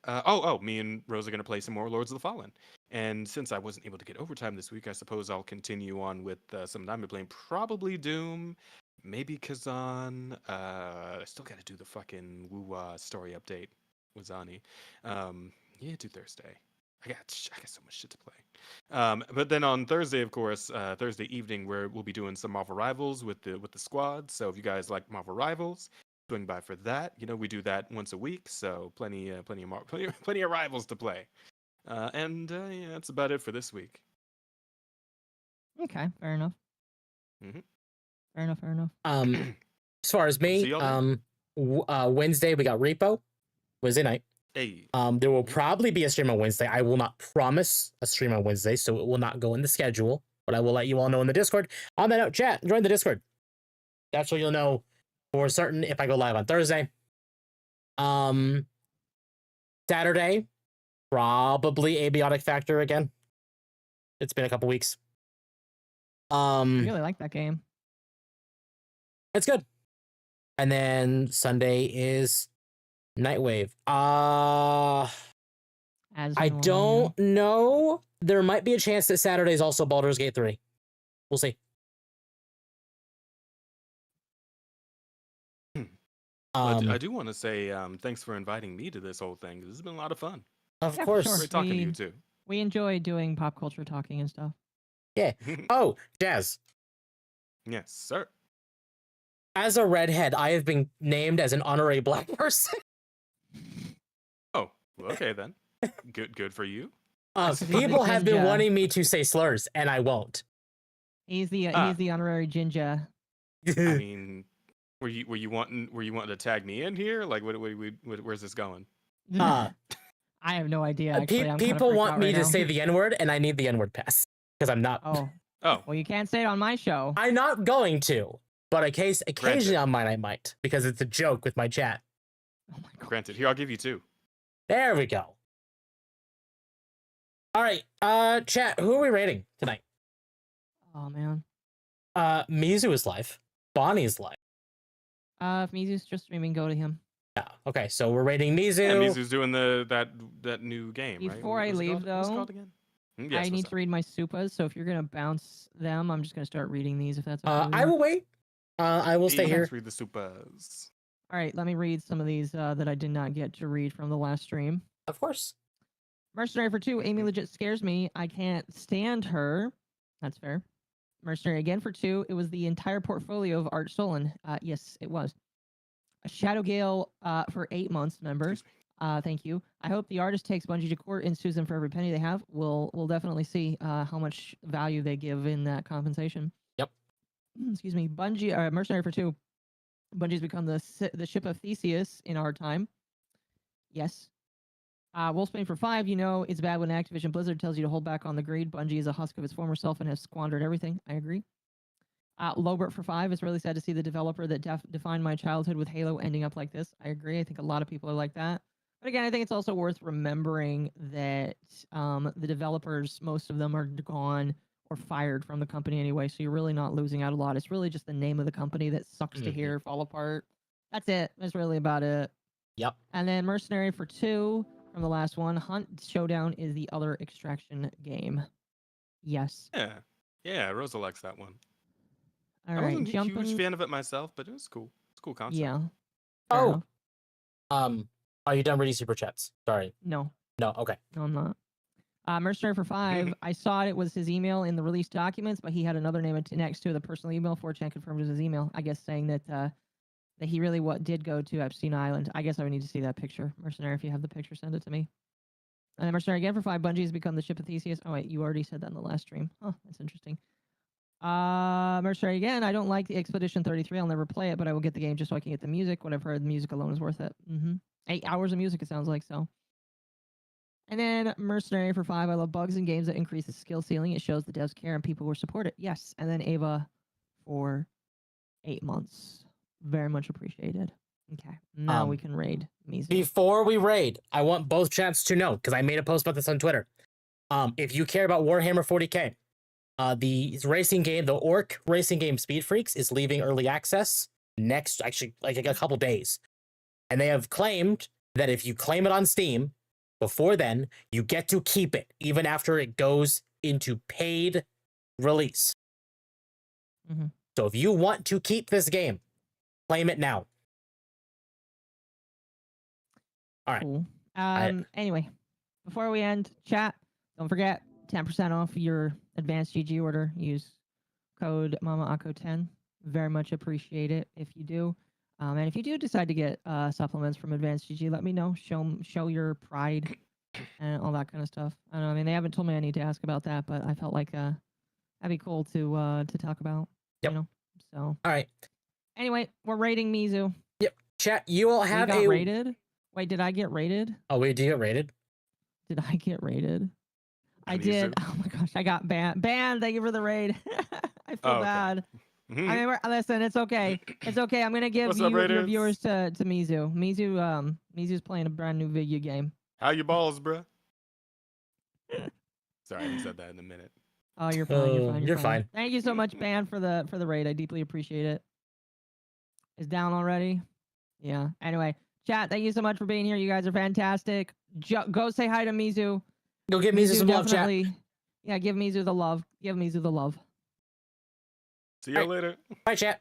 Me and Rose are going to play some more Lords of the Fallen. And since I wasn't able to get overtime this week, I suppose I'll continue on with some I've been playing. Probably Doom, maybe Kazan. I still got to do the fucking Woo-Wah story update with Zani. Do Thursday. I got so much shit to play. But then on Thursday, of course, Thursday evening, we'll be doing some Marvel Rivals with the squad. So if you guys like Marvel Rivals, swing by for that. You know, we do that once a week, so plenty of Rivals to play. That's about it for this week. Okay, fair enough. Fair enough. As far as me, Wednesday we got Repo, Wednesday night. Hey. There will probably be a stream on Wednesday. I will not promise a stream on Wednesday, so it will not go in the schedule, but I will let you all know in the Discord. On that note, chat, join the Discord. That's what you'll know for certain if I go live on Thursday. Saturday, probably Abiotic Factor again. It's been a couple weeks. I really like that game. It's good. And then Sunday is Nightwave. I don't know. There might be a chance that Saturday is also Baldur's Gate 3. We'll see. I do want to say thanks for inviting me to this whole thing. This has been a lot of fun. Of course. Sure. Great talking to you too. We enjoy doing pop culture talking and stuff. Yeah. Oh, Jazz. Yes, sir. As a redhead, I have been named as an honorary black person. Oh, well, okay then. Good for you. People have been wanting me to say slurs, and I won't. He's the honorary Jinja. I mean, were you wanting to tag me in here? Like, where's this going? I have no idea. Actually, people want me to say the N-word, and I need the N-word pass because I'm not. Oh. Well, you can't say it on my show. I'm not going to, but occasionally on mine I might because it's a joke with my chat. Oh my God. Granted, here I'll give you 2. There we go. All right, chat. Who are we rating tonight? Oh man. Mizu is live. Bonnie's live. If Mizu's just streaming, go to him. Yeah. Okay, so we're rating Mizu. Yeah, Mizu's doing that new game. Before right? I leave, What's it though, called again? Yes, I need to read my supas. So if you're gonna bounce them, I'm just gonna start reading these. If that's okay. I will wait. I will stay here. Read the supas. All right, let me read some of these that I did not get to read from the last stream. Of course. Mercenary for 2. Amy legit scares me. I can't stand her. That's fair. Mercenary again for 2. It was the entire portfolio of art stolen. Yes, it was. A Shadowgale for 8 months, member. Thank you. I hope the artist takes Bungie to court and sues them for every penny they have. We'll definitely see how much value they give in that compensation. Yep. Excuse me. Bungie, Mercenary for 2. Bungie's become the ship of Theseus in our time. Yes. Wolfsbane for 5, it's bad when Activision Blizzard tells you to hold back on the greed. Bungie is a husk of its former self and has squandered everything. I agree. Lobert for 5, it's really sad to see the developer that defined my childhood with Halo ending up like this. I agree. I think a lot of people are like that. But again, I think it's also worth remembering that the developers, most of them are gone or fired from the company anyway, so you're really not losing out a lot. It's really just the name of the company that sucks to hear fall apart. That's it. That's really about it. Yep. And then Mercenary for 2 from the last one. Hunt Showdown is the other extraction game. Yes. Yeah, Rosa likes that one. All I right, wasn't a huge jumping. fan of it myself, but it was cool. It's a cool concept. Yeah. Fair Oh. enough. Are you done reading super chats? Sorry. No. No. Okay. No, I'm not. Mercenary for 5. I saw it was his email in the release documents, but he had another name next to the personal email. 4chan confirmed it was his email. I guess saying that that he really did go to Epstein Island. I guess I would need to see that picture. Mercenary, if you have the picture, send it to me. And then Mercenary again for 5. Bungie has become the ship of Theseus. Oh wait, you already said that in the last stream. Oh, that's interesting. Mercenary again. I don't like the Expedition 33. I'll never play it, but I will get the game just so I can get the music. What I've heard, the music alone is worth it. 8 hours of music, it sounds like so. And then Mercenary for 5. I love bugs in games that increase the skill ceiling. It shows the devs care and people will support it. Yes. And then Ava for 8 months. Very much appreciated. Okay. Now we can raid Mizu. Before we raid, I want both chats to know, because I made a post about this on Twitter. If you care about Warhammer 40k, the racing game, the Orc racing game Speed Freaks is leaving early access next, actually, like a couple days. And they have claimed that if you claim it on Steam, before then, you get to keep it, even after it goes into paid release. So if you want to keep this game, claim it now. All right. Cool. Anyway, before we end, chat, don't forget 10% off your advanced GG order. Use code MommaOcco10. Very much appreciate it if you do. And if you do decide to get supplements from Advanced GG, let me know. Show your pride and all that kind of stuff. I don't know. I mean, they haven't told me I need to ask about that, but I felt like that'd be cool to talk about. Yep. You know. So. All right. Anyway, we're rating Mizu. Yep. Chat. You all have we got rated. Wait, did I get rated? Oh, wait, did you get rated? Did I get rated? I did. Oh my gosh, I got banned. Banned. Thank you for the raid. I feel bad. I mean, listen, it's okay. It's okay. I'm gonna give your viewers to Mizu. Mizu's playing a brand new video game. How your balls, bruh? Sorry, I haven't said that in a minute. Oh, you're fine. You're fine. Thank you so much, Ban, for the raid. I deeply appreciate it. Is down already? Yeah. Anyway, chat. Thank you so much for being here. You guys are fantastic. Go say hi to Mizu. Go give Mizu some love, chat. Yeah, give Mizu the love. Give Mizu the love. See you later. Bye, chat.